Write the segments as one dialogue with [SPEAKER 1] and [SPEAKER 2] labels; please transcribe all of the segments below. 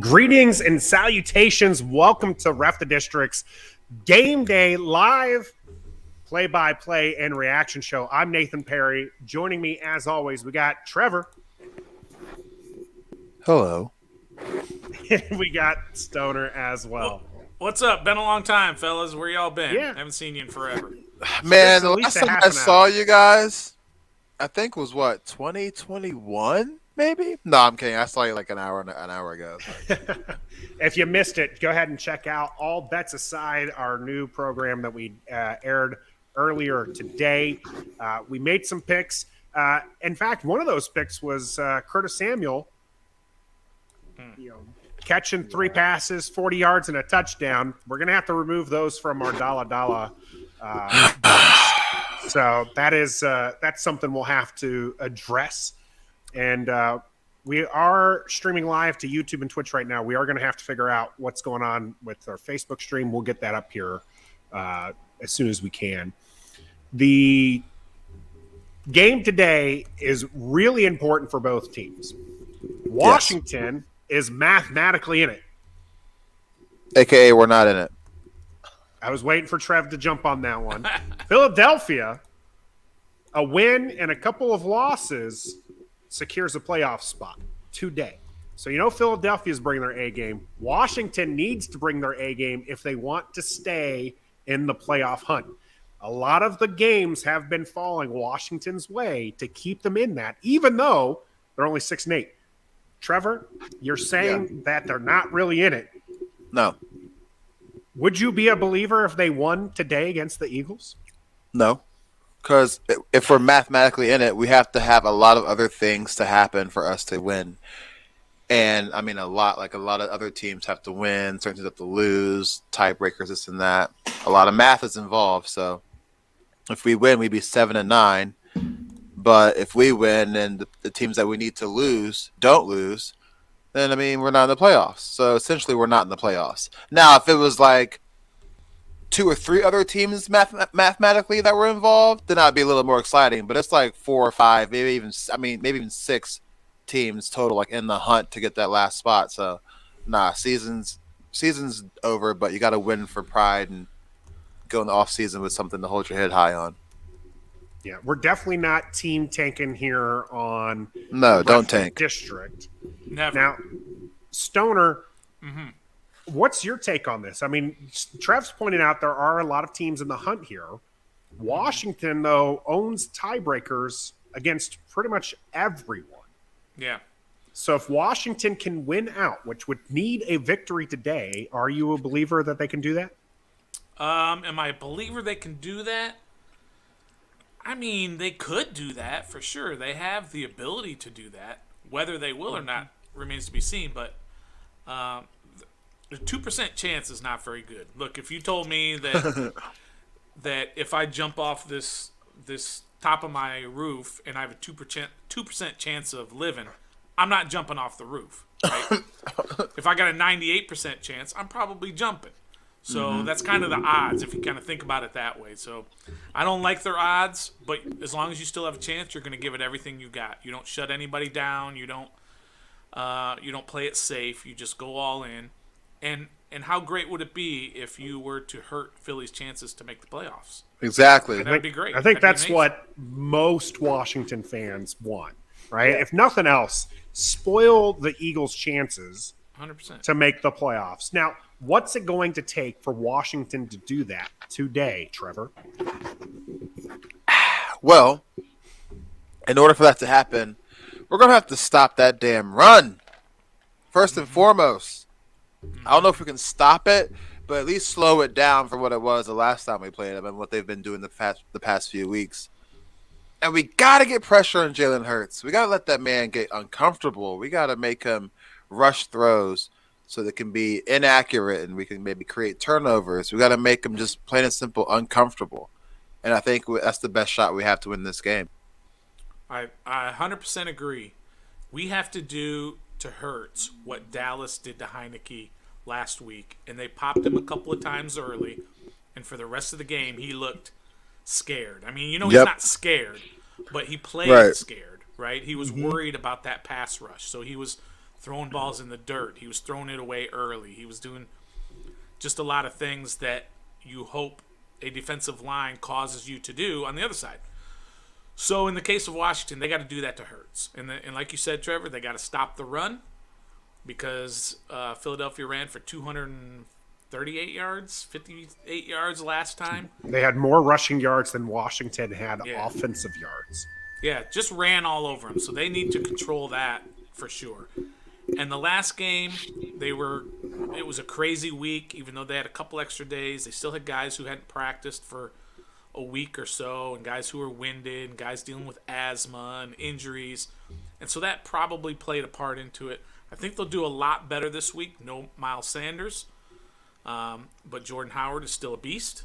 [SPEAKER 1] Greetings and salutations. Welcome to Ref the District's Game Day live play-by-play and reaction show. I'm Nathan Perry. Joining me, as always, we got Trevor.
[SPEAKER 2] Hello.
[SPEAKER 1] And we got Stoner as well.
[SPEAKER 3] What's up? Been a long time, fellas. Where y'all been?
[SPEAKER 1] Yeah.
[SPEAKER 3] Haven't seen you in forever.
[SPEAKER 2] Man, the
[SPEAKER 1] at least
[SPEAKER 2] last
[SPEAKER 1] a
[SPEAKER 2] time
[SPEAKER 1] half
[SPEAKER 2] I
[SPEAKER 1] an
[SPEAKER 2] saw
[SPEAKER 1] hour.
[SPEAKER 2] you guys, I think was what, 2021, maybe? No, I'm kidding. I saw you like an hour ago.
[SPEAKER 1] If you missed it, go ahead and check out All Bets Aside, our new program that we aired earlier today. We made some picks. In fact, one of those picks was Curtis Samuel, catching 3 passes, 40 yards, and a touchdown. We're going to have to remove those from our Dala. So that's something we'll have to address. And we are streaming live to YouTube and Twitch right now. We are going to have to figure out what's going on with our Facebook stream. We'll get that up here as soon as we can. The game today is really important for both teams. Washington is mathematically in it.
[SPEAKER 2] AKA, we're not in it.
[SPEAKER 1] I was waiting for Trev to jump on that one. Philadelphia, a win and a couple of losses secures a playoff spot today. So Philadelphia is bringing their A game. Washington needs to bring their A game if they want to stay in the playoff hunt. A lot of the games have been falling Washington's way to keep them in that, even though they're only 6-8. Trevor, you're saying that they're not really in it.
[SPEAKER 2] No.
[SPEAKER 1] Would you be a believer if they won today against the Eagles?
[SPEAKER 2] No. Because if we're mathematically in it, we have to have a lot of other things to happen for us to win. And, I mean, a lot of other teams have to win, certain teams have to lose, tiebreakers, this and that. A lot of math is involved. So if we win, we'd be 7-9. But if we win and the teams that we need to lose don't lose, then, I mean, we're not in the playoffs. So essentially, we're not in the playoffs. Now, if it was like 2 or 3 other teams mathematically that were involved, then that'd be a little more exciting. But it's like 4 or 5, maybe even 6 teams total, like in the hunt to get that last spot. So, season's over. But you got to win for pride and go in the off season with something to hold your head high on.
[SPEAKER 1] Yeah, we're definitely not team tanking here on
[SPEAKER 2] No, don't tank.
[SPEAKER 1] District.
[SPEAKER 3] Never.
[SPEAKER 1] Now, Stoner, what's your take on this? I mean, Trev's pointed out there are a lot of teams in the hunt here. Washington, though, owns tiebreakers against pretty much everyone.
[SPEAKER 3] Yeah.
[SPEAKER 1] So if Washington can win out, which would need a victory today, are you a believer that they can do that?
[SPEAKER 3] Am I a believer they can do that? I mean, they could do that for sure. They have the ability to do that. Whether they will or not remains to be seen. But the 2% chance is not very good. Look, if you told me that that if I jump off this top of my roof and I have a 2% chance of living, I'm not jumping off the roof. Right? If I got a 98% chance, I'm probably jumping. So that's kind of the odds if you kind of think about it that way. So I don't like their odds, but as long as you still have a chance, you're going to give it everything you got. You don't shut anybody down. You don't play it safe. You just go all in. And how great would it be if you were to hurt Philly's chances to make the playoffs?
[SPEAKER 2] Exactly.
[SPEAKER 3] That'd be great.
[SPEAKER 1] I think
[SPEAKER 3] That'd be
[SPEAKER 1] that's
[SPEAKER 3] amazing.
[SPEAKER 1] what most Washington fans want, right?
[SPEAKER 2] Yeah.
[SPEAKER 1] If nothing else, spoil the Eagles' chances
[SPEAKER 3] 100%.
[SPEAKER 1] to make the playoffs. Now, what's it going to take for Washington to do that today, Trevor?
[SPEAKER 2] Well, in order for that to happen, we're going to have to stop that damn run. First and foremost. I don't know if we can stop it, but at least slow it down from what it was the last time we played them and what they've been doing the past few weeks. And we got to get pressure on Jalen Hurts. We got to let that man get uncomfortable. We got to make him rush throws so they can be inaccurate and we can maybe create turnovers. We got to make him just plain and simple uncomfortable. And I think that's the best shot we have to win this game.
[SPEAKER 3] I 100% agree. We have to do to Hurts what Dallas did to Heineke last week, and they popped him a couple of times early, and for the rest of the game, he looked scared. I mean, he's not scared, but he played scared, right? He was worried about that pass rush, so he was throwing balls in the dirt. He was throwing it away early. He was doing just a lot of things that you hope a defensive line causes you to do on the other side. So in the case of Washington, they got to do that to Hurts. And like you said, Trevor, they got to stop the run because Philadelphia ran for 238 yards, 58 yards last time.
[SPEAKER 1] They had more rushing yards than Washington had
[SPEAKER 3] Yeah.
[SPEAKER 1] offensive yards.
[SPEAKER 3] Yeah, just ran all over them. So they need to control that for sure. And the last game, it was a crazy week, even though they had a couple extra days. They still had guys who hadn't practiced for a week or so, and guys who were winded, and guys dealing with asthma and injuries. And so that probably played a part into it. I think they'll do a lot better this week. No Miles Sanders. But Jordan Howard is still a beast.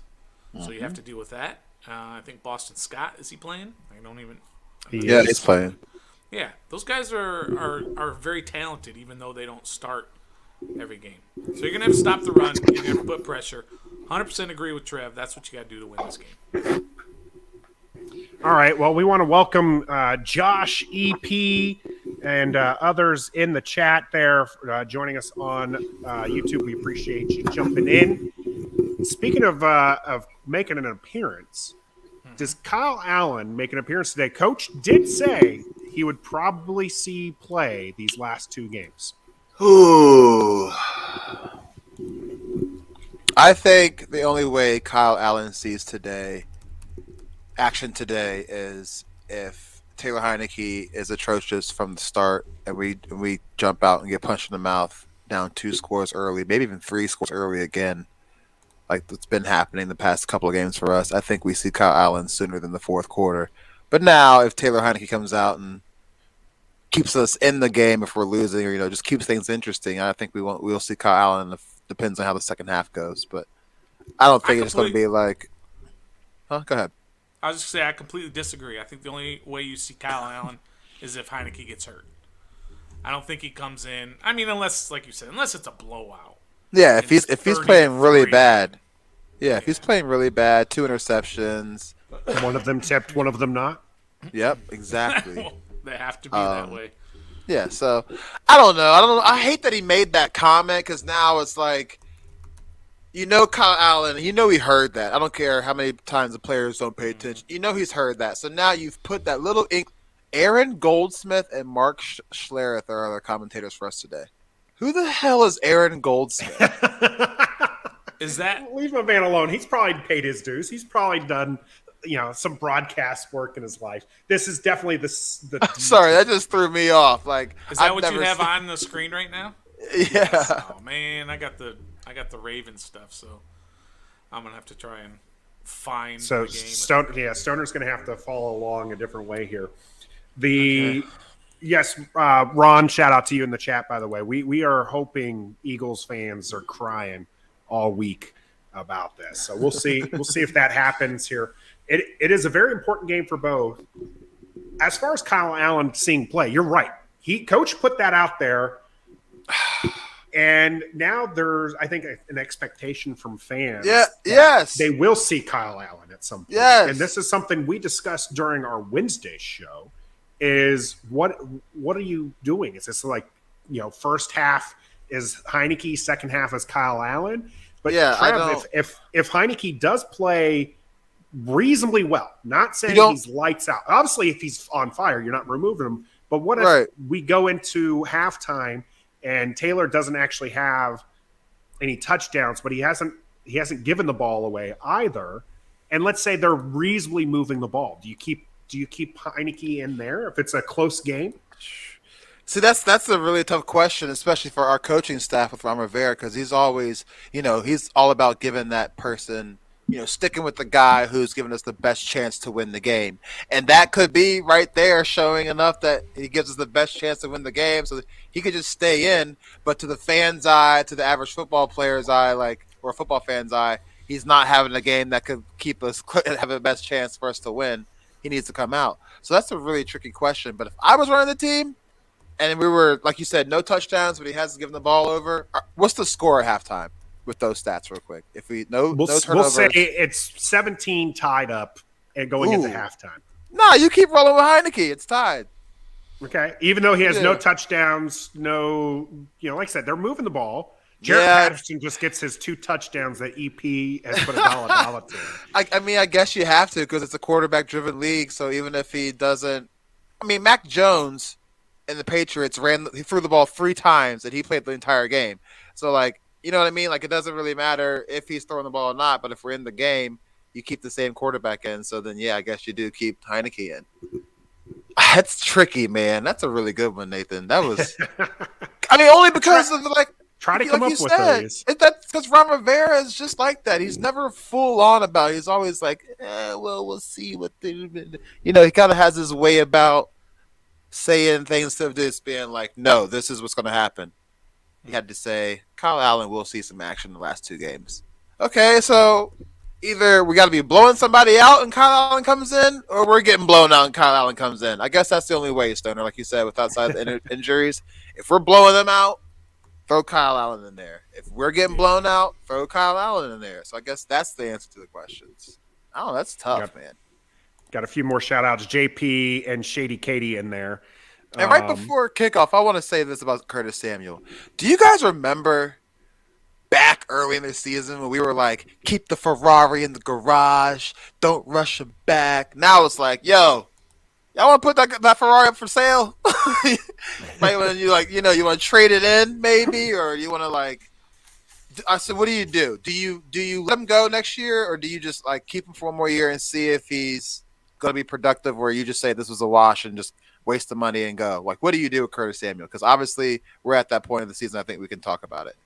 [SPEAKER 3] So you have to deal with that. I think Boston Scott, is he playing? I don't even...
[SPEAKER 2] Yeah, he's playing.
[SPEAKER 3] Yeah, those guys are very talented, even though they don't start every game. So you're going to have to stop the run. You're going to have to put pressure. 100% agree with Trev. That's what you got to do to win this game.
[SPEAKER 1] All right. Well, we want to welcome Josh, EP, and others in the chat there joining us on YouTube. We appreciate you jumping in. Speaking of making an appearance, does Kyle Allen make an appearance today? Coach did say he would probably see play these last two games.
[SPEAKER 2] Ooh. I think the only way Kyle Allen sees action today is if Taylor Heineke is atrocious from the start and we jump out and get punched in the mouth down 2 scores early, maybe even 3 scores early again, like it's been happening the past couple of games for us. I think we see Kyle Allen sooner than the fourth quarter. But now if Taylor Heineke comes out and keeps us in the game if we're losing, or just keeps things interesting, I think we'll see Kyle Allen. Depends on how the second half goes, but I don't think it's going to be like. Go ahead.
[SPEAKER 3] I was just going to say I completely disagree. I think the only way you see Kyle Allen is if Heineke gets hurt. I don't think he comes in. I mean, unless, like you said, unless it's a blowout.
[SPEAKER 2] Yeah, if he's playing really
[SPEAKER 3] 30.
[SPEAKER 2] bad. Yeah, if he's playing really bad, 2 interceptions.
[SPEAKER 1] One of them tipped, one of them not.
[SPEAKER 2] Yep, exactly.
[SPEAKER 3] They have to be that way.
[SPEAKER 2] Yeah, so I don't know. I hate that he made that comment because now it's like, Kyle Allen, he heard that. I don't care how many times the players don't pay attention. He's heard that. So now you've put that little ink. Aaron Goldsmith and Mark Schlereth are other commentators for us today. Who the hell is Aaron Goldsmith?
[SPEAKER 3] Is that
[SPEAKER 1] Leave my man alone. He's probably paid his dues. He's probably done, some broadcast work in his life. This is definitely the.
[SPEAKER 2] Sorry, that just threw me off. Like,
[SPEAKER 3] is that
[SPEAKER 2] I've
[SPEAKER 3] what you
[SPEAKER 2] never
[SPEAKER 3] have
[SPEAKER 2] seen-
[SPEAKER 3] on the screen right now?
[SPEAKER 2] Yeah.
[SPEAKER 3] Oh man, I got the Ravens stuff, so I'm gonna have to try and find
[SPEAKER 1] So
[SPEAKER 3] the game.
[SPEAKER 1] Stoner's going to have to follow along a different way here. Yes, Ron, shout out to you in the chat, by the way. We are hoping Eagles fans are crying all week about this. So we'll see. We'll see if that happens here. It is a very important game for both. As far as Kyle Allen seeing play, you're right. Coach put that out there. And now there's, I think, an expectation from fans.
[SPEAKER 2] Yeah. Yes.
[SPEAKER 1] They will see Kyle Allen at some point.
[SPEAKER 2] Yes.
[SPEAKER 1] And this is something we discussed during our Wednesday show is what are you doing? Is this like, first half is Heineke, second half is Kyle Allen? But
[SPEAKER 2] Yeah, I
[SPEAKER 1] Trev,
[SPEAKER 2] don't-
[SPEAKER 1] if Heineke does play reasonably well, not saying
[SPEAKER 2] don't-
[SPEAKER 1] he's lights out. Obviously, if he's on fire, you're not removing him. But what if
[SPEAKER 2] Right.
[SPEAKER 1] we go into halftime and Taylor doesn't actually have any touchdowns, but he hasn't given the ball away either. And let's say they're reasonably moving the ball. Do you keep Heineke in there if it's a close game?
[SPEAKER 2] See, that's a really tough question, especially for our coaching staff with Ron Rivera, because he's always, he's all about giving that person, sticking with the guy who's given us the best chance to win the game. And that could be right there showing enough that he gives us the best chance to win the game. So he could just stay in. But to the fan's eye, to the average football player's eye, or a football fan's eye, he's not having a game that could keep us have the best chance for us to win. He needs to come out. So that's a really tricky question. But if I was running the team and we were, like you said, no touchdowns, but he hasn't given the ball over, what's the score at halftime? With those stats, real quick. If no
[SPEAKER 1] We'll
[SPEAKER 2] turnovers,
[SPEAKER 1] say it's 17 tied up and going into halftime.
[SPEAKER 2] No, you keep rolling with Heineke. It's tied.
[SPEAKER 1] Okay, even though he has no
[SPEAKER 2] Yeah.
[SPEAKER 1] touchdowns, like I said, they're moving the ball. Jarrett
[SPEAKER 2] Yeah.
[SPEAKER 1] Patterson just gets his 2 touchdowns that EP has put a dollar to.
[SPEAKER 2] I guess you have to because it's a quarterback-driven league. So even if he doesn't, Mac Jones and the Patriots he threw the ball 3 times and he played the entire game. So you know what I mean? It doesn't really matter if he's throwing the ball or not. But if we're in the game, you keep the same quarterback in. So then, yeah, I guess you do keep Heineke in. That's tricky, man. That's a really good one, Nathan. That was, only because of
[SPEAKER 1] Try to come up with those.
[SPEAKER 2] That's because Ron Rivera is just like that. He's never full on about it. He's always like, well, we'll see what they. He kind of has his way about saying things instead of just being like, no, this is what's going to happen. He had to say, Kyle Allen will see some action in the last 2 games. Okay, so either we got to be blowing somebody out and Kyle Allen comes in, or we're getting blown out and Kyle Allen comes in. I guess that's the only way, Stoner, like you said, with outside the injuries. If we're blowing them out, throw Kyle Allen in there. If we're getting blown out, throw Kyle Allen in there. So I guess that's the answer to the questions. Oh, that's tough, man.
[SPEAKER 1] Got a few more shout-outs. JP and Shady Katie in there.
[SPEAKER 2] And right before kickoff, I want to say this about Curtis Samuel. Do you guys remember back early in the season when we were like, keep the Ferrari in the garage, don't rush him back? Now it's like, yo, y'all want to put that Ferrari up for sale? Like when you you want to trade it in maybe, or you want to I said, what do? Do you let him go next year, or do you just keep him for one more year and see if he's going to be productive, or you just say this was a wash and just waste the money and go? What do you do with Curtis Samuel? Because obviously we're at that point of the season. I think we can talk about it.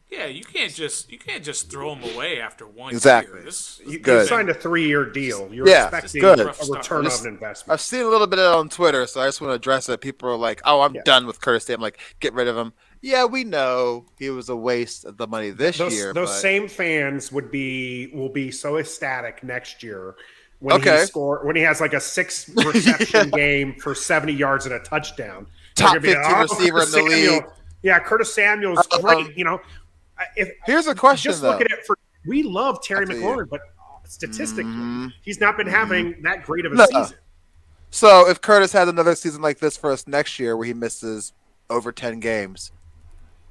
[SPEAKER 3] Yeah, you can't just throw him away after 1
[SPEAKER 2] Exactly.
[SPEAKER 3] year.
[SPEAKER 1] You signed a 3-year deal. You're expecting
[SPEAKER 2] good.
[SPEAKER 1] a return on investment.
[SPEAKER 2] I've seen a little bit of it on Twitter, so I just want to address it. People are like, "Oh, I'm done with Curtis Samuel. Get rid of him." Yeah, we know he was a waste of the money this year.
[SPEAKER 1] Those same fans will be so ecstatic next year when he has a 6 reception game for 70 yards and a touchdown.
[SPEAKER 2] Top 50 receiver in the league.
[SPEAKER 1] Yeah, Curtis Samuel's great.
[SPEAKER 2] Here's a question,
[SPEAKER 1] just look at it we love Terry McLaurin, but statistically, he's not been having that great of a season.
[SPEAKER 2] So if Curtis has another season like this for us next year where he misses over 10 games,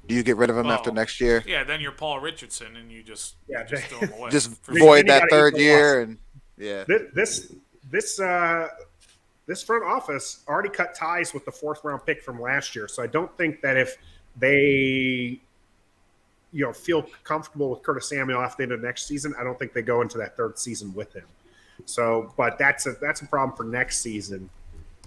[SPEAKER 2] do you get rid of him after next year?
[SPEAKER 3] Yeah, then you're Paul Richardson and you just throw him away.
[SPEAKER 2] Just void that 3rd year and
[SPEAKER 1] This front office already cut ties with the 4th round pick from last year, so I don't think that if they feel comfortable with Curtis Samuel after the end of next season, I don't think they go into that 3rd season with him. So, but that's a problem for next season.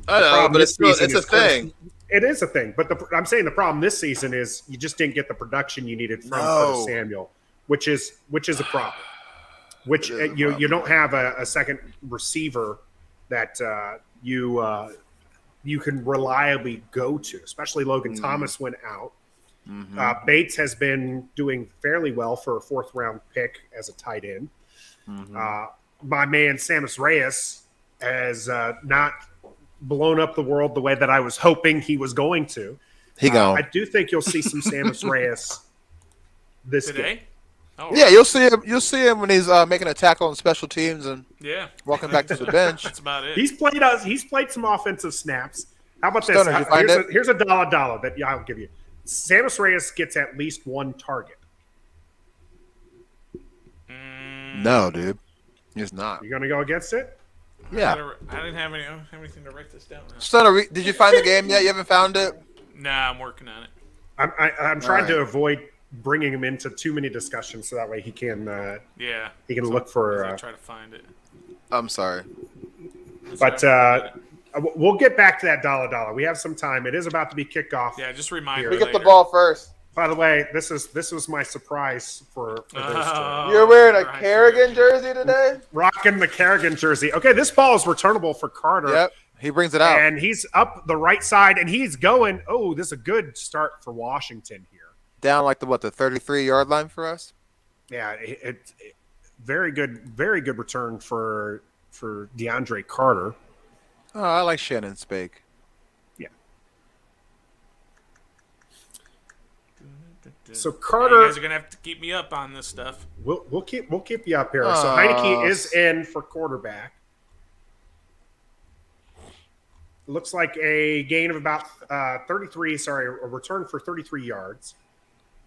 [SPEAKER 2] I know, but it's a thing.
[SPEAKER 1] It is a thing, but I'm saying the problem this season is you just didn't get the production you needed from Curtis Samuel, which is a problem. Which you don't have a second receiver that you can reliably go to, especially Logan Thomas went out. Mm-hmm. Bates has been doing fairly well for a 4th round pick as a tight end. Mm-hmm. My man Samus Reyes has not blown up the world the way that I was hoping he was going to. I do think you'll see some Samus Reyes this
[SPEAKER 3] today.
[SPEAKER 1] Game.
[SPEAKER 3] Oh,
[SPEAKER 2] yeah, you'll see him. You'll see him when he's making a tackle on special teams and walking back to the bench.
[SPEAKER 3] That's about it.
[SPEAKER 1] He's played some offensive snaps. How about this? Here's a dollar that I'll give you. Samus Reyes gets at least 1 target.
[SPEAKER 2] No, dude, he's not.
[SPEAKER 1] You gonna go against it?
[SPEAKER 3] Yeah. I didn't have anything to write this down.
[SPEAKER 2] Stoner, did you find the game yet? You haven't found it?
[SPEAKER 3] Nah, I'm working on it.
[SPEAKER 1] I'm trying to avoid bringing him into too many discussions, so that way he can look for.
[SPEAKER 3] I'll try to find it.
[SPEAKER 2] I'm sorry,
[SPEAKER 1] but we'll get back to that dollar. We have some time. It is about to be kickoff.
[SPEAKER 3] Yeah, just remind me.
[SPEAKER 2] We get the ball first.
[SPEAKER 1] By the way, this was my surprise for this.
[SPEAKER 2] You're wearing a Kerrigan jersey today?
[SPEAKER 1] Rocking the Kerrigan jersey. Okay, this ball is returnable for Carter.
[SPEAKER 2] Yep, he brings it out.
[SPEAKER 1] And he's up the right side, and he's going, this is a good start for Washington here.
[SPEAKER 2] Down the 33-yard line for us?
[SPEAKER 1] Yeah, it's very good return for DeAndre Carter.
[SPEAKER 2] Oh, I like Shannon Spake.
[SPEAKER 1] So Carter,
[SPEAKER 3] you guys are gonna have to keep me up on this stuff.
[SPEAKER 1] We'll keep you up here. So Heineke is in for quarterback. Looks like a gain of about 33. Sorry, a return for 33 yards.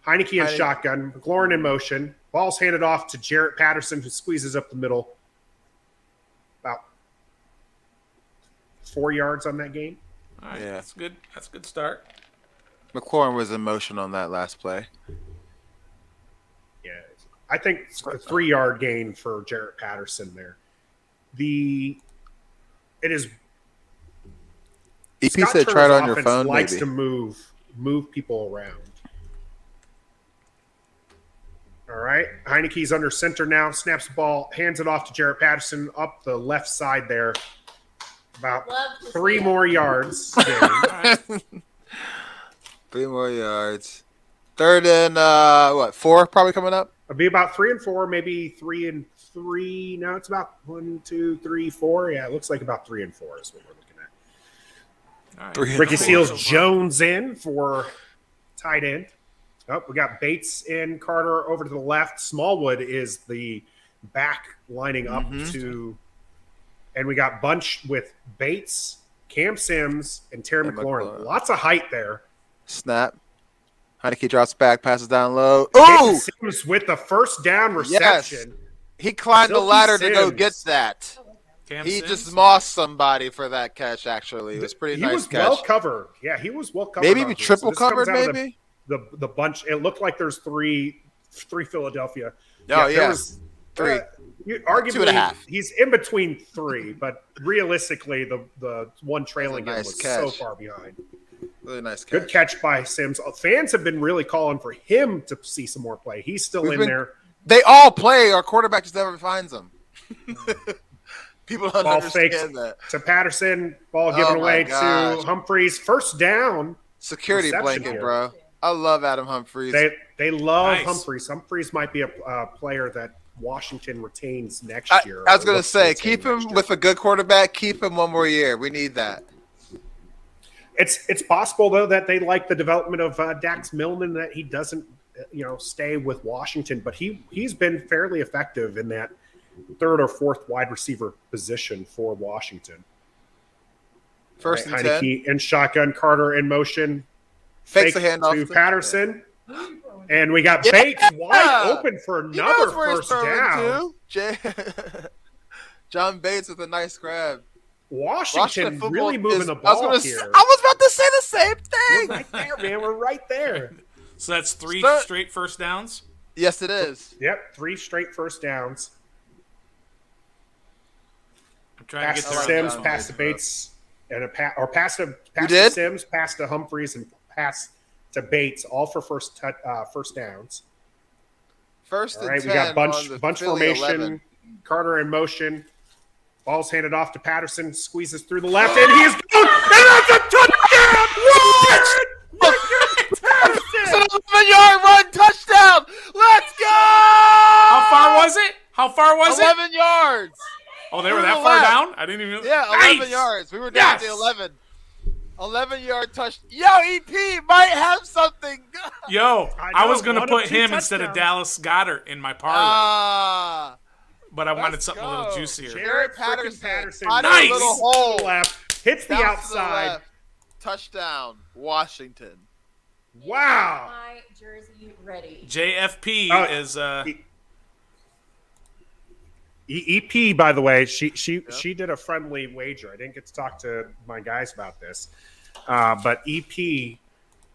[SPEAKER 1] Heineke in shotgun. McLaurin in motion. Ball's handed off to Jarrett Patterson, who squeezes up the middle. About 4 yards on that gain.
[SPEAKER 3] All right,
[SPEAKER 2] Yeah.
[SPEAKER 3] that's good. That's a good start.
[SPEAKER 2] McLaurin was in motion on that last play.
[SPEAKER 1] Yeah, I think it's a 3 yard gain for Jarrett Patterson there. It is.
[SPEAKER 2] EP
[SPEAKER 1] Scott
[SPEAKER 2] said
[SPEAKER 1] Turner's
[SPEAKER 2] try it on your
[SPEAKER 1] offense
[SPEAKER 2] phone,
[SPEAKER 1] likes
[SPEAKER 2] maybe.
[SPEAKER 1] to move people around. All right, Heineke's under center now. Snaps the ball, hands it off to Jarrett Patterson up the left side there. About
[SPEAKER 4] Love to
[SPEAKER 1] 3
[SPEAKER 4] see
[SPEAKER 1] more yards. gain.
[SPEAKER 3] All right.
[SPEAKER 2] 3 more yards. Third and 4 probably coming up.
[SPEAKER 1] It'll be about 3 and 4, maybe 3 and 3. No, it's about 1, 2, 3, 4. Yeah, it looks like about 3 and 4 is what we're looking at.
[SPEAKER 3] All right.
[SPEAKER 2] 3 and
[SPEAKER 1] Ricky
[SPEAKER 2] 4
[SPEAKER 1] Seals
[SPEAKER 3] so far.
[SPEAKER 1] Jones in for tight end. Oh, we got Bates in, Carter over to the left. Smallwood is the back lining up to, and we got Bunch with Bates, Cam Sims, and Terry
[SPEAKER 2] And
[SPEAKER 1] McLaurin.
[SPEAKER 2] McLaurin.
[SPEAKER 1] Lots of height there.
[SPEAKER 2] Snap. Heineke drops back, passes down low.
[SPEAKER 1] Ooh!
[SPEAKER 2] Ooh!
[SPEAKER 1] Sims with the first down reception.
[SPEAKER 2] He climbed the
[SPEAKER 1] Silky
[SPEAKER 2] ladder to go
[SPEAKER 1] Sims.
[SPEAKER 2] get that.
[SPEAKER 3] Cam
[SPEAKER 2] He
[SPEAKER 3] Sims?
[SPEAKER 2] just mossed somebody for that catch, actually. It was a pretty
[SPEAKER 1] He
[SPEAKER 2] nice
[SPEAKER 1] was
[SPEAKER 2] catch.
[SPEAKER 1] well covered. Yeah, he was well covered.
[SPEAKER 2] Maybe
[SPEAKER 1] on
[SPEAKER 2] be
[SPEAKER 1] this.
[SPEAKER 2] triple
[SPEAKER 1] This comes
[SPEAKER 2] covered,
[SPEAKER 1] out of
[SPEAKER 2] maybe?
[SPEAKER 1] the bunch. It looked like there's three Philadelphia.
[SPEAKER 2] Oh,
[SPEAKER 1] there
[SPEAKER 2] yeah.
[SPEAKER 1] was,
[SPEAKER 2] 3.
[SPEAKER 1] arguably,
[SPEAKER 2] 2.5.
[SPEAKER 1] he's in between 3, but realistically, the one trailing him
[SPEAKER 2] nice
[SPEAKER 1] was
[SPEAKER 2] catch.
[SPEAKER 1] so far behind.
[SPEAKER 2] Really nice catch.
[SPEAKER 1] Good catch by Sims. Fans have been really calling for him to see some more play. He's still
[SPEAKER 2] We've
[SPEAKER 1] in
[SPEAKER 2] been-
[SPEAKER 1] there.
[SPEAKER 2] They all play. Our quarterback just never finds them. People don't
[SPEAKER 1] Ball faked
[SPEAKER 2] understand that.
[SPEAKER 1] to Patterson. Ball
[SPEAKER 2] Oh
[SPEAKER 1] given
[SPEAKER 2] my
[SPEAKER 1] away
[SPEAKER 2] gosh.
[SPEAKER 1] to Humphreys. First down.
[SPEAKER 2] Security
[SPEAKER 1] Reception
[SPEAKER 2] blanket,
[SPEAKER 1] here.
[SPEAKER 2] bro. I love Adam Humphries.
[SPEAKER 1] They love
[SPEAKER 3] Nice.
[SPEAKER 1] Humphreys. Humphreys might be a player that Washington retains next
[SPEAKER 2] I
[SPEAKER 1] year.
[SPEAKER 2] was going to
[SPEAKER 1] Looks
[SPEAKER 2] say,
[SPEAKER 1] retain
[SPEAKER 2] keep him
[SPEAKER 1] next year.
[SPEAKER 2] with a good quarterback. Keep him one more year. We need that.
[SPEAKER 1] It's possible though that they like the development of Dax Milne, that he doesn't stay with Washington, but he's been fairly effective in that third or fourth wide receiver position for Washington.
[SPEAKER 2] First
[SPEAKER 1] Right,
[SPEAKER 2] and 10.
[SPEAKER 1] Heineke in shotgun, Carter in motion,
[SPEAKER 2] Fakes the
[SPEAKER 1] fake
[SPEAKER 2] handoff
[SPEAKER 1] to Patterson, and we got
[SPEAKER 2] Yeah!
[SPEAKER 1] Bates wide open for
[SPEAKER 2] He
[SPEAKER 1] another
[SPEAKER 2] knows where he's
[SPEAKER 1] first
[SPEAKER 2] throwing
[SPEAKER 1] down.
[SPEAKER 2] to. John Bates with a nice grab.
[SPEAKER 1] Washington
[SPEAKER 2] football
[SPEAKER 1] really moving
[SPEAKER 2] is-
[SPEAKER 1] the
[SPEAKER 2] I was
[SPEAKER 1] ball
[SPEAKER 2] gonna
[SPEAKER 1] here.
[SPEAKER 2] say- I was about to say the same
[SPEAKER 1] We're
[SPEAKER 2] thing.
[SPEAKER 1] right there, man. We're right there.
[SPEAKER 3] So that's 3
[SPEAKER 2] Start-
[SPEAKER 3] straight first downs.
[SPEAKER 2] Yes, it is.
[SPEAKER 1] Yep, 3 straight first downs.
[SPEAKER 3] I'm trying
[SPEAKER 1] Pass
[SPEAKER 3] to
[SPEAKER 1] to
[SPEAKER 3] get
[SPEAKER 2] I
[SPEAKER 3] there.
[SPEAKER 2] like
[SPEAKER 1] Sims,
[SPEAKER 2] John
[SPEAKER 1] pass to
[SPEAKER 2] Bates,
[SPEAKER 1] Bates, or pass to
[SPEAKER 2] did?
[SPEAKER 1] Sims, pass to Humphreys, and pass to Bates, all for first downs.
[SPEAKER 2] First
[SPEAKER 1] All
[SPEAKER 2] and
[SPEAKER 1] right,
[SPEAKER 2] 10
[SPEAKER 1] we got bunch
[SPEAKER 2] on the
[SPEAKER 1] formation.
[SPEAKER 2] Philly 11.
[SPEAKER 1] Carter in motion. Ball's handed off to Patterson. Squeezes through the left, and he is gone. And that's a touchdown!
[SPEAKER 2] It's an 11-yard run touchdown. Let's go!
[SPEAKER 3] How far was it? How far was it?
[SPEAKER 2] 11 yards.
[SPEAKER 3] Oh, they were
[SPEAKER 2] to
[SPEAKER 3] that
[SPEAKER 2] the
[SPEAKER 3] far
[SPEAKER 2] left.
[SPEAKER 3] down? I didn't even.
[SPEAKER 2] Yeah, 11 yards. We were down at the
[SPEAKER 3] Yes!
[SPEAKER 2] 11. 11-yard touch. Yo, EP might have something.
[SPEAKER 3] Yo,
[SPEAKER 1] I
[SPEAKER 3] I
[SPEAKER 1] know,
[SPEAKER 3] was going to
[SPEAKER 1] one of
[SPEAKER 3] put
[SPEAKER 1] 2
[SPEAKER 3] him instead of
[SPEAKER 1] touchdowns.
[SPEAKER 3] Dallas Goddard in my parlay,
[SPEAKER 2] Ah.
[SPEAKER 3] but I wanted
[SPEAKER 2] let's
[SPEAKER 3] something a
[SPEAKER 2] go.
[SPEAKER 3] little juicier.
[SPEAKER 1] Jarrett
[SPEAKER 2] Patterson.
[SPEAKER 1] Patterson.
[SPEAKER 2] Find
[SPEAKER 3] a Nice.
[SPEAKER 2] little
[SPEAKER 1] To
[SPEAKER 2] hole.
[SPEAKER 1] the left. Hits the
[SPEAKER 2] Bounce to the
[SPEAKER 1] outside.
[SPEAKER 2] left. Touchdown, Washington.
[SPEAKER 1] Wow.
[SPEAKER 4] My jersey ready.
[SPEAKER 3] JFP
[SPEAKER 1] Oh,
[SPEAKER 3] is
[SPEAKER 1] EP, by the way, she did a friendly wager. I didn't get to talk to my guys about this, but EP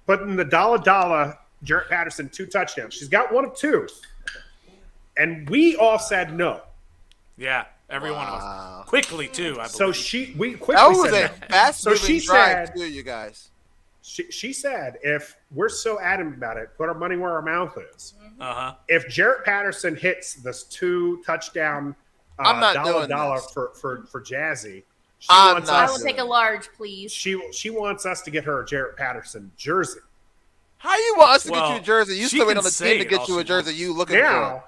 [SPEAKER 1] putting the dollar Jarrett Patterson 2 touchdowns. She's got 1 of 2, and we all said no.
[SPEAKER 3] yeah, every one of us quickly too. I believe.
[SPEAKER 1] So we quickly
[SPEAKER 2] That was
[SPEAKER 1] said
[SPEAKER 2] a
[SPEAKER 1] no.
[SPEAKER 2] fast-moving
[SPEAKER 1] So she
[SPEAKER 2] drive,
[SPEAKER 1] said-
[SPEAKER 2] too, you guys.
[SPEAKER 1] She said, if we're so adamant about it, put our money where our mouth is. If Jarrett Patterson hits this 2 touchdown,
[SPEAKER 2] I'm not
[SPEAKER 1] dollar
[SPEAKER 2] doing this.
[SPEAKER 1] for Jazzy, she
[SPEAKER 2] I'm
[SPEAKER 1] wants
[SPEAKER 2] not
[SPEAKER 4] I
[SPEAKER 1] us.
[SPEAKER 4] will take a large, please.
[SPEAKER 1] She wants us to get her a Jarrett Patterson jersey.
[SPEAKER 2] How you want us to get
[SPEAKER 3] Well,
[SPEAKER 2] you a jersey? You
[SPEAKER 3] she
[SPEAKER 2] still wait
[SPEAKER 3] can
[SPEAKER 2] on the
[SPEAKER 3] say
[SPEAKER 2] team to
[SPEAKER 3] it
[SPEAKER 2] get
[SPEAKER 3] all
[SPEAKER 2] you a
[SPEAKER 3] she
[SPEAKER 2] jersey.
[SPEAKER 3] wants.
[SPEAKER 2] You looking for
[SPEAKER 1] Now,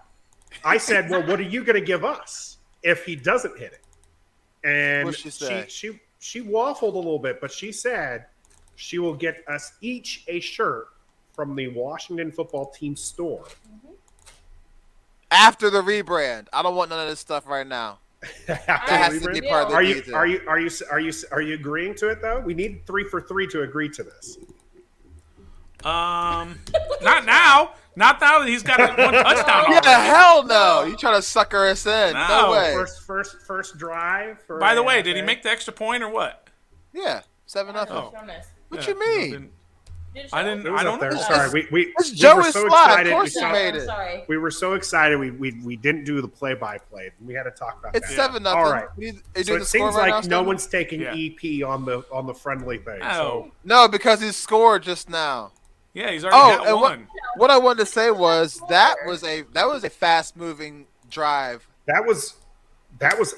[SPEAKER 1] I said, well, what are you going to give us if he doesn't hit it? And
[SPEAKER 2] What'd she say?
[SPEAKER 1] she waffled a little bit, but she said she will get us each a shirt from the Washington football team store.
[SPEAKER 2] after the rebrand? I don't want none of this stuff right now. It has to be part of the
[SPEAKER 1] Are you
[SPEAKER 2] detail.
[SPEAKER 1] are you agreeing to it though? We need 3 for 3 to agree to this.
[SPEAKER 3] Not now. Not now that he's got one touchdown
[SPEAKER 2] Yeah,
[SPEAKER 3] already.
[SPEAKER 2] hell no! You trying to sucker us in?
[SPEAKER 3] No.
[SPEAKER 2] No way.
[SPEAKER 1] First drive. For
[SPEAKER 3] By the way, did he
[SPEAKER 1] AFA?
[SPEAKER 3] make the extra point or what?
[SPEAKER 2] Yeah, 7-0.
[SPEAKER 3] Oh.
[SPEAKER 2] What
[SPEAKER 3] Yeah,
[SPEAKER 2] you mean?
[SPEAKER 3] didn't-
[SPEAKER 4] I
[SPEAKER 3] I
[SPEAKER 1] It
[SPEAKER 3] didn't.
[SPEAKER 1] was
[SPEAKER 3] I
[SPEAKER 1] up
[SPEAKER 3] don't
[SPEAKER 1] there.
[SPEAKER 3] know.
[SPEAKER 1] Sorry, we
[SPEAKER 2] It's
[SPEAKER 1] we
[SPEAKER 2] Joey
[SPEAKER 1] were so
[SPEAKER 2] Slide.
[SPEAKER 1] excited.
[SPEAKER 2] Of course
[SPEAKER 1] we,
[SPEAKER 2] he
[SPEAKER 1] saw-
[SPEAKER 2] made it.
[SPEAKER 4] Sorry.
[SPEAKER 1] we were so excited. We didn't do the play-by-play. We had to talk about
[SPEAKER 2] It's
[SPEAKER 1] that.
[SPEAKER 2] 7-0.
[SPEAKER 1] All right.
[SPEAKER 2] You
[SPEAKER 1] So
[SPEAKER 2] do
[SPEAKER 1] it
[SPEAKER 2] the score
[SPEAKER 1] seems
[SPEAKER 2] right
[SPEAKER 1] like
[SPEAKER 2] now,
[SPEAKER 1] no
[SPEAKER 2] Stephen?
[SPEAKER 1] one's taking
[SPEAKER 3] Yeah.
[SPEAKER 1] EP on the friendly thing.
[SPEAKER 3] Oh.
[SPEAKER 1] So
[SPEAKER 2] No, because he scored just now.
[SPEAKER 3] Yeah, he's already got
[SPEAKER 2] and
[SPEAKER 3] one.
[SPEAKER 2] what I wanted to say was that was a fast moving drive
[SPEAKER 1] that was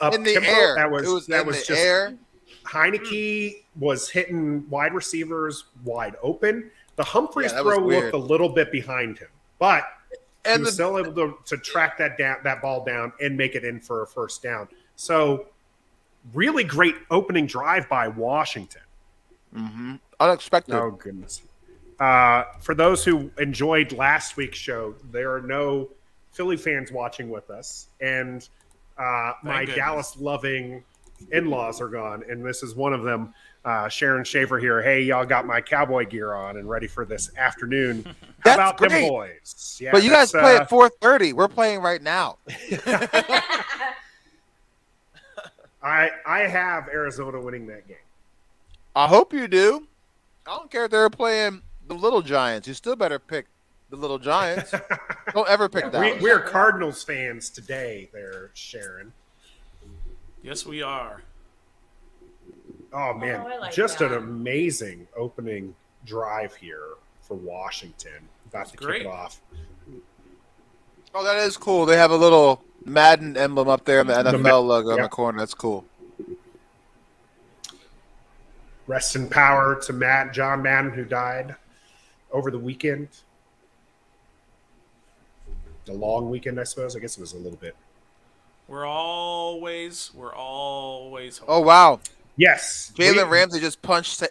[SPEAKER 1] up
[SPEAKER 2] in the
[SPEAKER 1] tempo.
[SPEAKER 2] air.
[SPEAKER 1] That was
[SPEAKER 2] in the
[SPEAKER 1] just
[SPEAKER 2] air.
[SPEAKER 1] Heineke was hitting wide receivers wide open. The Humphreys
[SPEAKER 2] Yeah, that was
[SPEAKER 1] throw
[SPEAKER 2] weird.
[SPEAKER 1] looked a little bit behind him, but he
[SPEAKER 2] And
[SPEAKER 1] was
[SPEAKER 2] the,
[SPEAKER 1] still able to track that ball down and make it in for a first down. So really great opening drive by Washington.
[SPEAKER 2] unexpected.
[SPEAKER 1] Oh goodness. For those who enjoyed last week's show, there are no Philly fans watching with us, and my
[SPEAKER 3] goodness.
[SPEAKER 1] Dallas-loving in-laws are gone, and this is one of them. Sharon Schaefer here. Hey, y'all got my cowboy gear on and ready for this afternoon. How
[SPEAKER 2] That's
[SPEAKER 1] about them
[SPEAKER 2] great.
[SPEAKER 1] boys? Yeah,
[SPEAKER 2] But you guys
[SPEAKER 1] that's,
[SPEAKER 2] play at 4:30. We're playing right now.
[SPEAKER 1] I have Arizona winning that game.
[SPEAKER 2] I hope you do. I don't care if they're playing the Little Giants. You still better pick the Little Giants. Don't ever pick that.
[SPEAKER 1] We're Cardinals fans today, there, Sharon.
[SPEAKER 3] Yes, we are.
[SPEAKER 1] Oh man,
[SPEAKER 4] I like
[SPEAKER 1] just
[SPEAKER 4] that.
[SPEAKER 1] an amazing opening drive here for Washington. About to
[SPEAKER 3] great.
[SPEAKER 1] kick it off.
[SPEAKER 2] Oh, that is cool. They have a little Madden emblem up there and the NFL logo in the
[SPEAKER 1] Yep.
[SPEAKER 2] corner. That's cool.
[SPEAKER 1] Rest in power to John Madden, who died over the weekend. The long weekend, I suppose. I guess it was a little bit.
[SPEAKER 3] We're always hoping.
[SPEAKER 2] Oh, wow.
[SPEAKER 1] Yes,
[SPEAKER 2] Jalen Ramsey just punched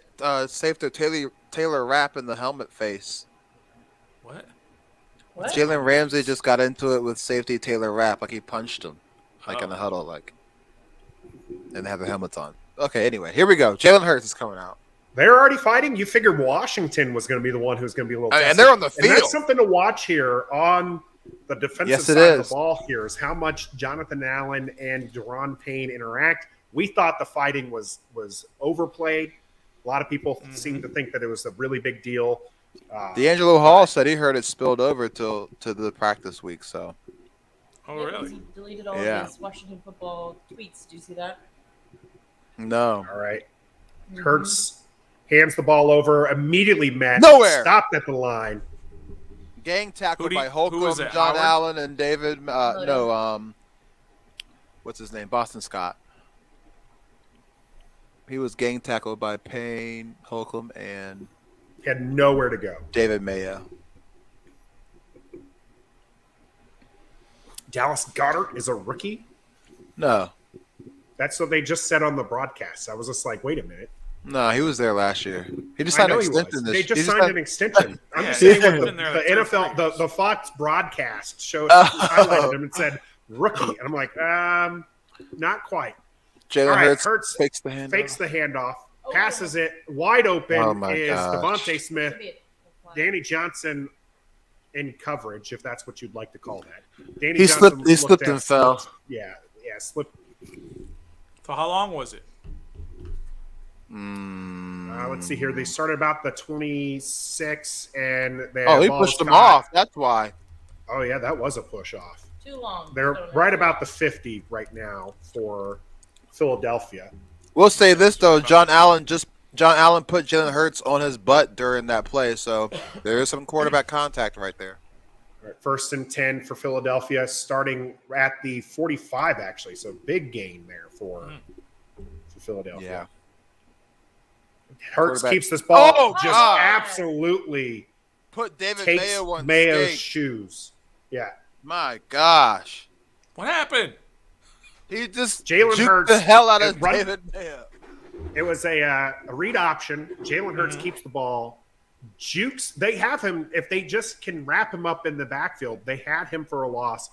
[SPEAKER 2] safety Taylor Rapp in the helmet face.
[SPEAKER 3] What?
[SPEAKER 4] What?
[SPEAKER 2] Jalen Ramsey just got into it with safety Taylor Rapp. Like he punched him. Like in the
[SPEAKER 3] Oh.
[SPEAKER 2] huddle. Like. And they have their helmets on. Okay, anyway. Here we go. Jalen Hurts is coming out.
[SPEAKER 1] They're already fighting. You figured Washington was going to be the one who's going to be a little
[SPEAKER 2] And
[SPEAKER 1] tested.
[SPEAKER 2] they're on the
[SPEAKER 1] And that's
[SPEAKER 2] field.
[SPEAKER 1] something to watch here on the defensive
[SPEAKER 2] Yes, it
[SPEAKER 1] side of
[SPEAKER 2] is.
[SPEAKER 1] the ball here is how much Jonathan Allen and Deron Payne interact. We thought the fighting was overplayed. A lot of people seem to think that it was a really big deal.
[SPEAKER 2] D'Angelo Hall said he heard it spilled over to the practice week. So
[SPEAKER 3] Oh,
[SPEAKER 4] Yeah, because
[SPEAKER 3] really?
[SPEAKER 4] he deleted all
[SPEAKER 2] Yeah.
[SPEAKER 4] of his Washington football tweets. Do you see that?
[SPEAKER 2] no.
[SPEAKER 1] All right. Hurts hands the ball over, immediately met.
[SPEAKER 2] Nowhere.
[SPEAKER 1] Stopped at the line.
[SPEAKER 2] Gang tackled
[SPEAKER 3] Who
[SPEAKER 2] by
[SPEAKER 3] was
[SPEAKER 2] Holcomb,
[SPEAKER 3] it,
[SPEAKER 2] John
[SPEAKER 3] Howard?
[SPEAKER 2] Allen, and David.
[SPEAKER 4] Loaded.
[SPEAKER 2] What's his name? Boston Scott. He was gang tackled by Payne, Holcomb, and
[SPEAKER 1] Had nowhere to go.
[SPEAKER 2] David Mayo.
[SPEAKER 1] Dallas Goedert is a rookie.
[SPEAKER 2] No,
[SPEAKER 1] That's what they just said on the broadcast. I was just like, wait a minute.
[SPEAKER 2] no, he was there last year. He just
[SPEAKER 1] I
[SPEAKER 2] signed
[SPEAKER 1] know
[SPEAKER 2] an
[SPEAKER 1] he was.
[SPEAKER 2] extension this
[SPEAKER 1] They
[SPEAKER 2] year.
[SPEAKER 1] just
[SPEAKER 2] He
[SPEAKER 1] signed an extension. I'm
[SPEAKER 3] Yeah,
[SPEAKER 1] just saying
[SPEAKER 3] he's
[SPEAKER 1] what
[SPEAKER 3] been there
[SPEAKER 1] the
[SPEAKER 3] like 2 or 3
[SPEAKER 1] NFL,
[SPEAKER 3] years.
[SPEAKER 1] the Fox broadcast showed
[SPEAKER 2] Oh.
[SPEAKER 1] highlighted him and said rookie, and I'm like, not quite.
[SPEAKER 2] Jalen
[SPEAKER 1] All right,
[SPEAKER 2] Hurts
[SPEAKER 1] Hurts
[SPEAKER 2] fakes the hand.
[SPEAKER 1] Fakes the handoff, passes it wide open.
[SPEAKER 2] Oh, my
[SPEAKER 1] is
[SPEAKER 2] gosh.
[SPEAKER 1] Devontae Smith,
[SPEAKER 4] Should be a-
[SPEAKER 1] Danny Johnson in coverage, if that's what you'd like to call that. Danny
[SPEAKER 2] He
[SPEAKER 1] Johnson
[SPEAKER 2] slipped- he
[SPEAKER 1] looked
[SPEAKER 2] slipped
[SPEAKER 1] at-
[SPEAKER 2] and fell.
[SPEAKER 1] Yeah, slipped.
[SPEAKER 3] So how long was it?
[SPEAKER 1] Let's see here. They started about the 26, and they
[SPEAKER 2] Oh, he
[SPEAKER 1] ball was
[SPEAKER 2] pushed him
[SPEAKER 1] caught.
[SPEAKER 2] off. That's why.
[SPEAKER 1] Oh yeah, that was a push off.
[SPEAKER 4] Too long.
[SPEAKER 1] They're
[SPEAKER 4] Don't know.
[SPEAKER 1] right about the 50 right now for Philadelphia.
[SPEAKER 2] We'll say this though: John Allen put Jalen Hurts on his butt during that play, so there is some quarterback contact right there.
[SPEAKER 1] All right, 1st and 10 for Philadelphia, starting at the 45 actually. So big gain there for Philadelphia.
[SPEAKER 2] Yeah.
[SPEAKER 1] Hurts
[SPEAKER 2] Quarterback-
[SPEAKER 1] keeps this ball
[SPEAKER 2] Oh,
[SPEAKER 1] just
[SPEAKER 2] God.
[SPEAKER 1] absolutely
[SPEAKER 2] Put David
[SPEAKER 1] takes
[SPEAKER 2] Mayo on
[SPEAKER 1] Mayo's
[SPEAKER 2] skate.
[SPEAKER 1] shoes. Yeah.
[SPEAKER 2] My gosh.
[SPEAKER 3] What happened?
[SPEAKER 2] He just
[SPEAKER 1] Jalen
[SPEAKER 2] juked
[SPEAKER 1] Hurts
[SPEAKER 2] the hell out of
[SPEAKER 1] run-
[SPEAKER 2] David Mayo.
[SPEAKER 1] It was a read option. Jalen Hurts keeps the ball. Jukes, they have him, if they just can wrap him up in the backfield, they had him for a loss.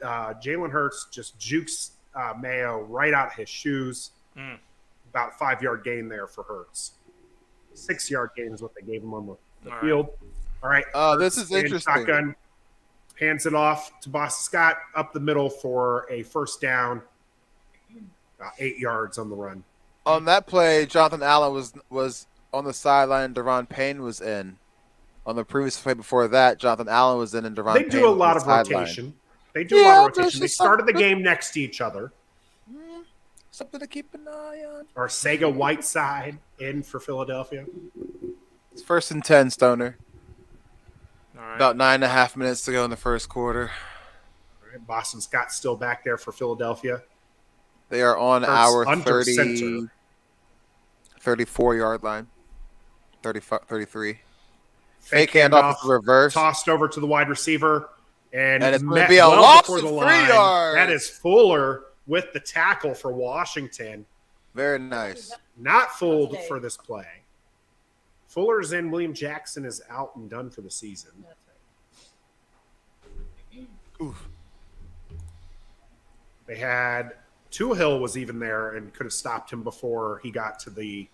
[SPEAKER 1] Jalen Hurts just jukes Mayo right out his shoes. About 5-yard gain there for Hurts. 6-yard gain is what they gave him on the
[SPEAKER 3] All
[SPEAKER 1] field. All right.
[SPEAKER 2] This
[SPEAKER 1] Hurts
[SPEAKER 2] is
[SPEAKER 1] in
[SPEAKER 2] interesting.
[SPEAKER 1] Shotgun hands it off to Boston Scott up the middle for a first down. About 8 yards on the run.
[SPEAKER 2] On that play, Jonathan Allen was on the sideline. Deron Payne was in. On the previous play before that, Jonathan Allen was in, and Deron
[SPEAKER 1] They
[SPEAKER 2] Payne
[SPEAKER 1] do a
[SPEAKER 2] was
[SPEAKER 1] lot
[SPEAKER 2] on
[SPEAKER 1] of
[SPEAKER 2] the sideline.
[SPEAKER 1] rotation. They do a lot of
[SPEAKER 2] there's
[SPEAKER 1] rotation. They
[SPEAKER 2] just
[SPEAKER 1] started the
[SPEAKER 2] some-
[SPEAKER 1] game next to each other.
[SPEAKER 2] Something to keep an eye on.
[SPEAKER 1] Or Sega Whiteside in for Philadelphia.
[SPEAKER 2] It's 1st and 10, Stoner.
[SPEAKER 3] All right.
[SPEAKER 2] About 9.5 minutes to go in the first quarter.
[SPEAKER 1] All right, Boston Scott's still back there for Philadelphia.
[SPEAKER 2] They are on
[SPEAKER 1] Hurts
[SPEAKER 2] our
[SPEAKER 1] under
[SPEAKER 2] 30,
[SPEAKER 1] center.
[SPEAKER 2] 34-yard line. 33.
[SPEAKER 1] Fake
[SPEAKER 2] handoff to reverse.
[SPEAKER 1] Tossed over to the wide receiver. And
[SPEAKER 2] it's going to
[SPEAKER 1] met
[SPEAKER 2] be a
[SPEAKER 1] well
[SPEAKER 2] loss
[SPEAKER 1] before
[SPEAKER 2] of
[SPEAKER 1] the
[SPEAKER 2] 3
[SPEAKER 1] line.
[SPEAKER 2] yards.
[SPEAKER 1] That is Fuller with the tackle for Washington.
[SPEAKER 2] Very nice.
[SPEAKER 1] Not fooled for this play. Fuller's in. William Jackson is out and done for the season.
[SPEAKER 4] That's right.
[SPEAKER 1] They had Hill was even there and could have stopped him before he got to the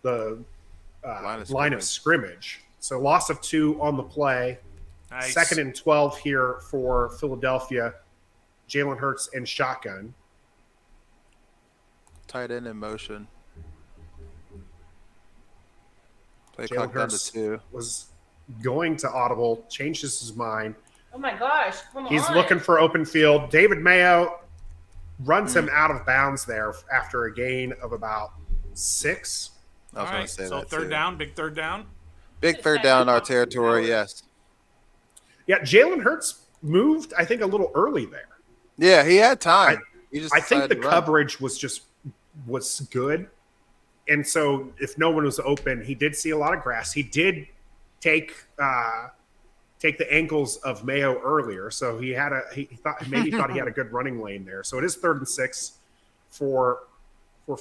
[SPEAKER 1] line of scrimmage. So loss of 2 on the play.
[SPEAKER 3] Nice.
[SPEAKER 1] 2nd and 12 here for Philadelphia. Jalen Hurts in shotgun.
[SPEAKER 2] Tight end in motion. Play
[SPEAKER 1] Jalen
[SPEAKER 2] clock down to
[SPEAKER 1] Hurts
[SPEAKER 2] 2.
[SPEAKER 1] was going to audible, changes his mind.
[SPEAKER 4] Oh my gosh! Come on.
[SPEAKER 1] He's looking for open field. David Mayo runs him out of bounds there after a gain of about 6.
[SPEAKER 2] I was
[SPEAKER 3] All
[SPEAKER 2] going
[SPEAKER 3] right.
[SPEAKER 2] to say
[SPEAKER 3] So
[SPEAKER 2] that
[SPEAKER 3] third
[SPEAKER 2] too.
[SPEAKER 3] down, big third down.
[SPEAKER 2] Big third down in our territory, yes.
[SPEAKER 1] Yeah, Jalen Hurts moved, I think, a little early there.
[SPEAKER 2] Yeah, he had time. He just
[SPEAKER 1] I think the
[SPEAKER 2] decided to run.
[SPEAKER 1] coverage was good. And so if no one was open, he did see a lot of grass. He did take the ankles of Mayo earlier. So he thought he had a good running lane there. So it is 3rd and 6 for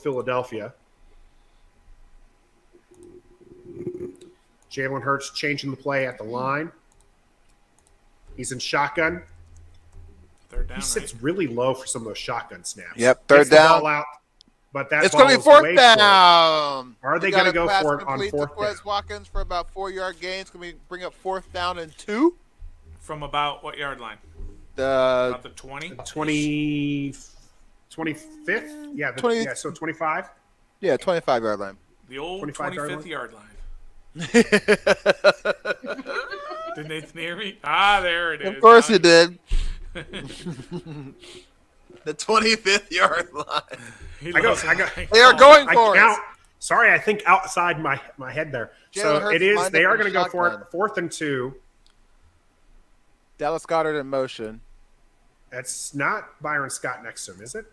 [SPEAKER 1] Philadelphia. Jalen Hurts changing the play at the line. He's in shotgun.
[SPEAKER 3] Third down.
[SPEAKER 1] He sits
[SPEAKER 3] Right?
[SPEAKER 1] really low for some of those shotgun snaps.
[SPEAKER 2] Yep, third
[SPEAKER 1] Gets the
[SPEAKER 2] down.
[SPEAKER 1] ball out, but that
[SPEAKER 2] It's
[SPEAKER 1] ball
[SPEAKER 2] going to be
[SPEAKER 1] is
[SPEAKER 2] 4th
[SPEAKER 1] way
[SPEAKER 2] down.
[SPEAKER 1] Are they
[SPEAKER 2] We got
[SPEAKER 1] gonna
[SPEAKER 2] a
[SPEAKER 1] go
[SPEAKER 2] pass
[SPEAKER 1] for it on
[SPEAKER 2] complete to
[SPEAKER 1] 4th
[SPEAKER 2] Quez
[SPEAKER 1] down?
[SPEAKER 2] Watkins for about 4-yard gains. Can we bring up 4th down and 2?
[SPEAKER 3] From about what yard line?
[SPEAKER 2] The
[SPEAKER 3] About the 20.
[SPEAKER 1] 25th? Yeah,
[SPEAKER 2] 20
[SPEAKER 1] yeah, so 25.
[SPEAKER 2] 25-yard line.
[SPEAKER 3] The old
[SPEAKER 1] 25 yard
[SPEAKER 3] 25th
[SPEAKER 1] line?
[SPEAKER 3] yard line. Did Nathan hear me? Ah, there it is.
[SPEAKER 2] Of course
[SPEAKER 3] Now
[SPEAKER 2] you did. The 25th yard line.
[SPEAKER 3] he
[SPEAKER 1] I go.
[SPEAKER 3] loves it.
[SPEAKER 2] They are going
[SPEAKER 1] I
[SPEAKER 2] for it.
[SPEAKER 1] count. Sorry, I think outside my head there.
[SPEAKER 2] Jalen
[SPEAKER 1] So
[SPEAKER 2] Hurts
[SPEAKER 1] it is.
[SPEAKER 2] lined
[SPEAKER 1] They
[SPEAKER 2] up
[SPEAKER 1] are
[SPEAKER 2] in
[SPEAKER 1] going to go for it.
[SPEAKER 2] shotgun.
[SPEAKER 1] 4th and 2.
[SPEAKER 2] Dallas Goddard in motion.
[SPEAKER 1] That's not Byron Scott next to him, is it?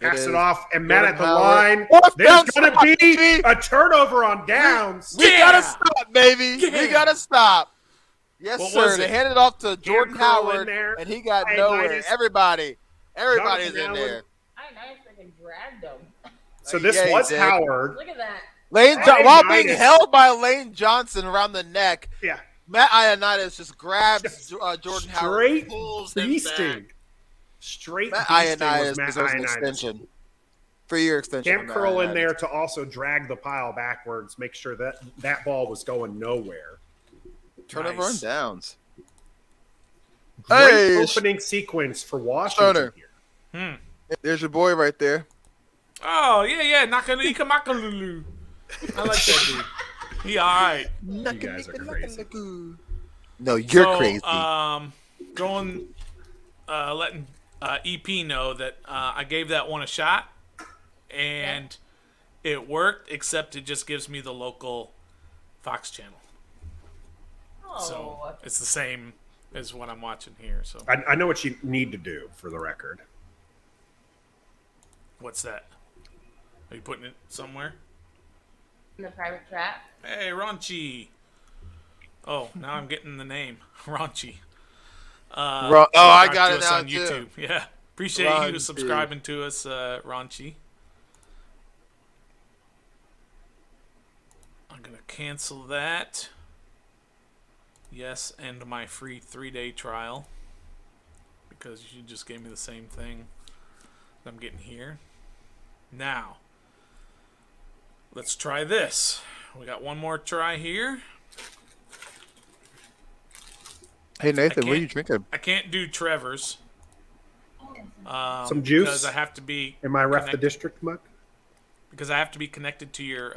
[SPEAKER 2] It
[SPEAKER 1] Pass
[SPEAKER 2] is
[SPEAKER 1] it off, and Matt
[SPEAKER 2] Jordan
[SPEAKER 1] at the
[SPEAKER 2] Howard.
[SPEAKER 1] line.
[SPEAKER 2] Fourth
[SPEAKER 1] There's
[SPEAKER 2] down
[SPEAKER 1] going to
[SPEAKER 2] stop,
[SPEAKER 1] be
[SPEAKER 2] baby.
[SPEAKER 1] a turnover on downs.
[SPEAKER 2] We
[SPEAKER 3] Yeah.
[SPEAKER 2] gotta stop, baby.
[SPEAKER 3] Yeah.
[SPEAKER 2] We gotta stop. Yes,
[SPEAKER 3] What
[SPEAKER 2] sir.
[SPEAKER 3] was
[SPEAKER 2] They
[SPEAKER 3] it?
[SPEAKER 2] handed off to Jordan
[SPEAKER 1] Curl in
[SPEAKER 2] Howard,
[SPEAKER 1] there.
[SPEAKER 2] and he got
[SPEAKER 1] Hey,
[SPEAKER 2] nowhere.
[SPEAKER 1] Midas.
[SPEAKER 2] Everybody's
[SPEAKER 1] Jonathan
[SPEAKER 2] in
[SPEAKER 1] Allen.
[SPEAKER 2] there.
[SPEAKER 4] I freaking dragged him.
[SPEAKER 1] So this
[SPEAKER 2] Yeah, he
[SPEAKER 1] was
[SPEAKER 2] did.
[SPEAKER 1] Howard.
[SPEAKER 4] Look at that.
[SPEAKER 1] Hey,
[SPEAKER 2] While being
[SPEAKER 1] Midas.
[SPEAKER 2] held by Lane Johnson around the neck,
[SPEAKER 1] Yeah,
[SPEAKER 2] Matt Ioannidis just grabs Jordan Howard,
[SPEAKER 1] straight
[SPEAKER 2] pulls him
[SPEAKER 1] beasting.
[SPEAKER 2] back.
[SPEAKER 1] Straight
[SPEAKER 2] Matt
[SPEAKER 1] beasting was
[SPEAKER 2] Ioannidis
[SPEAKER 1] Matt
[SPEAKER 2] deserves an
[SPEAKER 1] Ioannidis.
[SPEAKER 2] extension. 3-year extension.
[SPEAKER 1] Camp
[SPEAKER 2] on Matt
[SPEAKER 1] Curl in
[SPEAKER 2] Ioannidis.
[SPEAKER 1] there to also drag the pile backwards, make sure that ball was going nowhere.
[SPEAKER 2] Turnover
[SPEAKER 3] Nice.
[SPEAKER 2] and downs.
[SPEAKER 1] Great
[SPEAKER 2] Hey,
[SPEAKER 1] opening sequence for Washington
[SPEAKER 2] Stoner.
[SPEAKER 1] here.
[SPEAKER 2] There's your boy right there.
[SPEAKER 3] Oh, yeah. Nakalikalulu. I like that dude. He all right.
[SPEAKER 1] You guys are crazy.
[SPEAKER 2] No, you're
[SPEAKER 3] So,
[SPEAKER 2] crazy.
[SPEAKER 3] Letting EP know that I gave that one a shot, and it worked, except it just gives me the local Fox channel.
[SPEAKER 4] Oh.
[SPEAKER 3] So it's the same as what I'm watching here. So
[SPEAKER 1] I know what you need to do for the record.
[SPEAKER 3] what's that? Are you putting it somewhere?
[SPEAKER 4] In the private chat.
[SPEAKER 3] Hey, Raunchy. Oh, now I'm getting the name. Raunchy.
[SPEAKER 2] I
[SPEAKER 3] Subscribe
[SPEAKER 2] got
[SPEAKER 3] to
[SPEAKER 2] it
[SPEAKER 3] us
[SPEAKER 2] now
[SPEAKER 3] on
[SPEAKER 2] too.
[SPEAKER 3] YouTube. Yeah. Appreciate
[SPEAKER 2] Raunchy.
[SPEAKER 3] you subscribing to us, Raunchy. I'm going to cancel that. Yes, and my free 3-day trial. Because you just gave me the same thing. I'm getting here. Now, let's try this. We got one more try here.
[SPEAKER 2] Hey Nathan, what are you drinking?
[SPEAKER 3] I can't do Trevor's.
[SPEAKER 1] Some juice?
[SPEAKER 3] Because I have to be.
[SPEAKER 1] Am I ref the
[SPEAKER 3] connected-
[SPEAKER 1] district muck?
[SPEAKER 3] Because I have to be connected to your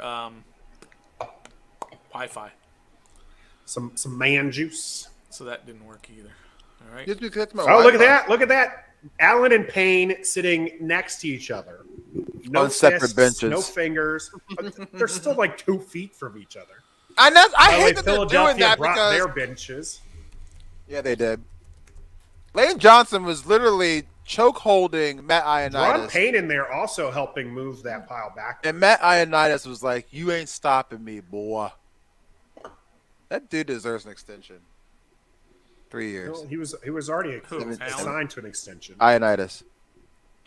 [SPEAKER 3] Wi-Fi.
[SPEAKER 1] Some man juice.
[SPEAKER 3] So that didn't work either. All right.
[SPEAKER 2] Just because my
[SPEAKER 1] Oh, look at
[SPEAKER 2] Wi-Fi.
[SPEAKER 1] that! Look at that! Alan and Payne sitting next to each other. No
[SPEAKER 2] On separate
[SPEAKER 1] fists,
[SPEAKER 2] benches.
[SPEAKER 1] no fingers. They're still like 2 feet from each other.
[SPEAKER 2] I
[SPEAKER 1] By the way,
[SPEAKER 2] hate that they're doing
[SPEAKER 1] Philadelphia
[SPEAKER 2] that
[SPEAKER 1] brought
[SPEAKER 2] because
[SPEAKER 1] their benches.
[SPEAKER 2] yeah, they did. Lane Johnson was literally choke holding Matt
[SPEAKER 1] Ron
[SPEAKER 2] Ioannidis,
[SPEAKER 1] Payne in there also helping move that pile back.
[SPEAKER 2] and Matt Ioannidis was like, "You ain't stopping me, boy." That dude deserves an extension. 3 years.
[SPEAKER 1] Well, he was already
[SPEAKER 3] Who, Alan?
[SPEAKER 1] assigned to an extension.
[SPEAKER 2] Ioannidis.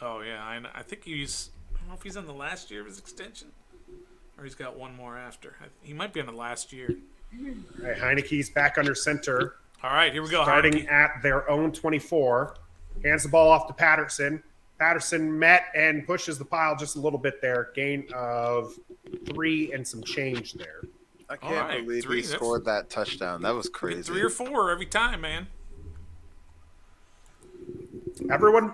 [SPEAKER 3] Oh yeah, I think he's. I don't know if he's in the last year of his extension, or he's got one more after. He might be in the last year.
[SPEAKER 1] All right, Heineke's back under center,
[SPEAKER 3] All right, here we go.
[SPEAKER 1] starting
[SPEAKER 3] Heineke.
[SPEAKER 1] at their own 24. Hands the ball off to Patterson. Patterson met and pushes the pile just a little bit there. Gain of 3 and some change there.
[SPEAKER 2] I
[SPEAKER 3] All
[SPEAKER 2] can't
[SPEAKER 3] right,
[SPEAKER 2] believe
[SPEAKER 3] 3,
[SPEAKER 2] he
[SPEAKER 3] that's-
[SPEAKER 2] scored that touchdown. That was
[SPEAKER 3] Get
[SPEAKER 2] crazy.
[SPEAKER 3] 3 or 4 every time, man.
[SPEAKER 1] Everyone,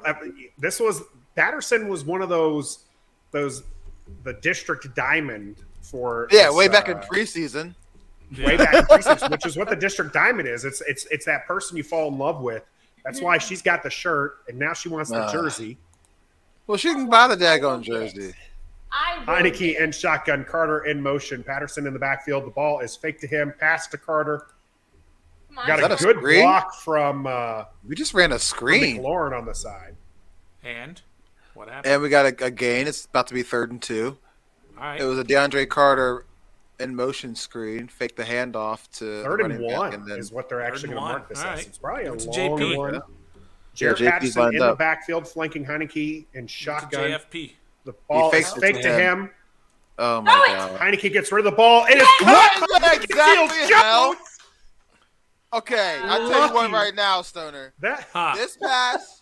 [SPEAKER 1] this was Patterson was one of those the district diamond for
[SPEAKER 2] Yeah,
[SPEAKER 1] this,
[SPEAKER 2] way back in preseason.
[SPEAKER 1] way back in preseason, which is what the district diamond is. It's that person you fall in love with. That's why she's got the shirt and now she wants the jersey.
[SPEAKER 2] Well, she can buy the daggone jersey.
[SPEAKER 1] Heineke and shotgun, Carter in motion. Patterson in the backfield. The ball is fake to him. Pass to Carter. Got
[SPEAKER 2] Is
[SPEAKER 1] a
[SPEAKER 2] that a
[SPEAKER 1] good
[SPEAKER 2] screen?
[SPEAKER 1] block from
[SPEAKER 2] We just ran a screen,
[SPEAKER 1] McLaurin on the side.
[SPEAKER 3] And what happened?
[SPEAKER 2] and we got a gain. It's about to be 3rd and 2.
[SPEAKER 3] All right.
[SPEAKER 2] It was a DeAndre Carter in motion screen. Fake the handoff to
[SPEAKER 1] Third and
[SPEAKER 2] running back,
[SPEAKER 1] 1
[SPEAKER 2] and then
[SPEAKER 1] is what they're actually
[SPEAKER 3] and
[SPEAKER 1] going to
[SPEAKER 3] 1.
[SPEAKER 1] mark this
[SPEAKER 3] All
[SPEAKER 1] as.
[SPEAKER 3] right.
[SPEAKER 1] It's probably a
[SPEAKER 3] Give it to
[SPEAKER 1] long
[SPEAKER 3] JP.
[SPEAKER 1] one.
[SPEAKER 2] Yeah,
[SPEAKER 1] Jared
[SPEAKER 2] JP's
[SPEAKER 1] Patterson
[SPEAKER 2] lined
[SPEAKER 1] in the
[SPEAKER 2] up.
[SPEAKER 1] backfield, flanking Heineke and
[SPEAKER 3] To
[SPEAKER 1] shotgun.
[SPEAKER 3] JFP.
[SPEAKER 1] The ball is
[SPEAKER 2] fakes it
[SPEAKER 1] fake
[SPEAKER 2] to
[SPEAKER 1] to him.
[SPEAKER 2] oh my
[SPEAKER 4] Throw it!
[SPEAKER 2] god.
[SPEAKER 1] Heineke gets rid of the ball. It is
[SPEAKER 2] What
[SPEAKER 1] caught
[SPEAKER 2] is
[SPEAKER 1] by
[SPEAKER 2] that exactly
[SPEAKER 1] Fields
[SPEAKER 2] hell?
[SPEAKER 1] Jones.
[SPEAKER 2] Okay, I'll tell you one
[SPEAKER 1] Lucky.
[SPEAKER 2] right now, Stoner.
[SPEAKER 1] That
[SPEAKER 3] Huh.
[SPEAKER 2] This pass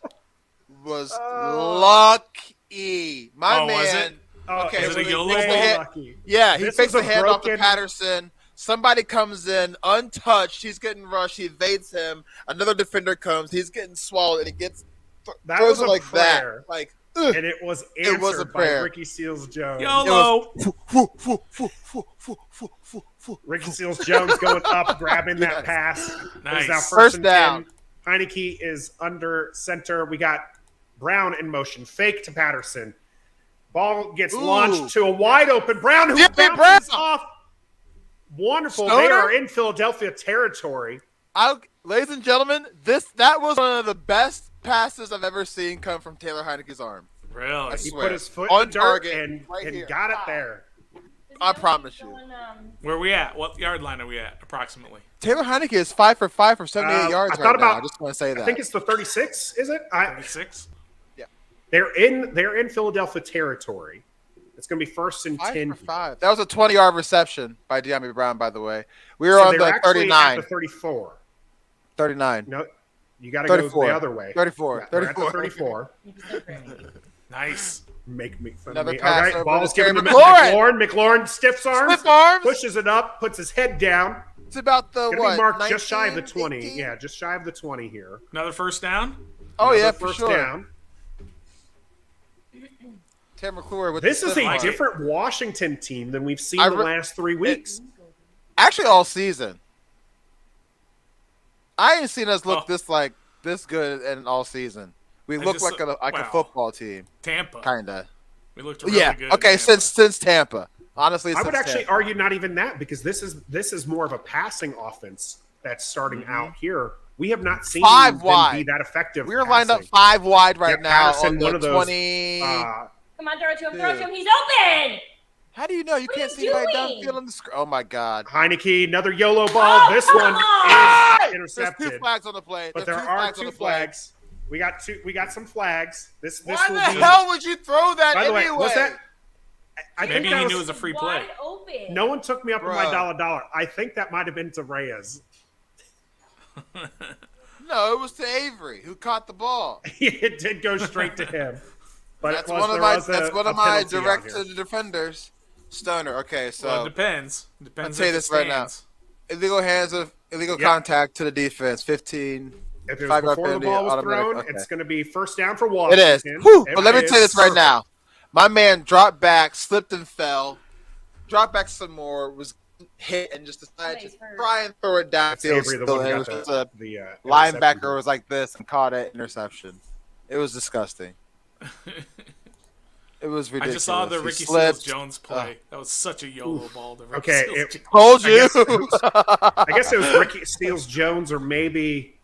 [SPEAKER 2] was
[SPEAKER 1] Oh.
[SPEAKER 2] lucky. My
[SPEAKER 3] Oh, was
[SPEAKER 2] man.
[SPEAKER 3] it?
[SPEAKER 2] Okay,
[SPEAKER 3] Was
[SPEAKER 2] so
[SPEAKER 3] it a
[SPEAKER 2] he
[SPEAKER 3] YOLO
[SPEAKER 2] fakes the
[SPEAKER 3] ball?
[SPEAKER 2] hand-
[SPEAKER 1] lucky.
[SPEAKER 2] Yeah, he
[SPEAKER 1] This
[SPEAKER 2] fakes
[SPEAKER 1] was
[SPEAKER 2] the
[SPEAKER 1] a
[SPEAKER 2] hand off to
[SPEAKER 1] broken-
[SPEAKER 2] Patterson. Somebody comes in untouched. He's getting rushed. He evades him. Another defender comes. He's getting swallowed, and he gets
[SPEAKER 1] That
[SPEAKER 2] throws
[SPEAKER 1] was
[SPEAKER 2] it
[SPEAKER 1] a
[SPEAKER 2] like
[SPEAKER 1] prayer.
[SPEAKER 2] that. Like, ugh.
[SPEAKER 1] And it was
[SPEAKER 2] It
[SPEAKER 1] answered
[SPEAKER 2] was a
[SPEAKER 1] by
[SPEAKER 2] prayer.
[SPEAKER 1] Ricky Seals Jones.
[SPEAKER 3] YOLO.
[SPEAKER 1] Ricky Seals Jones going up, grabbing that pass.
[SPEAKER 3] Nice.
[SPEAKER 1] It's now
[SPEAKER 2] First
[SPEAKER 1] and
[SPEAKER 2] down.
[SPEAKER 1] 10. Heineke is under center. We got Brown in motion. Fake to Patterson. Ball gets
[SPEAKER 2] Ooh.
[SPEAKER 1] launched to a wide open Brown who
[SPEAKER 2] Jimmy
[SPEAKER 1] bounces
[SPEAKER 2] Brown.
[SPEAKER 1] off. Wonderful. They
[SPEAKER 2] Stoner?
[SPEAKER 1] are in Philadelphia territory.
[SPEAKER 2] Ladies and gentlemen, that was one of the best passes I've ever seen come from Taylor Heineke's arm.
[SPEAKER 3] Really?
[SPEAKER 1] He
[SPEAKER 2] swear.
[SPEAKER 1] put his foot
[SPEAKER 2] On
[SPEAKER 1] in the dirt
[SPEAKER 2] target,
[SPEAKER 1] and,
[SPEAKER 2] right
[SPEAKER 1] and
[SPEAKER 2] here.
[SPEAKER 1] got it there.
[SPEAKER 2] I promise you.
[SPEAKER 3] Where are we at? What yard line are we at, approximately?
[SPEAKER 2] Taylor Heineke is 5 for 5 for 78 yards
[SPEAKER 1] I thought
[SPEAKER 2] right now.
[SPEAKER 1] about-
[SPEAKER 2] I just want to say that.
[SPEAKER 1] I think it's the 36, is it?
[SPEAKER 3] 36?
[SPEAKER 1] They're in Philadelphia territory. It's going to be 1st and
[SPEAKER 2] 5
[SPEAKER 1] 10.
[SPEAKER 2] for 5. That was a 20-yard reception by De'Ami Brown, by the way. We were
[SPEAKER 1] So
[SPEAKER 2] on
[SPEAKER 1] they're
[SPEAKER 2] the
[SPEAKER 1] actually
[SPEAKER 2] 39.
[SPEAKER 1] at the 34.
[SPEAKER 2] 39.
[SPEAKER 1] No, you got to go
[SPEAKER 2] 34.
[SPEAKER 1] the other way.
[SPEAKER 2] 34.
[SPEAKER 1] Yeah, they're at the
[SPEAKER 2] 34.
[SPEAKER 1] 34.
[SPEAKER 3] Nice.
[SPEAKER 1] Make me fun
[SPEAKER 2] Another
[SPEAKER 1] of me.
[SPEAKER 2] pass
[SPEAKER 1] All right,
[SPEAKER 2] over
[SPEAKER 1] ball's
[SPEAKER 2] to
[SPEAKER 1] given to
[SPEAKER 2] Terry McLaurin.
[SPEAKER 1] McLaurin. McLaurin stiffs arms,
[SPEAKER 2] Stiff arms.
[SPEAKER 1] pushes it up, puts his head down.
[SPEAKER 2] It's about the,
[SPEAKER 1] Going to
[SPEAKER 2] what,
[SPEAKER 1] be marked
[SPEAKER 2] 19,
[SPEAKER 1] just shy of the 20.
[SPEAKER 2] 18?
[SPEAKER 1] Yeah, just shy of the 20 here.
[SPEAKER 3] Another first down?
[SPEAKER 2] Oh,
[SPEAKER 1] Another
[SPEAKER 2] yeah, for
[SPEAKER 1] first
[SPEAKER 2] sure.
[SPEAKER 1] down.
[SPEAKER 2] Terry McLaurin with
[SPEAKER 1] This
[SPEAKER 2] the
[SPEAKER 1] is
[SPEAKER 2] stiff
[SPEAKER 1] a
[SPEAKER 2] arm.
[SPEAKER 1] different Washington team than we've seen
[SPEAKER 2] I
[SPEAKER 1] the
[SPEAKER 2] re-
[SPEAKER 1] last 3 weeks.
[SPEAKER 2] Actually, all season. I ain't seen us look this good in all season. We
[SPEAKER 3] I
[SPEAKER 2] look
[SPEAKER 3] just-
[SPEAKER 2] like a
[SPEAKER 3] wow.
[SPEAKER 2] football team,
[SPEAKER 3] Tampa.
[SPEAKER 2] kinda.
[SPEAKER 3] We looked really
[SPEAKER 2] Yeah.
[SPEAKER 3] good. in
[SPEAKER 2] Okay.
[SPEAKER 3] Tampa.
[SPEAKER 2] Since Tampa, honestly,
[SPEAKER 1] I would
[SPEAKER 2] since
[SPEAKER 1] actually
[SPEAKER 2] Tampa.
[SPEAKER 1] argue not even that because this is more of a passing offense that's starting out here. We have not seen
[SPEAKER 2] 5
[SPEAKER 1] them
[SPEAKER 2] wide.
[SPEAKER 1] be that effective.
[SPEAKER 2] We're lined up
[SPEAKER 1] passing.
[SPEAKER 2] 5 wide right
[SPEAKER 1] Yeah,
[SPEAKER 2] now
[SPEAKER 1] Patterson,
[SPEAKER 2] on the
[SPEAKER 1] one of those,
[SPEAKER 2] 20.
[SPEAKER 4] Come on, throw it to him, throw it to
[SPEAKER 2] Dude.
[SPEAKER 4] him. He's open!
[SPEAKER 2] How do you know you
[SPEAKER 4] What are
[SPEAKER 2] can't
[SPEAKER 4] you
[SPEAKER 2] see anybody
[SPEAKER 4] doing?
[SPEAKER 2] downfield on the screen? Oh my God!
[SPEAKER 1] Heineke, another YOLO ball.
[SPEAKER 4] Oh,
[SPEAKER 1] This
[SPEAKER 4] come
[SPEAKER 1] one
[SPEAKER 4] on!
[SPEAKER 1] is
[SPEAKER 2] There's 2
[SPEAKER 1] intercepted.
[SPEAKER 2] flags on the play.
[SPEAKER 1] But
[SPEAKER 2] There's
[SPEAKER 1] there
[SPEAKER 2] 2
[SPEAKER 1] are
[SPEAKER 2] flags on
[SPEAKER 1] 2
[SPEAKER 2] the play.
[SPEAKER 1] flags. We got some flags. This
[SPEAKER 2] Why
[SPEAKER 1] will
[SPEAKER 2] the
[SPEAKER 1] be.
[SPEAKER 2] hell would you throw that
[SPEAKER 1] By the
[SPEAKER 2] anyway?
[SPEAKER 1] way, was that? I
[SPEAKER 3] Maybe
[SPEAKER 1] think that
[SPEAKER 3] he
[SPEAKER 1] was,
[SPEAKER 3] knew it was a free play.
[SPEAKER 4] Wide open.
[SPEAKER 1] No one took me up on my
[SPEAKER 2] Bruh.
[SPEAKER 1] dollar. I think that might have been to Reyes.
[SPEAKER 2] No, it was to Avery who caught the ball.
[SPEAKER 1] It did go straight to him. But
[SPEAKER 2] That's
[SPEAKER 1] it was,
[SPEAKER 2] one of
[SPEAKER 1] there
[SPEAKER 2] my
[SPEAKER 1] was
[SPEAKER 2] that's one
[SPEAKER 1] a
[SPEAKER 2] of my
[SPEAKER 1] penalty on
[SPEAKER 2] direct
[SPEAKER 1] here.
[SPEAKER 2] to the defenders. Stoner. Okay, so
[SPEAKER 3] Well, it depends.
[SPEAKER 2] I'll tell you this right now. Illegal contact to the defense. 15.
[SPEAKER 1] If it was
[SPEAKER 2] 5-yard
[SPEAKER 1] before the
[SPEAKER 2] penalty,
[SPEAKER 1] ball was
[SPEAKER 2] automatic.
[SPEAKER 1] thrown,
[SPEAKER 2] Okay.
[SPEAKER 1] it's going to be first down for
[SPEAKER 2] It
[SPEAKER 1] Washington.
[SPEAKER 2] is. Whew,
[SPEAKER 1] It
[SPEAKER 2] but let me
[SPEAKER 1] is
[SPEAKER 2] tell you this right
[SPEAKER 1] perfect.
[SPEAKER 2] now. My man dropped back, slipped and fell, dropped back some more, was hit, and just decided
[SPEAKER 4] Somebody's
[SPEAKER 2] to
[SPEAKER 4] hurt.
[SPEAKER 2] try and throw it downfield.
[SPEAKER 1] Avery, the
[SPEAKER 2] Still,
[SPEAKER 1] one
[SPEAKER 2] it
[SPEAKER 1] who
[SPEAKER 2] was
[SPEAKER 1] got
[SPEAKER 2] just a
[SPEAKER 1] the
[SPEAKER 2] linebacker
[SPEAKER 1] interception.
[SPEAKER 2] was like this and caught it, interception. It was disgusting. It was
[SPEAKER 3] I
[SPEAKER 2] ridiculous.
[SPEAKER 3] just saw the
[SPEAKER 2] He
[SPEAKER 3] Ricky
[SPEAKER 2] slipped.
[SPEAKER 3] Seals-Jones play. That was such a YOLO ball. The Ricky
[SPEAKER 1] Okay,
[SPEAKER 3] Seals-Jones.
[SPEAKER 2] Told
[SPEAKER 1] I
[SPEAKER 2] you.
[SPEAKER 1] guess it was Ricky Steals Jones or maybe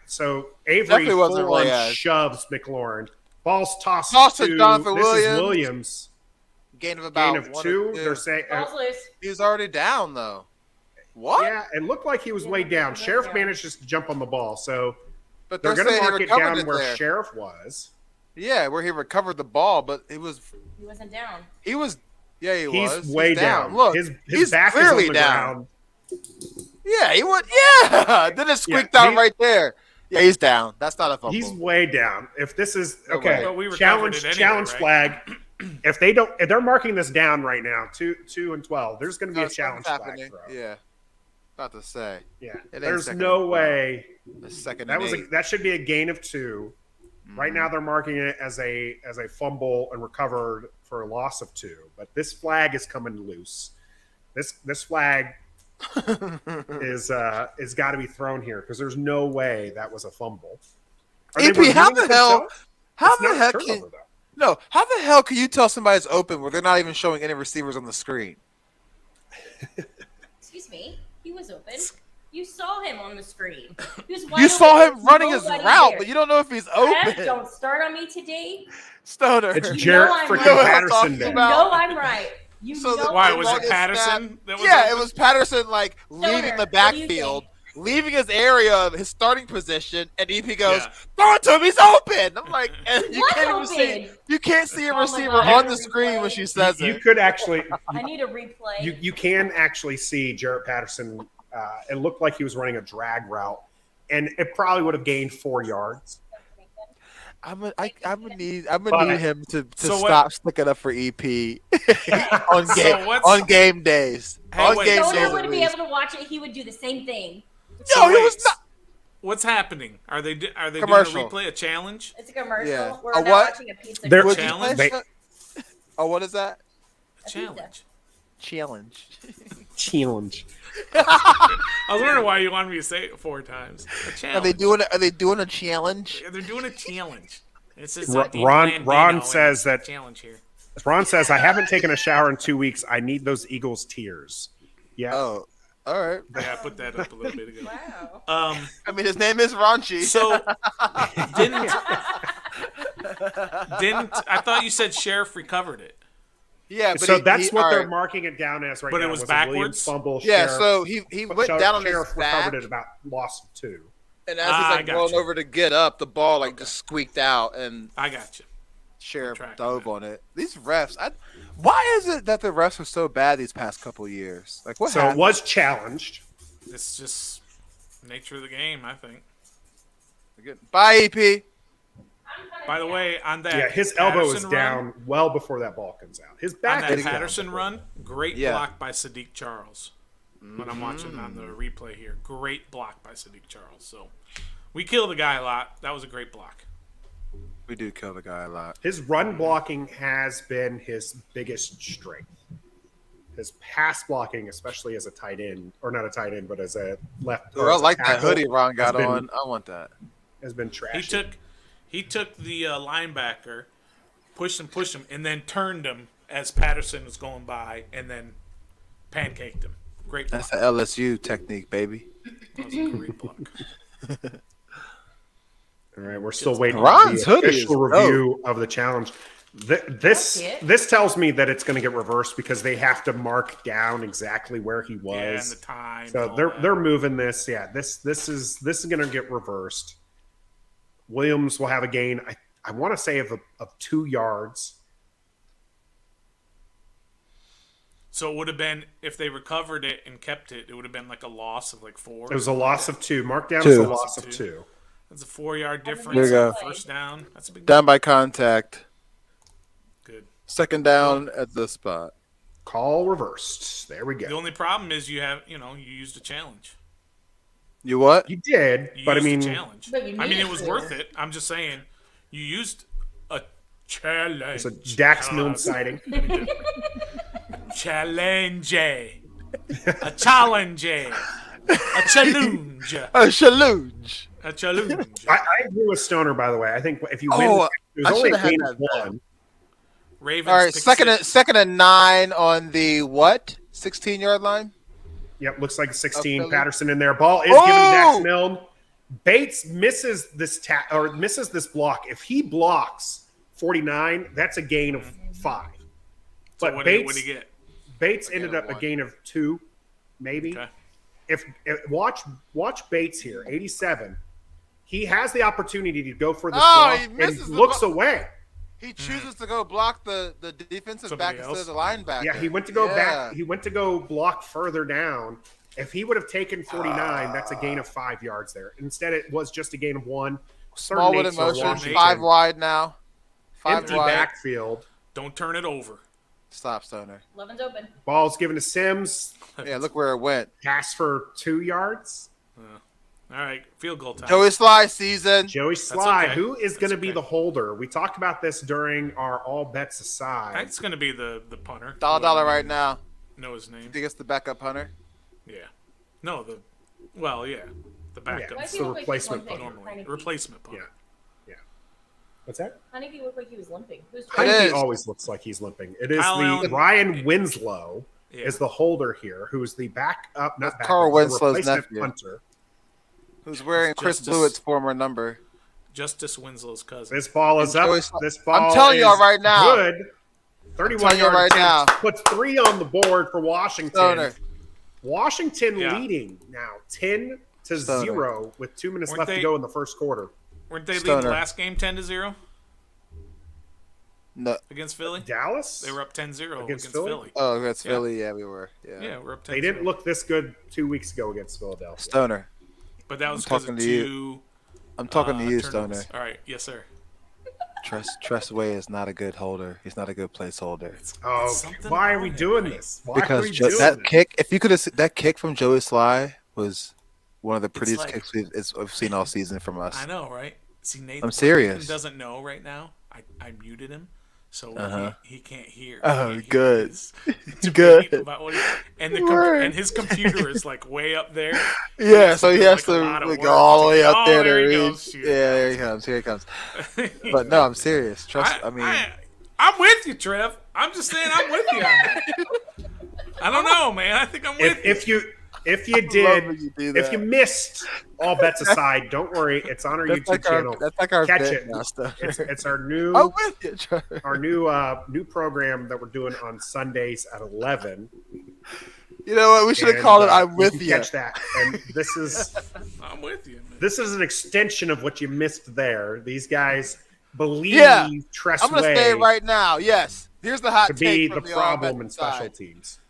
[SPEAKER 1] so Avery
[SPEAKER 2] Definitely wasn't
[SPEAKER 1] full on
[SPEAKER 2] Reyes.
[SPEAKER 1] shoves McLaurin. Ball's tossed
[SPEAKER 2] Tossed to
[SPEAKER 1] to
[SPEAKER 2] Jonathan
[SPEAKER 1] this is
[SPEAKER 2] Williams.
[SPEAKER 1] Williams.
[SPEAKER 2] Gain of about
[SPEAKER 1] Gain of
[SPEAKER 2] 1 or
[SPEAKER 1] 2.
[SPEAKER 2] 2.
[SPEAKER 1] They're saying
[SPEAKER 4] Ball's loose.
[SPEAKER 2] He was already down though. What?
[SPEAKER 1] yeah, it looked like he was way down.
[SPEAKER 4] Yeah.
[SPEAKER 1] Sheriff manages to jump on the ball, so
[SPEAKER 2] But
[SPEAKER 1] they're
[SPEAKER 2] they're
[SPEAKER 1] going to
[SPEAKER 2] saying he
[SPEAKER 1] mark it
[SPEAKER 2] recovered
[SPEAKER 1] down
[SPEAKER 2] it
[SPEAKER 1] where
[SPEAKER 2] there.
[SPEAKER 1] Sheriff was.
[SPEAKER 2] Yeah, where he recovered the ball, but it was
[SPEAKER 4] He wasn't down.
[SPEAKER 2] he was. Yeah, he
[SPEAKER 1] He's
[SPEAKER 2] was.
[SPEAKER 1] way
[SPEAKER 2] He's
[SPEAKER 1] down.
[SPEAKER 2] Look,
[SPEAKER 1] his
[SPEAKER 2] he's
[SPEAKER 1] back
[SPEAKER 2] clearly
[SPEAKER 1] is on the
[SPEAKER 2] down.
[SPEAKER 1] ground.
[SPEAKER 2] Yeah, he would. Yeah, then it squeaked
[SPEAKER 1] Yeah,
[SPEAKER 2] out
[SPEAKER 1] he-
[SPEAKER 2] right there. Yeah, he's down. That's not a fumble.
[SPEAKER 1] He's way down. If this is
[SPEAKER 2] No
[SPEAKER 1] okay,
[SPEAKER 2] way.
[SPEAKER 3] But we recovered
[SPEAKER 1] challenge
[SPEAKER 3] it anyway,
[SPEAKER 1] challenge
[SPEAKER 3] right?
[SPEAKER 1] flag. If they're marking this down right now, 2 and 12. There's going to be a
[SPEAKER 2] That's
[SPEAKER 1] challenge
[SPEAKER 2] what's
[SPEAKER 1] flag
[SPEAKER 2] happening.
[SPEAKER 1] throw.
[SPEAKER 2] Yeah, about to say.
[SPEAKER 1] Yeah.
[SPEAKER 2] It ain't
[SPEAKER 1] There's
[SPEAKER 2] second
[SPEAKER 1] no
[SPEAKER 2] and 12.
[SPEAKER 1] way
[SPEAKER 2] A second
[SPEAKER 1] that
[SPEAKER 2] and
[SPEAKER 1] was
[SPEAKER 2] eight.
[SPEAKER 1] that should be a gain of 2. Right
[SPEAKER 2] Mm-hmm.
[SPEAKER 1] now they're marking it as a fumble and recovered for a loss of 2. But this flag is coming loose. This flag is got to be thrown here because there's no way that was a fumble. Are they
[SPEAKER 2] AP, how
[SPEAKER 1] reviewing
[SPEAKER 2] the
[SPEAKER 1] it
[SPEAKER 2] hell?
[SPEAKER 1] themselves?
[SPEAKER 2] How
[SPEAKER 1] It's
[SPEAKER 2] the
[SPEAKER 1] not a
[SPEAKER 2] heck?
[SPEAKER 1] turnover, though.
[SPEAKER 2] No, how the hell can you tell somebody's open where they're not even showing any receivers on the screen?
[SPEAKER 4] Excuse me. He was open. You saw him on the screen. He was wide
[SPEAKER 2] You saw
[SPEAKER 4] open.
[SPEAKER 2] him running his
[SPEAKER 4] Nobody
[SPEAKER 2] route,
[SPEAKER 4] there.
[SPEAKER 2] but you don't know if he's
[SPEAKER 4] Trev,
[SPEAKER 2] open.
[SPEAKER 4] don't start on me today.
[SPEAKER 2] Stoner.
[SPEAKER 1] It's
[SPEAKER 4] You
[SPEAKER 1] Jarrett
[SPEAKER 4] know I'm
[SPEAKER 1] freaking
[SPEAKER 4] right. You know what
[SPEAKER 2] I'm
[SPEAKER 1] Patterson
[SPEAKER 2] talking
[SPEAKER 1] Day.
[SPEAKER 4] You
[SPEAKER 2] about.
[SPEAKER 4] know I'm right. You
[SPEAKER 2] So the-
[SPEAKER 4] know
[SPEAKER 3] Why
[SPEAKER 4] I'm
[SPEAKER 3] was
[SPEAKER 4] right.
[SPEAKER 3] it Patterson? That was
[SPEAKER 2] Yeah,
[SPEAKER 3] open?
[SPEAKER 2] it was Patterson like leaving
[SPEAKER 4] Stoner,
[SPEAKER 2] the
[SPEAKER 4] what do you
[SPEAKER 2] backfield,
[SPEAKER 4] think?
[SPEAKER 2] leaving his area, his starting position, and EP goes,
[SPEAKER 3] Yeah.
[SPEAKER 2] "Throw it to him, he's open." I'm like, and you
[SPEAKER 4] What's
[SPEAKER 2] can't even
[SPEAKER 4] open?
[SPEAKER 2] see. You can't see a
[SPEAKER 4] Oh my
[SPEAKER 2] receiver
[SPEAKER 4] God,
[SPEAKER 2] on
[SPEAKER 4] I
[SPEAKER 2] the
[SPEAKER 4] need a
[SPEAKER 2] screen when
[SPEAKER 4] replay.
[SPEAKER 2] she says
[SPEAKER 1] You
[SPEAKER 2] it.
[SPEAKER 1] could actually
[SPEAKER 4] I need a replay.
[SPEAKER 1] you can actually see Jarrett Patterson. It looked like he was running a drag route, and it probably would have gained 4 yards.
[SPEAKER 2] I'm gonna need
[SPEAKER 1] But-
[SPEAKER 2] him to
[SPEAKER 3] So what-
[SPEAKER 2] stop sticking up for EP on
[SPEAKER 3] So what's-
[SPEAKER 2] on game days.
[SPEAKER 3] Hey,
[SPEAKER 2] on
[SPEAKER 3] wait,
[SPEAKER 2] game
[SPEAKER 3] so-
[SPEAKER 4] Stoner
[SPEAKER 2] days,
[SPEAKER 4] would
[SPEAKER 2] at
[SPEAKER 4] be
[SPEAKER 2] least.
[SPEAKER 4] able to watch it. He would do the same thing.
[SPEAKER 3] So
[SPEAKER 2] No, he
[SPEAKER 3] wait,
[SPEAKER 2] was not.
[SPEAKER 3] What's happening? Are they doing
[SPEAKER 2] Commercial.
[SPEAKER 3] a replay, a challenge?
[SPEAKER 4] It's a commercial.
[SPEAKER 2] Yeah.
[SPEAKER 4] We're
[SPEAKER 2] A
[SPEAKER 4] now
[SPEAKER 2] what?
[SPEAKER 4] watching a pizza.
[SPEAKER 1] They're-
[SPEAKER 2] Would you
[SPEAKER 3] Challenge?
[SPEAKER 2] play- Oh, what is that?
[SPEAKER 3] A challenge.
[SPEAKER 2] Challenge.
[SPEAKER 1] Challenge.
[SPEAKER 3] I was wondering why you wanted me to say it 4 times. A
[SPEAKER 2] Are
[SPEAKER 3] challenge.
[SPEAKER 2] they doing a challenge?
[SPEAKER 3] Yeah, they're doing a challenge. This is
[SPEAKER 1] Ron-
[SPEAKER 3] Dean
[SPEAKER 1] Ron
[SPEAKER 3] Blandino
[SPEAKER 1] says
[SPEAKER 3] and
[SPEAKER 1] that-
[SPEAKER 3] challenge here.
[SPEAKER 1] Ron says, "I haven't taken a shower in 2 weeks. I need those Eagles tears." Yeah.
[SPEAKER 2] Oh, all right.
[SPEAKER 3] Yeah, I put that up a little bit ago.
[SPEAKER 4] Wow.
[SPEAKER 2] I mean, his name is Raunchy.
[SPEAKER 3] So didn't I thought you said Sheriff recovered it?
[SPEAKER 2] yeah, but
[SPEAKER 1] So that's what
[SPEAKER 2] all
[SPEAKER 1] they're
[SPEAKER 2] right.
[SPEAKER 1] marking it down as right
[SPEAKER 3] But
[SPEAKER 1] now.
[SPEAKER 3] it was
[SPEAKER 1] a Williams
[SPEAKER 3] backwards?
[SPEAKER 1] fumble.
[SPEAKER 2] Yeah,
[SPEAKER 1] Sheriff,
[SPEAKER 2] so he went down on his
[SPEAKER 1] Sheriff
[SPEAKER 2] back,
[SPEAKER 1] recovered it about loss of 2.
[SPEAKER 2] and as
[SPEAKER 3] I
[SPEAKER 2] he's like
[SPEAKER 3] got
[SPEAKER 2] rolling
[SPEAKER 3] you.
[SPEAKER 2] over to get up, the ball like just squeaked out, and
[SPEAKER 3] I got you.
[SPEAKER 2] Sheriff
[SPEAKER 3] Track
[SPEAKER 2] dove
[SPEAKER 3] that.
[SPEAKER 2] on it. These refs, why is it that the refs are so bad these past couple years? Like what
[SPEAKER 1] So it
[SPEAKER 2] happened?
[SPEAKER 1] was challenged.
[SPEAKER 3] It's just nature of the game, I think.
[SPEAKER 2] Bye, EP.
[SPEAKER 3] By the way, on that
[SPEAKER 1] Yeah, his elbow is
[SPEAKER 3] Patterson
[SPEAKER 1] down
[SPEAKER 3] run,
[SPEAKER 1] well before that ball comes out. His
[SPEAKER 3] on
[SPEAKER 1] back
[SPEAKER 3] that
[SPEAKER 1] is down
[SPEAKER 3] Patterson
[SPEAKER 1] before.
[SPEAKER 3] run, great
[SPEAKER 2] Yeah.
[SPEAKER 3] block by Sadiq Charles. When I'm watching on the replay here, great block by Sadiq Charles. So we killed the guy a lot. That was a great block.
[SPEAKER 2] We do kill the guy a lot.
[SPEAKER 1] His run blocking has been his biggest strength. His pass blocking, especially as a tight end, or not a tight end, but as a left.
[SPEAKER 2] Ooh,
[SPEAKER 1] or
[SPEAKER 2] I
[SPEAKER 1] as a
[SPEAKER 2] like that
[SPEAKER 1] tackle,
[SPEAKER 2] hoodie Ron got
[SPEAKER 1] has been-
[SPEAKER 2] on. I want that.
[SPEAKER 1] Has been trashy.
[SPEAKER 3] He took the linebacker, pushed him, and then turned him as Patterson was going by, and then pancaked him. Great block.
[SPEAKER 2] That's the LSU technique, baby.
[SPEAKER 3] That was a great block.
[SPEAKER 1] All right, we're still waiting
[SPEAKER 2] Ron's
[SPEAKER 1] for the
[SPEAKER 2] hoodie
[SPEAKER 1] official
[SPEAKER 2] is
[SPEAKER 1] review of the challenge. This
[SPEAKER 4] That's it.
[SPEAKER 1] this tells me that it's going to get reversed because they have to mark down exactly where he
[SPEAKER 3] Yeah, and
[SPEAKER 1] was.
[SPEAKER 3] the time. and
[SPEAKER 1] So
[SPEAKER 3] all
[SPEAKER 1] they're
[SPEAKER 3] that.
[SPEAKER 1] they're moving this. Yeah, this is going to get reversed. Williams will have a gain. I want to say of 2 yards.
[SPEAKER 3] So it would have been if they recovered it and kept it. It would have been like a loss of like 4.
[SPEAKER 1] It was a loss of 2. Markdown is
[SPEAKER 2] Two.
[SPEAKER 1] a loss of 2.
[SPEAKER 3] That's a 4-yard difference.
[SPEAKER 2] There you go.
[SPEAKER 3] First down. That's a big
[SPEAKER 2] Down by contact.
[SPEAKER 3] Good.
[SPEAKER 2] Second down at the spot.
[SPEAKER 1] Call reversed. There we
[SPEAKER 3] The
[SPEAKER 1] go.
[SPEAKER 3] only problem is you used a challenge.
[SPEAKER 2] You what?
[SPEAKER 1] You did,
[SPEAKER 3] You
[SPEAKER 1] but I
[SPEAKER 3] used
[SPEAKER 1] mean,
[SPEAKER 3] a challenge.
[SPEAKER 4] But you
[SPEAKER 3] I mean,
[SPEAKER 4] needed
[SPEAKER 3] it was
[SPEAKER 4] to.
[SPEAKER 3] worth it. I'm just saying, you used a challenge.
[SPEAKER 1] it's a Dax Milne sighting.
[SPEAKER 3] Challenge. A challenge. A challenge.
[SPEAKER 2] A challenge.
[SPEAKER 3] A challenge.
[SPEAKER 1] I agree with Stoner, by the way. I think if you win,
[SPEAKER 2] Oh,
[SPEAKER 1] there's
[SPEAKER 2] I
[SPEAKER 1] only
[SPEAKER 2] should
[SPEAKER 1] a
[SPEAKER 2] have
[SPEAKER 1] gain
[SPEAKER 2] had
[SPEAKER 1] of
[SPEAKER 2] that.
[SPEAKER 1] one.
[SPEAKER 3] Ravens.
[SPEAKER 2] All right,
[SPEAKER 3] pick
[SPEAKER 2] second
[SPEAKER 3] six.
[SPEAKER 2] and 9 on the what? 16-yard line?
[SPEAKER 1] Yep, looks like 16.
[SPEAKER 2] Philly.
[SPEAKER 1] Patterson in there. Ball is given to Dax
[SPEAKER 2] Oh!
[SPEAKER 1] Milne. Bates misses this block. If he blocks 49, that's a gain of 5.
[SPEAKER 3] So
[SPEAKER 1] But
[SPEAKER 3] what
[SPEAKER 1] Bates,
[SPEAKER 3] did he get?
[SPEAKER 1] Bates
[SPEAKER 2] A gain
[SPEAKER 1] ended
[SPEAKER 2] of
[SPEAKER 1] up a
[SPEAKER 2] 1.
[SPEAKER 1] gain of 2, maybe.
[SPEAKER 3] Okay.
[SPEAKER 1] If watch Bates here, 87. He has the opportunity to go for this
[SPEAKER 2] Oh,
[SPEAKER 1] block
[SPEAKER 2] he
[SPEAKER 1] and
[SPEAKER 2] misses the
[SPEAKER 1] looks
[SPEAKER 2] block.
[SPEAKER 1] away.
[SPEAKER 2] He chooses to go block the defensive
[SPEAKER 3] Somebody
[SPEAKER 2] back
[SPEAKER 3] else?
[SPEAKER 2] instead of the linebacker.
[SPEAKER 1] Yeah, he went to go
[SPEAKER 2] Yeah.
[SPEAKER 1] back. He went to go block further down. If he would have taken 49, that's a gain of 5 yards there. Instead, it was just a gain of 1.
[SPEAKER 2] Smallwood
[SPEAKER 1] Third
[SPEAKER 2] in
[SPEAKER 1] and 8 for
[SPEAKER 2] motion.
[SPEAKER 1] Washington.
[SPEAKER 2] 5 wide now. 5
[SPEAKER 1] Empty
[SPEAKER 2] wide.
[SPEAKER 1] backfield.
[SPEAKER 3] Don't turn it over.
[SPEAKER 2] Stop, Stoner.
[SPEAKER 4] Levin's open.
[SPEAKER 1] Ball's given to Sims.
[SPEAKER 2] Yeah, look where it went.
[SPEAKER 1] Pass for 2 yards.
[SPEAKER 3] All right, field goal time.
[SPEAKER 2] Joey Sly season.
[SPEAKER 1] Joey Sly,
[SPEAKER 3] okay.
[SPEAKER 1] who is going to
[SPEAKER 3] That's
[SPEAKER 1] be
[SPEAKER 3] okay.
[SPEAKER 1] the holder? We talked about this during our all bets aside.
[SPEAKER 3] That's going to be the punter.
[SPEAKER 2] Dollar right now.
[SPEAKER 3] Know his name?
[SPEAKER 2] Think it's the backup punter?
[SPEAKER 3] Yeah. No, the backup.
[SPEAKER 1] Yeah,
[SPEAKER 4] Why
[SPEAKER 1] it's
[SPEAKER 4] does he
[SPEAKER 1] the
[SPEAKER 4] look like he's
[SPEAKER 1] replacement
[SPEAKER 4] limping?
[SPEAKER 1] punter.
[SPEAKER 3] Normally,
[SPEAKER 4] Heineke.
[SPEAKER 3] replacement punter.
[SPEAKER 1] What's that?
[SPEAKER 4] Heineke looked like he was limping. Who's
[SPEAKER 2] It
[SPEAKER 1] Heineke
[SPEAKER 2] is.
[SPEAKER 1] always looks like he's limping. It is
[SPEAKER 3] Kyle
[SPEAKER 1] the
[SPEAKER 3] Allen-
[SPEAKER 1] Ryan Winslow
[SPEAKER 3] Yeah.
[SPEAKER 1] is the holder here, who's the backup, not
[SPEAKER 2] That's
[SPEAKER 1] backup,
[SPEAKER 2] Carl
[SPEAKER 1] the
[SPEAKER 2] Winslow's
[SPEAKER 1] replacement
[SPEAKER 2] nephew.
[SPEAKER 1] punter.
[SPEAKER 2] Who's wearing Chris
[SPEAKER 3] Justice.
[SPEAKER 2] Blewett's former number?
[SPEAKER 3] Justice Winslow's cousin.
[SPEAKER 1] This ball is
[SPEAKER 2] And
[SPEAKER 1] up.
[SPEAKER 2] Joey Sly-
[SPEAKER 1] This ball
[SPEAKER 2] I'm telling
[SPEAKER 1] is
[SPEAKER 2] y'all right now.
[SPEAKER 1] Good. 31
[SPEAKER 2] telling you
[SPEAKER 1] yard
[SPEAKER 2] right
[SPEAKER 1] attempt.
[SPEAKER 2] now.
[SPEAKER 1] Puts 3 on the board for Washington.
[SPEAKER 2] Stoner.
[SPEAKER 1] Washington
[SPEAKER 3] Yeah.
[SPEAKER 1] leading now 10 to
[SPEAKER 2] Stoner.
[SPEAKER 1] 0 with 2 minutes
[SPEAKER 3] Weren't
[SPEAKER 1] left to
[SPEAKER 3] they-
[SPEAKER 1] go in the first quarter.
[SPEAKER 3] Weren't they leading
[SPEAKER 2] Stoner.
[SPEAKER 3] the last game 10-0
[SPEAKER 2] No.
[SPEAKER 3] against Philly?
[SPEAKER 1] Dallas?
[SPEAKER 3] They were up 10-0
[SPEAKER 1] Against
[SPEAKER 3] against
[SPEAKER 1] Philly?
[SPEAKER 3] Philly.
[SPEAKER 2] Oh, that's
[SPEAKER 3] Yeah.
[SPEAKER 2] Philly. Yeah, we were. Yeah.
[SPEAKER 3] Yeah, we're up 10-0.
[SPEAKER 1] They didn't look this good 2 weeks ago against Philadelphia.
[SPEAKER 2] Stoner.
[SPEAKER 3] But that was
[SPEAKER 2] I'm
[SPEAKER 3] because of
[SPEAKER 2] talking to you.
[SPEAKER 3] 2
[SPEAKER 2] I'm talking to you,
[SPEAKER 3] turnovers.
[SPEAKER 2] Stoner.
[SPEAKER 3] All right, yes, sir.
[SPEAKER 2] Trustway is not a good holder. He's not a good placeholder.
[SPEAKER 1] Oh,
[SPEAKER 3] It's something
[SPEAKER 1] why are
[SPEAKER 3] on
[SPEAKER 1] we
[SPEAKER 3] it,
[SPEAKER 1] doing
[SPEAKER 3] right?
[SPEAKER 1] this? Why are
[SPEAKER 2] Because
[SPEAKER 1] we doing
[SPEAKER 2] that
[SPEAKER 1] this?
[SPEAKER 2] kick, if you could have that kick from Joey Sly was one of the prettiest
[SPEAKER 3] like-
[SPEAKER 2] kicks I've seen all season from us.
[SPEAKER 3] I know, right? See, Nathan,
[SPEAKER 2] I'm serious.
[SPEAKER 3] Nathan doesn't know right now. I muted him, so
[SPEAKER 2] Uh-huh.
[SPEAKER 3] he can't hear.
[SPEAKER 2] Oh,
[SPEAKER 3] He can't hear
[SPEAKER 2] good.
[SPEAKER 3] his
[SPEAKER 2] Good.
[SPEAKER 3] debate about what and
[SPEAKER 2] Word.
[SPEAKER 3] and his computer is like way up there.
[SPEAKER 2] Yeah, so he has
[SPEAKER 3] like, a
[SPEAKER 2] to
[SPEAKER 3] lot of
[SPEAKER 2] like,
[SPEAKER 3] work
[SPEAKER 2] go all the
[SPEAKER 3] to
[SPEAKER 2] way
[SPEAKER 3] get-
[SPEAKER 2] up there
[SPEAKER 3] oh,
[SPEAKER 2] to
[SPEAKER 3] there he
[SPEAKER 2] read.
[SPEAKER 3] goes. Shoot.
[SPEAKER 2] Yeah, there he comes. Here he comes. But no, I'm serious.
[SPEAKER 3] I'm with you, Trev. I'm just saying I'm with you on that. I don't know, man. I think I'm with you.
[SPEAKER 1] If you
[SPEAKER 2] love
[SPEAKER 1] did,
[SPEAKER 2] when you do
[SPEAKER 1] if
[SPEAKER 2] that.
[SPEAKER 1] you missed all bets aside, don't worry. It's on our
[SPEAKER 2] That's
[SPEAKER 1] YouTube
[SPEAKER 2] like
[SPEAKER 1] channel.
[SPEAKER 2] that's like our
[SPEAKER 1] Catch
[SPEAKER 2] bit
[SPEAKER 1] it.
[SPEAKER 2] now, Stoner.
[SPEAKER 1] It's our new
[SPEAKER 2] I'm with you, Trevor.
[SPEAKER 1] our new program that we're doing on Sundays at 11.
[SPEAKER 2] You know what? We should have
[SPEAKER 1] And,
[SPEAKER 2] called it "I'm with
[SPEAKER 1] can
[SPEAKER 2] you."
[SPEAKER 1] Catch that. And this is
[SPEAKER 3] I'm with you, man.
[SPEAKER 1] this is an extension of what you missed there. These guys believe
[SPEAKER 2] Yeah.
[SPEAKER 1] Tress
[SPEAKER 2] I'm gonna
[SPEAKER 1] Way
[SPEAKER 2] say it right now. Yes, here's the hot
[SPEAKER 1] to be
[SPEAKER 2] take
[SPEAKER 1] the
[SPEAKER 2] from
[SPEAKER 1] problem in
[SPEAKER 2] offensive
[SPEAKER 1] special
[SPEAKER 2] side.
[SPEAKER 1] teams.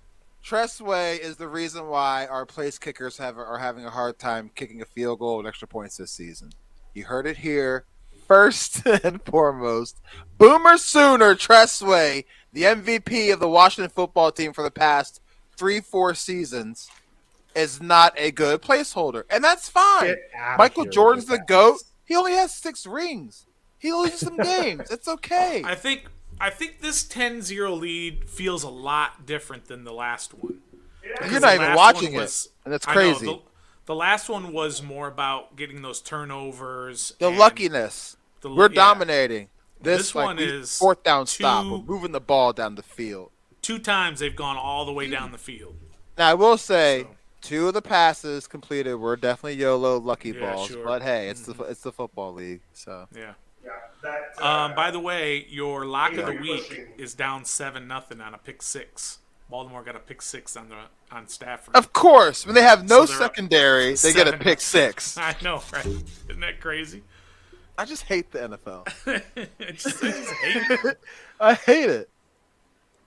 [SPEAKER 2] Tressway is the reason why our place kickers are having a hard time kicking a field goal and extra points this season. You heard it here first and foremost. Boomer Sooner Tressway, the MVP of the Washington football team for the past 3-4 seasons, is not a good placeholder, and that's fine.
[SPEAKER 1] Get outta
[SPEAKER 2] Michael
[SPEAKER 1] here
[SPEAKER 2] Jordan's
[SPEAKER 1] with
[SPEAKER 2] the
[SPEAKER 1] that.
[SPEAKER 2] GOAT. He only has 6 rings. He loses some games. It's okay.
[SPEAKER 3] I think this 10-0 lead feels a lot different than the last one.
[SPEAKER 2] You're not even watching it, and it's
[SPEAKER 3] I know,
[SPEAKER 2] crazy.
[SPEAKER 3] the last one was more about getting those turnovers.
[SPEAKER 2] The
[SPEAKER 3] and
[SPEAKER 2] luckiness. We're
[SPEAKER 3] yeah.
[SPEAKER 2] dominating.
[SPEAKER 3] This
[SPEAKER 2] like,
[SPEAKER 3] one is
[SPEAKER 2] fourth down stop.
[SPEAKER 3] two-
[SPEAKER 2] We're moving the ball down the field.
[SPEAKER 3] 2 times they've gone all the way down the field.
[SPEAKER 2] Now I will say,
[SPEAKER 3] So.
[SPEAKER 2] 2 of the passes completed were definitely YOLO lucky
[SPEAKER 3] Yeah,
[SPEAKER 2] balls.
[SPEAKER 3] sure.
[SPEAKER 2] But hey, it's the football league. So
[SPEAKER 3] Yeah.
[SPEAKER 1] Yeah,
[SPEAKER 3] By the way, your lock of the
[SPEAKER 1] you're
[SPEAKER 3] week
[SPEAKER 1] pushing.
[SPEAKER 3] is down 7-0 on a pick 6. Baltimore got a pick 6 on Stafford.
[SPEAKER 2] of course, when they have no
[SPEAKER 3] So they're up
[SPEAKER 2] secondary, they get a
[SPEAKER 3] 7.
[SPEAKER 2] pick 6.
[SPEAKER 3] I know, right? Isn't that crazy?
[SPEAKER 2] I just hate the NFL.
[SPEAKER 3] I just hate it.
[SPEAKER 2] I hate it.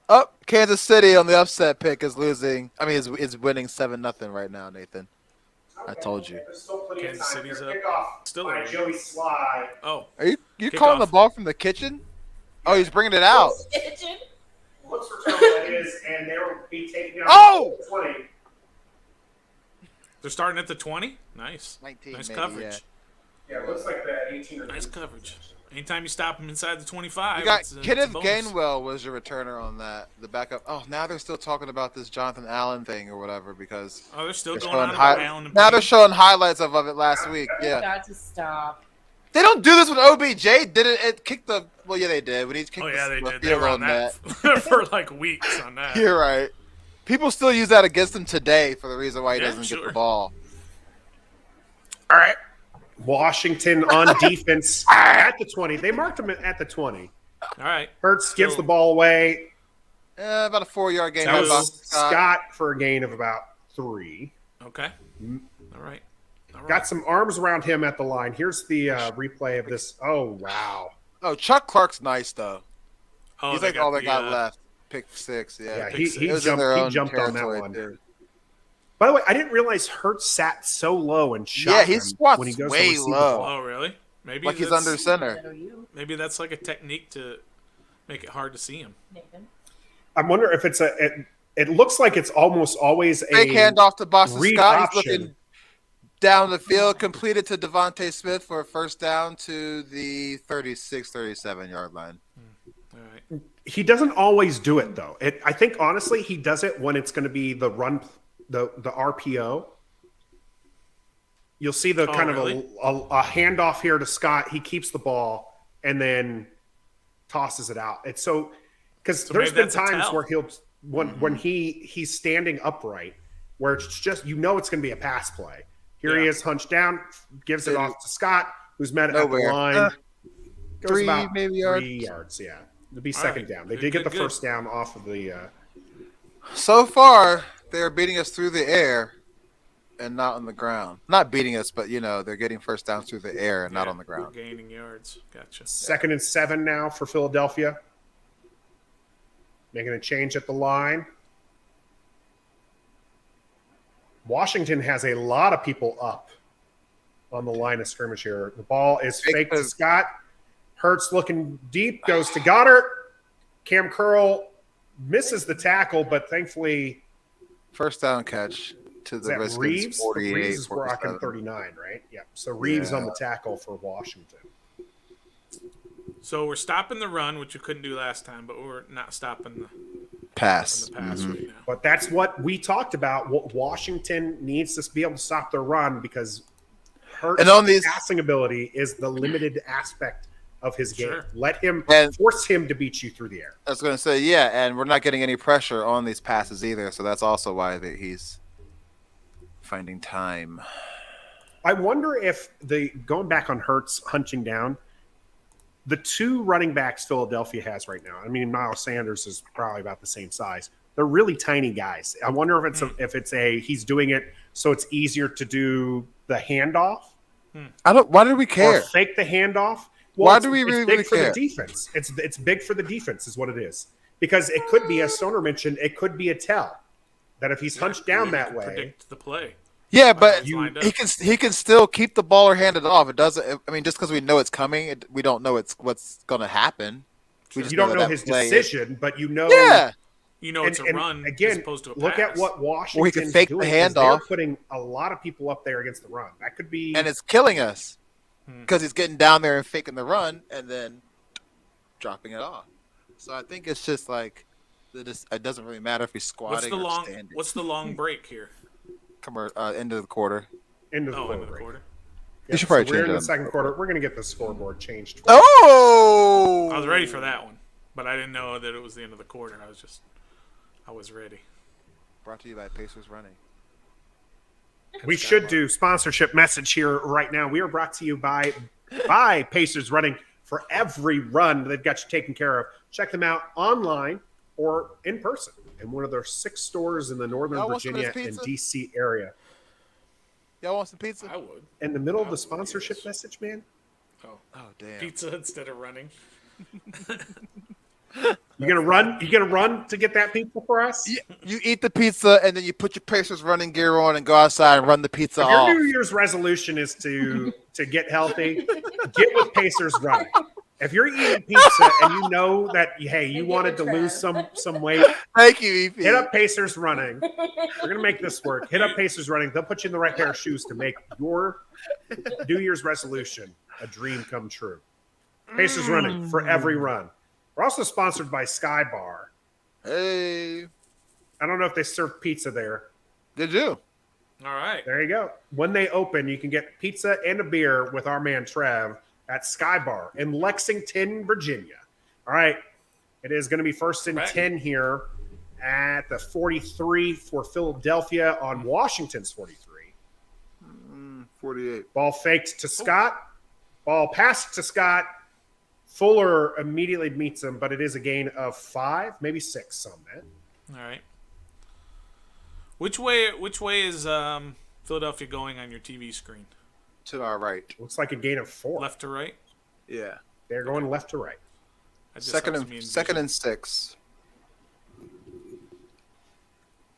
[SPEAKER 2] Up, Kansas City on the upset pick is losing. I mean, is winning 7-0 right now, Nathan. I told you.
[SPEAKER 1] There's still plenty
[SPEAKER 3] Kansas
[SPEAKER 1] of time.
[SPEAKER 3] City's
[SPEAKER 1] Here.
[SPEAKER 3] up.
[SPEAKER 1] Kickoff
[SPEAKER 3] Still
[SPEAKER 1] by
[SPEAKER 3] early.
[SPEAKER 1] Joey Sly.
[SPEAKER 3] Oh,
[SPEAKER 2] Are you
[SPEAKER 3] Kick
[SPEAKER 2] calling
[SPEAKER 3] off.
[SPEAKER 2] the ball from the kitchen? Oh, he's bringing it out.
[SPEAKER 4] Kitchen.
[SPEAKER 1] Looks for Tony, that is, and they will be taking out
[SPEAKER 2] Oh!
[SPEAKER 1] 20.
[SPEAKER 3] they're starting at the 20. Nice,
[SPEAKER 2] 19
[SPEAKER 3] nice
[SPEAKER 2] maybe,
[SPEAKER 3] coverage.
[SPEAKER 1] Yeah, it looks like the 18 or
[SPEAKER 3] Nice
[SPEAKER 1] 19.
[SPEAKER 3] coverage. Anytime you stop him inside the 25,
[SPEAKER 2] You got
[SPEAKER 3] it's a
[SPEAKER 2] Kenneth
[SPEAKER 3] bonus.
[SPEAKER 2] Gainwell was your returner on that. The backup. Oh, now they're still talking about this Jonathan Allen thing or whatever because
[SPEAKER 3] Oh, they're still
[SPEAKER 2] they're
[SPEAKER 3] going
[SPEAKER 2] showing
[SPEAKER 3] on about Allen and
[SPEAKER 2] now they're
[SPEAKER 3] Payne.
[SPEAKER 2] showing highlights of it last week.
[SPEAKER 4] You
[SPEAKER 2] Yeah,
[SPEAKER 4] got to stop.
[SPEAKER 2] they don't do this with OBJ. Did it kicked the? Well, yeah, they did. When he kicked
[SPEAKER 3] Oh yeah, they
[SPEAKER 2] the
[SPEAKER 3] did. They
[SPEAKER 2] field
[SPEAKER 3] were
[SPEAKER 2] goal
[SPEAKER 3] on that for like weeks on that.
[SPEAKER 2] You're right. People still use that against him today for the reason why he
[SPEAKER 3] Yeah,
[SPEAKER 2] doesn't get
[SPEAKER 3] sure.
[SPEAKER 2] the ball.
[SPEAKER 1] All right. Washington on defense at the 20. They marked him at the 20.
[SPEAKER 3] All right.
[SPEAKER 1] Hertz gives
[SPEAKER 3] Still-
[SPEAKER 1] the ball away.
[SPEAKER 2] About a 4-yard gain.
[SPEAKER 1] That
[SPEAKER 2] by
[SPEAKER 1] was
[SPEAKER 2] Scott.
[SPEAKER 1] Scott for a gain of about 3.
[SPEAKER 3] Okay. All right. All right.
[SPEAKER 1] Got some arms around him at the line. Here's the replay of this. Oh, wow.
[SPEAKER 2] Oh, Chuck Clark's nice though.
[SPEAKER 3] Oh,
[SPEAKER 2] He's
[SPEAKER 3] they
[SPEAKER 2] like all they
[SPEAKER 3] the,
[SPEAKER 2] got left. Pick 6. Yeah,
[SPEAKER 1] Yeah,
[SPEAKER 3] pick
[SPEAKER 1] he
[SPEAKER 3] six.
[SPEAKER 2] It was in
[SPEAKER 1] jumped,
[SPEAKER 2] their
[SPEAKER 1] he
[SPEAKER 2] own
[SPEAKER 1] jumped on that
[SPEAKER 2] territory,
[SPEAKER 1] one.
[SPEAKER 2] too.
[SPEAKER 1] By the way, I didn't realize Hertz sat so low and shot
[SPEAKER 2] Yeah, he
[SPEAKER 1] him
[SPEAKER 2] squats
[SPEAKER 1] when he goes
[SPEAKER 2] way
[SPEAKER 1] to receive the
[SPEAKER 2] low.
[SPEAKER 1] ball.
[SPEAKER 3] Oh, really? Maybe
[SPEAKER 2] Like he's
[SPEAKER 3] that's-
[SPEAKER 2] under center.
[SPEAKER 4] That are you,
[SPEAKER 3] Maybe that's like a technique to make it hard to see him.
[SPEAKER 4] Nathan?
[SPEAKER 1] I wonder if it's it looks like it's almost always
[SPEAKER 2] Fake
[SPEAKER 1] a
[SPEAKER 2] handoff to Boston
[SPEAKER 1] read
[SPEAKER 2] Scott.
[SPEAKER 1] option.
[SPEAKER 2] He's looking down the field, completed to Devontae Smith for a first down to the 36, 37-yard line.
[SPEAKER 3] All right.
[SPEAKER 1] He doesn't always do it though. I think honestly he does it when it's going to be the run, the RPO. You'll see the
[SPEAKER 3] Oh,
[SPEAKER 1] kind
[SPEAKER 3] really?
[SPEAKER 1] of a handoff here to Scott. He keeps the ball and then tosses it out. It's so because
[SPEAKER 3] So
[SPEAKER 1] there's
[SPEAKER 3] maybe
[SPEAKER 1] been
[SPEAKER 3] that's a
[SPEAKER 1] times
[SPEAKER 3] tell.
[SPEAKER 1] where when he's standing upright where it's just it's going to be a pass play. Here he
[SPEAKER 3] Yeah.
[SPEAKER 1] is hunched down, gives it off to Scott, who's met at
[SPEAKER 2] Nowhere.
[SPEAKER 1] the line. Goes
[SPEAKER 2] 3
[SPEAKER 1] about
[SPEAKER 2] maybe
[SPEAKER 1] 3 yards. Yeah, it'll be
[SPEAKER 3] All
[SPEAKER 1] second
[SPEAKER 3] right.
[SPEAKER 1] down. They
[SPEAKER 3] Good,
[SPEAKER 1] did get the
[SPEAKER 3] good,
[SPEAKER 1] first down off of the.
[SPEAKER 2] So far, they're beating us through the air and not on the ground. Not beating us, but they're getting first downs through the air and not
[SPEAKER 3] Yeah,
[SPEAKER 2] on the ground.
[SPEAKER 3] Gaining yards. Gotcha.
[SPEAKER 1] 2nd and 7 now for Philadelphia. Making a change at the line. Washington has a lot of people up on the line of scrimmage here. The ball is fake to Scott. Hertz looking deep, goes to Goddard. Cam Curl misses the tackle, but thankfully
[SPEAKER 2] First down catch to
[SPEAKER 1] is
[SPEAKER 2] the
[SPEAKER 1] that
[SPEAKER 2] Redskins
[SPEAKER 1] Reeves?
[SPEAKER 2] 48.
[SPEAKER 1] Reeves is rocking
[SPEAKER 2] 47.
[SPEAKER 1] 39, right? Yeah. So Reeves
[SPEAKER 2] Yeah.
[SPEAKER 1] on the tackle for Washington.
[SPEAKER 3] So we're stopping the run, which you couldn't do last time, but we're not stopping the
[SPEAKER 2] Pass.
[SPEAKER 3] pass
[SPEAKER 2] Mhm.
[SPEAKER 3] right now.
[SPEAKER 1] But that's what we talked about. What Washington needs to be able to stop their run because Hurts'
[SPEAKER 2] And on these-
[SPEAKER 1] passing ability is the limited aspect of his game.
[SPEAKER 3] Sure.
[SPEAKER 1] Let him
[SPEAKER 2] And-
[SPEAKER 1] force him to beat you through the air.
[SPEAKER 2] I was going to say, yeah, and we're not getting any pressure on these passes either, so that's also why he's finding time.
[SPEAKER 1] I wonder if going back on Hurts hunching down, the 2 running backs Philadelphia has right now. I mean, Miles Sanders is probably about the same size. They're really tiny guys. I wonder if it's he's doing it so it's easier to do the handoff
[SPEAKER 2] Why do we
[SPEAKER 1] or
[SPEAKER 2] care?
[SPEAKER 1] fake the handoff.
[SPEAKER 2] Why
[SPEAKER 1] it's-
[SPEAKER 2] do we
[SPEAKER 1] it's
[SPEAKER 2] really,
[SPEAKER 1] big
[SPEAKER 2] really
[SPEAKER 1] for
[SPEAKER 2] care?
[SPEAKER 1] the defense? It's big for the defense, is what it is. Because it could be, as Stoner mentioned, it could be a tell that if he's hunched down
[SPEAKER 3] You
[SPEAKER 1] that
[SPEAKER 3] can
[SPEAKER 1] way,
[SPEAKER 3] Predict the play.
[SPEAKER 2] Yeah, but
[SPEAKER 3] You- lined up.
[SPEAKER 2] he can still keep the ball or hand it off. It doesn't. I mean, just because we know it's coming, we don't know what's going to happen. We just
[SPEAKER 1] you don't know
[SPEAKER 2] that
[SPEAKER 1] his
[SPEAKER 2] play is-
[SPEAKER 1] decision, but you know.
[SPEAKER 2] Yeah,
[SPEAKER 3] You know it's a run
[SPEAKER 1] again,
[SPEAKER 3] as opposed to a
[SPEAKER 1] look
[SPEAKER 3] pass.
[SPEAKER 1] at what Washington
[SPEAKER 2] Or he can fake the
[SPEAKER 1] doing is they're
[SPEAKER 2] handoff.
[SPEAKER 1] putting a lot of people up there against the run. That could be.
[SPEAKER 2] and it's killing us because he's getting down there and faking the run and then dropping it off. So I think it's just like it doesn't really matter if he's squatting or standing.
[SPEAKER 3] What's the long break here?
[SPEAKER 2] End of the quarter.
[SPEAKER 1] into the
[SPEAKER 3] Oh,
[SPEAKER 1] quarter
[SPEAKER 3] into the
[SPEAKER 1] break.
[SPEAKER 3] quarter.
[SPEAKER 1] Yeah,
[SPEAKER 2] You should probably
[SPEAKER 1] so we're
[SPEAKER 2] change
[SPEAKER 1] in
[SPEAKER 2] it.
[SPEAKER 1] the second quarter. We're going to get the scoreboard changed.
[SPEAKER 2] Oh!
[SPEAKER 3] I was ready for that one, but I didn't know that it was the end of the quarter. I was ready.
[SPEAKER 2] Brought to you by Pacers Running.
[SPEAKER 1] We should do sponsorship message here right now. We are brought to you by Pacers Running. For every run, they've got you taken care of. Check them out online or in person in one of their 6 stores in the Northern
[SPEAKER 2] Y'all want some of
[SPEAKER 1] Virginia
[SPEAKER 2] this
[SPEAKER 1] and
[SPEAKER 2] pizza?
[SPEAKER 1] DC area.
[SPEAKER 2] Y'all want some pizza?
[SPEAKER 3] I would.
[SPEAKER 1] In the middle of the
[SPEAKER 3] would,
[SPEAKER 1] sponsorship
[SPEAKER 3] yes.
[SPEAKER 1] message, man.
[SPEAKER 2] Oh damn!
[SPEAKER 3] Pizza instead of running.
[SPEAKER 1] You gonna run? You gonna run to get that pizza for us?
[SPEAKER 2] You eat the pizza and then you put your Pacers running gear on and go outside and run the pizza
[SPEAKER 1] If your
[SPEAKER 2] off.
[SPEAKER 1] New Year's resolution is to get healthy, get with Pacers running. If you're eating pizza and you know that you wanted to lose some weight,
[SPEAKER 2] Thank you, EP.
[SPEAKER 1] hit up Pacers running. We're gonna make this work. Hit up Pacers running. They'll put you in the right pair of shoes to make your New Year's resolution a dream come true. Pacers running for every run. We're also sponsored by Sky Bar.
[SPEAKER 2] Hey,
[SPEAKER 1] I don't know if they serve pizza there.
[SPEAKER 2] did you?
[SPEAKER 3] All right.
[SPEAKER 1] There you go. When they open, you can get pizza and a beer with our man Trev at Sky Bar in Lexington, Virginia. All right. It is going to be first and 10 here at the 43 for Philadelphia on Washington's 43.
[SPEAKER 2] 48.
[SPEAKER 1] Ball faked to Scott. Ball passed to Scott. Fuller immediately meets him, but it is a gain of 5, maybe 6 on that.
[SPEAKER 3] All right. Which way is Philadelphia going on your TV screen?
[SPEAKER 2] To our right.
[SPEAKER 1] Looks like a gain of 4.
[SPEAKER 3] Left to right?
[SPEAKER 2] Yeah.
[SPEAKER 1] They're going left to right.
[SPEAKER 3] That just
[SPEAKER 2] Second
[SPEAKER 3] helps me
[SPEAKER 2] and
[SPEAKER 3] envision.
[SPEAKER 2] 6.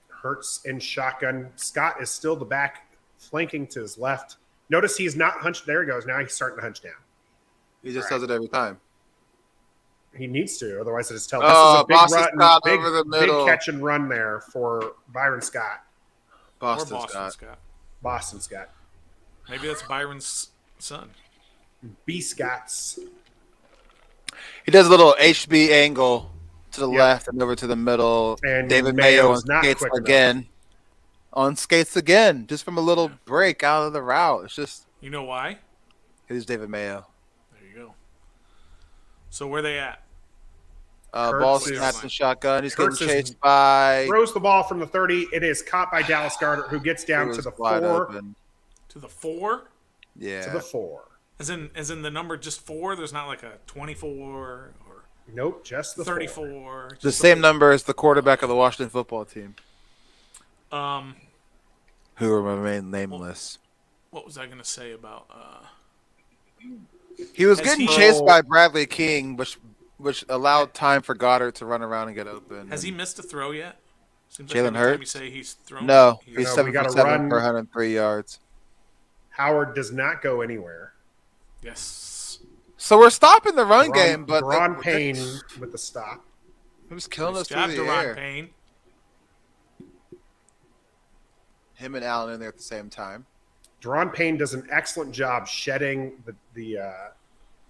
[SPEAKER 1] Hurts in shotgun. Scott is still the back, flanking to his left. Notice he's not hunched. There he goes. Now he's starting to hunch down.
[SPEAKER 2] He just does it every time.
[SPEAKER 1] He needs to, otherwise it's tell.
[SPEAKER 2] Oh,
[SPEAKER 1] This is
[SPEAKER 2] Boston
[SPEAKER 1] a big
[SPEAKER 2] Scott
[SPEAKER 1] run,
[SPEAKER 2] over the middle.
[SPEAKER 1] big catch and run there for Byron Scott.
[SPEAKER 3] Or
[SPEAKER 2] Boston,
[SPEAKER 3] Boston
[SPEAKER 2] Scott.
[SPEAKER 1] Boston Scott.
[SPEAKER 3] Maybe that's Byron's son.
[SPEAKER 1] B Scotts.
[SPEAKER 2] He does a little HB angle to the
[SPEAKER 1] Yep.
[SPEAKER 2] left and over to the middle.
[SPEAKER 1] And
[SPEAKER 2] David
[SPEAKER 1] Mayo
[SPEAKER 2] Mayo on
[SPEAKER 1] is not
[SPEAKER 2] skates
[SPEAKER 1] quick enough.
[SPEAKER 2] again. On skates again, just from a little break out of the route. It's just
[SPEAKER 3] You know why?
[SPEAKER 2] he's David Mayo.
[SPEAKER 3] There you go. So where they at?
[SPEAKER 2] Ball
[SPEAKER 1] Hurts is-
[SPEAKER 2] snaps and shotgun. He's
[SPEAKER 1] Hurts
[SPEAKER 2] getting
[SPEAKER 1] is-
[SPEAKER 2] chased by.
[SPEAKER 1] Throws the ball from the 30. It is caught by Dallas Gardner, who gets down
[SPEAKER 2] He
[SPEAKER 1] to
[SPEAKER 2] was
[SPEAKER 1] the
[SPEAKER 2] wide
[SPEAKER 1] 4.
[SPEAKER 2] open.
[SPEAKER 3] To the 4?
[SPEAKER 2] Yeah.
[SPEAKER 1] To the 4.
[SPEAKER 3] As in the number just 4? There's not like a 24 or
[SPEAKER 1] Nope, just the
[SPEAKER 3] 34.
[SPEAKER 1] 4.
[SPEAKER 2] The
[SPEAKER 3] just
[SPEAKER 2] same number as the quarterback of the Washington football team, who will remain nameless.
[SPEAKER 3] What was I gonna say about?
[SPEAKER 2] He was
[SPEAKER 3] Has
[SPEAKER 2] getting
[SPEAKER 3] he-
[SPEAKER 2] chased by Bradley King, which allowed time for Goddard to run around and get open.
[SPEAKER 3] Has he missed a throw yet? Seems
[SPEAKER 2] Jalen
[SPEAKER 3] every time you
[SPEAKER 2] Hurts?
[SPEAKER 3] say he's thrown.
[SPEAKER 2] No,
[SPEAKER 3] he's
[SPEAKER 2] he's
[SPEAKER 1] No, we
[SPEAKER 2] 7
[SPEAKER 1] gotta
[SPEAKER 2] for 7
[SPEAKER 1] run.
[SPEAKER 2] for 103 yards.
[SPEAKER 1] Howard does not go anywhere.
[SPEAKER 3] yes.
[SPEAKER 2] So we're stopping the run game, but
[SPEAKER 1] Ron Payne with the stop.
[SPEAKER 2] who's killing
[SPEAKER 3] Nice
[SPEAKER 2] us
[SPEAKER 3] job,
[SPEAKER 2] through the
[SPEAKER 3] Deron
[SPEAKER 2] air?
[SPEAKER 3] Payne.
[SPEAKER 2] Him and Allen in there at the same time.
[SPEAKER 1] Deron Payne does an excellent job shedding the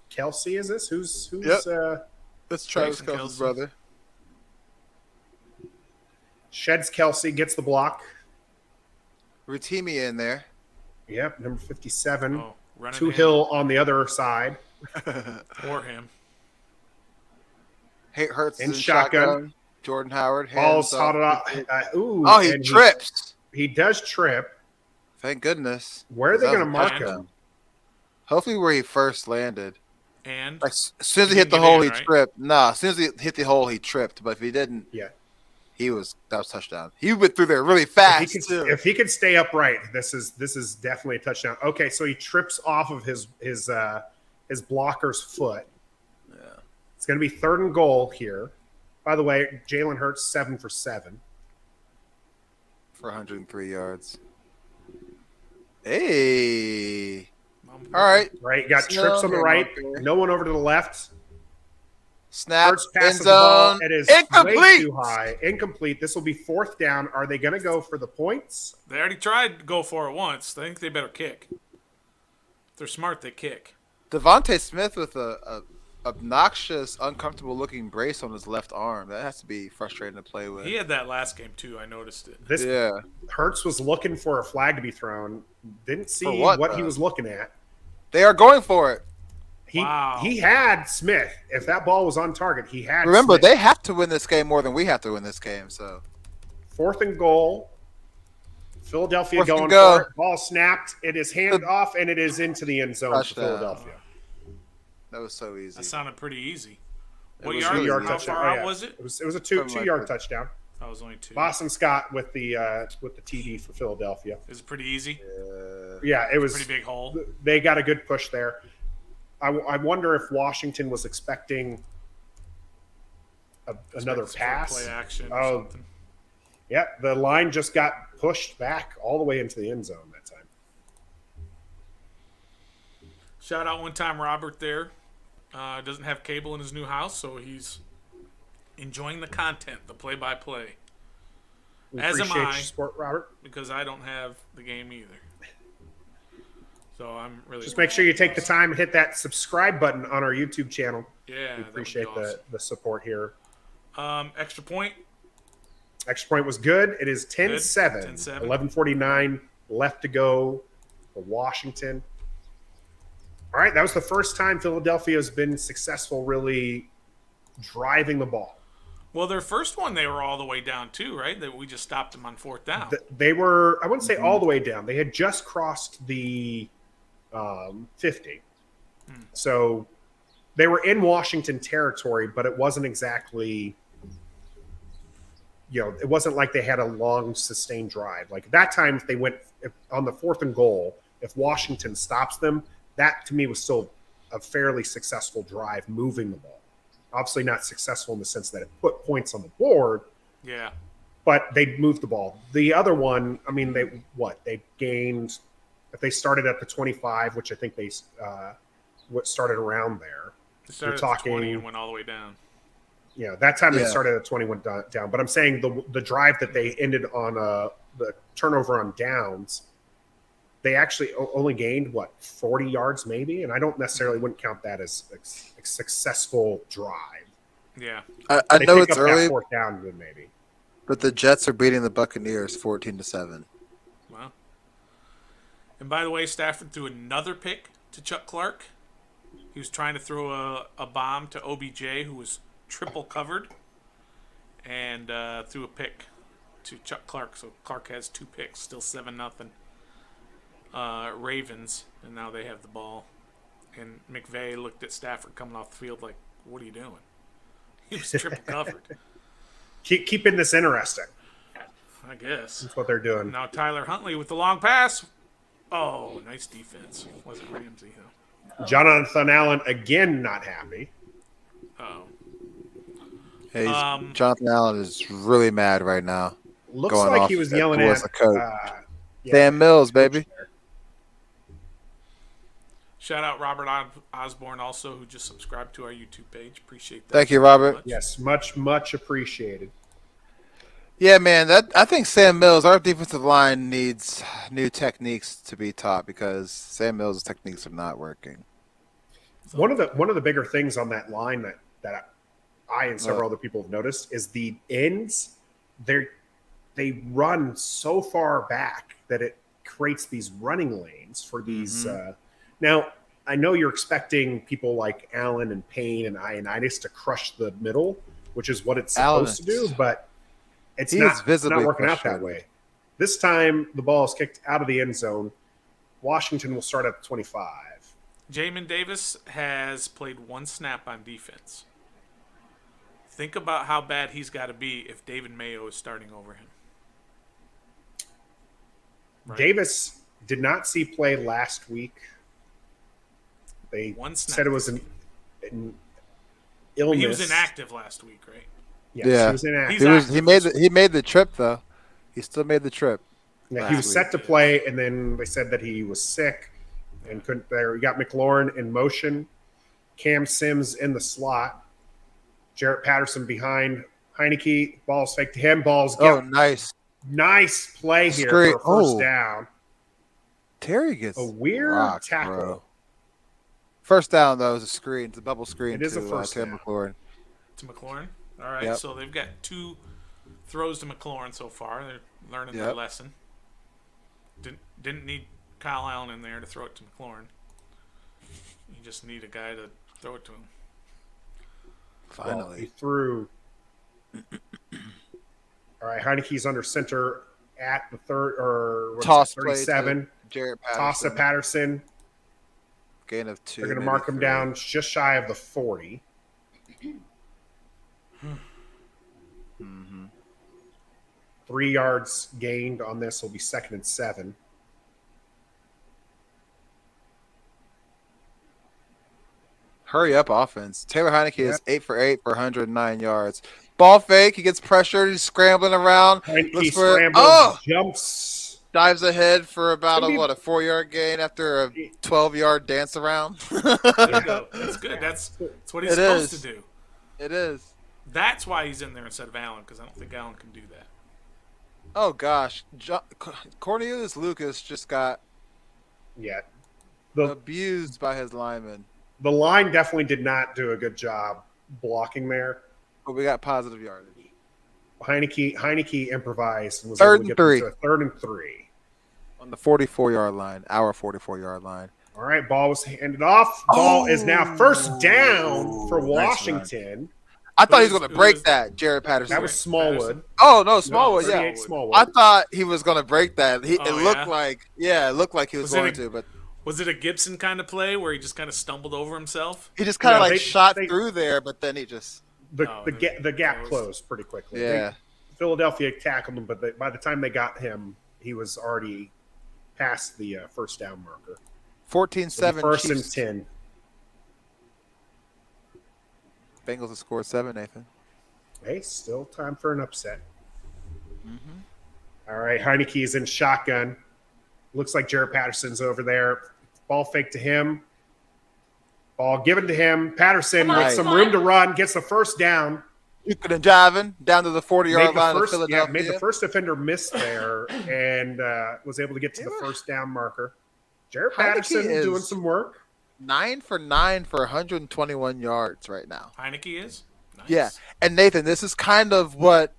[SPEAKER 1] Kelsey. Is this who's
[SPEAKER 2] Yep. That's Travis
[SPEAKER 3] Jason
[SPEAKER 2] Kelce's
[SPEAKER 3] Kelce.
[SPEAKER 2] brother.
[SPEAKER 1] sheds Kelsey, gets the block.
[SPEAKER 2] Routimi in there.
[SPEAKER 1] Yep, number 57.
[SPEAKER 3] Oh, running
[SPEAKER 1] Two
[SPEAKER 3] him
[SPEAKER 1] Hill on the other side.
[SPEAKER 3] or him.
[SPEAKER 2] Hurts
[SPEAKER 1] In
[SPEAKER 2] in
[SPEAKER 1] shotgun.
[SPEAKER 2] shotgun. Jordan Howard.
[SPEAKER 1] Ball's
[SPEAKER 2] hands
[SPEAKER 1] hot
[SPEAKER 2] off.
[SPEAKER 1] it up. Ooh,
[SPEAKER 2] Oh, he
[SPEAKER 1] and
[SPEAKER 2] trips.
[SPEAKER 1] He does trip.
[SPEAKER 2] Thank goodness.
[SPEAKER 1] Where are they
[SPEAKER 2] That was
[SPEAKER 1] going to
[SPEAKER 2] a
[SPEAKER 1] mark
[SPEAKER 2] touchdown.
[SPEAKER 1] him?
[SPEAKER 2] Hopefully where he first landed.
[SPEAKER 3] And
[SPEAKER 2] Like as soon as he
[SPEAKER 3] He
[SPEAKER 2] hit the
[SPEAKER 3] didn't get
[SPEAKER 2] hole,
[SPEAKER 3] in,
[SPEAKER 2] he
[SPEAKER 3] right?
[SPEAKER 2] tripped. Nah, as soon as he hit the hole, he tripped. But if he didn't,
[SPEAKER 1] Yeah.
[SPEAKER 2] that was touchdown. He went through there really fast
[SPEAKER 1] If he,
[SPEAKER 2] too.
[SPEAKER 1] could, if he could stay upright, this is definitely a touchdown. Okay, so he trips off of his blocker's foot.
[SPEAKER 2] Yeah.
[SPEAKER 1] It's going to be 3rd and goal here. By the way, Jalen Hurts 7 for 7.
[SPEAKER 2] For 103 yards. Hey. All right.
[SPEAKER 1] Right, you got
[SPEAKER 2] Snow
[SPEAKER 1] trips on the
[SPEAKER 2] came
[SPEAKER 1] right,
[SPEAKER 2] up there.
[SPEAKER 1] no one over to the left.
[SPEAKER 2] Snap.
[SPEAKER 1] Hurts
[SPEAKER 2] End
[SPEAKER 1] passes the ball.
[SPEAKER 2] zone.
[SPEAKER 1] It is way
[SPEAKER 2] Incomplete.
[SPEAKER 1] too high. Incomplete. This will be 4th down. Are they going to go for the points?
[SPEAKER 3] they already tried to go for it once. I think they better kick. If they're smart, they kick.
[SPEAKER 2] Devontae Smith with a obnoxious, uncomfortable looking brace on his left arm. That has to be frustrating to play with.
[SPEAKER 3] He had that last game too. I noticed it.
[SPEAKER 1] This
[SPEAKER 2] Yeah.
[SPEAKER 1] Hurts was looking for a flag to be thrown. Didn't see
[SPEAKER 2] For what,
[SPEAKER 1] what he
[SPEAKER 2] though?
[SPEAKER 1] was looking at.
[SPEAKER 2] They are going for it.
[SPEAKER 3] Wow.
[SPEAKER 1] He had Smith. If that ball was on target, he had
[SPEAKER 2] Remember,
[SPEAKER 1] Smith.
[SPEAKER 2] they have to win this game more than we have to win this game. So
[SPEAKER 1] 4th and goal. Philadelphia
[SPEAKER 2] 4th and
[SPEAKER 1] going
[SPEAKER 2] go.
[SPEAKER 1] for it. Ball snapped. It is handed off, and it is into the end zone
[SPEAKER 2] Touchdown.
[SPEAKER 1] for Philadelphia.
[SPEAKER 2] that was so easy.
[SPEAKER 3] That sounded pretty easy.
[SPEAKER 2] It
[SPEAKER 3] What
[SPEAKER 2] was
[SPEAKER 3] yard?
[SPEAKER 2] really
[SPEAKER 1] Two-yard
[SPEAKER 3] How
[SPEAKER 1] touchdown.
[SPEAKER 3] far
[SPEAKER 1] Oh,
[SPEAKER 3] out
[SPEAKER 1] yeah.
[SPEAKER 3] was it?
[SPEAKER 1] It was a
[SPEAKER 2] Something like
[SPEAKER 1] two-yard
[SPEAKER 2] that.
[SPEAKER 1] touchdown.
[SPEAKER 3] That was only 2.
[SPEAKER 1] Boston Scott with the TD for Philadelphia.
[SPEAKER 3] Is it pretty easy?
[SPEAKER 1] Yeah, it was.
[SPEAKER 3] Pretty big hole.
[SPEAKER 1] They got a good push there. I wonder if Washington was expecting another
[SPEAKER 3] For
[SPEAKER 1] pass.
[SPEAKER 3] play action or
[SPEAKER 1] Oh,
[SPEAKER 3] something.
[SPEAKER 1] yeah, the line just got pushed back all the way into the end zone that time.
[SPEAKER 3] Shout out one time Robert there. Doesn't have cable in his new house, so he's enjoying the content, the play-by-play.
[SPEAKER 1] We
[SPEAKER 3] As am
[SPEAKER 1] appreciate
[SPEAKER 3] I.
[SPEAKER 1] your support, Robert.
[SPEAKER 3] Because I don't have the game either. So I'm really
[SPEAKER 1] Just make sure you take the time and hit that subscribe button on our YouTube channel.
[SPEAKER 3] Yeah,
[SPEAKER 1] We
[SPEAKER 3] that would be
[SPEAKER 1] appreciate
[SPEAKER 3] awesome.
[SPEAKER 1] the support here.
[SPEAKER 3] Extra point.
[SPEAKER 1] Extra point was good. It is 10-7.
[SPEAKER 3] 10-7.
[SPEAKER 1] 11:49 left to go for Washington. All right, that was the first time Philadelphia has been successful really driving the ball.
[SPEAKER 3] Well, their first one, they were all the way down too, right? That we just stopped them on fourth down.
[SPEAKER 1] They were, I wouldn't say all the way down. They had just crossed the 50. So they were in Washington territory, but it wasn't exactly, it wasn't like they had a long sustained drive. Like that time, if they went on the 4th and goal, if Washington stops them, that to me was still a fairly successful drive moving the ball. Obviously not successful in the sense that it put points on the board,
[SPEAKER 3] Yeah.
[SPEAKER 1] but they moved the ball. The other one, I mean, they gained, if they started at the 25, which I think they started around there.
[SPEAKER 3] They started
[SPEAKER 1] You're
[SPEAKER 3] at the 20
[SPEAKER 1] talking-
[SPEAKER 3] and went all the way down.
[SPEAKER 1] Yeah, that time they
[SPEAKER 2] Yeah.
[SPEAKER 1] started at 20, went down. But I'm saying the drive that they ended on the turnover on downs, they actually only gained, 40 yards maybe? And I don't necessarily wouldn't count that as a successful drive.
[SPEAKER 3] Yeah.
[SPEAKER 2] I
[SPEAKER 1] They
[SPEAKER 2] know
[SPEAKER 1] pick
[SPEAKER 2] it's
[SPEAKER 1] up that
[SPEAKER 2] early,
[SPEAKER 1] 4th down then maybe.
[SPEAKER 2] but the Jets are beating the Buccaneers 14-7.
[SPEAKER 3] Wow. And by the way, Stafford threw another pick to Chuck Clark. He was trying to throw a bomb to OBJ, who was triple covered, and threw a pick to Chuck Clark. So Clark has 2 picks, still 7-0. Ravens, and now they have the ball. And McVay looked at Stafford coming off the field like, "What are you doing?" He was triple covered.
[SPEAKER 1] Keeping this interesting.
[SPEAKER 3] I guess.
[SPEAKER 1] That's what they're doing.
[SPEAKER 3] Now Tyler Huntley with the long pass. Oh, nice defense. Wasn't Ramsey though.
[SPEAKER 1] Jonathan Allen again not happy.
[SPEAKER 3] Oh.
[SPEAKER 2] Hey,
[SPEAKER 3] Um,
[SPEAKER 2] Jonathan Allen is really mad right now.
[SPEAKER 1] Looks
[SPEAKER 2] Going
[SPEAKER 1] like
[SPEAKER 2] off
[SPEAKER 1] he was
[SPEAKER 2] at
[SPEAKER 1] yelling
[SPEAKER 2] who
[SPEAKER 1] at
[SPEAKER 2] was the coach.
[SPEAKER 1] yeah,
[SPEAKER 2] Sam Mills, baby.
[SPEAKER 3] Shout out Robert Osborne also, who just subscribed to our YouTube page. Appreciate that.
[SPEAKER 2] Thank you,
[SPEAKER 3] very
[SPEAKER 2] Robert.
[SPEAKER 3] much.
[SPEAKER 1] Yes, much appreciated.
[SPEAKER 2] Yeah, man. I think Sam Mills, our defensive line needs new techniques to be taught because Sam Mills' techniques are not working.
[SPEAKER 1] One of the bigger things on that line that I and several other people have noticed is the ends. They run so far back that it creates these running lanes for these. Now, I know you're expecting people like Allen and Payne and Ioannidis to crush the middle, which is what it's supposed to do, but it's
[SPEAKER 2] He
[SPEAKER 1] not,
[SPEAKER 2] is
[SPEAKER 1] it's
[SPEAKER 2] visibly
[SPEAKER 1] not working out that
[SPEAKER 2] frustrated.
[SPEAKER 1] way. This time, the ball is kicked out of the end zone. Washington will start at the 25.
[SPEAKER 3] Jamin Davis has played 1 snap on defense. Think about how bad he's got to be if David Mayo is starting over him. Right.
[SPEAKER 1] Davis did not see play last week. They
[SPEAKER 3] 1 snap.
[SPEAKER 1] said it was an
[SPEAKER 3] But
[SPEAKER 1] illness.
[SPEAKER 3] he was inactive last week, right?
[SPEAKER 1] Yes,
[SPEAKER 2] Yeah.
[SPEAKER 1] he was inactive.
[SPEAKER 3] He's
[SPEAKER 2] He made the trip though. He still made the trip.
[SPEAKER 1] Yeah, he was
[SPEAKER 2] last
[SPEAKER 1] set to play, and then they said that he was sick and couldn't. There, we got McLaurin in motion, Cam Sims in the slot, Jarrett Patterson behind Heineke. Ball's fake to him. Ball's
[SPEAKER 2] Oh, nice.
[SPEAKER 1] nice play here
[SPEAKER 2] Screen-
[SPEAKER 1] for a first
[SPEAKER 2] oh.
[SPEAKER 1] down.
[SPEAKER 2] Terry gets
[SPEAKER 1] A weird
[SPEAKER 2] rocked,
[SPEAKER 1] tackle.
[SPEAKER 2] bro. First down though is a screen. It's a bubble screen.
[SPEAKER 1] It is a
[SPEAKER 2] to,
[SPEAKER 1] first
[SPEAKER 2] Terry
[SPEAKER 1] down.
[SPEAKER 2] McLaurin.
[SPEAKER 3] To McLaurin. All right,
[SPEAKER 2] Yep.
[SPEAKER 3] so they've got 2 throws to McLaurin so far. They're learning their
[SPEAKER 2] Yep.
[SPEAKER 3] lesson. Didn't need Kyle Allen in there to throw it to McLaurin. You just need a guy to throw it to him.
[SPEAKER 1] Well, he
[SPEAKER 2] Finally.
[SPEAKER 1] threw. All right, Heineke's under center at the third or what's
[SPEAKER 2] Toss
[SPEAKER 1] it,
[SPEAKER 2] play to
[SPEAKER 1] 37.
[SPEAKER 2] Jarrett
[SPEAKER 1] Toss to
[SPEAKER 2] Patterson.
[SPEAKER 1] Patterson.
[SPEAKER 2] Gain of 2.
[SPEAKER 1] They're going to
[SPEAKER 2] maybe
[SPEAKER 1] mark him
[SPEAKER 2] 3.
[SPEAKER 1] down just shy of the 40.
[SPEAKER 2] Mhm.
[SPEAKER 1] 3 yards gained on this will be 2nd and 7.
[SPEAKER 2] Hurry up offense. Taylor Heineke is 8 for 8 for 109 yards. Ball fake. He gets pressured. He's scrambling around.
[SPEAKER 1] Heineke
[SPEAKER 2] Looks for
[SPEAKER 1] scrambles, jumps.
[SPEAKER 2] dives ahead for about
[SPEAKER 1] Maybe-
[SPEAKER 2] a 4-yard gain after a 12-yard dance around.
[SPEAKER 3] There you go. That's good. That's what he's
[SPEAKER 2] It
[SPEAKER 3] supposed
[SPEAKER 2] is.
[SPEAKER 3] to do.
[SPEAKER 2] It is.
[SPEAKER 3] That's why he's in there instead of Allen, because I don't think Allen can do that.
[SPEAKER 2] Oh gosh, Cornelius Lucas just got
[SPEAKER 1] Yeah. The
[SPEAKER 2] abused by his lineman,
[SPEAKER 1] the line definitely did not do a good job blocking there.
[SPEAKER 2] but we got positive yardage.
[SPEAKER 1] Heineke improvised and was
[SPEAKER 2] Third
[SPEAKER 1] able to
[SPEAKER 2] and
[SPEAKER 1] get them
[SPEAKER 2] three.
[SPEAKER 1] to a 3rd and 3.
[SPEAKER 2] On the 44-yard line, our 44-yard line.
[SPEAKER 1] All right, ball was handed off. Ball is now first down for
[SPEAKER 2] Nice
[SPEAKER 1] Washington.
[SPEAKER 2] I thought he was
[SPEAKER 3] Who's-
[SPEAKER 2] going to break
[SPEAKER 3] who's-
[SPEAKER 2] that, Jared Patterson.
[SPEAKER 1] That was Smallwood.
[SPEAKER 2] Oh no, Smallwood. Yeah,
[SPEAKER 1] 38 Smallwood.
[SPEAKER 2] I thought he was going to break that.
[SPEAKER 3] Oh,
[SPEAKER 2] It looked
[SPEAKER 3] yeah?
[SPEAKER 2] like, it looked like he was
[SPEAKER 3] Was it
[SPEAKER 2] going
[SPEAKER 3] a-
[SPEAKER 2] to, but
[SPEAKER 3] Was it a Gibson kind of play where he just kind of stumbled over himself?
[SPEAKER 2] he just kind of
[SPEAKER 1] Yeah,
[SPEAKER 2] shot
[SPEAKER 1] they-
[SPEAKER 2] through there, but then he just
[SPEAKER 1] The gap
[SPEAKER 3] closed.
[SPEAKER 1] closed pretty quickly.
[SPEAKER 2] yeah.
[SPEAKER 1] Philadelphia tackled him, but by the time they got him, he was already past the first down marker.
[SPEAKER 2] 14-7
[SPEAKER 1] First and
[SPEAKER 2] Chiefs.
[SPEAKER 1] 10.
[SPEAKER 2] Bengals have scored 7, Nathan.
[SPEAKER 1] Hey, still time for an upset.
[SPEAKER 2] Mm-hmm.
[SPEAKER 1] All right, Heineke's in shotgun. Looks like Jared Patterson's over there. Ball fake to him. Ball given to him. Patterson
[SPEAKER 4] Come on,
[SPEAKER 1] with some
[SPEAKER 4] come on.
[SPEAKER 1] room to run gets the first down.
[SPEAKER 2] Juking and jiving down to the 40-yard line of Philadelphia.
[SPEAKER 1] Made the first defender miss there and was able to get to the first down marker. Jared
[SPEAKER 2] Heinicke
[SPEAKER 1] Patterson
[SPEAKER 2] is-
[SPEAKER 1] doing some work.
[SPEAKER 2] 9 for 9 for 121 yards right now.
[SPEAKER 3] Heineke is? Nice.
[SPEAKER 2] Yeah, and Nathan, this is kind of what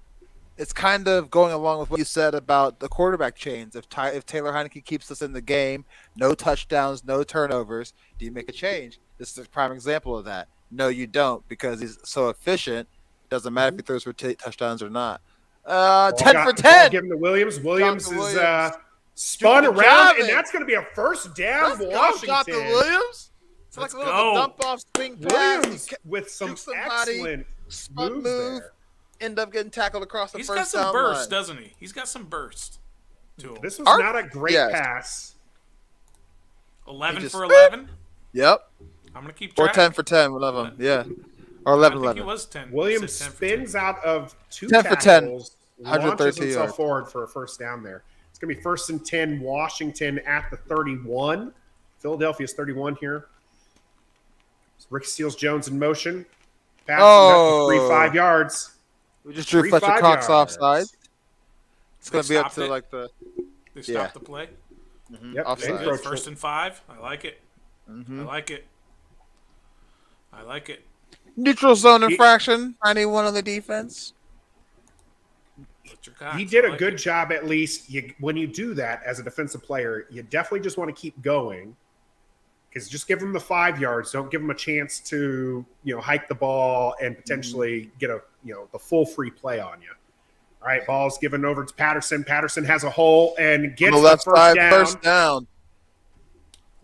[SPEAKER 2] it's kind of going along with what you said about the quarterback chains. If Taylor Heineke keeps us in the game, no touchdowns, no turnovers, do you make a change? This is a prime example of that. No, you don't, because he's so efficient. Doesn't matter if he throws for touchdowns or not. 10 for 10.
[SPEAKER 1] Given to Williams. Williams
[SPEAKER 2] Jonathan
[SPEAKER 1] is
[SPEAKER 2] Williams.
[SPEAKER 1] spun
[SPEAKER 2] Juking and
[SPEAKER 1] around,
[SPEAKER 2] jiving.
[SPEAKER 1] and that's going to be a first down,
[SPEAKER 2] Let's go,
[SPEAKER 1] Washington.
[SPEAKER 2] Jonathan Williams. It's
[SPEAKER 3] Let's
[SPEAKER 2] like a little
[SPEAKER 3] go.
[SPEAKER 2] dump off swing pass.
[SPEAKER 1] Williams with some
[SPEAKER 2] Juke somebody,
[SPEAKER 1] excellent
[SPEAKER 2] spun
[SPEAKER 1] moves
[SPEAKER 2] move,
[SPEAKER 1] there.
[SPEAKER 2] end up getting tackled across the
[SPEAKER 3] He's got
[SPEAKER 2] first
[SPEAKER 3] some
[SPEAKER 2] down
[SPEAKER 3] burst,
[SPEAKER 2] line.
[SPEAKER 3] doesn't he? He's got some burst to him.
[SPEAKER 1] This was
[SPEAKER 2] Art-
[SPEAKER 1] not a great
[SPEAKER 2] yes.
[SPEAKER 1] pass.
[SPEAKER 3] 11
[SPEAKER 2] He just-
[SPEAKER 3] for 11?
[SPEAKER 2] Yep.
[SPEAKER 3] I'm going to keep
[SPEAKER 2] Or
[SPEAKER 3] track.
[SPEAKER 2] 10 for 10, one of them. Yeah. Or
[SPEAKER 3] I
[SPEAKER 2] 11
[SPEAKER 3] think he
[SPEAKER 2] 11.
[SPEAKER 3] was 10.
[SPEAKER 1] Williams
[SPEAKER 3] He said 10 for 10.
[SPEAKER 1] spins out of 2
[SPEAKER 2] 10 for 10,
[SPEAKER 1] tackles,
[SPEAKER 2] 113
[SPEAKER 1] launches himself
[SPEAKER 2] yards.
[SPEAKER 1] forward for a first down there. It's going to be first and 10, Washington at the 31. Philadelphia's 31 here. Rick Seals-Jones in motion. Passing up to 3-5 yards.
[SPEAKER 2] We just drew
[SPEAKER 1] 3
[SPEAKER 2] Fletcher
[SPEAKER 1] 5
[SPEAKER 2] Cox
[SPEAKER 1] yards.
[SPEAKER 2] offside. It's going
[SPEAKER 3] They
[SPEAKER 2] to be up
[SPEAKER 3] stopped
[SPEAKER 2] to
[SPEAKER 3] it.
[SPEAKER 2] like the
[SPEAKER 3] They
[SPEAKER 2] Yeah.
[SPEAKER 3] stopped the play.
[SPEAKER 1] Yep,
[SPEAKER 2] Offside.
[SPEAKER 1] they
[SPEAKER 3] Good.
[SPEAKER 1] encroached.
[SPEAKER 3] First and 5. I like it.
[SPEAKER 2] Mm-hmm.
[SPEAKER 3] I like it. I like it.
[SPEAKER 2] neutral zone infraction. 91 on the defense.
[SPEAKER 3] Fletcher Cox,
[SPEAKER 1] He did
[SPEAKER 3] I
[SPEAKER 1] a
[SPEAKER 3] like
[SPEAKER 1] good
[SPEAKER 3] it.
[SPEAKER 1] job, at least. When you do that as a defensive player, you definitely just want to keep going. Because just give him the 5 yards. Don't give him a chance to, hike the ball and potentially get the full free play on you. All right, ball's given over to Patterson. Patterson has a hole and
[SPEAKER 2] On
[SPEAKER 1] gets
[SPEAKER 2] the left
[SPEAKER 1] first
[SPEAKER 2] side,
[SPEAKER 1] down.
[SPEAKER 2] first down.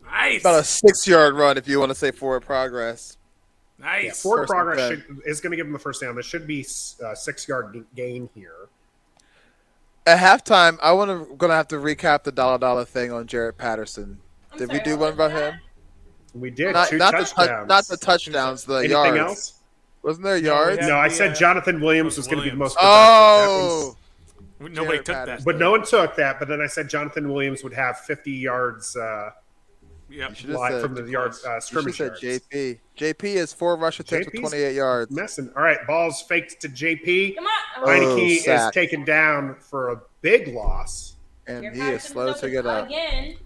[SPEAKER 3] Nice.
[SPEAKER 2] About a 6-yard run if you want to say forward progress.
[SPEAKER 3] Nice.
[SPEAKER 1] Yeah, forward
[SPEAKER 2] First and
[SPEAKER 1] progress
[SPEAKER 2] 10.
[SPEAKER 1] is going to give him the first down. There should be a 6-yard gain here.
[SPEAKER 2] At halftime, going to have to recap the dollar thing on Jared Patterson.
[SPEAKER 4] I'm
[SPEAKER 2] Did
[SPEAKER 4] sorry,
[SPEAKER 2] we do
[SPEAKER 4] what
[SPEAKER 2] one
[SPEAKER 4] was
[SPEAKER 2] about
[SPEAKER 4] that?
[SPEAKER 2] him?
[SPEAKER 1] We did
[SPEAKER 2] Not,
[SPEAKER 1] 2
[SPEAKER 2] not
[SPEAKER 1] touchdowns.
[SPEAKER 2] not the touchdowns, the
[SPEAKER 1] Anything
[SPEAKER 2] yards.
[SPEAKER 1] else?
[SPEAKER 2] Wasn't there
[SPEAKER 3] we
[SPEAKER 2] yards?
[SPEAKER 3] had-
[SPEAKER 1] No, I
[SPEAKER 3] the,
[SPEAKER 1] said Jonathan Williams
[SPEAKER 3] was
[SPEAKER 1] was going to be the
[SPEAKER 3] Williams.
[SPEAKER 1] most productive. That
[SPEAKER 2] Oh,
[SPEAKER 1] means-
[SPEAKER 3] Nobody
[SPEAKER 2] Jared
[SPEAKER 3] took
[SPEAKER 2] Patterson.
[SPEAKER 3] that.
[SPEAKER 1] but no one took that. But then I said Jonathan Williams would have 50 yards
[SPEAKER 3] Yep.
[SPEAKER 2] You should have
[SPEAKER 1] live
[SPEAKER 2] said,
[SPEAKER 1] from the yards
[SPEAKER 2] you should
[SPEAKER 1] scrimmage
[SPEAKER 2] said
[SPEAKER 1] yards.
[SPEAKER 2] JP. JP is 4 rush attempts for
[SPEAKER 1] JP's
[SPEAKER 2] 28 yards.
[SPEAKER 1] Messing. All right, ball's faked to JP.
[SPEAKER 4] Come on.
[SPEAKER 2] Oh,
[SPEAKER 1] Heineke is
[SPEAKER 2] sack.
[SPEAKER 1] taken down for a big loss.
[SPEAKER 2] And
[SPEAKER 4] Your
[SPEAKER 2] he is
[SPEAKER 4] Patterson
[SPEAKER 2] slow
[SPEAKER 4] does
[SPEAKER 2] to
[SPEAKER 4] it
[SPEAKER 2] get up.
[SPEAKER 4] Again.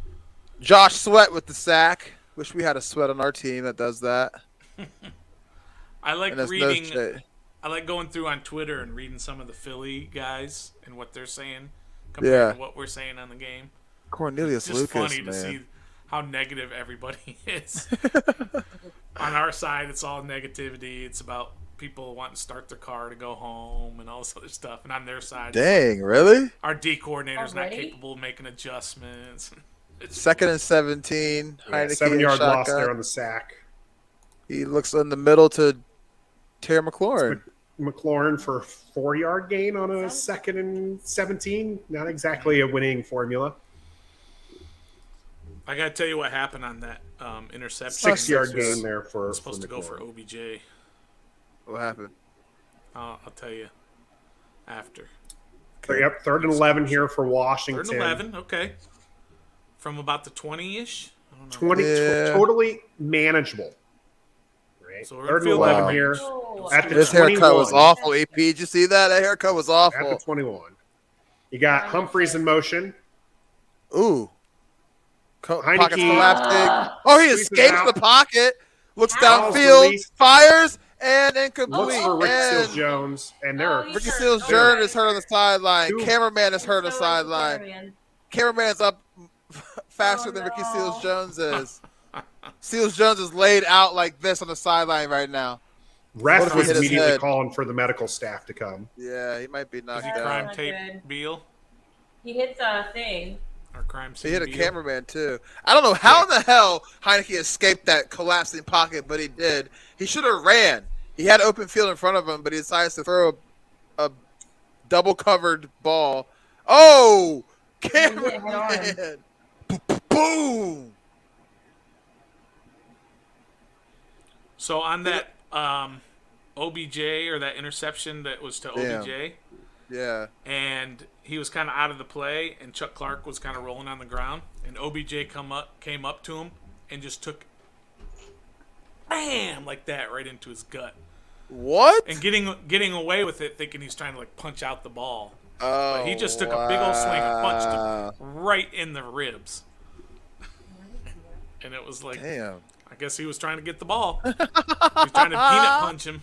[SPEAKER 2] Josh Sweat with the sack. Wish we had a Sweat on our team that does that.
[SPEAKER 3] I like
[SPEAKER 2] And that's no
[SPEAKER 3] reading.
[SPEAKER 2] shit.
[SPEAKER 3] I like going through on Twitter and reading some of the Philly guys and what they're saying compared to what we're saying on the game.
[SPEAKER 2] Cornelius
[SPEAKER 3] It's just
[SPEAKER 2] Lucas,
[SPEAKER 3] funny to
[SPEAKER 2] man.
[SPEAKER 3] see how negative everybody is. On our side, it's all negativity. It's about people wanting to start their car to go home and all this other stuff. And on their side,
[SPEAKER 2] Dang, really?
[SPEAKER 3] our D coordinator's not
[SPEAKER 4] Already?
[SPEAKER 3] capable of making adjustments. It's
[SPEAKER 2] Second and 17.
[SPEAKER 1] Yeah,
[SPEAKER 2] Heineke
[SPEAKER 1] 7-yard
[SPEAKER 2] in
[SPEAKER 1] loss
[SPEAKER 2] shotgun.
[SPEAKER 1] there on the sack.
[SPEAKER 2] He looks in the middle to Terry McLaurin.
[SPEAKER 1] McLaurin for a 4-yard gain on a 2nd and 17. Not exactly a winning formula.
[SPEAKER 3] I gotta tell you what happened on that interception.
[SPEAKER 1] 6-yard
[SPEAKER 3] It was
[SPEAKER 1] gain there for
[SPEAKER 3] supposed to go for
[SPEAKER 1] McLaurin.
[SPEAKER 3] OBJ.
[SPEAKER 2] What happened?
[SPEAKER 3] I'll tell you after.
[SPEAKER 1] So, yep, 3rd and 11 here for Washington.
[SPEAKER 3] 3rd and 11, okay. From about the 20-ish. I don't know.
[SPEAKER 1] 20,
[SPEAKER 2] Yeah.
[SPEAKER 1] totally manageable. Right.
[SPEAKER 3] So we're
[SPEAKER 1] 3rd and
[SPEAKER 3] field
[SPEAKER 1] 11
[SPEAKER 2] goal.
[SPEAKER 1] here
[SPEAKER 4] Oh,
[SPEAKER 1] at the
[SPEAKER 2] This
[SPEAKER 1] 21.
[SPEAKER 2] haircut was awful, EP. Did you see that? That haircut was
[SPEAKER 1] At
[SPEAKER 2] awful.
[SPEAKER 1] the 21. You got Humphreys in motion.
[SPEAKER 2] Ooh.
[SPEAKER 1] Heineke.
[SPEAKER 2] Pocket's collapsing. Oh, he
[SPEAKER 1] Squeezes
[SPEAKER 2] escapes
[SPEAKER 1] out.
[SPEAKER 2] the pocket. Looks
[SPEAKER 4] Ball's
[SPEAKER 2] downfield.
[SPEAKER 1] released.
[SPEAKER 2] Fires. And incomplete.
[SPEAKER 1] Looks for Ricky
[SPEAKER 2] And
[SPEAKER 1] Seals-Jones, and there are
[SPEAKER 4] Oh,
[SPEAKER 2] Ricky
[SPEAKER 4] Sure.
[SPEAKER 2] Seals-Jones
[SPEAKER 4] Okay.
[SPEAKER 2] is hurt on the sideline.
[SPEAKER 1] Two.
[SPEAKER 2] Cameraman is hurt on the
[SPEAKER 4] So is
[SPEAKER 2] sideline.
[SPEAKER 4] Florian.
[SPEAKER 2] Cameraman's up faster
[SPEAKER 4] Oh,
[SPEAKER 2] than Ricky
[SPEAKER 4] no.
[SPEAKER 2] Seals-Jones is. Seals-Jones is laid out like this on the sideline right now. What
[SPEAKER 1] ref
[SPEAKER 2] if he
[SPEAKER 1] was
[SPEAKER 2] hit his
[SPEAKER 1] immediately
[SPEAKER 2] head?
[SPEAKER 1] calling for the medical staff to come.
[SPEAKER 2] Yeah, he might be
[SPEAKER 3] Did
[SPEAKER 2] knocked
[SPEAKER 3] he
[SPEAKER 4] That's
[SPEAKER 3] crime
[SPEAKER 2] down.
[SPEAKER 4] not
[SPEAKER 3] tape
[SPEAKER 4] good.
[SPEAKER 3] Beal?
[SPEAKER 4] He hit the thing.
[SPEAKER 3] Or crime scene
[SPEAKER 2] He hit a
[SPEAKER 3] Beal?
[SPEAKER 2] cameraman too. I don't know how in the hell Heineke escaped that collapsing pocket, but he did. He should have ran. He had open field in front of him, but he decides to throw a double covered ball. Oh, cameraman! Boom!
[SPEAKER 3] So on that OBJ or that interception that was to
[SPEAKER 2] Damn.
[SPEAKER 3] OBJ,
[SPEAKER 2] Yeah.
[SPEAKER 3] and he was kind of out of the play, and Chuck Clark was kind of rolling on the ground, and OBJ came up to him and just took, bam, like that right into his gut,
[SPEAKER 2] What?
[SPEAKER 3] and getting away with it, thinking he's trying to like punch out the ball,
[SPEAKER 2] Oh,
[SPEAKER 3] but he just took a big old swing and punched him right in the ribs, and it was like,
[SPEAKER 2] Damn.
[SPEAKER 3] I guess he was trying to get the ball. He was trying to peanut punch him.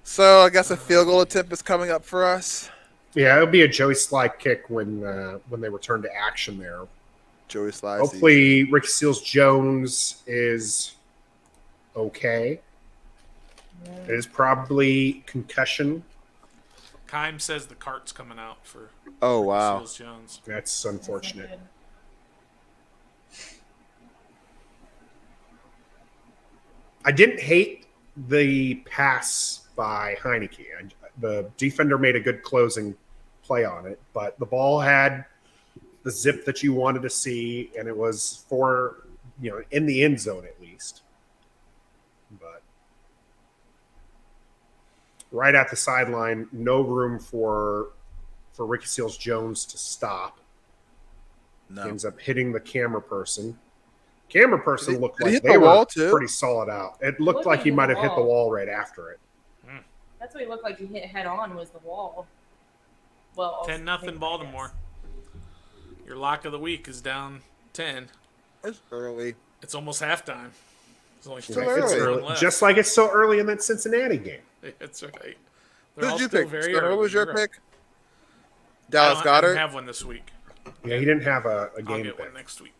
[SPEAKER 2] So I guess a field goal attempt is coming up for us.
[SPEAKER 1] Yeah, it'll be a Joey Sly kick when they return to action there.
[SPEAKER 2] Joey Slice.
[SPEAKER 1] Hopefully, Ricky Seals-Jones is okay. It is probably concussion.
[SPEAKER 3] Kime says the cart's coming out for
[SPEAKER 2] Oh wow.
[SPEAKER 3] Seals Jones.
[SPEAKER 1] That's unfortunate. I didn't hate the pass by Heineke. The defender made a good closing play on it, but the ball had the zip that you wanted to see, and it was for, in the end zone at least. But right at the sideline, no room for Ricky Seals-Jones to stop.
[SPEAKER 2] No.
[SPEAKER 1] He ends up hitting the camera person. Camera person looked
[SPEAKER 2] did he
[SPEAKER 1] like
[SPEAKER 2] hit
[SPEAKER 1] they
[SPEAKER 2] the
[SPEAKER 1] were
[SPEAKER 2] wall, too?
[SPEAKER 1] pretty solid out. It looked like he might have hit the wall right after it.
[SPEAKER 4] That's what he looked like. He hit head on was the wall. Well,
[SPEAKER 3] 10-0 Baltimore. Your lock of the week is down 10.
[SPEAKER 2] It's early.
[SPEAKER 3] It's almost halftime. There's only
[SPEAKER 2] Still
[SPEAKER 3] three
[SPEAKER 2] early.
[SPEAKER 1] It's
[SPEAKER 3] quarters
[SPEAKER 1] early,
[SPEAKER 3] left.
[SPEAKER 1] just like it's so early in that Cincinnati game.
[SPEAKER 3] That's right.
[SPEAKER 2] Who
[SPEAKER 3] They're all
[SPEAKER 2] did you
[SPEAKER 3] still
[SPEAKER 2] pick?
[SPEAKER 3] very
[SPEAKER 2] Stunner,
[SPEAKER 3] early.
[SPEAKER 2] what was your
[SPEAKER 3] You're right.
[SPEAKER 2] pick?
[SPEAKER 3] I
[SPEAKER 2] Dallas
[SPEAKER 3] don't
[SPEAKER 2] Goddard.
[SPEAKER 3] have one this week.
[SPEAKER 1] Yeah, he didn't have a
[SPEAKER 3] I'll
[SPEAKER 1] game
[SPEAKER 3] get
[SPEAKER 1] pick.
[SPEAKER 3] one next week.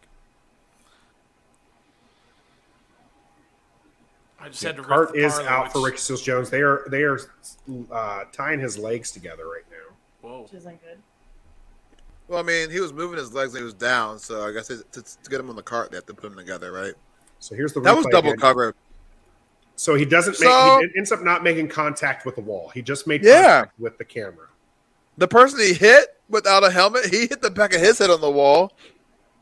[SPEAKER 3] I just
[SPEAKER 1] Yeah,
[SPEAKER 3] had to riff
[SPEAKER 1] Cart
[SPEAKER 3] the
[SPEAKER 1] is
[SPEAKER 3] parlay,
[SPEAKER 1] out for
[SPEAKER 3] which-
[SPEAKER 1] Ricky Seals-Jones. They are tying his legs together right now.
[SPEAKER 3] Whoa.
[SPEAKER 4] Which isn't good.
[SPEAKER 2] Well, I mean, he was moving his legs when he was down, so I guess to get him on the cart, they have to put him together, right?
[SPEAKER 1] So here's the
[SPEAKER 2] That was
[SPEAKER 1] replay
[SPEAKER 2] double
[SPEAKER 1] again.
[SPEAKER 2] covered.
[SPEAKER 1] So he doesn't
[SPEAKER 2] So-
[SPEAKER 1] he ends up not making contact with the wall. He just made
[SPEAKER 2] Yeah.
[SPEAKER 1] contact with the camera.
[SPEAKER 2] The person he hit without a helmet, he hit the back of his head on the wall.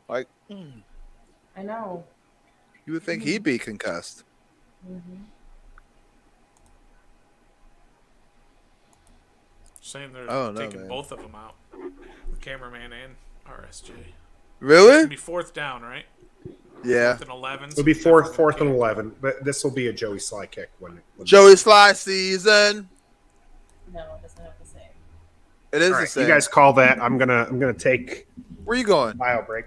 [SPEAKER 2] Like,
[SPEAKER 4] I know.
[SPEAKER 2] you would think he'd be concussed.
[SPEAKER 4] Mm-hmm.
[SPEAKER 3] Saying they're
[SPEAKER 2] Oh, no,
[SPEAKER 3] taking
[SPEAKER 2] man.
[SPEAKER 3] both of them out. The cameraman and RSJ. It's
[SPEAKER 2] Really?
[SPEAKER 3] gonna be fourth down, right?
[SPEAKER 2] Yeah.
[SPEAKER 3] 4th and 11.
[SPEAKER 1] It'll be fourth and 11, but this will be a Joey Sly kick when
[SPEAKER 2] Joey Sly season.
[SPEAKER 4] No, it doesn't have the same.
[SPEAKER 2] It is
[SPEAKER 1] All
[SPEAKER 2] the
[SPEAKER 1] right,
[SPEAKER 2] same.
[SPEAKER 1] you guys call that. I'm gonna take
[SPEAKER 2] Where you going?
[SPEAKER 1] bio break.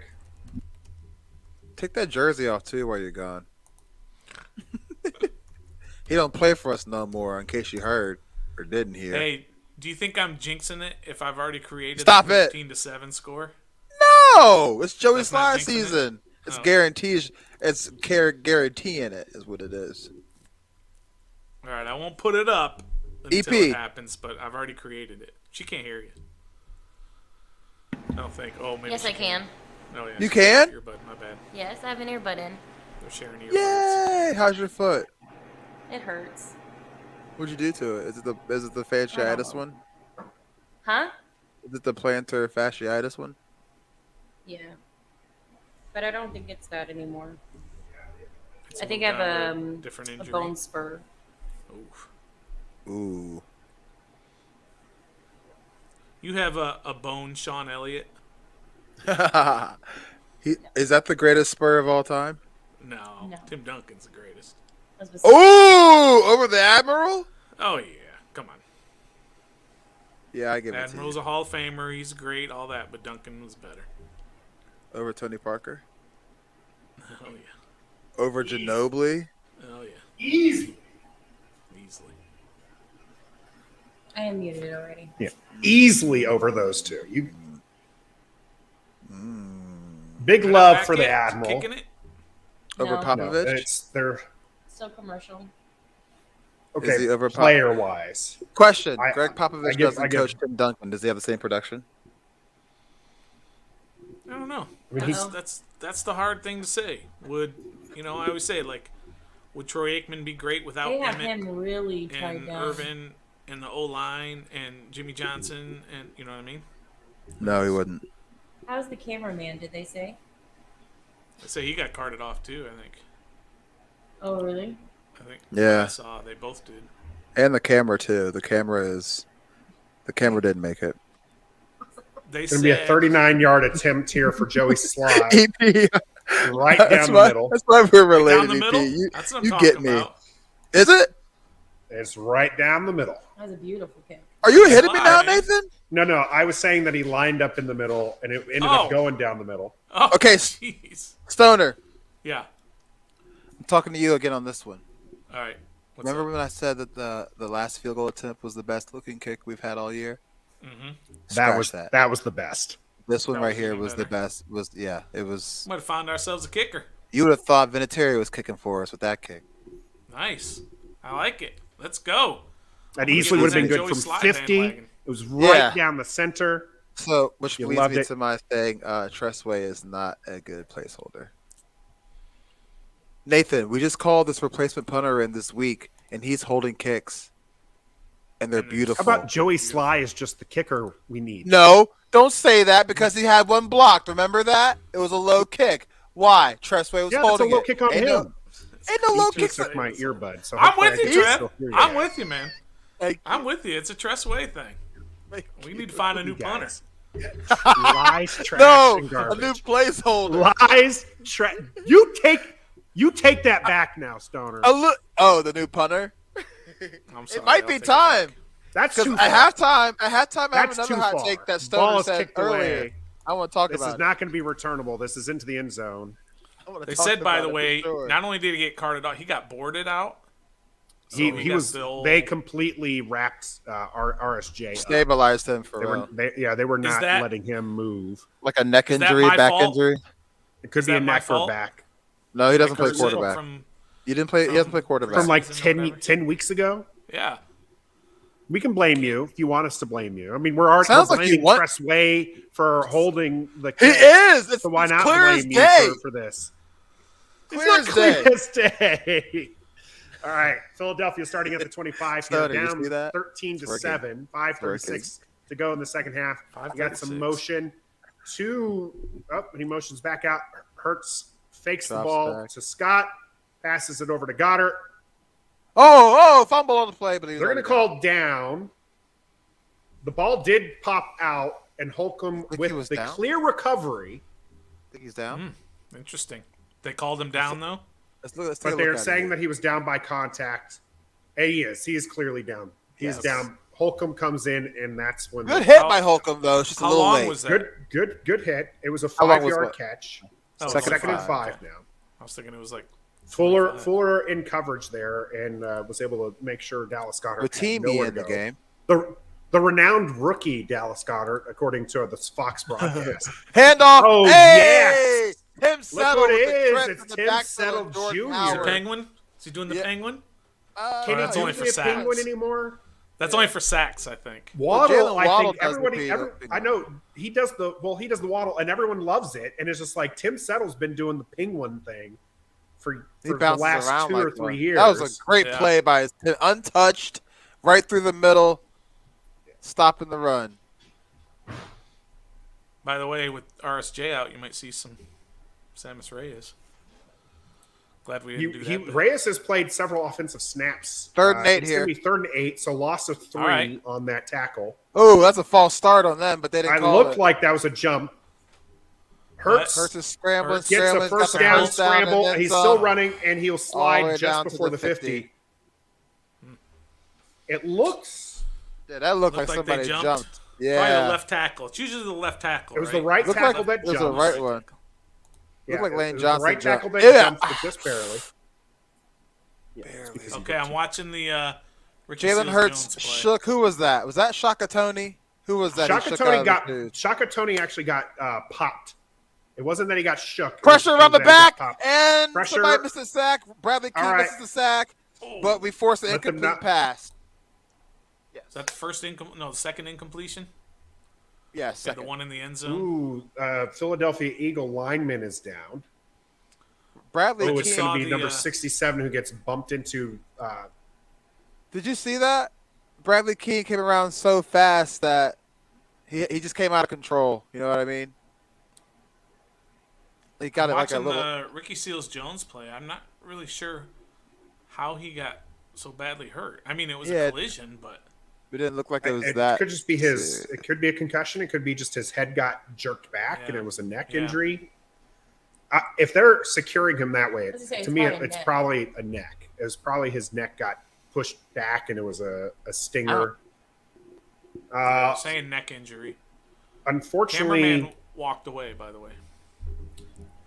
[SPEAKER 2] Take that jersey off too while you're gone. He don't play for us no more. In case you heard or didn't hear.
[SPEAKER 3] Hey, do you think I'm jinxing it if I've already created
[SPEAKER 2] Stop
[SPEAKER 3] a
[SPEAKER 2] it.
[SPEAKER 3] 15-7 score?
[SPEAKER 2] No, it's Joey
[SPEAKER 3] That's not
[SPEAKER 2] Sly
[SPEAKER 3] jinxing it?
[SPEAKER 2] season. It's
[SPEAKER 3] Oh.
[SPEAKER 2] guarantees. It's guaranteeing it is what it is.
[SPEAKER 3] All right, I won't put it up until
[SPEAKER 2] EP.
[SPEAKER 3] it happens, but I've already created it. She can't hear you. I don't think. Oh, maybe.
[SPEAKER 4] Yes,
[SPEAKER 3] she
[SPEAKER 4] I can.
[SPEAKER 3] Oh, yeah.
[SPEAKER 2] You
[SPEAKER 3] she
[SPEAKER 2] can?
[SPEAKER 3] has an earbud. My bad.
[SPEAKER 4] Yes, I have an earbud in.
[SPEAKER 3] They're sharing earbuds.
[SPEAKER 2] Yay! How's your foot?
[SPEAKER 4] It hurts.
[SPEAKER 2] What'd you do to it? Is it the fasciitis
[SPEAKER 4] know.
[SPEAKER 2] one?
[SPEAKER 4] Huh?
[SPEAKER 2] Is it the plantar fasciitis one?
[SPEAKER 4] Yeah. but I don't think it's that anymore.
[SPEAKER 3] It's
[SPEAKER 4] I think
[SPEAKER 3] moved
[SPEAKER 4] I
[SPEAKER 3] down
[SPEAKER 4] have
[SPEAKER 3] to a different
[SPEAKER 4] a
[SPEAKER 3] injury.
[SPEAKER 4] bone spur.
[SPEAKER 3] Oof.
[SPEAKER 2] Ooh.
[SPEAKER 3] You have a bone, Sean Elliott?
[SPEAKER 2] Is that the greatest spur of all time?
[SPEAKER 3] No.
[SPEAKER 4] No.
[SPEAKER 3] Tim Duncan's the greatest.
[SPEAKER 4] That's what's-
[SPEAKER 2] Ooh, over the Admiral?
[SPEAKER 3] Oh, yeah. Come on.
[SPEAKER 2] Yeah, I give it to
[SPEAKER 3] Admiral's
[SPEAKER 2] you.
[SPEAKER 3] a Hall of Famer. He's great, all that, but Duncan was better.
[SPEAKER 2] Over Tony Parker?
[SPEAKER 3] Oh, yeah.
[SPEAKER 2] Over Ginobili?
[SPEAKER 3] Oh, yeah.
[SPEAKER 1] Easily.
[SPEAKER 3] Easily.
[SPEAKER 4] I am muted already.
[SPEAKER 1] Yeah. Easily over those two. You big
[SPEAKER 3] They're not
[SPEAKER 1] love
[SPEAKER 3] back
[SPEAKER 1] for the
[SPEAKER 3] yet?
[SPEAKER 1] Admiral.
[SPEAKER 3] Kicking it?
[SPEAKER 2] Over
[SPEAKER 4] No.
[SPEAKER 1] No,
[SPEAKER 2] Popovich?
[SPEAKER 1] they're
[SPEAKER 4] Still commercial.
[SPEAKER 1] okay.
[SPEAKER 2] Is he over
[SPEAKER 1] player wise.
[SPEAKER 2] Question.
[SPEAKER 1] I-
[SPEAKER 2] Greg
[SPEAKER 1] I
[SPEAKER 2] Popovich
[SPEAKER 1] give-
[SPEAKER 2] doesn't
[SPEAKER 1] I give-
[SPEAKER 2] coach Tim Duncan. Does he have the same production?
[SPEAKER 3] I don't know.
[SPEAKER 1] I mean, he's
[SPEAKER 3] That's the hard thing to say. I always say, like, would Troy Aikman be great without
[SPEAKER 4] They have
[SPEAKER 3] Emmett
[SPEAKER 4] him really tied
[SPEAKER 3] and
[SPEAKER 4] down.
[SPEAKER 3] Irvin and the O-line and Jimmy Johnson and, you know what I mean?
[SPEAKER 2] No, he wouldn't.
[SPEAKER 4] How's the cameraman? Did they say?
[SPEAKER 3] I say he got carted off, too, I think.
[SPEAKER 4] Oh, really?
[SPEAKER 3] I think
[SPEAKER 2] Yeah.
[SPEAKER 3] I saw they both did.
[SPEAKER 2] And the camera, too. The camera didn't make it.
[SPEAKER 3] They
[SPEAKER 1] going to be a
[SPEAKER 3] said
[SPEAKER 1] 39-yard attempt here for Joey Sly.
[SPEAKER 2] EP.
[SPEAKER 1] Right down the middle.
[SPEAKER 2] That's why we're related,
[SPEAKER 3] down the middle.
[SPEAKER 2] EP.
[SPEAKER 3] That's what I'm
[SPEAKER 2] You
[SPEAKER 3] talking
[SPEAKER 2] get me.
[SPEAKER 3] about.
[SPEAKER 2] Is it?
[SPEAKER 1] It's right down the middle.
[SPEAKER 4] That was a beautiful kick.
[SPEAKER 2] Are you hitting me now,
[SPEAKER 3] Sly, man.
[SPEAKER 2] Nathan?
[SPEAKER 1] No, I was saying that he lined up in the middle and it ended up
[SPEAKER 3] Oh.
[SPEAKER 1] going down the middle.
[SPEAKER 3] Oh,
[SPEAKER 2] Okay.
[SPEAKER 3] jeez.
[SPEAKER 2] Stoner,
[SPEAKER 3] Yeah.
[SPEAKER 2] I'm talking to you again on this one.
[SPEAKER 3] All right. What's
[SPEAKER 2] Remember
[SPEAKER 3] up?
[SPEAKER 2] when I said that the last field goal attempt was the best looking kick we've had all year?
[SPEAKER 3] Mm-hmm.
[SPEAKER 1] That
[SPEAKER 2] Scratch
[SPEAKER 1] was the best.
[SPEAKER 2] This one
[SPEAKER 3] That
[SPEAKER 2] right
[SPEAKER 3] was
[SPEAKER 2] here
[SPEAKER 3] even
[SPEAKER 2] was the
[SPEAKER 3] better.
[SPEAKER 2] best. It was.
[SPEAKER 3] Might have found ourselves a kicker.
[SPEAKER 2] You would have thought Vinatieri was kicking for us with that kick.
[SPEAKER 3] Nice. I like it. Let's go.
[SPEAKER 1] That
[SPEAKER 3] We'll
[SPEAKER 1] easily
[SPEAKER 3] get
[SPEAKER 1] would have been
[SPEAKER 3] on that
[SPEAKER 1] good
[SPEAKER 3] Joey
[SPEAKER 1] from
[SPEAKER 3] Sly
[SPEAKER 1] 50.
[SPEAKER 3] bandwagon.
[SPEAKER 1] It was right
[SPEAKER 2] Yeah.
[SPEAKER 1] down the center.
[SPEAKER 2] So, which
[SPEAKER 1] You
[SPEAKER 2] leads
[SPEAKER 1] loved
[SPEAKER 2] me
[SPEAKER 1] it.
[SPEAKER 2] to my saying, Tressway is not a good placeholder. Nathan, we just called this replacement punter in this week, and he's holding kicks, and they're
[SPEAKER 3] How
[SPEAKER 2] beautiful.
[SPEAKER 1] How about Joey Sly is just the kicker we need?
[SPEAKER 2] No, don't say that because he had one blocked. Remember that? It was a low kick. Why? Tressway was
[SPEAKER 1] Yeah, that's a
[SPEAKER 2] holding
[SPEAKER 1] low
[SPEAKER 2] it.
[SPEAKER 1] kick on
[SPEAKER 2] Ain't
[SPEAKER 1] him.
[SPEAKER 2] No low
[SPEAKER 1] He
[SPEAKER 2] kick.
[SPEAKER 1] just took my earbud. So
[SPEAKER 3] I'm
[SPEAKER 1] hopefully
[SPEAKER 3] with
[SPEAKER 1] I
[SPEAKER 3] you,
[SPEAKER 1] can
[SPEAKER 3] Trev.
[SPEAKER 1] still hear you.
[SPEAKER 3] I'm with you, man.
[SPEAKER 2] Like,
[SPEAKER 3] I'm with you. It's a Tressway thing. We need to find a new punter.
[SPEAKER 1] Guys. Lies, trash,
[SPEAKER 2] no,
[SPEAKER 1] and
[SPEAKER 2] a
[SPEAKER 1] garbage.
[SPEAKER 2] new placeholder.
[SPEAKER 1] Lies, trash. You take that back now, Stoner.
[SPEAKER 2] The new punter.
[SPEAKER 3] I'm sorry,
[SPEAKER 2] It might
[SPEAKER 3] I'll
[SPEAKER 2] be
[SPEAKER 3] take it
[SPEAKER 2] time.
[SPEAKER 3] back.
[SPEAKER 1] That's
[SPEAKER 2] Because
[SPEAKER 1] too far.
[SPEAKER 2] at halftime, I have
[SPEAKER 1] That's
[SPEAKER 2] another
[SPEAKER 1] too
[SPEAKER 2] hot
[SPEAKER 1] far.
[SPEAKER 2] take that
[SPEAKER 1] Ball
[SPEAKER 2] Stoner
[SPEAKER 1] is
[SPEAKER 2] said
[SPEAKER 1] kicked
[SPEAKER 2] earlier.
[SPEAKER 1] away.
[SPEAKER 2] I want to talk
[SPEAKER 1] This
[SPEAKER 2] about
[SPEAKER 1] is not going to be returnable. This is into the end zone.
[SPEAKER 2] I wanna
[SPEAKER 3] They
[SPEAKER 2] talk
[SPEAKER 3] said, by
[SPEAKER 2] about
[SPEAKER 3] the
[SPEAKER 2] it for
[SPEAKER 3] way,
[SPEAKER 2] sure.
[SPEAKER 3] not only did he get carted out, he got boarded out. So
[SPEAKER 1] He
[SPEAKER 3] got
[SPEAKER 1] was.
[SPEAKER 3] the old-
[SPEAKER 1] They completely wrapped RSJ up.
[SPEAKER 2] stabilized him for
[SPEAKER 1] They were,
[SPEAKER 2] real.
[SPEAKER 1] they were not
[SPEAKER 3] that-
[SPEAKER 1] letting him move.
[SPEAKER 2] Like a neck
[SPEAKER 3] Is that
[SPEAKER 2] injury,
[SPEAKER 3] my
[SPEAKER 2] back
[SPEAKER 3] fault?
[SPEAKER 2] injury.
[SPEAKER 1] It could
[SPEAKER 3] Is
[SPEAKER 1] be a
[SPEAKER 3] that my
[SPEAKER 1] neck or
[SPEAKER 3] fault?
[SPEAKER 1] back.
[SPEAKER 2] No, he doesn't play
[SPEAKER 3] Because
[SPEAKER 2] quarterback.
[SPEAKER 3] From,
[SPEAKER 2] He doesn't play quarterback.
[SPEAKER 1] From like
[SPEAKER 3] Season or
[SPEAKER 1] 10,
[SPEAKER 3] whatever.
[SPEAKER 1] 10 weeks ago.
[SPEAKER 3] yeah.
[SPEAKER 1] We can blame you if you want us to blame you. I mean, we're already
[SPEAKER 2] Sounds like you
[SPEAKER 1] blaming
[SPEAKER 2] want-
[SPEAKER 1] Tressway for holding the
[SPEAKER 2] He
[SPEAKER 1] kick.
[SPEAKER 2] is. It's,
[SPEAKER 1] So why
[SPEAKER 2] it's
[SPEAKER 1] not
[SPEAKER 2] clear as
[SPEAKER 1] blame
[SPEAKER 2] day.
[SPEAKER 1] you for this?
[SPEAKER 2] Clear
[SPEAKER 1] It's
[SPEAKER 2] as
[SPEAKER 1] not clear
[SPEAKER 2] day.
[SPEAKER 1] as day. All right, Philadelphia starting at the 25 here,
[SPEAKER 2] Stoner, you
[SPEAKER 1] down
[SPEAKER 2] see that?
[SPEAKER 1] 13 to
[SPEAKER 2] It's working.
[SPEAKER 1] 7, 5:36 to go in the second half. We got some
[SPEAKER 3] 5:36.
[SPEAKER 1] motion. And he motions back out. Hurts fakes the
[SPEAKER 2] Drops
[SPEAKER 1] ball
[SPEAKER 2] back.
[SPEAKER 1] to Scott, passes it over to Goddard.
[SPEAKER 2] Fumble on the play, but he was
[SPEAKER 1] They're going to
[SPEAKER 2] already
[SPEAKER 1] call down. The ball did pop out, and Holcomb
[SPEAKER 2] Think he
[SPEAKER 1] with
[SPEAKER 2] was
[SPEAKER 1] the
[SPEAKER 2] down?
[SPEAKER 1] clear recovery.
[SPEAKER 2] I think he's down.
[SPEAKER 3] Interesting. They called him down, though?
[SPEAKER 2] Let's take
[SPEAKER 1] But
[SPEAKER 2] a look
[SPEAKER 1] they're
[SPEAKER 2] at
[SPEAKER 1] saying
[SPEAKER 2] it.
[SPEAKER 1] that he was down by contact. And he is. He is clearly down. He's
[SPEAKER 2] Yes.
[SPEAKER 1] down. Holcomb comes in, and that's when
[SPEAKER 2] Good
[SPEAKER 1] the-
[SPEAKER 2] hit
[SPEAKER 3] How-
[SPEAKER 2] by Holcomb, though. It's just a
[SPEAKER 3] How
[SPEAKER 2] little
[SPEAKER 3] long
[SPEAKER 2] late.
[SPEAKER 3] was that?
[SPEAKER 1] good hit. It was a
[SPEAKER 2] How long was
[SPEAKER 1] 5-yard
[SPEAKER 2] what?
[SPEAKER 1] catch.
[SPEAKER 3] Oh,
[SPEAKER 2] Second
[SPEAKER 1] Second and
[SPEAKER 2] and
[SPEAKER 1] 5 now.
[SPEAKER 3] I was thinking it was like
[SPEAKER 1] Fuller
[SPEAKER 3] 25.
[SPEAKER 1] Fuller in coverage there, and was able to make sure Dallas Goddard
[SPEAKER 2] With
[SPEAKER 1] had
[SPEAKER 2] team
[SPEAKER 1] nowhere
[SPEAKER 2] in
[SPEAKER 1] to
[SPEAKER 2] the
[SPEAKER 1] go.
[SPEAKER 2] game.
[SPEAKER 1] The renowned rookie Dallas Goddard, according to the Fox broadcast.
[SPEAKER 2] Handoff.
[SPEAKER 1] Oh,
[SPEAKER 2] Hey!
[SPEAKER 1] yes!
[SPEAKER 2] Tim
[SPEAKER 1] Look
[SPEAKER 2] Settle
[SPEAKER 1] what
[SPEAKER 2] with
[SPEAKER 1] it
[SPEAKER 2] the
[SPEAKER 1] is.
[SPEAKER 2] threat
[SPEAKER 1] It's
[SPEAKER 2] to the
[SPEAKER 1] Tim
[SPEAKER 2] backfield
[SPEAKER 1] Settle
[SPEAKER 2] of Jordan
[SPEAKER 1] Jr.
[SPEAKER 3] Is
[SPEAKER 2] Howard.
[SPEAKER 3] it Penguin? Is he doing the
[SPEAKER 2] Yeah.
[SPEAKER 3] Penguin?
[SPEAKER 1] Can
[SPEAKER 3] that's
[SPEAKER 1] he
[SPEAKER 3] only
[SPEAKER 1] do
[SPEAKER 3] for
[SPEAKER 1] the
[SPEAKER 3] sacks.
[SPEAKER 1] Penguin anymore?
[SPEAKER 3] That's only for sacks, I think.
[SPEAKER 1] Waddle,
[SPEAKER 2] Jalen
[SPEAKER 1] I
[SPEAKER 2] Waddle
[SPEAKER 1] think
[SPEAKER 2] does the
[SPEAKER 1] everybody.
[SPEAKER 2] Penguin.
[SPEAKER 1] I know he does the Waddle, and everyone loves it. And it's just like Tim Settle's been doing the Penguin thing for
[SPEAKER 2] He
[SPEAKER 1] the
[SPEAKER 2] bounces
[SPEAKER 1] last
[SPEAKER 2] around
[SPEAKER 1] 2
[SPEAKER 2] like
[SPEAKER 1] or 3
[SPEAKER 2] one.
[SPEAKER 1] years.
[SPEAKER 2] That was a great
[SPEAKER 3] Yeah.
[SPEAKER 2] play by his team. Untouched, right through the middle, stopping the run.
[SPEAKER 3] By the way, with RSJ out, you might see some Samus Reyes. Glad we didn't do that.
[SPEAKER 1] Reyes has played several offensive snaps.
[SPEAKER 2] 3rd and 8
[SPEAKER 1] it's
[SPEAKER 2] here.
[SPEAKER 1] Going to be 3rd and 8, so loss of 3
[SPEAKER 3] right.
[SPEAKER 1] on that tackle.
[SPEAKER 2] Oh, that's a false start on them, but they didn't
[SPEAKER 1] I
[SPEAKER 2] call
[SPEAKER 1] looked
[SPEAKER 2] it.
[SPEAKER 1] like that was a jump. Hurts
[SPEAKER 2] Is scrambling,
[SPEAKER 3] Hurts
[SPEAKER 1] gets a
[SPEAKER 2] scrambling,
[SPEAKER 1] first
[SPEAKER 2] got the
[SPEAKER 1] down
[SPEAKER 2] first
[SPEAKER 1] scramble.
[SPEAKER 2] and
[SPEAKER 1] He's
[SPEAKER 2] then
[SPEAKER 1] still
[SPEAKER 2] some.
[SPEAKER 1] running, and he'll
[SPEAKER 2] All the
[SPEAKER 1] slide
[SPEAKER 2] way
[SPEAKER 1] just
[SPEAKER 2] down
[SPEAKER 1] before
[SPEAKER 2] to
[SPEAKER 1] the 50.
[SPEAKER 2] 50.
[SPEAKER 1] It looks.
[SPEAKER 2] Yeah, that looked like
[SPEAKER 3] Looked like
[SPEAKER 2] somebody
[SPEAKER 3] they
[SPEAKER 2] jumped.
[SPEAKER 3] jumped.
[SPEAKER 2] Yeah.
[SPEAKER 3] Probably the left tackle. It's usually the left tackle.
[SPEAKER 1] It was
[SPEAKER 3] right?
[SPEAKER 1] the right
[SPEAKER 2] Looked
[SPEAKER 1] tackle
[SPEAKER 2] like
[SPEAKER 1] that
[SPEAKER 2] it was the
[SPEAKER 1] jumped.
[SPEAKER 2] right one.
[SPEAKER 1] Yeah,
[SPEAKER 2] Looked like
[SPEAKER 1] it
[SPEAKER 2] Lane
[SPEAKER 1] was
[SPEAKER 2] Johnson
[SPEAKER 1] the right tackle
[SPEAKER 2] jumped.
[SPEAKER 1] that
[SPEAKER 2] Yeah.
[SPEAKER 1] jumped, but just barely.
[SPEAKER 3] Okay, I'm watching the Ricky
[SPEAKER 2] Jalen
[SPEAKER 3] Seals
[SPEAKER 2] Hurts
[SPEAKER 3] Jones play.
[SPEAKER 2] shook. Who was that? Was that Shaka Tony? Who was that?
[SPEAKER 1] Shaka Tony actually got popped. It wasn't that he got shook.
[SPEAKER 2] Pressure
[SPEAKER 1] it was
[SPEAKER 2] around the
[SPEAKER 1] that he got
[SPEAKER 2] back,
[SPEAKER 1] popped.
[SPEAKER 2] and
[SPEAKER 1] Pressure.
[SPEAKER 2] somebody missed a sack. Bradley King
[SPEAKER 1] All right.
[SPEAKER 2] misses the sack, but we forced an
[SPEAKER 1] Let them
[SPEAKER 2] incomplete
[SPEAKER 1] not-
[SPEAKER 2] pass.
[SPEAKER 3] Is that the second incompletion?
[SPEAKER 2] Yeah,
[SPEAKER 3] Yeah,
[SPEAKER 2] second.
[SPEAKER 3] the one in the end zone.
[SPEAKER 1] Ooh, Philadelphia Eagle lineman is down.
[SPEAKER 2] Bradley
[SPEAKER 1] Oh, it's
[SPEAKER 2] King.
[SPEAKER 1] going
[SPEAKER 3] saw
[SPEAKER 1] to be
[SPEAKER 3] the,
[SPEAKER 1] number 67 who gets bumped into.
[SPEAKER 2] Did you see that? Bradley King came around so fast that he just came out of control. You know what I mean? He got it like a
[SPEAKER 3] Watching
[SPEAKER 2] little.
[SPEAKER 3] the Ricky Seals Jones play, I'm not really sure how he got so badly hurt. I mean, it was a collision, but
[SPEAKER 2] It didn't look like it was
[SPEAKER 1] It
[SPEAKER 2] that.
[SPEAKER 1] could just be his. It could be a concussion. It could be just his head got jerked back and
[SPEAKER 3] Yeah.
[SPEAKER 1] it was a neck
[SPEAKER 3] Yeah.
[SPEAKER 1] injury. If they're securing him that way,
[SPEAKER 4] I was gonna say,
[SPEAKER 1] to
[SPEAKER 4] it's
[SPEAKER 1] me,
[SPEAKER 4] probably
[SPEAKER 1] it's
[SPEAKER 4] neck.
[SPEAKER 1] probably a neck. It was probably his neck got pushed back and it was a stinger.
[SPEAKER 3] saying neck injury.
[SPEAKER 1] Unfortunately,
[SPEAKER 3] Cameraman walked away, by the way.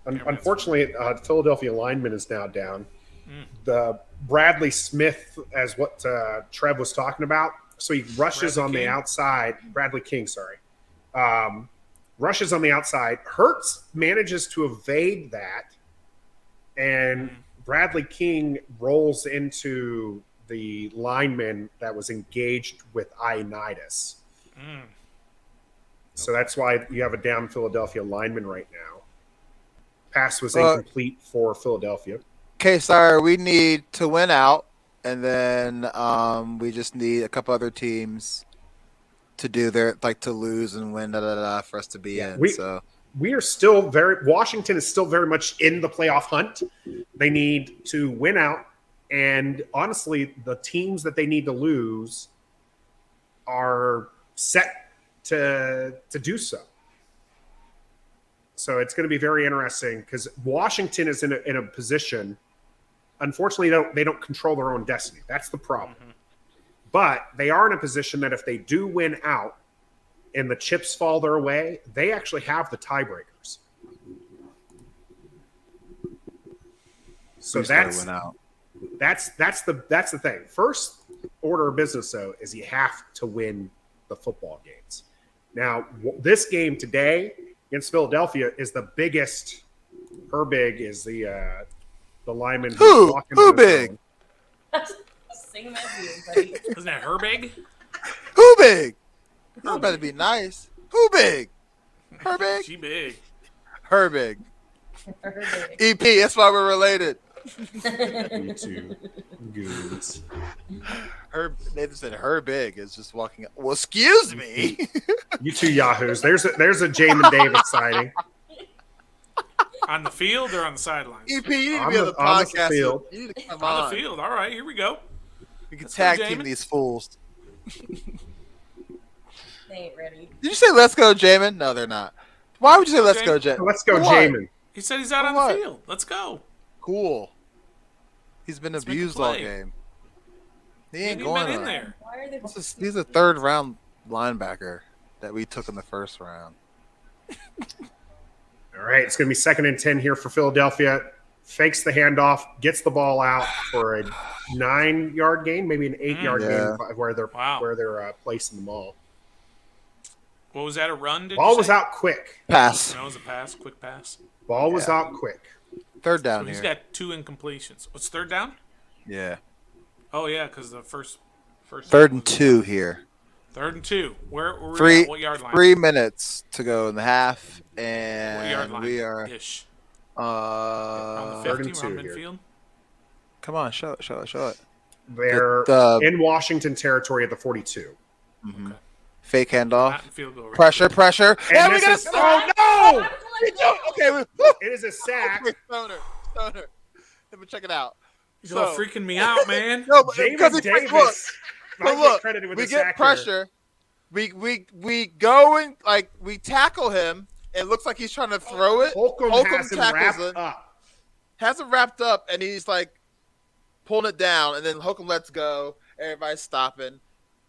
[SPEAKER 1] unfortunately, Philadelphia lineman is now down.
[SPEAKER 3] Mm.
[SPEAKER 1] The Bradley Smith, as what Trev was talking about. So he rushes
[SPEAKER 3] Bradley
[SPEAKER 1] on the
[SPEAKER 3] King?
[SPEAKER 1] outside. Bradley King, sorry. Rushes on the outside. Hurts manages to evade that. And Bradley King rolls into the lineman that was engaged with Ioannidis.
[SPEAKER 3] Mm.
[SPEAKER 1] So that's why you have a down Philadelphia lineman right now. Pass was incomplete for Philadelphia.
[SPEAKER 2] Okay, sorry, we need to win out, and then we just need a couple other teams to do their to lose and win for us to be in.
[SPEAKER 1] We are still Washington is still very much in the playoff hunt. They need to win out, and honestly, the teams that they need to lose are set to do so. So it's going to be very interesting because Washington is in a position. Unfortunately, they don't control their own destiny. That's the problem. Mm-hmm. But they are in a position that if they do win out and the chips fall their way, they actually have the tiebreakers. So that's the thing. First order of business, though, is you have to win the football games. Now, this game today against Philadelphia is the biggest. Herbig is the lineman.
[SPEAKER 2] Who big?
[SPEAKER 4] Sing that to you, buddy.
[SPEAKER 3] Isn't that her big?
[SPEAKER 2] Who big? You better be nice. Who big? Her big?
[SPEAKER 3] She big.
[SPEAKER 2] Her big.
[SPEAKER 4] Her big.
[SPEAKER 2] EP, that's why we're related.
[SPEAKER 1] You two goons.
[SPEAKER 2] Nathan said her big is just walking up. Well, excuse me.
[SPEAKER 1] You two yahoos. There's a Jamin Davis sighting.
[SPEAKER 3] On the field or on the sidelines?
[SPEAKER 2] EP, you need to
[SPEAKER 1] On
[SPEAKER 2] be on
[SPEAKER 1] the-
[SPEAKER 2] the
[SPEAKER 1] on the
[SPEAKER 2] podcast.
[SPEAKER 1] field.
[SPEAKER 2] You need to come
[SPEAKER 3] On
[SPEAKER 2] on.
[SPEAKER 3] the field. All right, here we go.
[SPEAKER 2] We can
[SPEAKER 3] Let's
[SPEAKER 2] tag
[SPEAKER 3] go,
[SPEAKER 2] team
[SPEAKER 3] Jamin.
[SPEAKER 2] these fools.
[SPEAKER 4] They ain't ready.
[SPEAKER 2] Did you say let's go, Jamin? No, they're not. Why would you say let's go, Jamin?
[SPEAKER 1] Let's go,
[SPEAKER 2] For what?
[SPEAKER 1] Jamin.
[SPEAKER 3] He said he's out
[SPEAKER 2] For
[SPEAKER 3] on
[SPEAKER 2] what?
[SPEAKER 3] the field. Let's go.
[SPEAKER 2] Cool. He's been
[SPEAKER 3] make a
[SPEAKER 2] abused all
[SPEAKER 3] play.
[SPEAKER 2] game. He
[SPEAKER 3] He
[SPEAKER 2] ain't
[SPEAKER 3] ain't
[SPEAKER 2] going
[SPEAKER 3] been in
[SPEAKER 2] on.
[SPEAKER 3] there.
[SPEAKER 4] Why are they?
[SPEAKER 2] He's a third round linebacker that we took in the first round.
[SPEAKER 1] All right, it's going to be 2nd and 10 here for Philadelphia. Fakes the handoff, gets the ball out for a 9-yard gain, maybe an 8-yard
[SPEAKER 2] Yeah.
[SPEAKER 1] gain where they're
[SPEAKER 3] Wow.
[SPEAKER 1] placing the ball.
[SPEAKER 3] What was that, a run? Did
[SPEAKER 1] Ball
[SPEAKER 3] you
[SPEAKER 1] was
[SPEAKER 3] say?
[SPEAKER 1] out quick.
[SPEAKER 2] Pass.
[SPEAKER 3] No, it was a pass, quick pass.
[SPEAKER 1] Ball was out quick.
[SPEAKER 2] Third
[SPEAKER 3] So
[SPEAKER 2] down
[SPEAKER 3] he's
[SPEAKER 2] here.
[SPEAKER 3] got 2 incompletions. What's third down?
[SPEAKER 2] Yeah.
[SPEAKER 3] Oh, yeah, because the first.
[SPEAKER 2] Third and 2 here.
[SPEAKER 3] 3rd and 2. Where we at? What yard line?
[SPEAKER 2] 3 minutes to go in the half,
[SPEAKER 3] What yard
[SPEAKER 2] and
[SPEAKER 3] line?
[SPEAKER 2] we are
[SPEAKER 3] Ish. Around the
[SPEAKER 1] 3rd
[SPEAKER 3] 50,
[SPEAKER 1] and
[SPEAKER 3] around
[SPEAKER 1] 2 here.
[SPEAKER 3] midfield.
[SPEAKER 2] come on, show it.
[SPEAKER 1] They're
[SPEAKER 2] The-
[SPEAKER 1] in Washington territory at the 42.
[SPEAKER 2] Fake handoff.
[SPEAKER 3] Not in field goal range.
[SPEAKER 2] Pressure.
[SPEAKER 1] And
[SPEAKER 2] we
[SPEAKER 1] this
[SPEAKER 2] got
[SPEAKER 1] is, oh no!
[SPEAKER 4] I'm
[SPEAKER 2] Okay,
[SPEAKER 1] It is a sack.
[SPEAKER 2] Stoner. Let me check it out.
[SPEAKER 3] You're all freaking me out, man.
[SPEAKER 2] No, because
[SPEAKER 1] Jamin
[SPEAKER 2] Davis.
[SPEAKER 1] Davis.
[SPEAKER 2] So
[SPEAKER 1] might get
[SPEAKER 2] look,
[SPEAKER 1] credited with
[SPEAKER 2] we
[SPEAKER 1] the
[SPEAKER 2] get
[SPEAKER 1] sack
[SPEAKER 2] pressure. We go and like we tackle him. It looks like he's trying to throw it.
[SPEAKER 1] Here. Holcomb has him
[SPEAKER 2] tackles
[SPEAKER 1] wrapped
[SPEAKER 2] him,
[SPEAKER 1] up.
[SPEAKER 2] has him wrapped up, and he's like pulling it down, and then Holcomb lets go. Everybody's stopping,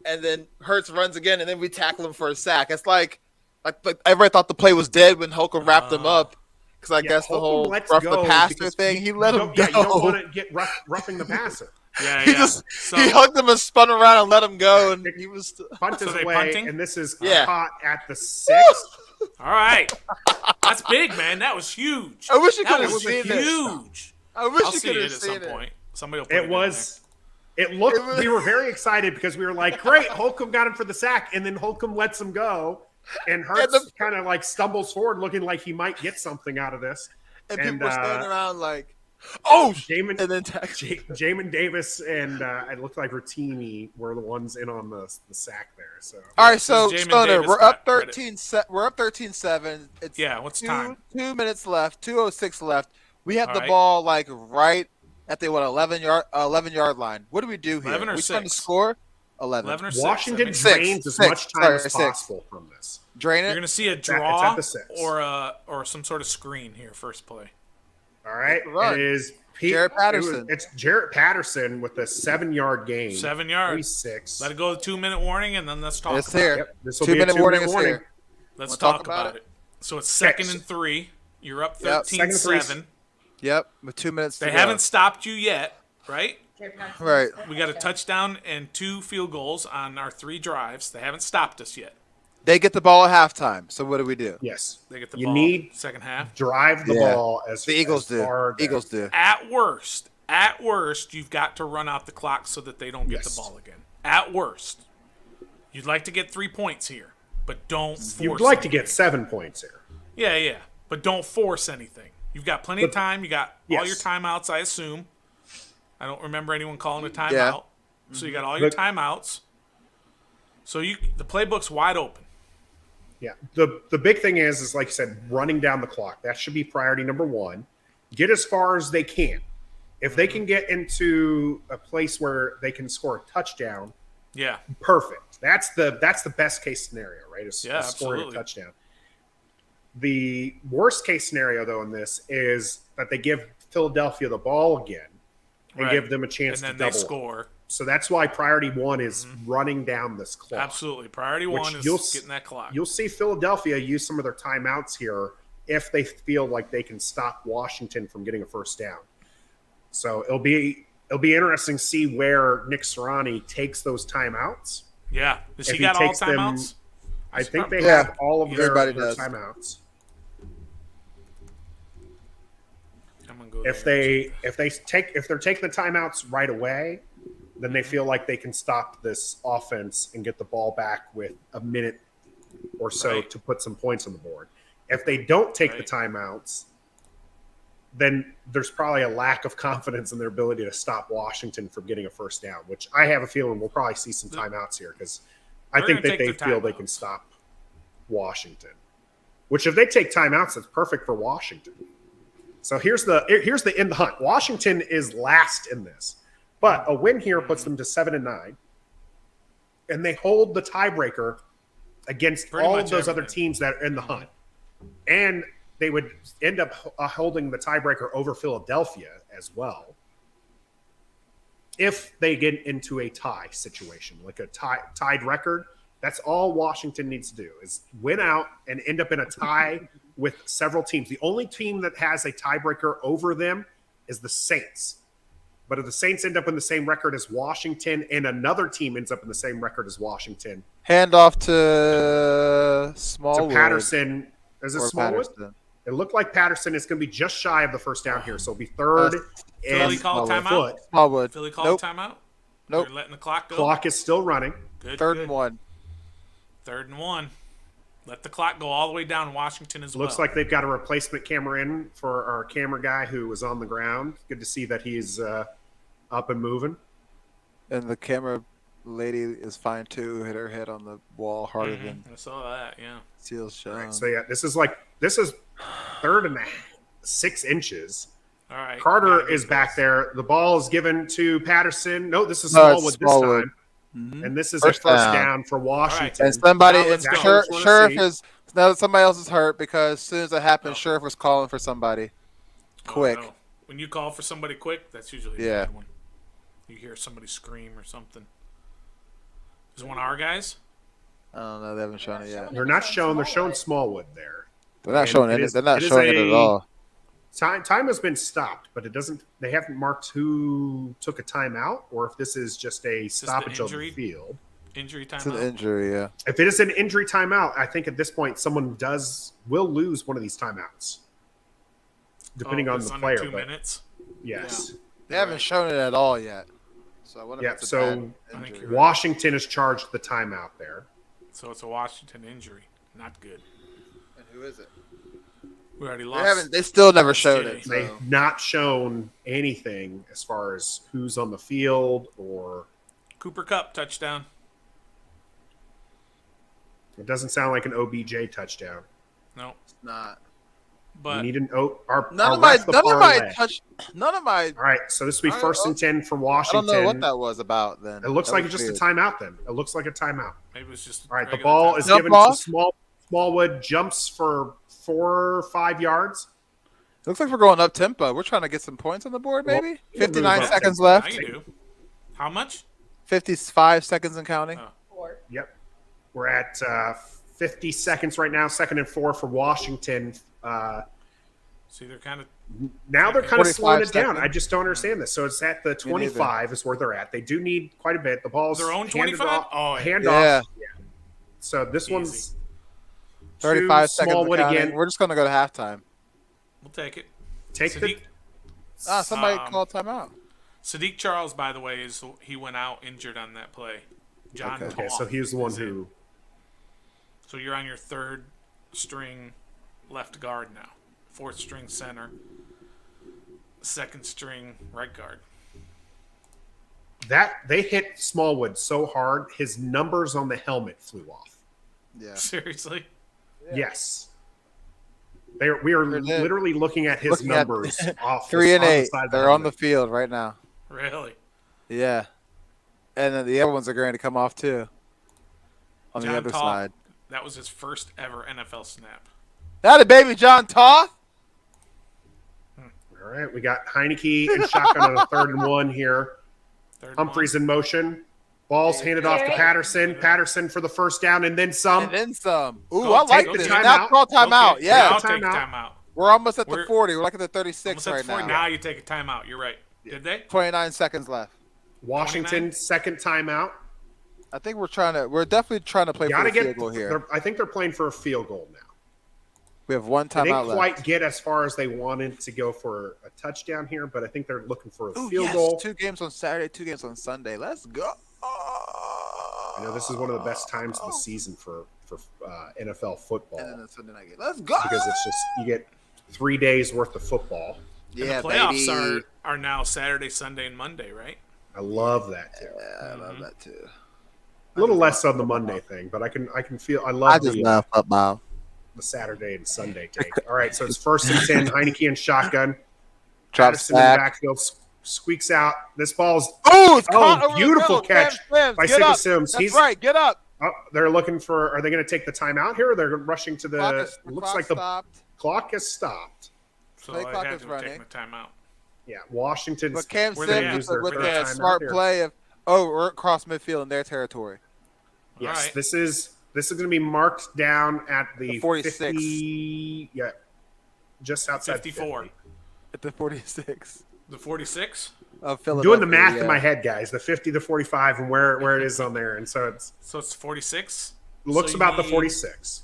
[SPEAKER 2] and then Hurts runs again, and then we tackle him for a sack. It's like everybody thought the play was dead when Holcomb wrapped him up. Because I guess the
[SPEAKER 1] Holcomb
[SPEAKER 2] whole
[SPEAKER 1] lets
[SPEAKER 2] rough
[SPEAKER 1] go
[SPEAKER 2] the passer
[SPEAKER 1] because
[SPEAKER 2] thing, he let him go.
[SPEAKER 1] Yeah, you don't want to get roughing the passer.
[SPEAKER 3] Yeah,
[SPEAKER 2] He
[SPEAKER 3] yeah.
[SPEAKER 2] just
[SPEAKER 3] So,
[SPEAKER 2] he hugged him and spun around and let him go, and he was.
[SPEAKER 1] Punt
[SPEAKER 3] So
[SPEAKER 1] is
[SPEAKER 3] they
[SPEAKER 1] away,
[SPEAKER 3] punting?
[SPEAKER 1] and this is
[SPEAKER 2] Yeah.
[SPEAKER 1] caught at the 6.
[SPEAKER 3] all right. That's big, man. That was huge.
[SPEAKER 2] I wish you
[SPEAKER 3] That
[SPEAKER 2] could have
[SPEAKER 3] was
[SPEAKER 2] seen this.
[SPEAKER 3] huge.
[SPEAKER 2] I wish
[SPEAKER 3] I'll
[SPEAKER 2] you
[SPEAKER 3] see
[SPEAKER 2] could
[SPEAKER 3] it
[SPEAKER 2] have
[SPEAKER 3] at
[SPEAKER 2] seen
[SPEAKER 3] some
[SPEAKER 2] it.
[SPEAKER 3] point. Somebody will put it
[SPEAKER 1] It
[SPEAKER 3] in
[SPEAKER 1] was. It looked.
[SPEAKER 2] It was-
[SPEAKER 1] We were very excited because we were like, "Great, Holcomb got him for the sack," and then Holcomb lets him go, and Hurts kind of like stumbles forward, looking like he might get something out of this.
[SPEAKER 2] And people were standing
[SPEAKER 1] uh,
[SPEAKER 2] around like, "Oh!"
[SPEAKER 1] Jamin,
[SPEAKER 2] and then
[SPEAKER 1] Jamin Davis and it looked like Rotimi were the ones in on the sack there. So
[SPEAKER 2] All right, so
[SPEAKER 3] Jamin
[SPEAKER 2] Stoner,
[SPEAKER 3] Davis
[SPEAKER 2] we're
[SPEAKER 3] got
[SPEAKER 2] up 13. We're up 13-7. It's
[SPEAKER 3] Yeah, what's time?
[SPEAKER 2] 2 minutes left. 2:06 left. We have
[SPEAKER 3] All
[SPEAKER 2] the
[SPEAKER 3] right.
[SPEAKER 2] ball like right at the 11-yard line. What do we do here?
[SPEAKER 3] 11 or
[SPEAKER 2] we trying to
[SPEAKER 3] 6?
[SPEAKER 2] score 11.
[SPEAKER 3] 11 or 6.
[SPEAKER 1] Washington
[SPEAKER 3] I mean,
[SPEAKER 1] drains as
[SPEAKER 2] Six.
[SPEAKER 1] much time
[SPEAKER 2] Sorry,
[SPEAKER 1] as
[SPEAKER 2] 6.
[SPEAKER 1] possible from this.
[SPEAKER 2] Drain
[SPEAKER 3] you're
[SPEAKER 2] it.
[SPEAKER 3] going to see a
[SPEAKER 1] it's at
[SPEAKER 3] draw
[SPEAKER 1] the 6.
[SPEAKER 3] or some sort of screen here, first play.
[SPEAKER 1] All right,
[SPEAKER 2] Run.
[SPEAKER 1] it is
[SPEAKER 2] Jarrett Patterson.
[SPEAKER 1] It's Jarrett Patterson with a 7-yard gain.
[SPEAKER 3] 7 yards.
[SPEAKER 1] 6.
[SPEAKER 3] Let it go to 2-minute warning, and then let's talk
[SPEAKER 2] It's
[SPEAKER 3] about
[SPEAKER 2] here.
[SPEAKER 3] it.
[SPEAKER 1] Yep, this will be a
[SPEAKER 2] 2-minute
[SPEAKER 1] 2-minute
[SPEAKER 2] warning is
[SPEAKER 1] warning.
[SPEAKER 2] here.
[SPEAKER 3] Let's
[SPEAKER 2] Wanna
[SPEAKER 3] talk
[SPEAKER 2] talk about
[SPEAKER 3] about it. So it's second
[SPEAKER 1] Okay,
[SPEAKER 3] and 3. You're up
[SPEAKER 2] Yep,
[SPEAKER 3] 13-7.
[SPEAKER 2] Yep, with 2 minutes to
[SPEAKER 3] They
[SPEAKER 2] go.
[SPEAKER 3] haven't stopped you yet, right?
[SPEAKER 2] Right.
[SPEAKER 3] We got a touchdown and 2 field goals on our 3 drives. They haven't stopped us yet.
[SPEAKER 2] They get the ball at halftime. So what do we do?
[SPEAKER 1] Yes,
[SPEAKER 3] They get the
[SPEAKER 1] you
[SPEAKER 3] ball
[SPEAKER 1] need
[SPEAKER 3] second half.
[SPEAKER 1] drive the
[SPEAKER 2] Yeah.
[SPEAKER 1] ball as
[SPEAKER 2] The Eagles
[SPEAKER 1] as far
[SPEAKER 2] do. Eagles do.
[SPEAKER 3] At worst, you've got to run out the clock so that they don't get
[SPEAKER 1] Yes.
[SPEAKER 3] the ball again. At worst. You'd like to get 3 points here, but don't force
[SPEAKER 1] You'd like
[SPEAKER 3] it.
[SPEAKER 1] to get 7 points here.
[SPEAKER 3] Yeah. But don't force anything. You've got plenty of time. You got all
[SPEAKER 1] Yes.
[SPEAKER 3] your timeouts, I assume. I don't remember anyone calling a timeout.
[SPEAKER 2] Yeah.
[SPEAKER 3] So you got all your
[SPEAKER 1] Look-
[SPEAKER 3] timeouts. So the playbook's wide open.
[SPEAKER 1] Yeah. The big thing is like you said, running down the clock. That should be priority number 1. Get as far as they can. If they can get into a place where they can score a touchdown,
[SPEAKER 3] Yeah.
[SPEAKER 1] perfect. That's the best case scenario, right? Is
[SPEAKER 3] Yeah,
[SPEAKER 1] scoring a
[SPEAKER 3] absolutely.
[SPEAKER 1] touchdown. The worst case scenario, though, in this is that they give Philadelphia the ball again and
[SPEAKER 3] Right.
[SPEAKER 1] give them a chance
[SPEAKER 3] And then
[SPEAKER 1] to
[SPEAKER 3] they
[SPEAKER 1] double.
[SPEAKER 3] score.
[SPEAKER 1] So that's why priority 1 is running down this clock.
[SPEAKER 3] Absolutely. Priority
[SPEAKER 1] Which
[SPEAKER 3] 1
[SPEAKER 1] you'll
[SPEAKER 3] is getting that clock.
[SPEAKER 1] You'll see Philadelphia use some of their timeouts here if they feel like they can stop Washington from getting a first down. So it'll be interesting to see where Nick Sirianni takes those timeouts.
[SPEAKER 3] Yeah. Does
[SPEAKER 1] If
[SPEAKER 3] he
[SPEAKER 1] he
[SPEAKER 3] got all
[SPEAKER 1] takes them-
[SPEAKER 3] timeouts?
[SPEAKER 1] I think they
[SPEAKER 2] Yeah,
[SPEAKER 1] have all of their
[SPEAKER 2] everybody does.
[SPEAKER 1] timeouts.
[SPEAKER 3] I'm gonna go
[SPEAKER 1] If
[SPEAKER 3] there.
[SPEAKER 1] they're taking the timeouts right away, then they feel like they can stop this offense and get the ball back with a minute or so
[SPEAKER 3] Right.
[SPEAKER 1] to put some points on the board. If they don't take the
[SPEAKER 3] Right.
[SPEAKER 1] timeouts, then there's probably a lack of confidence in their ability to stop Washington from getting a first down, which I have a feeling we'll probably see some timeouts here because I
[SPEAKER 3] They're
[SPEAKER 1] think
[SPEAKER 3] gonna
[SPEAKER 1] that
[SPEAKER 3] take
[SPEAKER 1] they
[SPEAKER 3] their
[SPEAKER 1] feel they
[SPEAKER 3] timeouts.
[SPEAKER 1] can stop Washington. Which if they take timeouts, that's perfect for Washington. So here's the in the hunt. Washington is last in this, but a win here puts them to 7-9, and they hold the tiebreaker against
[SPEAKER 3] Pretty
[SPEAKER 1] all
[SPEAKER 3] much
[SPEAKER 1] of those other
[SPEAKER 3] everything.
[SPEAKER 1] teams that are in the hunt, and they would end up holding the tiebreaker over Philadelphia as well if they get into a tie situation, like a tied record. That's all Washington needs to do is win out and end up in a tie with several teams. The only team that has a tiebreaker over them is the Saints. But if the Saints end up in the same record as Washington and another team ends up in the same record as Washington,
[SPEAKER 2] Hand off to
[SPEAKER 1] to
[SPEAKER 2] Smallwood.
[SPEAKER 1] Patterson, is it
[SPEAKER 2] or
[SPEAKER 1] Smallwood?
[SPEAKER 2] Patterson.
[SPEAKER 1] It looked like Patterson is going to be just shy of the first down here. So it'll be third
[SPEAKER 3] Philly
[SPEAKER 1] and
[SPEAKER 3] called
[SPEAKER 2] Smallwood.
[SPEAKER 3] timeout.
[SPEAKER 1] foot.
[SPEAKER 2] Smallwood.
[SPEAKER 3] Philly called
[SPEAKER 2] Nope.
[SPEAKER 3] timeout.
[SPEAKER 2] Nope.
[SPEAKER 3] They're letting the clock go.
[SPEAKER 1] Clock is still running.
[SPEAKER 3] Good.
[SPEAKER 2] Third
[SPEAKER 3] good.
[SPEAKER 2] and 1.
[SPEAKER 3] 3rd and 1. Let the clock go all the way down Washington as
[SPEAKER 1] Looks
[SPEAKER 3] well.
[SPEAKER 1] like they've got a replacement camera in for our camera guy who was on the ground. Good to see that he's up and moving.
[SPEAKER 2] And the camera lady is fine too. Hit her head on the wall harder than
[SPEAKER 3] I saw that. Yeah.
[SPEAKER 2] Seal's shown.
[SPEAKER 1] So yeah, this is third and 6 inches.
[SPEAKER 3] All right.
[SPEAKER 1] Carter
[SPEAKER 3] gotta
[SPEAKER 1] is
[SPEAKER 3] get
[SPEAKER 1] back
[SPEAKER 3] this.
[SPEAKER 1] there. The ball is given to Patterson. No, this is
[SPEAKER 2] No, it's
[SPEAKER 1] Smallwood this
[SPEAKER 2] Smallwood.
[SPEAKER 1] time. And this is
[SPEAKER 2] First
[SPEAKER 1] a first
[SPEAKER 2] down.
[SPEAKER 1] down for Washington.
[SPEAKER 2] And somebody,
[SPEAKER 3] Now let's
[SPEAKER 2] and
[SPEAKER 3] go.
[SPEAKER 2] Sheriff
[SPEAKER 1] Wanna
[SPEAKER 2] is now somebody else is hurt because as soon as it happened,
[SPEAKER 3] Oh.
[SPEAKER 2] Sheriff was calling for somebody.
[SPEAKER 3] Oh,
[SPEAKER 2] Quick.
[SPEAKER 3] no. When you call for somebody quick, that's usually a
[SPEAKER 2] Yeah.
[SPEAKER 3] bad one. You hear somebody scream or something. Is it one of our guys?
[SPEAKER 2] I don't know. They haven't shown it yet.
[SPEAKER 1] They're not showing. They're showing Smallwood there.
[SPEAKER 2] They're not
[SPEAKER 1] And
[SPEAKER 2] showing
[SPEAKER 1] it
[SPEAKER 2] it.
[SPEAKER 1] is-
[SPEAKER 2] They're not
[SPEAKER 1] it is
[SPEAKER 2] showing it at
[SPEAKER 1] a-
[SPEAKER 2] all.
[SPEAKER 1] Time has been stopped, but it doesn't. They haven't marked who took a timeout or if this is just a
[SPEAKER 3] the
[SPEAKER 1] stoppage of the
[SPEAKER 3] injury?
[SPEAKER 1] field.
[SPEAKER 3] Injury
[SPEAKER 2] It's an
[SPEAKER 3] timeout?
[SPEAKER 2] injury. Yeah.
[SPEAKER 1] If it is an injury timeout, I think at this point someone will lose one of these timeouts, depending on
[SPEAKER 3] it's
[SPEAKER 1] the
[SPEAKER 3] under
[SPEAKER 1] player.
[SPEAKER 3] 2
[SPEAKER 1] But
[SPEAKER 3] minutes.
[SPEAKER 1] yes,
[SPEAKER 2] They haven't shown it at all yet. So I wonder
[SPEAKER 1] Yeah,
[SPEAKER 2] if it's a
[SPEAKER 1] so-
[SPEAKER 2] bad
[SPEAKER 3] I think
[SPEAKER 2] injury.
[SPEAKER 3] you're right.
[SPEAKER 1] Washington has charged the timeout there.
[SPEAKER 3] So it's a Washington injury. Not good.
[SPEAKER 2] And who is it?
[SPEAKER 3] We already
[SPEAKER 2] They
[SPEAKER 3] lost.
[SPEAKER 2] haven't. They still never showed it.
[SPEAKER 3] Jay.
[SPEAKER 1] They've
[SPEAKER 2] So.
[SPEAKER 1] not shown anything as far as who's on the field, or
[SPEAKER 3] Cooper Cup touchdown.
[SPEAKER 1] it doesn't sound like an OBJ touchdown.
[SPEAKER 3] No,
[SPEAKER 2] It's not.
[SPEAKER 1] We
[SPEAKER 3] but
[SPEAKER 1] need an our
[SPEAKER 2] None
[SPEAKER 1] our
[SPEAKER 2] of my.
[SPEAKER 1] ref the
[SPEAKER 2] None of my
[SPEAKER 1] parlay.
[SPEAKER 2] touch. None of my.
[SPEAKER 1] All right, so this will be
[SPEAKER 2] All right,
[SPEAKER 1] first
[SPEAKER 2] well,
[SPEAKER 1] and 10 for
[SPEAKER 2] I
[SPEAKER 1] Washington.
[SPEAKER 2] don't know what that was about. Then
[SPEAKER 1] It looks
[SPEAKER 2] That
[SPEAKER 1] like
[SPEAKER 2] was
[SPEAKER 1] it's just
[SPEAKER 2] weird.
[SPEAKER 1] a timeout. Then it looks like a timeout.
[SPEAKER 3] maybe it was just.
[SPEAKER 1] All right, the
[SPEAKER 3] regular
[SPEAKER 1] ball
[SPEAKER 3] time.
[SPEAKER 1] is
[SPEAKER 2] Jump
[SPEAKER 1] given to
[SPEAKER 2] off.
[SPEAKER 1] Smallwood. Jumps for 4 or 5 yards.
[SPEAKER 2] Looks like we're going up tempo. We're trying to get some points on the board.
[SPEAKER 1] Well,
[SPEAKER 2] Maybe
[SPEAKER 1] you can
[SPEAKER 2] 59
[SPEAKER 1] move up
[SPEAKER 2] seconds
[SPEAKER 1] tempo.
[SPEAKER 3] Now
[SPEAKER 2] left.
[SPEAKER 3] you do. How much?
[SPEAKER 2] 55 seconds and counting.
[SPEAKER 3] Oh.
[SPEAKER 4] 4.
[SPEAKER 1] Yep, we're at 50 seconds right now. 2nd and 4 for Washington.
[SPEAKER 3] See, they're kind of.
[SPEAKER 1] Now they're kind of
[SPEAKER 2] 45
[SPEAKER 1] slowing it down.
[SPEAKER 2] seconds.
[SPEAKER 1] I just don't understand this. So it's at the 25 is where they're at. They do need quite a bit. The ball's
[SPEAKER 3] Their own
[SPEAKER 1] handed
[SPEAKER 3] 25?
[SPEAKER 1] off-
[SPEAKER 3] Oh, yeah.
[SPEAKER 1] hand
[SPEAKER 2] Yeah.
[SPEAKER 1] off. Yeah. So this
[SPEAKER 3] Easy.
[SPEAKER 1] one's
[SPEAKER 2] 35
[SPEAKER 1] to
[SPEAKER 2] seconds and
[SPEAKER 1] Smallwood
[SPEAKER 2] counting.
[SPEAKER 1] again.
[SPEAKER 2] We're just going to go to halftime.
[SPEAKER 3] We'll take it.
[SPEAKER 1] Take the
[SPEAKER 3] Sadiq,
[SPEAKER 2] Somebody
[SPEAKER 3] Um,
[SPEAKER 2] called timeout.
[SPEAKER 3] Sadiq Charles, by the way, he went out injured on that play. John.
[SPEAKER 2] Okay.
[SPEAKER 1] Okay,
[SPEAKER 3] Toth
[SPEAKER 1] so he was the one
[SPEAKER 3] is in.
[SPEAKER 1] who.
[SPEAKER 3] So you're on your 3rd string left guard now. 4th string center. 2nd string right guard.
[SPEAKER 1] That they hit Smallwood so hard, his numbers on the helmet flew off.
[SPEAKER 2] Yeah.
[SPEAKER 3] Seriously?
[SPEAKER 1] Yes. We are
[SPEAKER 2] Sure did.
[SPEAKER 1] literally looking at his
[SPEAKER 2] Looking at-
[SPEAKER 1] numbers off
[SPEAKER 2] 3 and
[SPEAKER 1] on the
[SPEAKER 2] 8.
[SPEAKER 1] side of
[SPEAKER 2] They're on the
[SPEAKER 1] helmet.
[SPEAKER 2] field right now.
[SPEAKER 3] Really?
[SPEAKER 2] Yeah. And then the other ones are going to come off too. On the
[SPEAKER 3] John
[SPEAKER 2] other
[SPEAKER 3] Toth,
[SPEAKER 2] side.
[SPEAKER 3] That was his first ever NFL snap.
[SPEAKER 2] Howdy, baby, John Toth.
[SPEAKER 1] All right, we got Heineke and shotgun on a 3rd and 1 here.
[SPEAKER 3] Third
[SPEAKER 1] Humphreys
[SPEAKER 3] one.
[SPEAKER 1] in motion. Ball's handed off to
[SPEAKER 4] Jerry?
[SPEAKER 1] Patterson. Patterson for the first down and then some.
[SPEAKER 2] And then some. Ooh,
[SPEAKER 3] Go
[SPEAKER 2] I
[SPEAKER 3] take
[SPEAKER 2] like
[SPEAKER 3] the
[SPEAKER 2] this.
[SPEAKER 1] timeout.
[SPEAKER 2] Now call timeout.
[SPEAKER 3] Okay,
[SPEAKER 2] Yeah.
[SPEAKER 3] I'll take
[SPEAKER 1] Timeout.
[SPEAKER 3] timeout.
[SPEAKER 2] We're almost at the
[SPEAKER 3] We're-
[SPEAKER 2] 40. We're like at the 36
[SPEAKER 3] Almost at
[SPEAKER 2] right
[SPEAKER 3] 40.
[SPEAKER 2] now.
[SPEAKER 3] Now you take a timeout. You're right. Did they?
[SPEAKER 2] 29 seconds left.
[SPEAKER 1] Washington
[SPEAKER 3] 29?
[SPEAKER 1] second timeout.
[SPEAKER 2] I think we're definitely trying to play for
[SPEAKER 1] Gotta
[SPEAKER 2] the
[SPEAKER 1] get.
[SPEAKER 2] field goal here.
[SPEAKER 1] I think they're playing for a field goal now.
[SPEAKER 2] We have one
[SPEAKER 1] They
[SPEAKER 2] timeout
[SPEAKER 1] didn't quite
[SPEAKER 2] left.
[SPEAKER 1] get as far as they wanted to go for a touchdown here, but I think they're looking for a
[SPEAKER 2] Ooh,
[SPEAKER 1] field
[SPEAKER 2] yes.
[SPEAKER 1] goal.
[SPEAKER 2] 2 games on Saturday, 2 games on Sunday. Let's go.
[SPEAKER 1] I know this is one of the best times of the season for NFL football
[SPEAKER 2] And then the Sunday night game. Let's go.
[SPEAKER 1] because it's just you get 3 days worth of football.
[SPEAKER 2] Yeah,
[SPEAKER 3] And the playoffs
[SPEAKER 2] baby.
[SPEAKER 3] are now Saturday, Sunday, and Monday, right?
[SPEAKER 1] I love that too.
[SPEAKER 2] Yeah, I love that too.
[SPEAKER 1] A little less on the Monday thing, but I can feel I love
[SPEAKER 2] I just love football.
[SPEAKER 1] the Saturday and Sunday take. All right, so it's 1st and 10. Heineke and shotgun.
[SPEAKER 2] Drop
[SPEAKER 1] Patterson in the
[SPEAKER 2] sack.
[SPEAKER 1] backfield squeaks out. This ball's
[SPEAKER 2] Oh, it's caught over the
[SPEAKER 1] beautiful
[SPEAKER 2] middle.
[SPEAKER 1] catch
[SPEAKER 2] Slims,
[SPEAKER 1] by
[SPEAKER 2] get
[SPEAKER 1] Sigma
[SPEAKER 2] up.
[SPEAKER 1] Sims.
[SPEAKER 2] That's
[SPEAKER 1] He's
[SPEAKER 2] right. Get up.
[SPEAKER 1] they're looking for. Are they going to take the timeout here? Or they're rushing to the.
[SPEAKER 2] The
[SPEAKER 1] Looks
[SPEAKER 2] clock
[SPEAKER 1] like the
[SPEAKER 2] stopped.
[SPEAKER 1] clock has stopped.
[SPEAKER 3] So
[SPEAKER 2] Play
[SPEAKER 3] they
[SPEAKER 2] clock
[SPEAKER 3] had
[SPEAKER 2] is
[SPEAKER 3] to have taken
[SPEAKER 2] running.
[SPEAKER 3] a timeout.
[SPEAKER 1] Yeah, Washington's.
[SPEAKER 2] But Cam
[SPEAKER 3] Where they
[SPEAKER 2] Sims
[SPEAKER 3] at?
[SPEAKER 2] with
[SPEAKER 3] Where they
[SPEAKER 2] a
[SPEAKER 3] at?
[SPEAKER 2] smart
[SPEAKER 1] Here.
[SPEAKER 2] play of we're across midfield in their territory.
[SPEAKER 1] Yes,
[SPEAKER 3] All right.
[SPEAKER 1] this is going to be marked down at the
[SPEAKER 2] 46.
[SPEAKER 1] 50, yeah, just outside
[SPEAKER 3] 54.
[SPEAKER 1] 50.
[SPEAKER 2] At the 46
[SPEAKER 3] The 46?
[SPEAKER 2] of
[SPEAKER 1] I'm
[SPEAKER 2] Philadelphia.
[SPEAKER 1] doing the math
[SPEAKER 2] yeah.
[SPEAKER 1] in my head, guys. The 50 to 45 and where it is on there, and so it
[SPEAKER 3] So it's 46?
[SPEAKER 1] looks
[SPEAKER 3] So you
[SPEAKER 1] about the
[SPEAKER 3] need-
[SPEAKER 1] 46.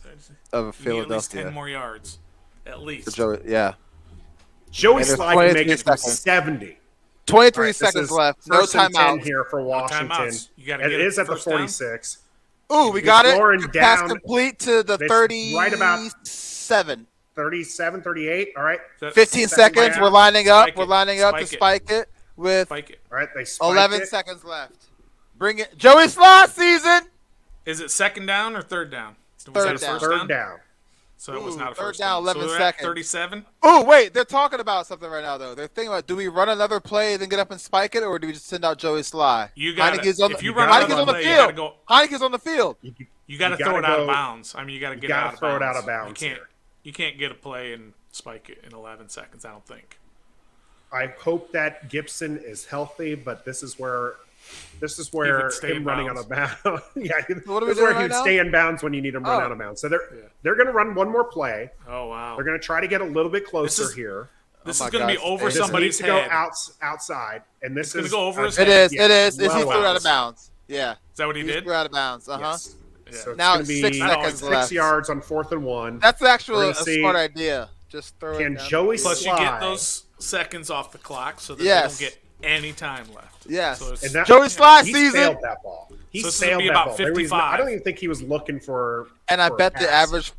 [SPEAKER 2] of
[SPEAKER 3] You need at least
[SPEAKER 2] Philadelphia.
[SPEAKER 3] 10 more yards. At least.
[SPEAKER 2] Joey, yeah.
[SPEAKER 1] Joey
[SPEAKER 2] And there's
[SPEAKER 1] Sly can make
[SPEAKER 2] 23
[SPEAKER 1] it from
[SPEAKER 2] seconds.
[SPEAKER 1] 70.
[SPEAKER 2] 23
[SPEAKER 1] All right, this
[SPEAKER 2] seconds
[SPEAKER 1] is
[SPEAKER 2] left. No
[SPEAKER 1] first and 10
[SPEAKER 2] timeout.
[SPEAKER 1] here for Washington.
[SPEAKER 3] timeouts. You gotta
[SPEAKER 1] And
[SPEAKER 3] get
[SPEAKER 1] it
[SPEAKER 3] it
[SPEAKER 1] is at the
[SPEAKER 3] first down.
[SPEAKER 1] 46.
[SPEAKER 2] Ooh, we
[SPEAKER 1] It's
[SPEAKER 2] got it.
[SPEAKER 1] Lauren
[SPEAKER 2] Good pass
[SPEAKER 1] down.
[SPEAKER 2] complete to the
[SPEAKER 1] It's
[SPEAKER 2] 37.
[SPEAKER 1] right about 37, 38. All right.
[SPEAKER 2] 15 seconds.
[SPEAKER 1] down.
[SPEAKER 2] We're lining up.
[SPEAKER 3] Spike
[SPEAKER 2] We're
[SPEAKER 3] it.
[SPEAKER 2] lining up to
[SPEAKER 3] Spike
[SPEAKER 2] spike it with
[SPEAKER 3] Spike it.
[SPEAKER 1] All right. They spiked
[SPEAKER 2] 11
[SPEAKER 1] it.
[SPEAKER 2] seconds left. Bring it. Joey Sloss season.
[SPEAKER 3] Is it second down or third down? Was
[SPEAKER 2] Third
[SPEAKER 3] that a
[SPEAKER 2] down.
[SPEAKER 3] first
[SPEAKER 1] Third down.
[SPEAKER 3] So that was
[SPEAKER 2] Ooh,
[SPEAKER 3] not a
[SPEAKER 2] third
[SPEAKER 3] first
[SPEAKER 2] down,
[SPEAKER 3] down. So
[SPEAKER 2] 11
[SPEAKER 3] we're at
[SPEAKER 2] seconds.
[SPEAKER 3] 37.
[SPEAKER 2] Oh, wait, they're talking about something right now, though. They're thinking about, do we run another play, then get up and spike it, or do we just send out Joey Sly?
[SPEAKER 3] You got
[SPEAKER 2] Heineke's on
[SPEAKER 3] if
[SPEAKER 2] the,
[SPEAKER 3] you run
[SPEAKER 1] gotta
[SPEAKER 3] another
[SPEAKER 2] Heineke's on the
[SPEAKER 3] play, you got to
[SPEAKER 2] field.
[SPEAKER 3] go.
[SPEAKER 2] Heineke's on the field.
[SPEAKER 3] You got to throw it out of bounds. I mean, you got to get it
[SPEAKER 1] gotta
[SPEAKER 3] out of
[SPEAKER 1] throw
[SPEAKER 3] bounds.
[SPEAKER 1] it out of bounds
[SPEAKER 3] You can't.
[SPEAKER 1] here.
[SPEAKER 3] You can't get a play and spike it in 11 seconds. I don't think.
[SPEAKER 1] I hope that Gibson is healthy, but this is where
[SPEAKER 3] would stay
[SPEAKER 1] him
[SPEAKER 3] in
[SPEAKER 1] running on a
[SPEAKER 3] bounds.
[SPEAKER 1] bound. Yeah,
[SPEAKER 2] What are we
[SPEAKER 1] this is where
[SPEAKER 2] doing
[SPEAKER 1] he
[SPEAKER 2] right
[SPEAKER 1] would
[SPEAKER 2] now?
[SPEAKER 1] stay in bounds when you need him run out of bounds. So they're going to run one more play.
[SPEAKER 3] Oh wow.
[SPEAKER 1] They're going to try to get a little bit closer
[SPEAKER 3] is-
[SPEAKER 1] here.
[SPEAKER 3] This
[SPEAKER 2] Oh
[SPEAKER 3] is
[SPEAKER 2] my
[SPEAKER 3] going to be
[SPEAKER 2] God.
[SPEAKER 3] over
[SPEAKER 2] This
[SPEAKER 1] This
[SPEAKER 3] somebody's
[SPEAKER 1] needs to
[SPEAKER 3] head.
[SPEAKER 1] go outside, and this
[SPEAKER 3] It's gonna
[SPEAKER 1] is
[SPEAKER 3] go over his
[SPEAKER 2] It
[SPEAKER 3] head.
[SPEAKER 2] is. It is.
[SPEAKER 1] well
[SPEAKER 2] He threw it out of
[SPEAKER 1] out.
[SPEAKER 2] bounds. Yeah.
[SPEAKER 3] Is that what he
[SPEAKER 2] He
[SPEAKER 3] did?
[SPEAKER 2] threw out of bounds.
[SPEAKER 1] Yes.
[SPEAKER 3] Yeah.
[SPEAKER 1] So it's
[SPEAKER 2] Now
[SPEAKER 1] going
[SPEAKER 2] it's
[SPEAKER 1] to
[SPEAKER 2] 6
[SPEAKER 1] be
[SPEAKER 2] seconds
[SPEAKER 1] 6
[SPEAKER 2] left.
[SPEAKER 1] yards on 4th and 1.
[SPEAKER 2] That's actually
[SPEAKER 1] We're
[SPEAKER 2] a
[SPEAKER 1] gonna see-
[SPEAKER 2] smart idea. Just throw
[SPEAKER 1] Can
[SPEAKER 2] it down
[SPEAKER 1] Joey
[SPEAKER 2] the field.
[SPEAKER 3] Plus, you get
[SPEAKER 1] Sly.
[SPEAKER 3] those seconds off the clock, so that
[SPEAKER 2] Yes.
[SPEAKER 3] they don't get any time left.
[SPEAKER 2] Yes.
[SPEAKER 3] So it's,
[SPEAKER 1] And that,
[SPEAKER 2] Joey Sly
[SPEAKER 1] he
[SPEAKER 2] sees
[SPEAKER 1] sailed
[SPEAKER 2] it,
[SPEAKER 1] that ball. He
[SPEAKER 3] So this is gonna
[SPEAKER 1] sailed
[SPEAKER 3] be
[SPEAKER 1] that
[SPEAKER 3] about
[SPEAKER 1] ball. There was-
[SPEAKER 3] 55.
[SPEAKER 1] I don't even think he was looking for.
[SPEAKER 2] and I
[SPEAKER 1] for a
[SPEAKER 2] bet the
[SPEAKER 1] pass.
[SPEAKER 2] average,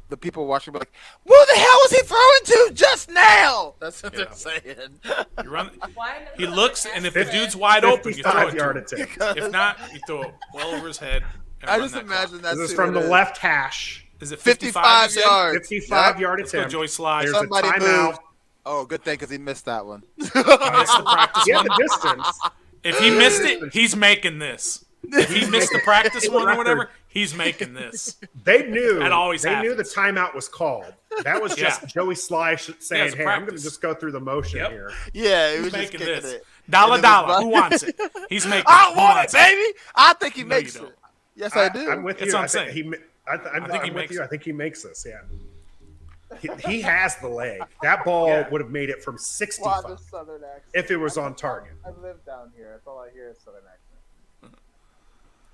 [SPEAKER 2] the people watching, be like, "What the hell was he throwing to just now?" That's what
[SPEAKER 3] Yeah.
[SPEAKER 2] they're saying.
[SPEAKER 3] you run.
[SPEAKER 4] Why
[SPEAKER 3] He
[SPEAKER 4] not
[SPEAKER 3] looks,
[SPEAKER 4] ask
[SPEAKER 3] and if
[SPEAKER 4] for
[SPEAKER 3] the
[SPEAKER 4] it?
[SPEAKER 3] dude's wide open, you throw
[SPEAKER 1] 55
[SPEAKER 3] it to
[SPEAKER 1] yard
[SPEAKER 3] him.
[SPEAKER 1] attempt.
[SPEAKER 3] If not, you throw it well over his head. And
[SPEAKER 2] I
[SPEAKER 3] run
[SPEAKER 2] just
[SPEAKER 3] that
[SPEAKER 2] imagine
[SPEAKER 3] clock.
[SPEAKER 2] that.
[SPEAKER 1] This is from the left hash.
[SPEAKER 3] Is it
[SPEAKER 2] 55
[SPEAKER 3] you said?
[SPEAKER 2] yards.
[SPEAKER 1] 55
[SPEAKER 2] Yep.
[SPEAKER 1] yard
[SPEAKER 3] Let's go,
[SPEAKER 1] attempt.
[SPEAKER 3] Joey Sly.
[SPEAKER 1] There's
[SPEAKER 2] Somebody
[SPEAKER 1] a timeout.
[SPEAKER 2] moved. Oh, good thing because he missed that one.
[SPEAKER 3] Missed the practice
[SPEAKER 1] He had
[SPEAKER 3] one.
[SPEAKER 1] the distance.
[SPEAKER 3] If he missed it, he's making this. If he missed the practice one or
[SPEAKER 1] Record.
[SPEAKER 3] whatever, he's making this.
[SPEAKER 1] They knew.
[SPEAKER 3] That always
[SPEAKER 1] They knew the
[SPEAKER 3] happens.
[SPEAKER 1] timeout was called. That was just
[SPEAKER 3] Yeah.
[SPEAKER 1] Joey Sly saying,
[SPEAKER 3] it's a
[SPEAKER 1] "Hey, I'm going to
[SPEAKER 3] practice.
[SPEAKER 1] just go through the motion
[SPEAKER 3] Yep.
[SPEAKER 1] here."
[SPEAKER 2] Yeah, he
[SPEAKER 3] He's
[SPEAKER 2] was just
[SPEAKER 3] making
[SPEAKER 2] kicking
[SPEAKER 3] this.
[SPEAKER 2] it.
[SPEAKER 3] Dollar,
[SPEAKER 2] And it was
[SPEAKER 3] dollar.
[SPEAKER 2] like-
[SPEAKER 3] Who wants it? He's making
[SPEAKER 2] I
[SPEAKER 3] it. Who
[SPEAKER 2] want it,
[SPEAKER 3] wants
[SPEAKER 2] baby. I think he
[SPEAKER 3] No,
[SPEAKER 2] makes
[SPEAKER 3] you
[SPEAKER 2] it.
[SPEAKER 3] don't.
[SPEAKER 2] Yes, I do.
[SPEAKER 1] I'm with
[SPEAKER 3] That's
[SPEAKER 1] you.
[SPEAKER 3] what I'm
[SPEAKER 1] I think
[SPEAKER 3] saying.
[SPEAKER 1] I'm
[SPEAKER 3] think he
[SPEAKER 1] with
[SPEAKER 3] makes
[SPEAKER 1] you.
[SPEAKER 3] it.
[SPEAKER 1] I think he makes this. Yeah. He has the leg. That ball would have made it from 65
[SPEAKER 2] Southern accent.
[SPEAKER 1] if it was on target.
[SPEAKER 2] I live down here. That's all I hear is Southern accent.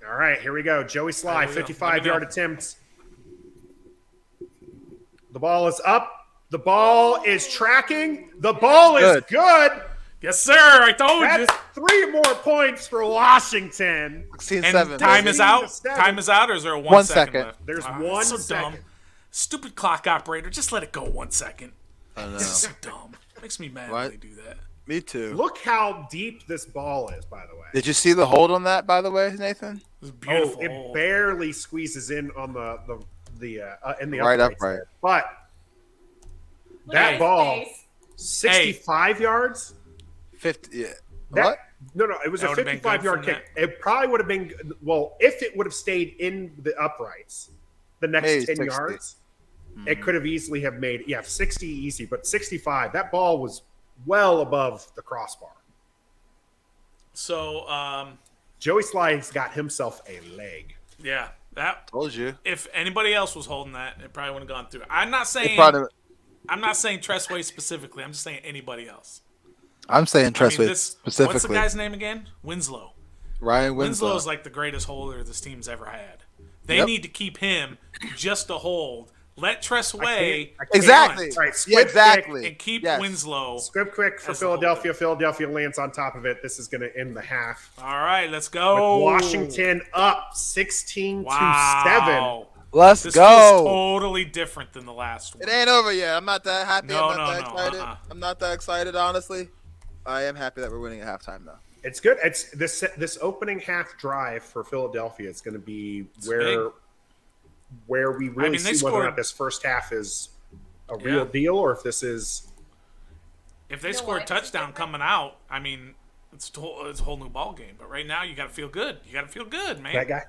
[SPEAKER 1] All right, here we go. Joey Sly,
[SPEAKER 3] Here we go.
[SPEAKER 1] 55 yard
[SPEAKER 3] Let me
[SPEAKER 1] attempt. The ball is up. The ball is tracking. The ball is good.
[SPEAKER 3] Yes, sir. I told you.
[SPEAKER 1] That's 3 more points for Washington.
[SPEAKER 2] 16-7.
[SPEAKER 3] And time is
[SPEAKER 1] 15
[SPEAKER 3] out.
[SPEAKER 1] to 7.
[SPEAKER 3] Time is out, or is there a
[SPEAKER 2] 1
[SPEAKER 3] second
[SPEAKER 2] second.
[SPEAKER 3] left?
[SPEAKER 1] There's
[SPEAKER 3] Ah,
[SPEAKER 1] 1
[SPEAKER 3] so
[SPEAKER 1] second.
[SPEAKER 3] dumb. Stupid clock operator. Just let it go 1 second.
[SPEAKER 2] I know.
[SPEAKER 3] This is so dumb. Makes me mad
[SPEAKER 2] What?
[SPEAKER 3] when they do that.
[SPEAKER 2] Me too.
[SPEAKER 1] Look how deep this ball is, by the way.
[SPEAKER 2] Did you see the hold on that, by the way, Nathan?
[SPEAKER 3] It's beautiful.
[SPEAKER 1] It barely squeezes in on the in the
[SPEAKER 2] Right
[SPEAKER 1] uprights
[SPEAKER 2] upright.
[SPEAKER 1] there. But
[SPEAKER 4] Look
[SPEAKER 1] that
[SPEAKER 4] at his
[SPEAKER 1] ball,
[SPEAKER 4] face.
[SPEAKER 1] 65 yards.
[SPEAKER 2] 50. Yeah.
[SPEAKER 1] That,
[SPEAKER 2] What?
[SPEAKER 1] No, it was
[SPEAKER 3] That
[SPEAKER 1] a
[SPEAKER 3] would've been
[SPEAKER 1] 55
[SPEAKER 3] good
[SPEAKER 1] yard
[SPEAKER 3] from
[SPEAKER 1] kick. It probably would have been well if it would have stayed in the uprights. The next
[SPEAKER 2] Maybe
[SPEAKER 1] 10
[SPEAKER 2] 60.
[SPEAKER 1] yards, it could have easily have made 60 easy, but 65. That ball was well above the crossbar.
[SPEAKER 3] So,
[SPEAKER 1] Joey Sly's got himself a leg.
[SPEAKER 3] yeah, that.
[SPEAKER 2] Told you.
[SPEAKER 3] If anybody else was holding that, it probably would have gone through. I'm not
[SPEAKER 2] It
[SPEAKER 3] saying.
[SPEAKER 2] probably,
[SPEAKER 3] I'm not saying Tressway specifically. I'm just saying anybody else.
[SPEAKER 2] I'm saying
[SPEAKER 3] I mean,
[SPEAKER 2] Tressway
[SPEAKER 3] What's the
[SPEAKER 2] specifically.
[SPEAKER 3] guy's name again? Winslow.
[SPEAKER 2] Ryan
[SPEAKER 3] Winslow
[SPEAKER 2] Winslow.
[SPEAKER 3] is like the greatest holder this team's ever had. They
[SPEAKER 2] Yep.
[SPEAKER 3] need to keep him just to hold. Let Tressway
[SPEAKER 1] I can't-
[SPEAKER 2] Exactly.
[SPEAKER 1] Right,
[SPEAKER 2] Yeah,
[SPEAKER 1] squib
[SPEAKER 2] exactly.
[SPEAKER 3] and keep
[SPEAKER 2] Yes.
[SPEAKER 3] Winslow.
[SPEAKER 1] Script quick for
[SPEAKER 3] As a
[SPEAKER 1] Philadelphia. Philadelphia lands on top of it. This is going to end the half.
[SPEAKER 3] All right, let's
[SPEAKER 1] With
[SPEAKER 3] go.
[SPEAKER 1] Washington up 16
[SPEAKER 3] Wow.
[SPEAKER 1] to 7.
[SPEAKER 2] Let's
[SPEAKER 3] This
[SPEAKER 2] go.
[SPEAKER 3] feels totally different than the last one.
[SPEAKER 2] It ain't over yet. I'm not that happy.
[SPEAKER 3] No,
[SPEAKER 2] I'm not that
[SPEAKER 3] no,
[SPEAKER 2] excited.
[SPEAKER 3] uh-uh.
[SPEAKER 2] I'm not that excited, honestly. I am happy that we're winning at halftime, though.
[SPEAKER 1] It's good. It's this opening half drive for Philadelphia. It's going to be where we really
[SPEAKER 3] mean, they
[SPEAKER 1] see whether or
[SPEAKER 3] scored-
[SPEAKER 1] not this first half is a
[SPEAKER 3] Yeah.
[SPEAKER 1] real deal or if this is.
[SPEAKER 3] If they
[SPEAKER 4] You know
[SPEAKER 3] score a
[SPEAKER 4] why this is
[SPEAKER 3] touchdown
[SPEAKER 4] different?
[SPEAKER 3] coming out, I mean, it's a whole new ball game. But right now, you got to feel good. You got to feel good, man.
[SPEAKER 1] That guy.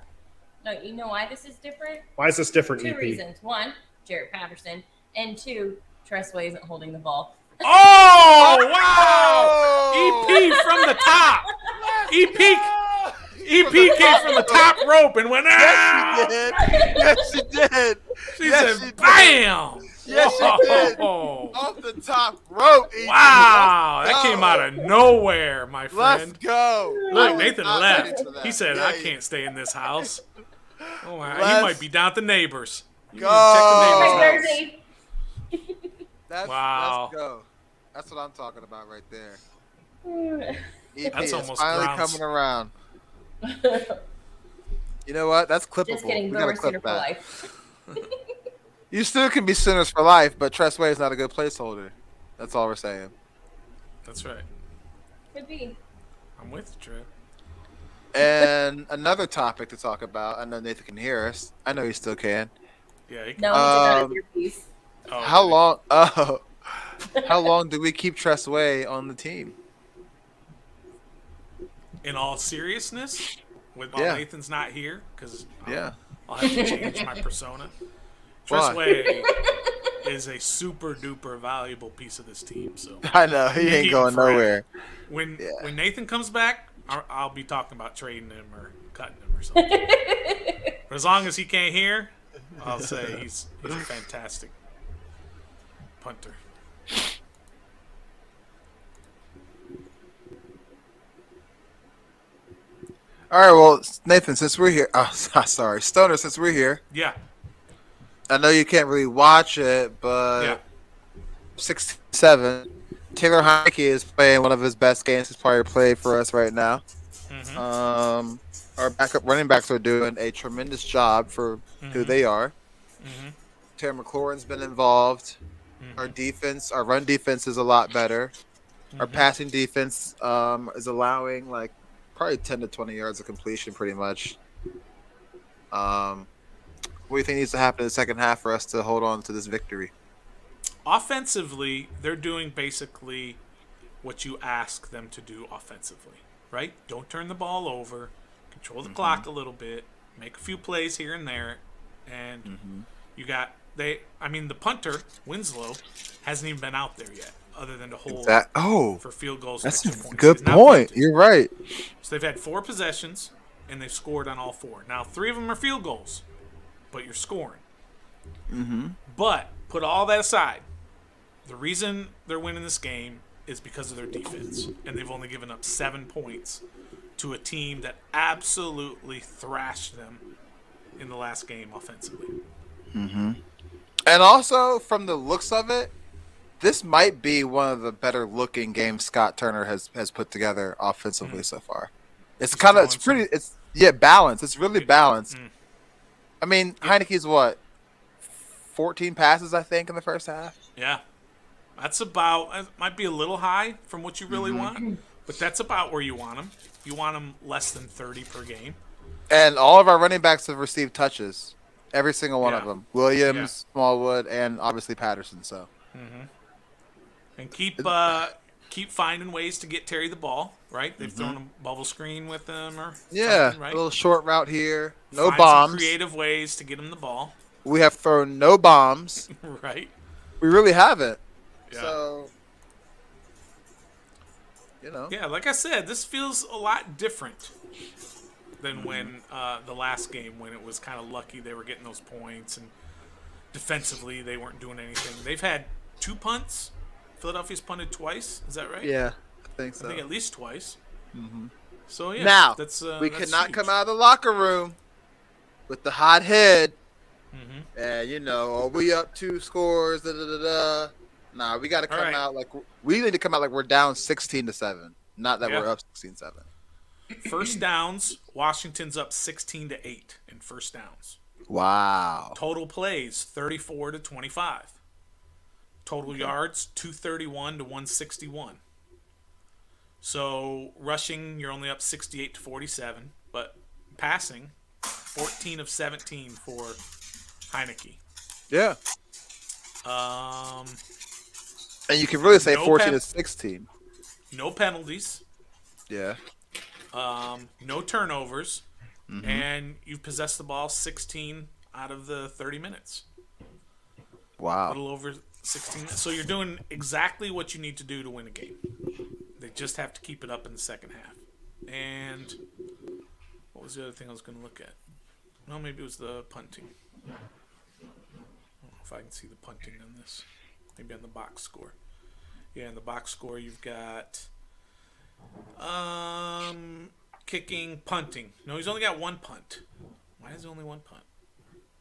[SPEAKER 4] No, you know why this is different?
[SPEAKER 1] Why is this different?
[SPEAKER 4] 2
[SPEAKER 1] EP.
[SPEAKER 4] reasons. 1, Jarrett Patterson, and 2, Tressway isn't holding the ball.
[SPEAKER 3] Oh wow! EP from the top. EP came from the top rope and went ah.
[SPEAKER 2] Yes, she did.
[SPEAKER 3] She
[SPEAKER 2] Yes,
[SPEAKER 3] said,
[SPEAKER 2] she did.
[SPEAKER 3] "Bam!"
[SPEAKER 2] Yes, she did.
[SPEAKER 3] Whoa.
[SPEAKER 2] Off the top rope. EP.
[SPEAKER 3] Wow,
[SPEAKER 2] Let's
[SPEAKER 3] that
[SPEAKER 2] go.
[SPEAKER 3] came out of nowhere, my
[SPEAKER 2] Let's
[SPEAKER 3] friend.
[SPEAKER 2] go. I
[SPEAKER 3] Look,
[SPEAKER 2] was
[SPEAKER 3] Nathan
[SPEAKER 2] not ready
[SPEAKER 3] left.
[SPEAKER 2] for that.
[SPEAKER 3] He said,
[SPEAKER 2] Yeah,
[SPEAKER 3] "I
[SPEAKER 2] yeah.
[SPEAKER 3] can't stay in this house." Oh, my. He
[SPEAKER 2] Let's
[SPEAKER 3] might be down at the neighbors. You
[SPEAKER 2] go.
[SPEAKER 3] need to check the neighbors'
[SPEAKER 4] Right,
[SPEAKER 3] house.
[SPEAKER 4] Jersey.
[SPEAKER 3] Wow.
[SPEAKER 2] Let's go. That's what I'm talking about right there. EP
[SPEAKER 3] That's
[SPEAKER 2] is
[SPEAKER 3] almost
[SPEAKER 2] finally
[SPEAKER 3] grounds.
[SPEAKER 2] coming around. You know what? That's clippable.
[SPEAKER 4] Just kidding.
[SPEAKER 2] We
[SPEAKER 4] But
[SPEAKER 2] gotta
[SPEAKER 4] we're Sooner
[SPEAKER 2] clip
[SPEAKER 4] for
[SPEAKER 2] that.
[SPEAKER 4] life.
[SPEAKER 2] You still can be Sooners for life, but Tressway is not a good placeholder. That's all we're saying.
[SPEAKER 3] That's right.
[SPEAKER 4] Could be.
[SPEAKER 3] I'm with you, Trev.
[SPEAKER 2] And another topic to talk about. I know Nathan can hear us. I know he still can.
[SPEAKER 3] Yeah. He can,
[SPEAKER 4] No, he took out his earpiece.
[SPEAKER 3] oh,
[SPEAKER 2] How
[SPEAKER 3] did he?
[SPEAKER 2] long? How long do we keep Tressway on the team?
[SPEAKER 3] In all seriousness, while
[SPEAKER 2] Yeah.
[SPEAKER 3] Nathan's not here, because
[SPEAKER 2] Yeah.
[SPEAKER 3] I'll have to change my persona.
[SPEAKER 2] Why?
[SPEAKER 3] Tressway is a super duper valuable piece of this team. So
[SPEAKER 2] I know he
[SPEAKER 3] you
[SPEAKER 2] ain't
[SPEAKER 3] keep
[SPEAKER 2] going
[SPEAKER 3] him forever.
[SPEAKER 2] nowhere.
[SPEAKER 3] When
[SPEAKER 2] Yeah.
[SPEAKER 3] when Nathan comes back, I'll be talking about trading him or cutting him or something. But as long as he can't hear, I'll say he's a fantastic punter.
[SPEAKER 2] All right, well, Nathan, since we're here, sorry, Stoner, since we're here,
[SPEAKER 3] Yeah,
[SPEAKER 2] I know you can't really watch it, but
[SPEAKER 3] yeah.
[SPEAKER 2] 67, Taylor Heineke is playing one of his best games he's probably played for us right now.
[SPEAKER 3] Mm-hmm.
[SPEAKER 2] Our backup running backs are doing a tremendous job for who they are.
[SPEAKER 3] Mm-hmm.
[SPEAKER 2] Terry McLaurin's been involved. Our defense, our run defense is a lot better. Our passing defense is allowing like probably 10 to 20 yards of completion pretty much. What do you think needs to happen in the second half for us to hold on to this victory?
[SPEAKER 3] Offensively, they're doing basically what you ask them to do offensively, right? Don't turn the ball over, control the clock a little bit, make a few plays here and there, and you got the punter Winslow hasn't even been out there yet, other than to hold for field goals.
[SPEAKER 2] That's
[SPEAKER 3] and
[SPEAKER 2] a
[SPEAKER 3] extra points.
[SPEAKER 2] good
[SPEAKER 3] He's not
[SPEAKER 2] point.
[SPEAKER 3] punted.
[SPEAKER 2] You're right.
[SPEAKER 3] So they've had 4 possessions, and they've scored on all 4. Now 3 of them are field goals, but you're scoring. But put all that aside. The reason they're winning this game is because of their defense, and they've only given up 7 points to a team that absolutely thrashed them in the last game offensively.
[SPEAKER 2] And also, from the looks of it, this might be one of the better looking games Scott Turner has put together offensively so far. It's balanced. It's really balanced. I mean, Heineke's what? 14 passes, I think, in the first half.
[SPEAKER 3] Yeah. That's about, it might be a little high from what you really want, but that's about where you want them. You want them less than 30 per game.
[SPEAKER 2] And all of our running backs have received touches. Every single one of
[SPEAKER 3] Yeah.
[SPEAKER 2] them. Williams, Smallwood, and obviously Patterson. So
[SPEAKER 3] And keep finding ways to get Terry the ball, right? They've thrown a bubble screen with them or something, right?
[SPEAKER 2] a little short route here. No
[SPEAKER 3] Find
[SPEAKER 2] bombs.
[SPEAKER 3] some creative ways to get him the ball,
[SPEAKER 2] We have thrown no bombs.
[SPEAKER 3] right?
[SPEAKER 2] We really haven't.
[SPEAKER 3] Yeah.
[SPEAKER 2] So,
[SPEAKER 3] Yeah, like I said, this feels a lot different than when the last game, when it was kind of lucky they were getting those points, and defensively they weren't doing anything. They've had 2 punts. Philadelphia's punted twice. Is that right?
[SPEAKER 2] yeah, I think so.
[SPEAKER 3] I think at least twice. So yeah,
[SPEAKER 2] Now,
[SPEAKER 3] that's
[SPEAKER 2] we
[SPEAKER 3] that's
[SPEAKER 2] cannot
[SPEAKER 3] huge.
[SPEAKER 2] come out of the locker room with the hot head. And, are we up 2 scores? Da, da, da, da. Nah, we got to come out like we need to come out like we're down 16-7. Not that we're up 16-7.
[SPEAKER 3] First downs, Washington's up 16-8 in first downs.
[SPEAKER 2] Wow.
[SPEAKER 3] Total plays 34-25. Total yards 231 to 161. So rushing, you're only up 68-47, but passing 14 of 17 for Heineke.
[SPEAKER 2] Yeah. And you can really say 14-16.
[SPEAKER 3] No penalties.
[SPEAKER 2] Yeah.
[SPEAKER 3] No turnovers, and you've possessed the ball 16 out of the 30 minutes.
[SPEAKER 2] Wow.
[SPEAKER 3] A little over 16 minutes. So you're doing exactly what you need to do to win a game. They just have to keep it up in the second half. And what was the other thing I was going to look at? No, maybe it was the punting. I don't know if I can see the punting on this. Maybe on the box score. Yeah, in the box score you've got kicking, punting. No, he's only got 1 punt. Why is there only 1 punt?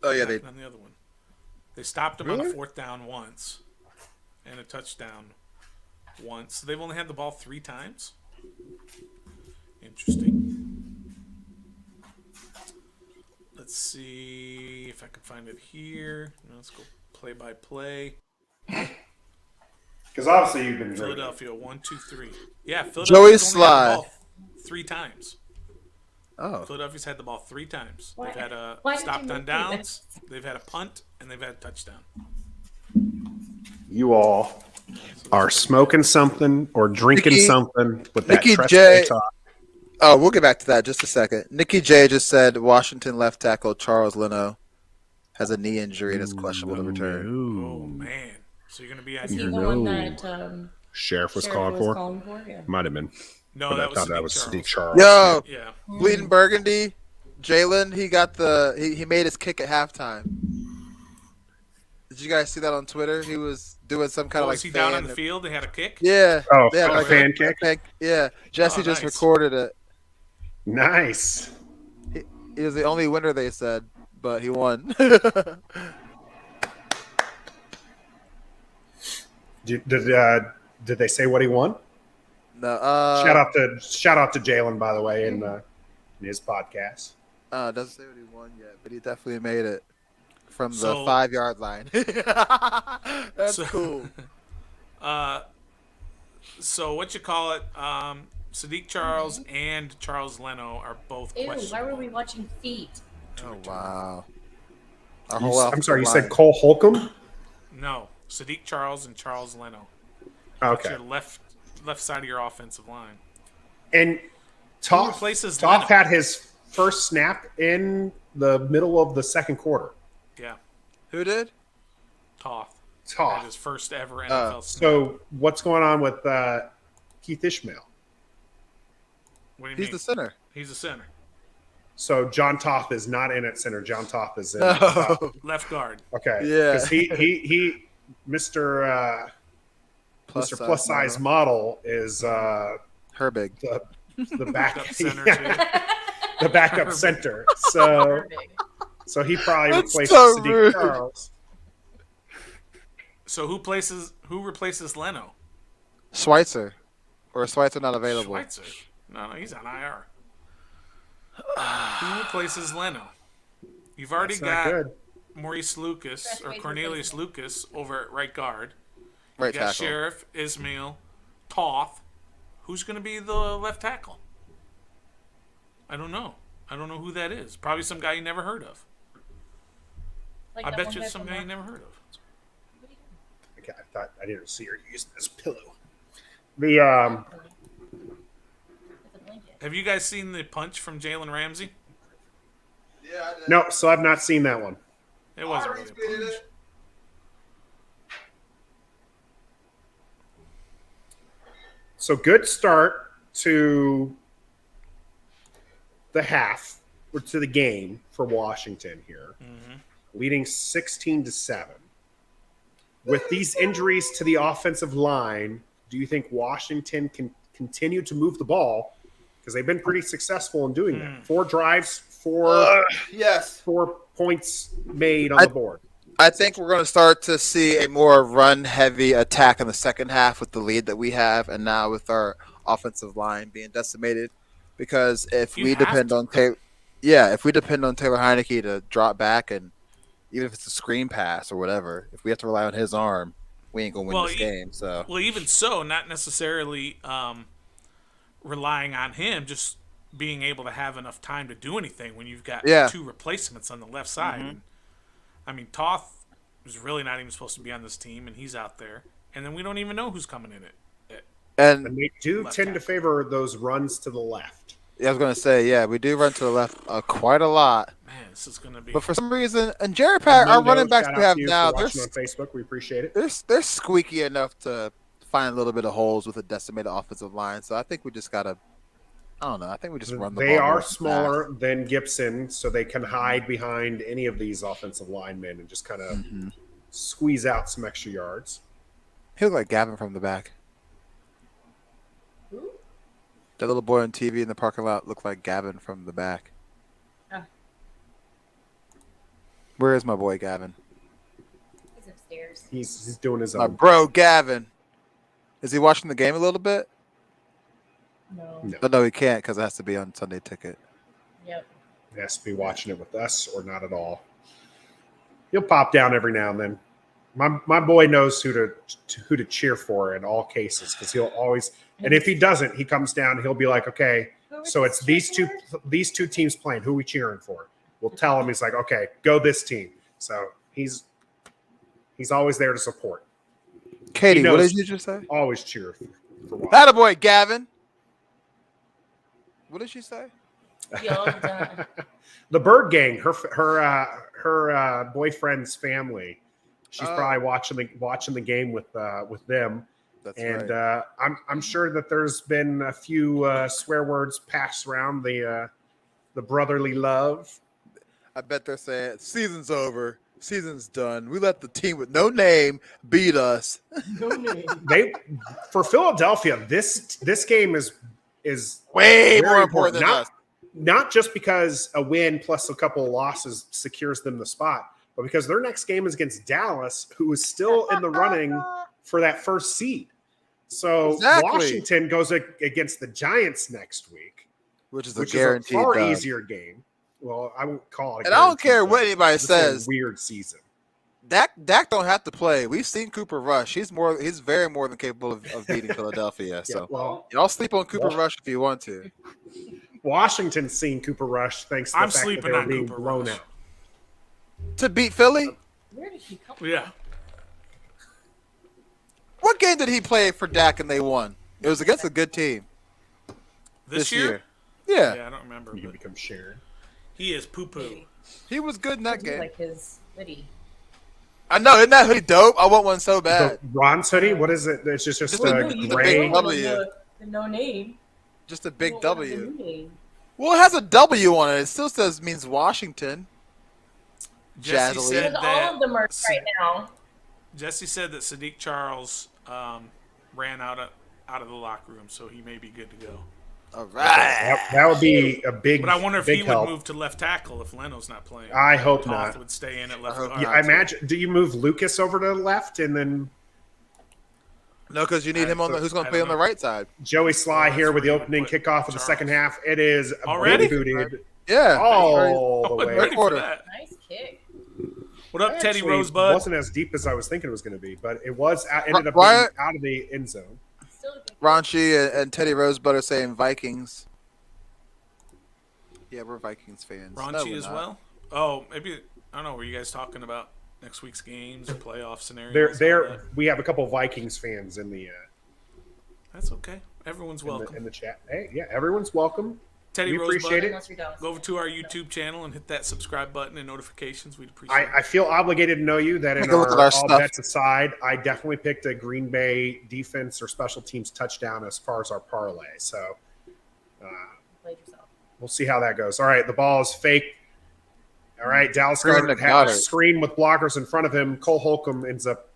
[SPEAKER 2] Oh yeah,
[SPEAKER 3] What happened on the other one. They stopped him on a 4th down once, and a touchdown once. So they've only had the ball 3 times. Interesting. Let's see if I can find it here. Let's go play by play.
[SPEAKER 1] Because obviously you've been drinking.
[SPEAKER 3] Philadelphia 1, 2, 3. Yeah,
[SPEAKER 2] Joey
[SPEAKER 3] Philadelphia's only had the
[SPEAKER 2] Sly.
[SPEAKER 3] ball 3 times.
[SPEAKER 2] Oh,
[SPEAKER 3] Philadelphia's had the ball 3 times.
[SPEAKER 4] Why-
[SPEAKER 3] They've had a
[SPEAKER 4] why did
[SPEAKER 3] stopped
[SPEAKER 4] you
[SPEAKER 3] on
[SPEAKER 4] make me
[SPEAKER 3] downs. They've had a punt, and they've had a touchdown.
[SPEAKER 1] You all are smoking something or drinking
[SPEAKER 2] Nikki-
[SPEAKER 1] something with that
[SPEAKER 2] Nikki
[SPEAKER 1] Trespe
[SPEAKER 2] J.
[SPEAKER 1] talk.
[SPEAKER 2] Oh, we'll get back to that in just a second. Nikki J just said Washington left tackle Charles Leno has a knee injury and is questionable to return.
[SPEAKER 3] Oh man! So you're gonna be on
[SPEAKER 4] Is he
[SPEAKER 3] your
[SPEAKER 4] the one that
[SPEAKER 1] Sheriff was
[SPEAKER 4] Sheriff
[SPEAKER 1] calling
[SPEAKER 4] was
[SPEAKER 1] for?
[SPEAKER 4] calling for? Yeah.
[SPEAKER 1] Might have been.
[SPEAKER 3] no.
[SPEAKER 1] But
[SPEAKER 3] That
[SPEAKER 1] I
[SPEAKER 3] was
[SPEAKER 1] thought that
[SPEAKER 3] Sadiq
[SPEAKER 1] was
[SPEAKER 3] Charles.
[SPEAKER 1] Sadiq Charles.
[SPEAKER 2] Yo,
[SPEAKER 3] Yeah.
[SPEAKER 2] Bleeding Burgundy, Jalen, he got he made his kick at halftime. Did you guys see that on Twitter? He was doing some kind of
[SPEAKER 3] Was
[SPEAKER 2] like
[SPEAKER 3] he down on
[SPEAKER 2] fan-
[SPEAKER 3] the field? They had a kick.
[SPEAKER 2] Yeah.
[SPEAKER 1] Oh,
[SPEAKER 2] they had
[SPEAKER 1] a
[SPEAKER 2] like
[SPEAKER 1] fan kick?
[SPEAKER 2] Yeah. Jesse
[SPEAKER 3] Oh,
[SPEAKER 2] just
[SPEAKER 3] nice.
[SPEAKER 2] recorded it.
[SPEAKER 1] Nice.
[SPEAKER 2] He was the only winner, they said, but he won.
[SPEAKER 1] Did they say what he won?
[SPEAKER 2] No,
[SPEAKER 1] Shout out to Jalen, by the way, in his podcast.
[SPEAKER 2] doesn't say what he won yet, but he definitely made it from the
[SPEAKER 3] So-
[SPEAKER 2] 5-yard line. That's
[SPEAKER 3] So-
[SPEAKER 2] cool.
[SPEAKER 3] So what you call it? Sadiq Charles and Charles Leno are both
[SPEAKER 4] Ew,
[SPEAKER 3] questionable.
[SPEAKER 4] why were we watching feet?
[SPEAKER 2] Oh wow. Our
[SPEAKER 1] I'm
[SPEAKER 2] whole
[SPEAKER 1] sorry, you
[SPEAKER 2] offensive
[SPEAKER 1] said
[SPEAKER 2] line.
[SPEAKER 1] Cole Holcomb?
[SPEAKER 3] No, Sadiq Charles and Charles Leno.
[SPEAKER 1] Okay.
[SPEAKER 3] Your left side of your offensive line.
[SPEAKER 1] And Toth
[SPEAKER 3] replaces Leno?
[SPEAKER 1] had his first snap in the middle of the second quarter.
[SPEAKER 3] Yeah,
[SPEAKER 2] Who did?
[SPEAKER 3] Toth. Had
[SPEAKER 1] Toth.
[SPEAKER 3] his first ever NFL snap.
[SPEAKER 1] So what's going on with Keith Ishmael?
[SPEAKER 3] What do you
[SPEAKER 2] He's
[SPEAKER 3] mean?
[SPEAKER 2] the center.
[SPEAKER 3] He's a center,
[SPEAKER 1] So John Toth is not in at center. John Toth is in.
[SPEAKER 2] No.
[SPEAKER 3] left guard.
[SPEAKER 1] Okay.
[SPEAKER 2] Yeah.
[SPEAKER 1] Because he Mr. Mr. Plus size model is
[SPEAKER 2] Herbig.
[SPEAKER 1] the back
[SPEAKER 3] Up center too.
[SPEAKER 1] the backup center. So he probably
[SPEAKER 2] That's
[SPEAKER 1] replaced
[SPEAKER 2] so
[SPEAKER 1] Sadiq
[SPEAKER 2] rude.
[SPEAKER 1] Charles.
[SPEAKER 3] So who replaces Leno?
[SPEAKER 2] Schweitzer. Or is Schweitzer not available?
[SPEAKER 3] Schweitzer. No, he's on IR. Who replaces Leno? You've already
[SPEAKER 1] It's not
[SPEAKER 3] got
[SPEAKER 1] good.
[SPEAKER 3] Maurice Lucas
[SPEAKER 4] Best
[SPEAKER 3] or
[SPEAKER 4] way to
[SPEAKER 3] Cornelius
[SPEAKER 4] replace
[SPEAKER 3] Lucas over at right guard.
[SPEAKER 2] Right
[SPEAKER 3] You got
[SPEAKER 2] tackle.
[SPEAKER 3] Sheriff, Ismail, Toth. Who's going to be the left tackle? I don't know. I don't know who that is. Probably some guy you never heard of.
[SPEAKER 4] Like
[SPEAKER 3] I
[SPEAKER 4] that
[SPEAKER 3] bet
[SPEAKER 4] one
[SPEAKER 3] you
[SPEAKER 4] guy
[SPEAKER 3] it's some
[SPEAKER 4] from
[SPEAKER 3] guy you
[SPEAKER 4] the-
[SPEAKER 3] never heard of.
[SPEAKER 1] Okay, I thought I didn't see her using this pillow. The
[SPEAKER 4] It's a blanket.
[SPEAKER 3] Have you guys seen the punch from Jalen Ramsey?
[SPEAKER 2] Yeah, I did.
[SPEAKER 1] no, so I've not seen that one.
[SPEAKER 3] It wasn't really a punch.
[SPEAKER 1] So good start to the half or to the game for Washington here, leading 16-7. With these injuries to the offensive line, do you think Washington can continue to move the ball? Because they've been pretty successful in doing that. 4 drives,
[SPEAKER 2] Yes.
[SPEAKER 1] 4 points made on the board.
[SPEAKER 2] I think we're going to start to see a more run-heavy attack in the second half with the lead that we have, and now with our offensive line being decimated. Because if
[SPEAKER 3] You
[SPEAKER 2] we
[SPEAKER 3] have
[SPEAKER 2] depend
[SPEAKER 3] to.
[SPEAKER 2] on Taylor Heineke to drop back, and even if it's a screen pass or whatever, if we have to rely on his arm, we ain't going to win
[SPEAKER 3] Well,
[SPEAKER 2] this game. So
[SPEAKER 3] Well, even so, not necessarily relying on him, just being able to have enough time to do anything when you've got
[SPEAKER 2] Yeah.
[SPEAKER 3] 2 replacements on the left side. And, I mean, Toth is really not even supposed to be on this team, and he's out there. And then we don't even know who's coming in it.
[SPEAKER 1] And
[SPEAKER 2] and
[SPEAKER 1] they do
[SPEAKER 3] Left
[SPEAKER 1] tend to
[SPEAKER 3] tackle.
[SPEAKER 1] favor those runs to the left.
[SPEAKER 2] I was going to say, yeah, we do run to the left quite a lot.
[SPEAKER 3] Man, this is going to be.
[SPEAKER 2] But for some reason, and Jared Pat, our
[SPEAKER 1] Mundo,
[SPEAKER 2] running backs
[SPEAKER 1] shout
[SPEAKER 2] we
[SPEAKER 1] out
[SPEAKER 2] have
[SPEAKER 1] to you
[SPEAKER 2] now,
[SPEAKER 1] for
[SPEAKER 2] they're
[SPEAKER 1] watching on Facebook. We appreciate it.
[SPEAKER 2] they're squeaky enough to find a little bit of holes with a decimated offensive line. So I think we just gotta, I don't know. I think we just run the ball.
[SPEAKER 1] They are
[SPEAKER 2] more fast.
[SPEAKER 1] smaller than Gibson, so they can hide behind any of these offensive linemen and just kind of squeeze out some extra yards.
[SPEAKER 2] He looked like Gavin from the back.
[SPEAKER 4] Who?
[SPEAKER 2] That little boy on TV in the parking lot looked like Gavin from the back.
[SPEAKER 4] Oh.
[SPEAKER 2] Where is my boy Gavin?
[SPEAKER 4] He's upstairs.
[SPEAKER 1] He's doing his
[SPEAKER 2] My
[SPEAKER 1] own.
[SPEAKER 2] bro Gavin. Is he watching the game a little bit?
[SPEAKER 4] No.
[SPEAKER 1] No,
[SPEAKER 2] Oh, no, he can't because it has to be on Sunday Ticket.
[SPEAKER 4] Yep.
[SPEAKER 1] he has to be watching it with us or not at all. He'll pop down every now and then. My boy knows who to cheer for in all cases because he'll always. And if he doesn't, he comes down. He'll be like, "Okay, So it's these two teams playing. Who are we cheering for? We'll tell him. He's like, okay, go this team. So he's always there to support.
[SPEAKER 2] Katie,
[SPEAKER 1] He
[SPEAKER 2] what
[SPEAKER 1] knows-
[SPEAKER 2] did you just say?
[SPEAKER 1] Always cheer for Washington.
[SPEAKER 2] Attaboy, Gavin. What did she say?
[SPEAKER 4] Y'all done.
[SPEAKER 1] The Bird Gang, her boyfriend's family. She's
[SPEAKER 2] Oh.
[SPEAKER 1] probably watching the game with them.
[SPEAKER 2] That's
[SPEAKER 1] And
[SPEAKER 2] right.
[SPEAKER 1] I'm sure that there's been a few swear words passed around the brotherly love.
[SPEAKER 2] I bet they're saying season's over, season's done. We let the team with no name beat us.
[SPEAKER 5] No name.
[SPEAKER 1] For Philadelphia, this game is
[SPEAKER 2] Way
[SPEAKER 1] very
[SPEAKER 2] more important than us.
[SPEAKER 1] Not just because a win plus a couple of losses secures them the spot, but because their next game is against Dallas, who is still in the running for that first seed. So
[SPEAKER 2] Exactly.
[SPEAKER 1] Washington goes against the Giants next week,
[SPEAKER 2] Which is
[SPEAKER 1] which
[SPEAKER 2] a
[SPEAKER 1] is a
[SPEAKER 2] guaranteed
[SPEAKER 1] far
[SPEAKER 2] dub.
[SPEAKER 1] easier game. Well, I won't call it.
[SPEAKER 2] And I don't care what anybody
[SPEAKER 1] It's a
[SPEAKER 2] says.
[SPEAKER 1] weird season.
[SPEAKER 2] Dak don't have to play. We've seen Cooper Rush. He's very more than capable of beating Philadelphia. So
[SPEAKER 1] Yeah, well,
[SPEAKER 2] y'all sleep on Cooper Rush if you want to.
[SPEAKER 1] Washington's seen Cooper Rush thanks to the
[SPEAKER 3] I'm
[SPEAKER 1] fact that
[SPEAKER 3] sleeping
[SPEAKER 1] they were
[SPEAKER 3] on
[SPEAKER 1] being
[SPEAKER 3] Cooper
[SPEAKER 1] blown
[SPEAKER 3] Rush.
[SPEAKER 1] out.
[SPEAKER 2] To beat Philly?
[SPEAKER 4] Where did he come from?
[SPEAKER 3] Yeah.
[SPEAKER 2] What game did he play for Dak and they won? It was against a good team
[SPEAKER 3] This year?
[SPEAKER 2] Yeah.
[SPEAKER 3] Yeah, I don't remember.
[SPEAKER 1] You can
[SPEAKER 3] But
[SPEAKER 1] become Sharon.
[SPEAKER 3] he is poo poo.
[SPEAKER 2] He was good in that game.
[SPEAKER 4] Like his hoodie.
[SPEAKER 2] I know, isn't that hoodie dope? I want one so bad.
[SPEAKER 1] The Ron's hoodie, what is it? It's just
[SPEAKER 2] Just
[SPEAKER 1] a
[SPEAKER 2] a big
[SPEAKER 1] gray.
[SPEAKER 2] W.
[SPEAKER 4] The no name.
[SPEAKER 2] Just a
[SPEAKER 4] You
[SPEAKER 2] big
[SPEAKER 4] don't want the
[SPEAKER 2] W.
[SPEAKER 4] new name.
[SPEAKER 2] Well, it has a W on it. It still means Washington.
[SPEAKER 3] Jesse
[SPEAKER 2] Jazzily.
[SPEAKER 3] said
[SPEAKER 4] Because all of
[SPEAKER 3] that.
[SPEAKER 4] them are right now.
[SPEAKER 3] Jesse said that Sadiq Charles ran out of the locker room, so he may be good to go.
[SPEAKER 2] All right.
[SPEAKER 1] That would be a big.
[SPEAKER 3] But I wonder if
[SPEAKER 1] big
[SPEAKER 3] he
[SPEAKER 1] help.
[SPEAKER 3] would move to left tackle if Leno's not playing.
[SPEAKER 1] I hope
[SPEAKER 3] Toth
[SPEAKER 1] not.
[SPEAKER 3] would stay in at left
[SPEAKER 2] I hope
[SPEAKER 3] guard.
[SPEAKER 1] Yeah, I imagine. Do you move Lucas over to the left and then
[SPEAKER 2] No, because you need him on the. Who's going
[SPEAKER 3] I
[SPEAKER 2] to play
[SPEAKER 3] don't
[SPEAKER 2] on the
[SPEAKER 3] know.
[SPEAKER 2] right side?
[SPEAKER 1] Joey Sly
[SPEAKER 3] that's
[SPEAKER 1] here with the
[SPEAKER 3] where you
[SPEAKER 1] opening
[SPEAKER 3] would put
[SPEAKER 1] kickoff of the
[SPEAKER 3] Charles.
[SPEAKER 1] second half? It is
[SPEAKER 3] Already?
[SPEAKER 1] booted
[SPEAKER 2] Yeah.
[SPEAKER 1] all the
[SPEAKER 3] Wasn't
[SPEAKER 1] way.
[SPEAKER 3] ready for
[SPEAKER 2] Quarter.
[SPEAKER 3] that.
[SPEAKER 4] Nice kick.
[SPEAKER 3] What up, Teddy
[SPEAKER 1] Actually,
[SPEAKER 3] Rosebud?
[SPEAKER 1] wasn't as deep as I was thinking it was going to be, but it was ended up
[SPEAKER 2] Why-
[SPEAKER 1] being out of the end zone.
[SPEAKER 4] Still a good
[SPEAKER 2] Raunchy and Teddy Rosebud are saying Vikings. Yeah, we're Vikings fans. No,
[SPEAKER 3] Raunchy
[SPEAKER 2] we're
[SPEAKER 3] as
[SPEAKER 2] not.
[SPEAKER 3] well? Oh, maybe, I don't know, were you guys talking about next week's games or playoff scenarios?
[SPEAKER 1] We have a couple Vikings fans in the
[SPEAKER 3] That's okay. Everyone's welcome.
[SPEAKER 1] in the chat. Hey, yeah, everyone's welcome.
[SPEAKER 3] Teddy
[SPEAKER 1] we
[SPEAKER 3] Rosebud,
[SPEAKER 1] appreciate it.
[SPEAKER 4] Unless you're downstairs.
[SPEAKER 3] go over to our YouTube channel and hit that subscribe button and notifications. We'd appreciate it.
[SPEAKER 1] I feel obligated to know you that in
[SPEAKER 2] Take a look
[SPEAKER 1] our
[SPEAKER 2] at our
[SPEAKER 1] all
[SPEAKER 2] stuff.
[SPEAKER 1] bets aside, I definitely picked a Green Bay defense or special teams touchdown as far as our parlay. So
[SPEAKER 4] Played yourself.
[SPEAKER 1] we'll see how that goes. All right, the ball is fake. All right, Dallas
[SPEAKER 2] Screen
[SPEAKER 1] Goddard
[SPEAKER 2] to
[SPEAKER 1] had a
[SPEAKER 2] Goddard.
[SPEAKER 1] screen with blockers in front of him. Cole Holcomb ends up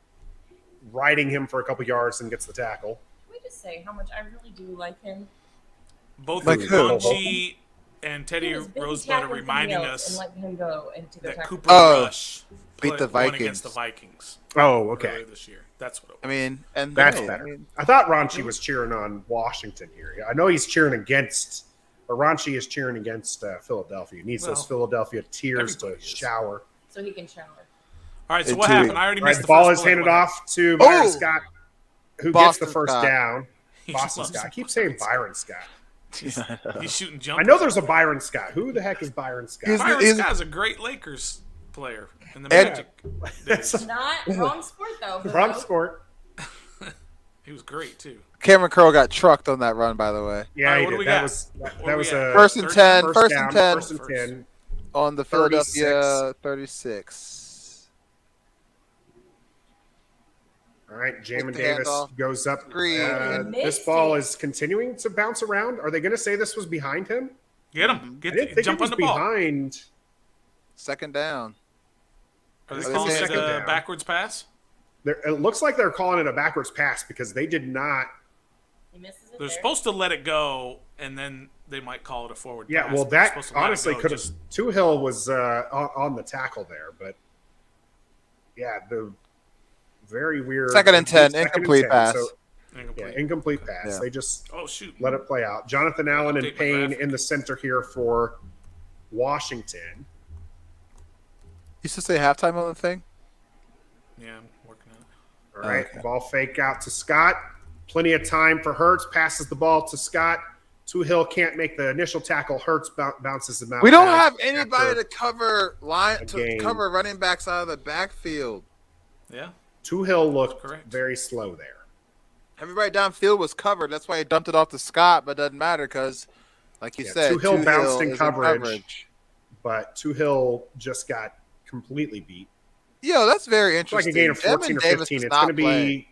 [SPEAKER 1] riding him for a couple yards and gets the tackle.
[SPEAKER 4] Can we just say how much I really do like him?
[SPEAKER 3] Both
[SPEAKER 2] Like who?
[SPEAKER 3] Raunchy and Teddy
[SPEAKER 4] He was busy
[SPEAKER 3] Rosebud are
[SPEAKER 4] tackling
[SPEAKER 3] reminding
[SPEAKER 4] somebody else
[SPEAKER 3] us
[SPEAKER 4] and letting him go and to their
[SPEAKER 3] that
[SPEAKER 4] tackle.
[SPEAKER 3] Cooper
[SPEAKER 2] Oh,
[SPEAKER 3] Rush
[SPEAKER 2] beat the
[SPEAKER 3] won
[SPEAKER 2] Vikings.
[SPEAKER 3] against the Vikings
[SPEAKER 1] Oh, okay.
[SPEAKER 3] earlier this year. That's what it was.
[SPEAKER 2] I mean, and
[SPEAKER 1] That's
[SPEAKER 2] hey,
[SPEAKER 1] better.
[SPEAKER 2] I mean,
[SPEAKER 1] I thought Raunchy was cheering on Washington here. I know he's cheering against, or Raunchy is cheering against Philadelphia. He needs
[SPEAKER 3] Well,
[SPEAKER 1] those Philadelphia tears to
[SPEAKER 3] everybody is.
[SPEAKER 1] shower.
[SPEAKER 4] So he can shower.
[SPEAKER 3] All right, so
[SPEAKER 2] And
[SPEAKER 3] what
[SPEAKER 2] two-
[SPEAKER 3] happened? I already
[SPEAKER 1] All right,
[SPEAKER 3] missed
[SPEAKER 1] the
[SPEAKER 3] the
[SPEAKER 1] ball
[SPEAKER 3] first
[SPEAKER 1] is
[SPEAKER 3] play.
[SPEAKER 1] handed
[SPEAKER 3] What
[SPEAKER 1] off to Byron
[SPEAKER 2] Oh!
[SPEAKER 1] Scott, who
[SPEAKER 2] Boston
[SPEAKER 1] gets the first
[SPEAKER 2] Scott.
[SPEAKER 1] down.
[SPEAKER 3] He
[SPEAKER 1] Boston
[SPEAKER 3] loves
[SPEAKER 1] Scott. I keep saying Byron Scott.
[SPEAKER 3] He's shooting
[SPEAKER 1] I
[SPEAKER 3] jumpers.
[SPEAKER 1] know there's a Byron Scott. Who the heck is Byron Scott?
[SPEAKER 2] He's-
[SPEAKER 3] Byron
[SPEAKER 2] he's-
[SPEAKER 3] Scott's a great Lakers player in the
[SPEAKER 2] And-
[SPEAKER 3] Magic
[SPEAKER 1] That's
[SPEAKER 3] days.
[SPEAKER 4] Not wrong sport though.
[SPEAKER 1] wrong
[SPEAKER 4] Bro.
[SPEAKER 1] sport.
[SPEAKER 3] He was great too.
[SPEAKER 2] Cameron Curl got trucked on that run, by the way.
[SPEAKER 1] Yeah,
[SPEAKER 3] All right,
[SPEAKER 1] he
[SPEAKER 3] what do
[SPEAKER 1] did.
[SPEAKER 3] we
[SPEAKER 1] That
[SPEAKER 3] got?
[SPEAKER 1] was
[SPEAKER 3] What
[SPEAKER 1] that
[SPEAKER 3] do
[SPEAKER 1] was
[SPEAKER 3] we got?
[SPEAKER 1] a
[SPEAKER 2] First and 10. First
[SPEAKER 1] down,
[SPEAKER 2] and 10
[SPEAKER 1] First and 10.
[SPEAKER 2] on the
[SPEAKER 1] 36.
[SPEAKER 2] Philadelphia 36.
[SPEAKER 1] All right, Jamin
[SPEAKER 2] Take the
[SPEAKER 1] Davis
[SPEAKER 2] handoff.
[SPEAKER 1] goes up.
[SPEAKER 2] Screen.
[SPEAKER 1] This
[SPEAKER 4] Missed
[SPEAKER 1] ball
[SPEAKER 4] it.
[SPEAKER 1] is continuing to bounce around. Are they going to say this was behind him?
[SPEAKER 3] Get him.
[SPEAKER 1] I
[SPEAKER 3] Get
[SPEAKER 1] didn't think
[SPEAKER 3] jump
[SPEAKER 1] it
[SPEAKER 3] on
[SPEAKER 1] was
[SPEAKER 3] the ball.
[SPEAKER 1] behind.
[SPEAKER 2] Second down.
[SPEAKER 3] Are
[SPEAKER 1] This
[SPEAKER 3] they
[SPEAKER 1] is
[SPEAKER 3] calling it
[SPEAKER 1] second
[SPEAKER 3] a
[SPEAKER 1] down.
[SPEAKER 3] backwards pass?
[SPEAKER 1] It looks like they're calling it a backwards pass because they did not.
[SPEAKER 4] He misses it
[SPEAKER 3] They're
[SPEAKER 4] there.
[SPEAKER 3] supposed to let it go, and then they might call it a forward
[SPEAKER 1] Yeah,
[SPEAKER 3] pass.
[SPEAKER 1] well,
[SPEAKER 3] but they're
[SPEAKER 1] that
[SPEAKER 3] supposed to let it
[SPEAKER 1] honestly
[SPEAKER 3] go,
[SPEAKER 1] could have.
[SPEAKER 3] just-
[SPEAKER 1] Tuhill was on the tackle there, but yeah, the very weird.
[SPEAKER 2] Second and 10,
[SPEAKER 1] Second and
[SPEAKER 2] incomplete
[SPEAKER 1] 10,
[SPEAKER 2] pass.
[SPEAKER 1] So,
[SPEAKER 3] incomplete.
[SPEAKER 1] yeah, incomplete pass.
[SPEAKER 2] Yeah.
[SPEAKER 1] They just
[SPEAKER 3] Oh shoot!
[SPEAKER 1] let it play out. Jonathan Allen and
[SPEAKER 3] Update my
[SPEAKER 1] Payne
[SPEAKER 3] graphic.
[SPEAKER 1] in the center here for Washington.
[SPEAKER 2] Used to say halftime on the thing.
[SPEAKER 3] Yeah, I'm working on it.
[SPEAKER 1] All right,
[SPEAKER 2] Okay.
[SPEAKER 1] ball fake out to Scott. Plenty of time for Hurts. Passes the ball to Scott. Hill can't make the initial tackle. Hurts bounces him out.
[SPEAKER 2] We don't
[SPEAKER 1] back
[SPEAKER 2] have anybody
[SPEAKER 1] after
[SPEAKER 2] to cover
[SPEAKER 1] game.
[SPEAKER 2] cover running backs out of the backfield.
[SPEAKER 3] Yeah.
[SPEAKER 1] Hill looked
[SPEAKER 3] Correct.
[SPEAKER 1] very slow there.
[SPEAKER 2] Everybody downfield was covered. That's why he dumped it off to Scott, but it doesn't matter because, like you said,
[SPEAKER 1] Hill bounced in
[SPEAKER 2] is
[SPEAKER 1] coverage, but Hill just got completely beat.
[SPEAKER 2] Yo, that's very
[SPEAKER 1] It's like
[SPEAKER 2] interesting.
[SPEAKER 1] a gain of 14 or
[SPEAKER 2] Davis
[SPEAKER 1] 15.
[SPEAKER 2] is
[SPEAKER 1] It's
[SPEAKER 2] not
[SPEAKER 1] going to be
[SPEAKER 2] playing.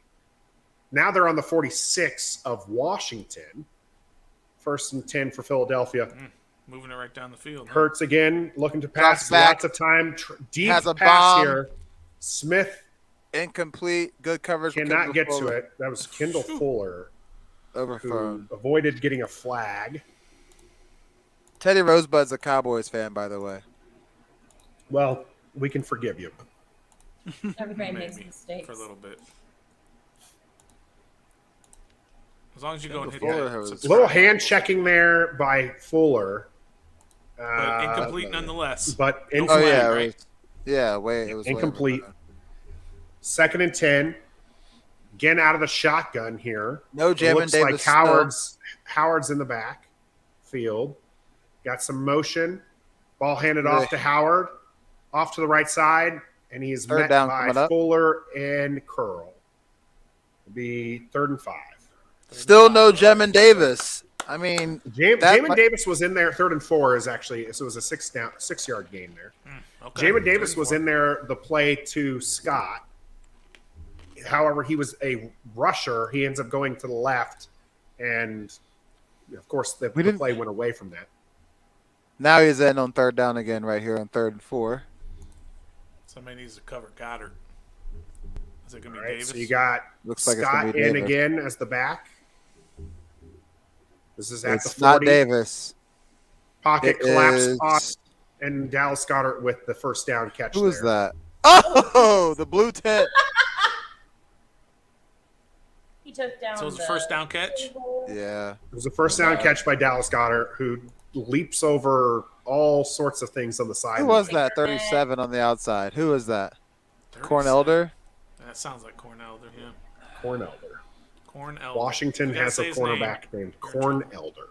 [SPEAKER 1] now they're on the 46 of Washington. 1st and 10 for Philadelphia.
[SPEAKER 3] Moving it right down the field.
[SPEAKER 1] Hurts again, looking to
[SPEAKER 2] Drops
[SPEAKER 1] pass.
[SPEAKER 2] back.
[SPEAKER 1] Lots of time. Deep
[SPEAKER 2] Has a
[SPEAKER 1] pass
[SPEAKER 2] bomb.
[SPEAKER 1] here. Smith
[SPEAKER 2] Incomplete. Good coverage. from
[SPEAKER 1] cannot
[SPEAKER 2] Kendall
[SPEAKER 1] get to
[SPEAKER 2] Fuller.
[SPEAKER 1] it. That was Kendall Fuller who
[SPEAKER 2] Overthrown.
[SPEAKER 1] avoided getting a flag.
[SPEAKER 2] Teddy Rosebud's a Cowboys fan, by the way.
[SPEAKER 1] Well, we can forgive you.
[SPEAKER 4] Everybody makes
[SPEAKER 3] Maybe
[SPEAKER 4] mistakes.
[SPEAKER 3] for a little bit. As long as you go and hit
[SPEAKER 2] Fuller
[SPEAKER 3] that.
[SPEAKER 2] was-
[SPEAKER 3] subscribe
[SPEAKER 1] Little
[SPEAKER 3] button.
[SPEAKER 1] hand checking there by Fuller.
[SPEAKER 3] But incomplete nonetheless.
[SPEAKER 1] But
[SPEAKER 3] No
[SPEAKER 2] Oh
[SPEAKER 3] flag,
[SPEAKER 2] yeah,
[SPEAKER 3] right?
[SPEAKER 2] yeah. Wait, it was way
[SPEAKER 1] Incomplete.
[SPEAKER 2] over.
[SPEAKER 1] 2nd and 10. Again out of the shotgun here.
[SPEAKER 2] No
[SPEAKER 1] It
[SPEAKER 2] Jamin
[SPEAKER 1] looks
[SPEAKER 2] Davis.
[SPEAKER 1] like Howard's in the back field. Got some motion. Ball handed
[SPEAKER 2] Really?
[SPEAKER 1] off to Howard. Off to the right side. And he is
[SPEAKER 2] Third
[SPEAKER 1] met
[SPEAKER 2] down
[SPEAKER 1] by
[SPEAKER 2] coming up.
[SPEAKER 1] Fuller and Curl. It'll be 3rd and 5.
[SPEAKER 2] Still no Jamin Davis. I mean, that
[SPEAKER 1] Jamin
[SPEAKER 2] might-
[SPEAKER 1] Davis was in there. 3rd and 4 is actually, so it was a 6-yard gain there.
[SPEAKER 3] Okay.
[SPEAKER 1] Jamin Davis was
[SPEAKER 3] 34.
[SPEAKER 1] in there the play to Scott. However, he was a rusher. He ends up going to the left, and of course, the
[SPEAKER 2] didn't-
[SPEAKER 1] play went away from that.
[SPEAKER 2] now he's in on 3rd down again, right here on 3rd and 4.
[SPEAKER 3] Somebody needs to cover Goddard. Is it going to
[SPEAKER 1] All
[SPEAKER 3] be
[SPEAKER 1] right,
[SPEAKER 3] Davis?
[SPEAKER 1] so you got
[SPEAKER 2] Looks like it's gonna
[SPEAKER 1] Scott
[SPEAKER 2] be
[SPEAKER 1] in
[SPEAKER 2] Davis.
[SPEAKER 1] again as the back. This is at
[SPEAKER 2] It's
[SPEAKER 1] the
[SPEAKER 2] not
[SPEAKER 1] 40.
[SPEAKER 2] Davis.
[SPEAKER 1] Pocket
[SPEAKER 2] It
[SPEAKER 1] collapsed
[SPEAKER 2] is-
[SPEAKER 1] off, and Dallas Goddard with the 1st down catch.
[SPEAKER 2] Who is
[SPEAKER 1] there.
[SPEAKER 2] that? Oh, the blue tent.
[SPEAKER 4] He took down
[SPEAKER 3] So it was a
[SPEAKER 4] the
[SPEAKER 3] first down catch?
[SPEAKER 2] Yeah.
[SPEAKER 1] It was a 1st down catch by Dallas Goddard, who leaps over all sorts of things on the side.
[SPEAKER 2] Who was that? 37 on the outside. Who was that?
[SPEAKER 3] 37.
[SPEAKER 2] Corn Elder?
[SPEAKER 3] That sounds like Corn Elder, yeah.
[SPEAKER 1] Corn Elder.
[SPEAKER 3] Corn Elder.
[SPEAKER 1] Washington
[SPEAKER 3] You gotta
[SPEAKER 1] has a
[SPEAKER 3] say his name.
[SPEAKER 1] cornerback named Corn Elder.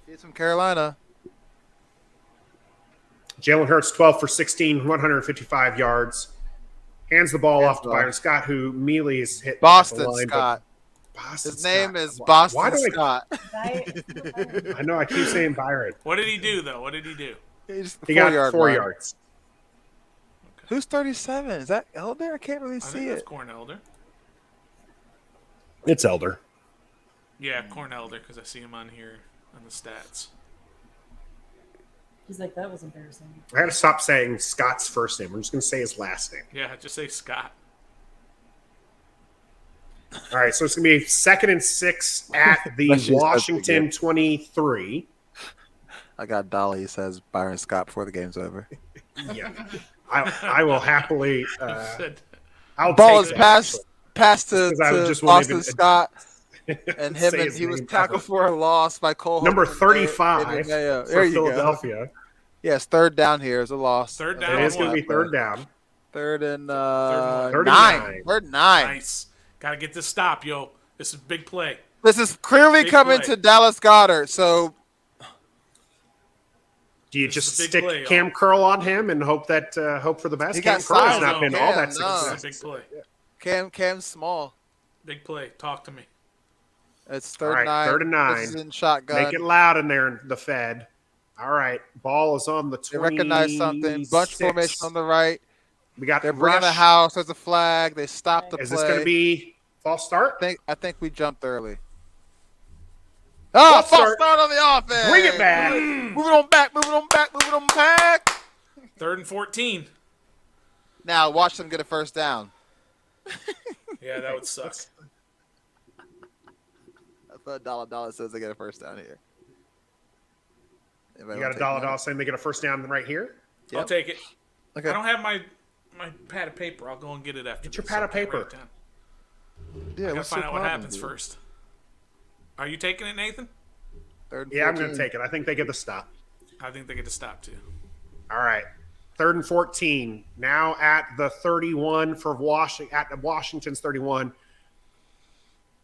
[SPEAKER 2] He's from Carolina.
[SPEAKER 1] Jalen Hurts, 12 for 16, 155 yards. Hands the ball off to
[SPEAKER 2] off.
[SPEAKER 1] Byron Scott, who melee is hit. at the
[SPEAKER 2] Boston
[SPEAKER 1] line, but
[SPEAKER 2] Scott.
[SPEAKER 1] Boston
[SPEAKER 2] His name
[SPEAKER 1] Scott.
[SPEAKER 2] is
[SPEAKER 1] Why
[SPEAKER 2] Boston
[SPEAKER 1] do
[SPEAKER 2] Scott.
[SPEAKER 1] I know I keep saying Byron.
[SPEAKER 3] What did he do, though? What did he do?
[SPEAKER 2] He's
[SPEAKER 1] He got
[SPEAKER 2] 4-yard
[SPEAKER 1] 4
[SPEAKER 2] line.
[SPEAKER 1] yards.
[SPEAKER 2] Who's 37? Is that Elder? I can't really
[SPEAKER 3] I
[SPEAKER 2] see
[SPEAKER 3] think that's
[SPEAKER 2] it.
[SPEAKER 3] Corn Elder.
[SPEAKER 1] It's Elder.
[SPEAKER 3] Yeah, Corn Elder, because I see him on here on the stats.
[SPEAKER 4] He's like, that was embarrassing.
[SPEAKER 1] I got to stop saying Scott's first name. I'm just going to say his last name.
[SPEAKER 3] Yeah, just say Scott.
[SPEAKER 1] All right, so it's going to be 2nd and 6 at the
[SPEAKER 2] Let's use that
[SPEAKER 1] Washington
[SPEAKER 2] again.
[SPEAKER 1] 23.
[SPEAKER 2] I got Dolly. He says Byron Scott before the game's over.
[SPEAKER 1] Yeah, I will happily.
[SPEAKER 3] Said-
[SPEAKER 1] I'll
[SPEAKER 2] Ball
[SPEAKER 1] take
[SPEAKER 2] is
[SPEAKER 1] that,
[SPEAKER 2] passed to
[SPEAKER 1] Because I just won't
[SPEAKER 2] Boston
[SPEAKER 1] even-
[SPEAKER 2] Scott.
[SPEAKER 1] actually.
[SPEAKER 2] And him,
[SPEAKER 1] Say
[SPEAKER 2] and
[SPEAKER 1] his
[SPEAKER 2] he was
[SPEAKER 1] name
[SPEAKER 2] tackled
[SPEAKER 1] ever.
[SPEAKER 2] for a loss by Cole.
[SPEAKER 1] Number
[SPEAKER 2] Holcomb.
[SPEAKER 1] 35
[SPEAKER 2] There
[SPEAKER 1] for
[SPEAKER 2] you go.
[SPEAKER 1] Philadelphia.
[SPEAKER 2] Yes, 3rd down here is a loss.
[SPEAKER 3] Third
[SPEAKER 1] It
[SPEAKER 3] down.
[SPEAKER 1] is going to be
[SPEAKER 3] what?
[SPEAKER 1] 3rd down.
[SPEAKER 2] 3rd and
[SPEAKER 3] Third and
[SPEAKER 2] 9. 3rd and 9.
[SPEAKER 3] Nice. Got to get this stop, yo. This is big play.
[SPEAKER 2] This is clearly
[SPEAKER 3] Big
[SPEAKER 2] coming
[SPEAKER 3] play.
[SPEAKER 2] to Dallas Goddard. So
[SPEAKER 1] Do you
[SPEAKER 3] This
[SPEAKER 1] just
[SPEAKER 3] is a big
[SPEAKER 1] stick
[SPEAKER 3] play,
[SPEAKER 1] Cam Curl on him and hope that hope for the best?
[SPEAKER 2] He
[SPEAKER 1] Cam
[SPEAKER 2] got
[SPEAKER 1] Curl has
[SPEAKER 2] size
[SPEAKER 1] not
[SPEAKER 2] on
[SPEAKER 1] been
[SPEAKER 2] him.
[SPEAKER 1] all that
[SPEAKER 2] No.
[SPEAKER 1] successful.
[SPEAKER 3] This is a big play.
[SPEAKER 2] Cam's small.
[SPEAKER 3] Big play. Talk to me.
[SPEAKER 2] It's
[SPEAKER 1] All
[SPEAKER 2] 3rd
[SPEAKER 1] right,
[SPEAKER 2] and 9.
[SPEAKER 1] 3rd and 9.
[SPEAKER 2] This is in shotgun.
[SPEAKER 1] Make it loud in there, the Fed. All right, ball is on the
[SPEAKER 2] They
[SPEAKER 1] 26.
[SPEAKER 2] recognize something. Bunch formation on the right.
[SPEAKER 1] We got
[SPEAKER 2] They're
[SPEAKER 1] the
[SPEAKER 2] bringing
[SPEAKER 1] rush.
[SPEAKER 2] the house. There's a flag. They stopped the
[SPEAKER 1] Is
[SPEAKER 2] play.
[SPEAKER 1] this going to be false start?
[SPEAKER 2] I think we jumped early. Oh,
[SPEAKER 1] False
[SPEAKER 2] false
[SPEAKER 1] start.
[SPEAKER 2] start on the offense.
[SPEAKER 1] Bring it back.
[SPEAKER 2] Moving on back. Moving on back. Moving on back.
[SPEAKER 3] 3rd and 14.
[SPEAKER 2] Now watch them get a 1st down.
[SPEAKER 3] Yeah, that would suck.
[SPEAKER 2] That's what Dollar says they get a 1st down here.
[SPEAKER 1] You got a dollar saying they get a 1st down right here?
[SPEAKER 3] I'll
[SPEAKER 2] Yep.
[SPEAKER 3] take it.
[SPEAKER 2] Okay.
[SPEAKER 3] I don't have my pad of paper. I'll go and get it after.
[SPEAKER 1] Get your
[SPEAKER 3] this.
[SPEAKER 1] pad
[SPEAKER 3] I
[SPEAKER 1] of
[SPEAKER 3] can't
[SPEAKER 1] paper.
[SPEAKER 3] write it down.
[SPEAKER 2] Yeah,
[SPEAKER 3] I gotta
[SPEAKER 2] what's
[SPEAKER 3] find
[SPEAKER 2] the
[SPEAKER 3] out what
[SPEAKER 2] problem,
[SPEAKER 3] happens
[SPEAKER 2] dude?
[SPEAKER 3] first. Are you taking it, Nathan?
[SPEAKER 2] 3rd and
[SPEAKER 1] Yeah, I'm going
[SPEAKER 2] 14.
[SPEAKER 1] to take it. I think they get the stop.
[SPEAKER 3] I think they get to stop too.
[SPEAKER 1] All right. 3rd and 14. Now at the 31 for Washington. At Washington's 31.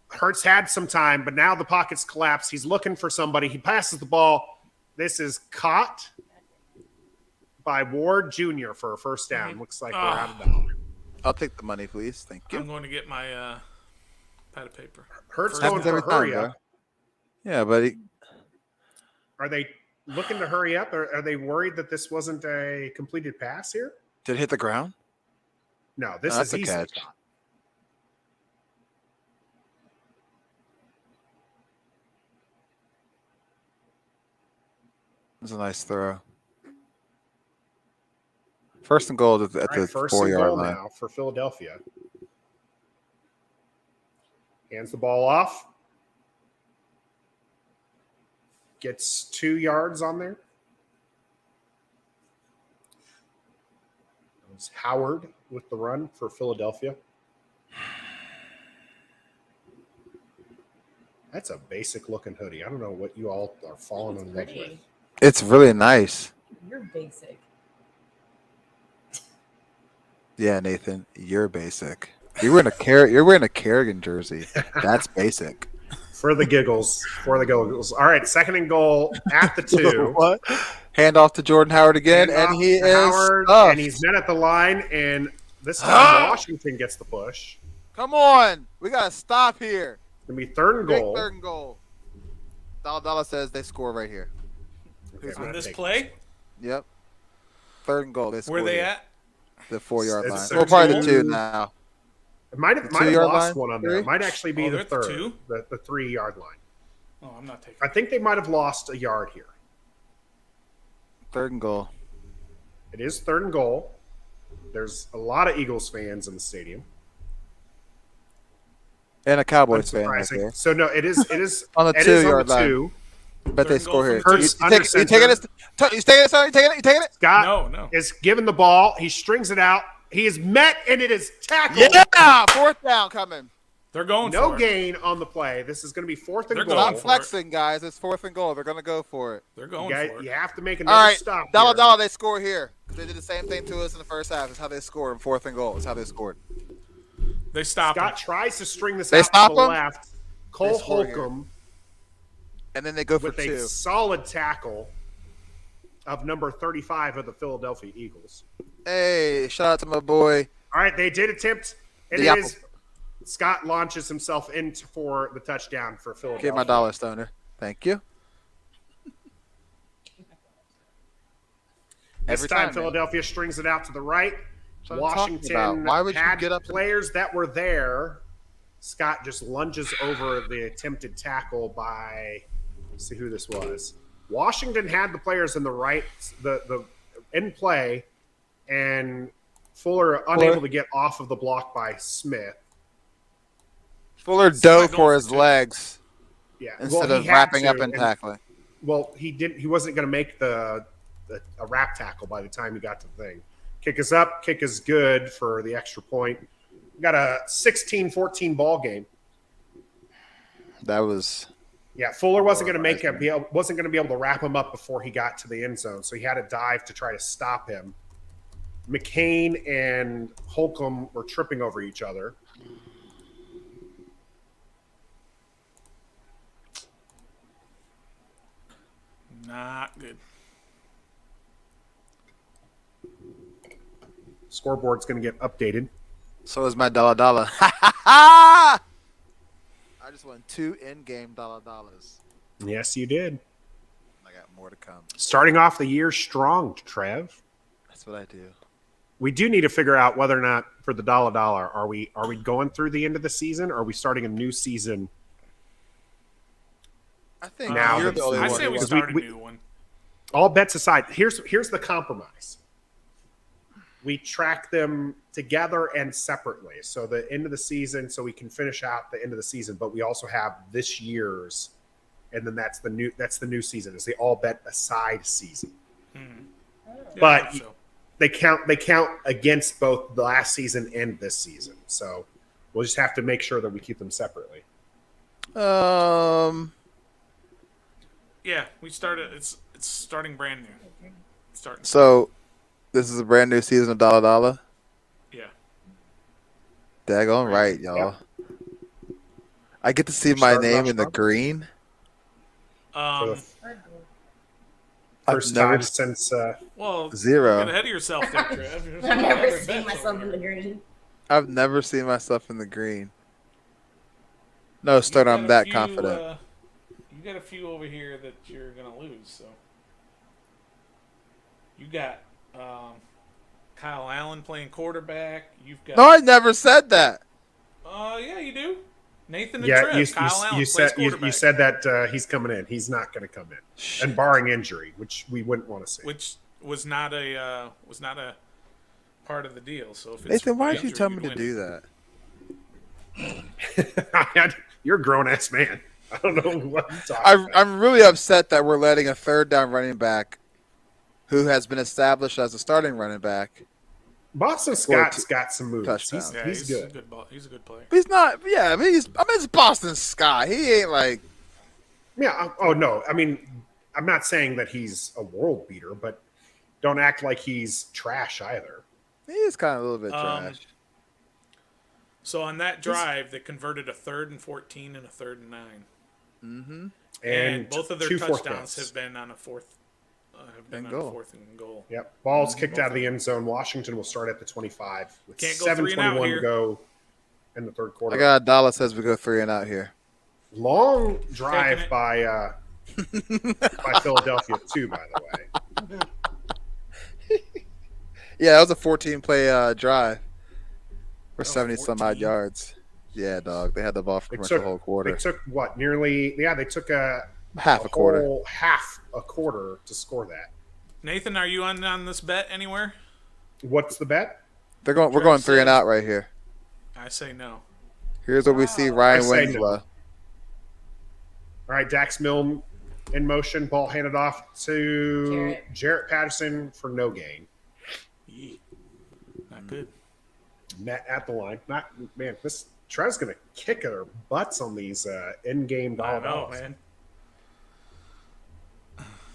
[SPEAKER 1] Hurts had some time, but now the pocket's collapsed. He's looking for somebody. He passes the ball. This is caught by Ward Jr. for a first down. Looks like we're out of $1.
[SPEAKER 2] I'll take the money, please. Thank you.
[SPEAKER 3] I'm going to get my pad of paper.
[SPEAKER 1] Hurts
[SPEAKER 3] First
[SPEAKER 1] going
[SPEAKER 2] Happens
[SPEAKER 1] for
[SPEAKER 2] every
[SPEAKER 1] a
[SPEAKER 2] time,
[SPEAKER 1] hurry
[SPEAKER 2] bro.
[SPEAKER 1] up.
[SPEAKER 2] Yeah, buddy.
[SPEAKER 1] Are they looking to hurry up? Or are they worried that this wasn't a completed pass here?
[SPEAKER 2] Did it hit the ground?
[SPEAKER 1] No, this
[SPEAKER 2] That's
[SPEAKER 1] is
[SPEAKER 2] a
[SPEAKER 1] easily
[SPEAKER 2] catch.
[SPEAKER 1] caught.
[SPEAKER 2] It's a nice throw. First and goal at
[SPEAKER 1] All right,
[SPEAKER 2] the
[SPEAKER 1] first and
[SPEAKER 2] 4-yard
[SPEAKER 1] goal
[SPEAKER 2] line.
[SPEAKER 1] now for Philadelphia. Hands the ball off. Gets 2 yards on there. It was Howard with the run for Philadelphia. That's a basic looking hoodie. I don't know what you all are falling in love with.
[SPEAKER 2] It's really nice.
[SPEAKER 4] You're basic.
[SPEAKER 2] Yeah, Nathan, you're basic. You're wearing a Kerrigan jersey. That's basic.
[SPEAKER 1] For the giggles. For the giggles. All right, second and goal at the 2.
[SPEAKER 2] What? Hand off to Jordan Howard again,
[SPEAKER 1] Hand
[SPEAKER 2] and
[SPEAKER 1] off
[SPEAKER 2] he
[SPEAKER 1] to
[SPEAKER 2] is
[SPEAKER 1] Howard,
[SPEAKER 2] stuffed.
[SPEAKER 1] and he's met at the line, and this time Washington gets the push.
[SPEAKER 2] Come on, we gotta stop here.
[SPEAKER 1] It's gonna be third and
[SPEAKER 2] Big
[SPEAKER 1] goal.
[SPEAKER 2] third and goal. Dalla says they score right here.
[SPEAKER 1] Okay, I'm
[SPEAKER 3] On
[SPEAKER 1] gonna
[SPEAKER 3] this
[SPEAKER 1] take
[SPEAKER 3] play,
[SPEAKER 2] Yep. Third and goal. They score
[SPEAKER 3] where they
[SPEAKER 2] here.
[SPEAKER 3] at?
[SPEAKER 2] The 4-yard
[SPEAKER 1] It's
[SPEAKER 2] line.
[SPEAKER 1] third
[SPEAKER 2] Well, probably the
[SPEAKER 1] and
[SPEAKER 2] 2
[SPEAKER 1] goal.
[SPEAKER 2] now.
[SPEAKER 1] It might have
[SPEAKER 2] 2-yard
[SPEAKER 1] lost
[SPEAKER 2] line?
[SPEAKER 1] one on there.
[SPEAKER 2] Three?
[SPEAKER 1] It might actually be
[SPEAKER 3] Oh,
[SPEAKER 1] the
[SPEAKER 3] they're at the
[SPEAKER 1] third,
[SPEAKER 3] 2?
[SPEAKER 1] the 3-yard line.
[SPEAKER 3] Oh, I'm not taking.
[SPEAKER 1] I think they might have lost a yard here.
[SPEAKER 2] Third and goal.
[SPEAKER 1] It is third and goal. There's a lot of Eagles fans in the stadium.
[SPEAKER 2] And a Cowboys fan right
[SPEAKER 1] Unsurprising.
[SPEAKER 2] there.
[SPEAKER 1] So no, it is
[SPEAKER 2] On the
[SPEAKER 1] it is
[SPEAKER 2] 2-yard line.
[SPEAKER 1] 2.
[SPEAKER 2] Bet they
[SPEAKER 3] Third
[SPEAKER 2] score
[SPEAKER 3] goal
[SPEAKER 2] here.
[SPEAKER 3] from the
[SPEAKER 2] You
[SPEAKER 1] Hurts
[SPEAKER 2] take
[SPEAKER 1] under
[SPEAKER 2] it? You taking it? You taking it? Son? You taking it?
[SPEAKER 1] Scott
[SPEAKER 3] No.
[SPEAKER 1] is given the ball. He strings it out. He is met, and it is tackled.
[SPEAKER 2] Yeah, fourth down coming.
[SPEAKER 3] They're going
[SPEAKER 1] No
[SPEAKER 3] for it.
[SPEAKER 1] gain on the play. This is going to be fourth and
[SPEAKER 3] They're
[SPEAKER 1] goal.
[SPEAKER 3] going
[SPEAKER 2] Stop
[SPEAKER 3] for it.
[SPEAKER 2] flexing, guys. It's fourth and goal. They're gonna go for it.
[SPEAKER 3] They're going
[SPEAKER 1] You, guys,
[SPEAKER 3] for it.
[SPEAKER 1] you have to make
[SPEAKER 2] All
[SPEAKER 1] another
[SPEAKER 2] right,
[SPEAKER 1] stop.
[SPEAKER 2] dollar
[SPEAKER 1] here.
[SPEAKER 2] dollar. They score here. They did the same thing to us in the first half. It's how they scored in fourth and goal. It's how they scored.
[SPEAKER 3] They stopped
[SPEAKER 1] Scott
[SPEAKER 3] him.
[SPEAKER 1] tries to string this
[SPEAKER 2] They
[SPEAKER 1] out
[SPEAKER 2] stop
[SPEAKER 1] to the
[SPEAKER 2] him?
[SPEAKER 1] left. Cole
[SPEAKER 2] score here.
[SPEAKER 1] Holcomb
[SPEAKER 2] And then they go for
[SPEAKER 1] with a
[SPEAKER 2] 2.
[SPEAKER 1] solid tackle of number 35 of the Philadelphia Eagles.
[SPEAKER 2] Hey, shout out to my boy.
[SPEAKER 1] All right, they did attempt. It
[SPEAKER 2] The
[SPEAKER 1] is Scott launches himself in for the touchdown for Philadelphia.
[SPEAKER 2] Get my dollar, Stoner. Thank you.
[SPEAKER 1] This
[SPEAKER 2] Every
[SPEAKER 1] time,
[SPEAKER 2] time, man.
[SPEAKER 1] Philadelphia strings it out to the right.
[SPEAKER 2] That's what I'm talking about.
[SPEAKER 1] Washington
[SPEAKER 2] Why would you
[SPEAKER 1] had
[SPEAKER 2] get up and-
[SPEAKER 1] players that were there. Scott just lunges over the attempted tackle by, let's see who this was. Washington had the players in the right, the in play, and Fuller unable to get off of the block by Smith.
[SPEAKER 2] Fuller
[SPEAKER 3] not
[SPEAKER 2] dove
[SPEAKER 3] going
[SPEAKER 2] for
[SPEAKER 3] for
[SPEAKER 2] his
[SPEAKER 3] 2.
[SPEAKER 2] legs
[SPEAKER 1] Yeah,
[SPEAKER 2] instead
[SPEAKER 1] he
[SPEAKER 2] of
[SPEAKER 1] had
[SPEAKER 2] wrapping
[SPEAKER 1] to,
[SPEAKER 2] up and tackling.
[SPEAKER 1] Well, he didn't. He wasn't going to make a wrap tackle by the time he got to the thing. Kick is up. Kick is good for the extra point. Got a 16-14 ball game.
[SPEAKER 2] That was
[SPEAKER 1] Yeah, Fuller wasn't going to wasn't going to be able to wrap him up before he got to the end zone, so he had to dive to try to stop him. McCain and Holcomb were tripping over each other.
[SPEAKER 3] Not good.
[SPEAKER 1] Scoreboard's going to get updated.
[SPEAKER 2] so is my dollar dollar. I just won 2 in-game dollars.
[SPEAKER 1] Yes, you did.
[SPEAKER 2] I got more to come.
[SPEAKER 1] Starting off the year strong, Trev.
[SPEAKER 2] That's what I do.
[SPEAKER 1] We do need to figure out whether or not for the dollar are we going through the end of the season, or are we starting a new season?
[SPEAKER 2] I think
[SPEAKER 1] Now
[SPEAKER 2] you're
[SPEAKER 1] the
[SPEAKER 2] the only
[SPEAKER 3] I
[SPEAKER 2] one.
[SPEAKER 3] say
[SPEAKER 2] who
[SPEAKER 3] we
[SPEAKER 2] wants-
[SPEAKER 3] start a
[SPEAKER 1] we-
[SPEAKER 3] new one.
[SPEAKER 1] All bets aside, here's the compromise. We track them together and separately. So the end of the season, so we can finish out the end of the season, but we also have this year's, and then that's the new season. It's the all bet aside season.
[SPEAKER 3] Yeah,
[SPEAKER 1] But-
[SPEAKER 3] I think so.
[SPEAKER 1] They count against both the last season and this season. So we'll just have to make sure that we keep them separately.
[SPEAKER 3] Yeah, we started. It's starting brand new. Starting.
[SPEAKER 2] So this is a brand new season of dollar dollar.
[SPEAKER 3] Yeah.
[SPEAKER 2] Daggone right, y'all. I get to see my
[SPEAKER 1] Starting
[SPEAKER 2] name
[SPEAKER 1] off
[SPEAKER 2] in the
[SPEAKER 1] strong.
[SPEAKER 2] green.
[SPEAKER 1] For the
[SPEAKER 2] I've
[SPEAKER 1] first
[SPEAKER 2] never
[SPEAKER 1] time since
[SPEAKER 3] Well,
[SPEAKER 2] Zero.
[SPEAKER 3] Get ahead of yourself there, Trev. There's
[SPEAKER 4] I've
[SPEAKER 3] no
[SPEAKER 4] never
[SPEAKER 3] other
[SPEAKER 4] seen
[SPEAKER 3] bets
[SPEAKER 4] myself
[SPEAKER 3] over
[SPEAKER 4] in the
[SPEAKER 3] here.
[SPEAKER 4] green.
[SPEAKER 2] I've never seen myself in the green. No, start.
[SPEAKER 3] You
[SPEAKER 2] I'm
[SPEAKER 3] got a
[SPEAKER 2] that
[SPEAKER 3] few,
[SPEAKER 2] confident.
[SPEAKER 3] You got a few over here that you're gonna lose. So you got Kyle Allen playing quarterback. You've got
[SPEAKER 2] No, I never said that.
[SPEAKER 3] yeah, you do. Nathan and
[SPEAKER 1] yeah,
[SPEAKER 3] Trev. Kyle Allen plays quarterback,
[SPEAKER 1] you said that he's coming in. He's not going to come in,
[SPEAKER 2] Shit.
[SPEAKER 1] and barring injury, which we wouldn't want to see.
[SPEAKER 3] which was not a part of the deal. So if it's
[SPEAKER 2] Nathan, why did you
[SPEAKER 3] injury,
[SPEAKER 2] tell me
[SPEAKER 3] you'd
[SPEAKER 2] to
[SPEAKER 3] win.
[SPEAKER 2] do that?
[SPEAKER 1] You're a grown ass man. I don't know what you're talking about.
[SPEAKER 2] I'm really upset that we're letting a third down running back who has been established as a starting running back.
[SPEAKER 1] Boston Scott's got some moves.
[SPEAKER 2] touchdowns.
[SPEAKER 3] Yeah,
[SPEAKER 1] He's good.
[SPEAKER 3] He's a good player.
[SPEAKER 2] But he's not. Yeah, I mean, it's Boston Scott. He ain't like.
[SPEAKER 1] Yeah. Oh no. I mean, I'm not saying that he's a world beater, but don't act like he's trash either.
[SPEAKER 2] He is kind of a little bit trash.
[SPEAKER 3] So on that drive, they converted a 3rd and 14 and a 3rd and 9,
[SPEAKER 2] Mm-hmm.
[SPEAKER 3] and both of their
[SPEAKER 1] two fourth
[SPEAKER 3] touchdowns
[SPEAKER 1] downs.
[SPEAKER 3] have been on a fourth. Have been
[SPEAKER 2] And
[SPEAKER 3] on a
[SPEAKER 2] goal.
[SPEAKER 3] 4th and goal.
[SPEAKER 1] Yep. Ball's kicked out of the end zone. Washington will start at the 25 with
[SPEAKER 3] Can't go 3 and out
[SPEAKER 1] 7:21
[SPEAKER 3] here.
[SPEAKER 1] to go in the third quarter.
[SPEAKER 2] I got a dollar says we go 3 and out here.
[SPEAKER 1] Long
[SPEAKER 3] Taking
[SPEAKER 1] drive
[SPEAKER 3] it.
[SPEAKER 1] by Philadelphia too, by the way.
[SPEAKER 2] Yeah, that was a 14 play drive for 70 some odd
[SPEAKER 3] 14?
[SPEAKER 2] yards. Yeah, dog. They had the ball for
[SPEAKER 1] They
[SPEAKER 2] pretty much
[SPEAKER 1] took
[SPEAKER 2] the whole quarter.
[SPEAKER 1] They took what? Nearly they took
[SPEAKER 2] Half a quarter.
[SPEAKER 1] whole half a quarter to score that.
[SPEAKER 3] Nathan, are you on this bet anywhere?
[SPEAKER 1] What's the bet?
[SPEAKER 2] We're going 3 and out right here.
[SPEAKER 3] I say no.
[SPEAKER 2] Here's what we see
[SPEAKER 1] I
[SPEAKER 2] Ryan
[SPEAKER 1] say no.
[SPEAKER 2] Winslow.
[SPEAKER 1] All right, Dax Milne in motion, ball handed off to Jarrett Patterson for no gain.
[SPEAKER 3] Yee. Not good.
[SPEAKER 1] Met at the line. Not man, this Trev's gonna kick their butts on these in-game
[SPEAKER 3] I
[SPEAKER 1] dollar
[SPEAKER 3] know,
[SPEAKER 1] balls.
[SPEAKER 3] man.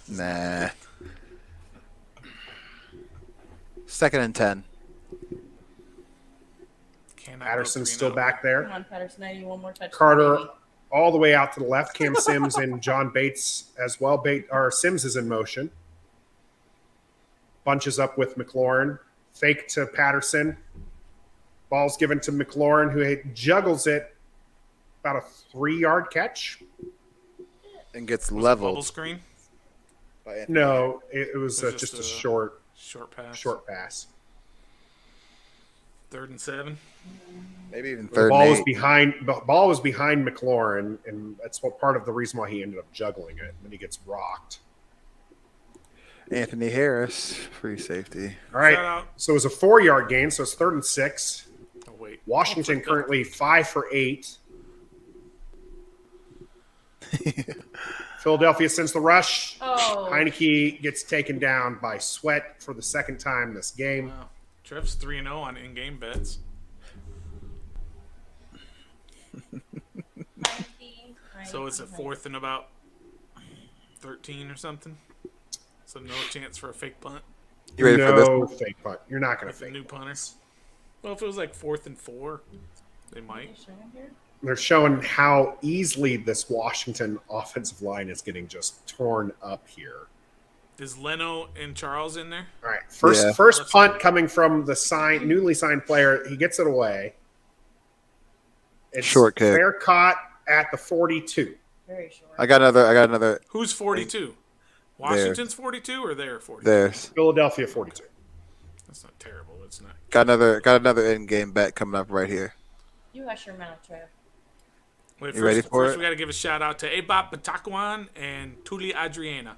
[SPEAKER 2] Nah. 2nd and 10.
[SPEAKER 3] Cannot go
[SPEAKER 1] Patterson's
[SPEAKER 3] 3 and
[SPEAKER 1] still
[SPEAKER 3] out.
[SPEAKER 1] back there.
[SPEAKER 4] Come on, Patterson. I need one more touchdown.
[SPEAKER 1] Carter
[SPEAKER 4] baby.
[SPEAKER 1] all the way out to the left. Cam Sims and John Bates as well. Sims is in motion. Bunches up with McLaurin. Fake to Patterson. Ball's given to McLaurin, who juggles it. About a 3-yard catch.
[SPEAKER 2] And gets
[SPEAKER 3] Was it
[SPEAKER 2] leveled.
[SPEAKER 3] bubble screen.
[SPEAKER 2] By Anthony.
[SPEAKER 1] No, it was
[SPEAKER 3] It was
[SPEAKER 1] just a
[SPEAKER 3] just a-
[SPEAKER 1] short
[SPEAKER 3] Short pass.
[SPEAKER 1] pass.
[SPEAKER 3] 3rd and 7.
[SPEAKER 2] Maybe even
[SPEAKER 1] The
[SPEAKER 2] 3rd
[SPEAKER 1] ball
[SPEAKER 2] and
[SPEAKER 1] was
[SPEAKER 2] 8.
[SPEAKER 1] behind McLaurin, and that's what part of the reason why he ended up juggling it. And then he gets rocked.
[SPEAKER 2] Anthony Harris, free safety.
[SPEAKER 1] All right,
[SPEAKER 3] Shout out.
[SPEAKER 1] so it was a 4-yard gain, so it's 3rd and 6.
[SPEAKER 3] Oh wait.
[SPEAKER 1] Washington currently 5 for 8. Philadelphia sends the rush.
[SPEAKER 4] Oh,
[SPEAKER 1] Heineke gets taken down by Sweat for the second time this game.
[SPEAKER 3] Wow. Trev's 3 and 0 on in-game bets.
[SPEAKER 4] 90,
[SPEAKER 3] So it's a
[SPEAKER 4] 90.
[SPEAKER 3] 4th and about 13 or something. So no chance for a fake punt
[SPEAKER 2] You ready for this?
[SPEAKER 1] No fake punt. You're not going to
[SPEAKER 3] with the
[SPEAKER 1] fake
[SPEAKER 3] new
[SPEAKER 1] punt.
[SPEAKER 3] punter. Well, if it was like 4th and 4, they might.
[SPEAKER 4] Is Shannon here?
[SPEAKER 1] They're showing how easily this Washington offensive line is getting just torn up here.
[SPEAKER 3] Is Leno and Charles in there?
[SPEAKER 1] All right, first
[SPEAKER 2] Yeah.
[SPEAKER 1] punt coming from the newly signed player. He gets it away. It's
[SPEAKER 2] Short kick.
[SPEAKER 1] fair caught at the 42.
[SPEAKER 4] Very short.
[SPEAKER 2] I got another.
[SPEAKER 3] Who's 42? Washington's 42 or they're 42?
[SPEAKER 2] There's
[SPEAKER 1] Philadelphia 42.
[SPEAKER 3] That's not terrible. It's not.
[SPEAKER 2] got another in-game bet coming up right here.
[SPEAKER 4] You hush your mouth, Trev.
[SPEAKER 3] Wait,
[SPEAKER 2] You ready for
[SPEAKER 3] first
[SPEAKER 2] it?
[SPEAKER 3] we got to give a shout out to Abab Batakwan and Tuli Adriana.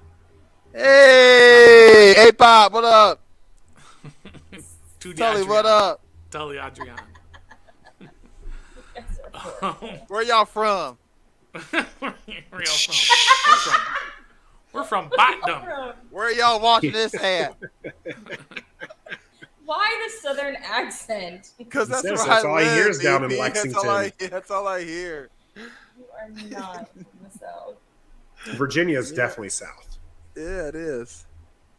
[SPEAKER 2] Hey, hey, Pop, what up?
[SPEAKER 3] Tuli
[SPEAKER 2] Tully,
[SPEAKER 3] Adriana.
[SPEAKER 2] what up?
[SPEAKER 3] Tully Adriana.
[SPEAKER 4] You guys are horrible.
[SPEAKER 2] Where y'all from?
[SPEAKER 3] Where y'all from? We're from Bottom.
[SPEAKER 2] Where y'all watching this at?
[SPEAKER 4] Why the southern accent?
[SPEAKER 2] Because that's
[SPEAKER 1] Says
[SPEAKER 2] where
[SPEAKER 1] that's
[SPEAKER 2] I
[SPEAKER 1] all he
[SPEAKER 2] live,
[SPEAKER 1] hears down in
[SPEAKER 2] baby.
[SPEAKER 1] Lexington.
[SPEAKER 2] That's all I hear.
[SPEAKER 4] You are not from the south.
[SPEAKER 1] Virginia is definitely south.
[SPEAKER 2] Yeah, it is.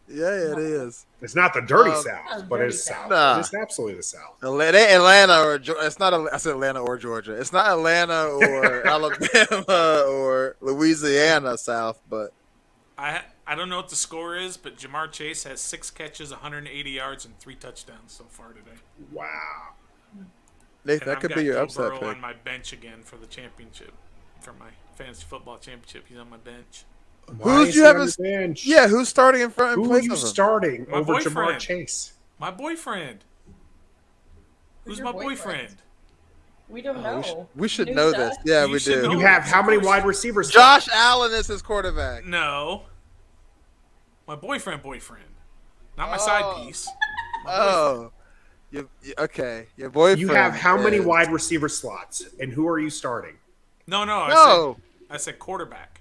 [SPEAKER 2] Yeah, it is.
[SPEAKER 1] It's not the dirty
[SPEAKER 2] Oh,
[SPEAKER 1] South, but
[SPEAKER 4] dirty
[SPEAKER 1] it's South.
[SPEAKER 4] South.
[SPEAKER 2] Nah.
[SPEAKER 1] It's absolutely the South.
[SPEAKER 2] Atlanta or it's not. I said Atlanta or Georgia. It's not Atlanta or Alabama or Louisiana South, but
[SPEAKER 3] I don't know what the score is, but Jamar Chase has 6 catches, 180 yards, and 3 touchdowns so far today.
[SPEAKER 1] Wow.
[SPEAKER 2] Nathan,
[SPEAKER 3] And
[SPEAKER 2] that
[SPEAKER 3] I've
[SPEAKER 2] could
[SPEAKER 3] got
[SPEAKER 2] be your
[SPEAKER 3] Joe
[SPEAKER 2] upset
[SPEAKER 3] Burrow
[SPEAKER 2] pick.
[SPEAKER 3] on my bench again for the championship, for my fantasy football championship. He's on my bench.
[SPEAKER 1] Why
[SPEAKER 2] Who's
[SPEAKER 1] is
[SPEAKER 2] you
[SPEAKER 1] he
[SPEAKER 2] have
[SPEAKER 1] on
[SPEAKER 2] as-
[SPEAKER 1] your bench?
[SPEAKER 2] Yeah, who's starting in front in
[SPEAKER 1] Who are
[SPEAKER 2] place
[SPEAKER 1] you
[SPEAKER 2] of him?
[SPEAKER 1] starting
[SPEAKER 3] My
[SPEAKER 1] over Jamar
[SPEAKER 3] boyfriend.
[SPEAKER 1] Chase?
[SPEAKER 3] My boyfriend. Who's
[SPEAKER 4] your
[SPEAKER 3] my
[SPEAKER 4] boyfriend?
[SPEAKER 3] boyfriend?
[SPEAKER 4] We don't know.
[SPEAKER 2] We should
[SPEAKER 4] News
[SPEAKER 2] know
[SPEAKER 4] to
[SPEAKER 2] this.
[SPEAKER 4] us.
[SPEAKER 2] Yeah,
[SPEAKER 3] You
[SPEAKER 2] we
[SPEAKER 3] should
[SPEAKER 2] do.
[SPEAKER 3] know.
[SPEAKER 1] You have
[SPEAKER 3] of
[SPEAKER 1] how many
[SPEAKER 3] course.
[SPEAKER 1] wide receivers?
[SPEAKER 2] Josh Allen is his quarterback.
[SPEAKER 3] No. My boyfriend. Not my side
[SPEAKER 2] Oh.
[SPEAKER 3] piece.
[SPEAKER 2] Oh, okay. Your boyfriend.
[SPEAKER 1] You have how many
[SPEAKER 2] is-
[SPEAKER 1] wide receiver slots, and who are you starting?
[SPEAKER 3] No.
[SPEAKER 2] No,
[SPEAKER 3] I said quarterback.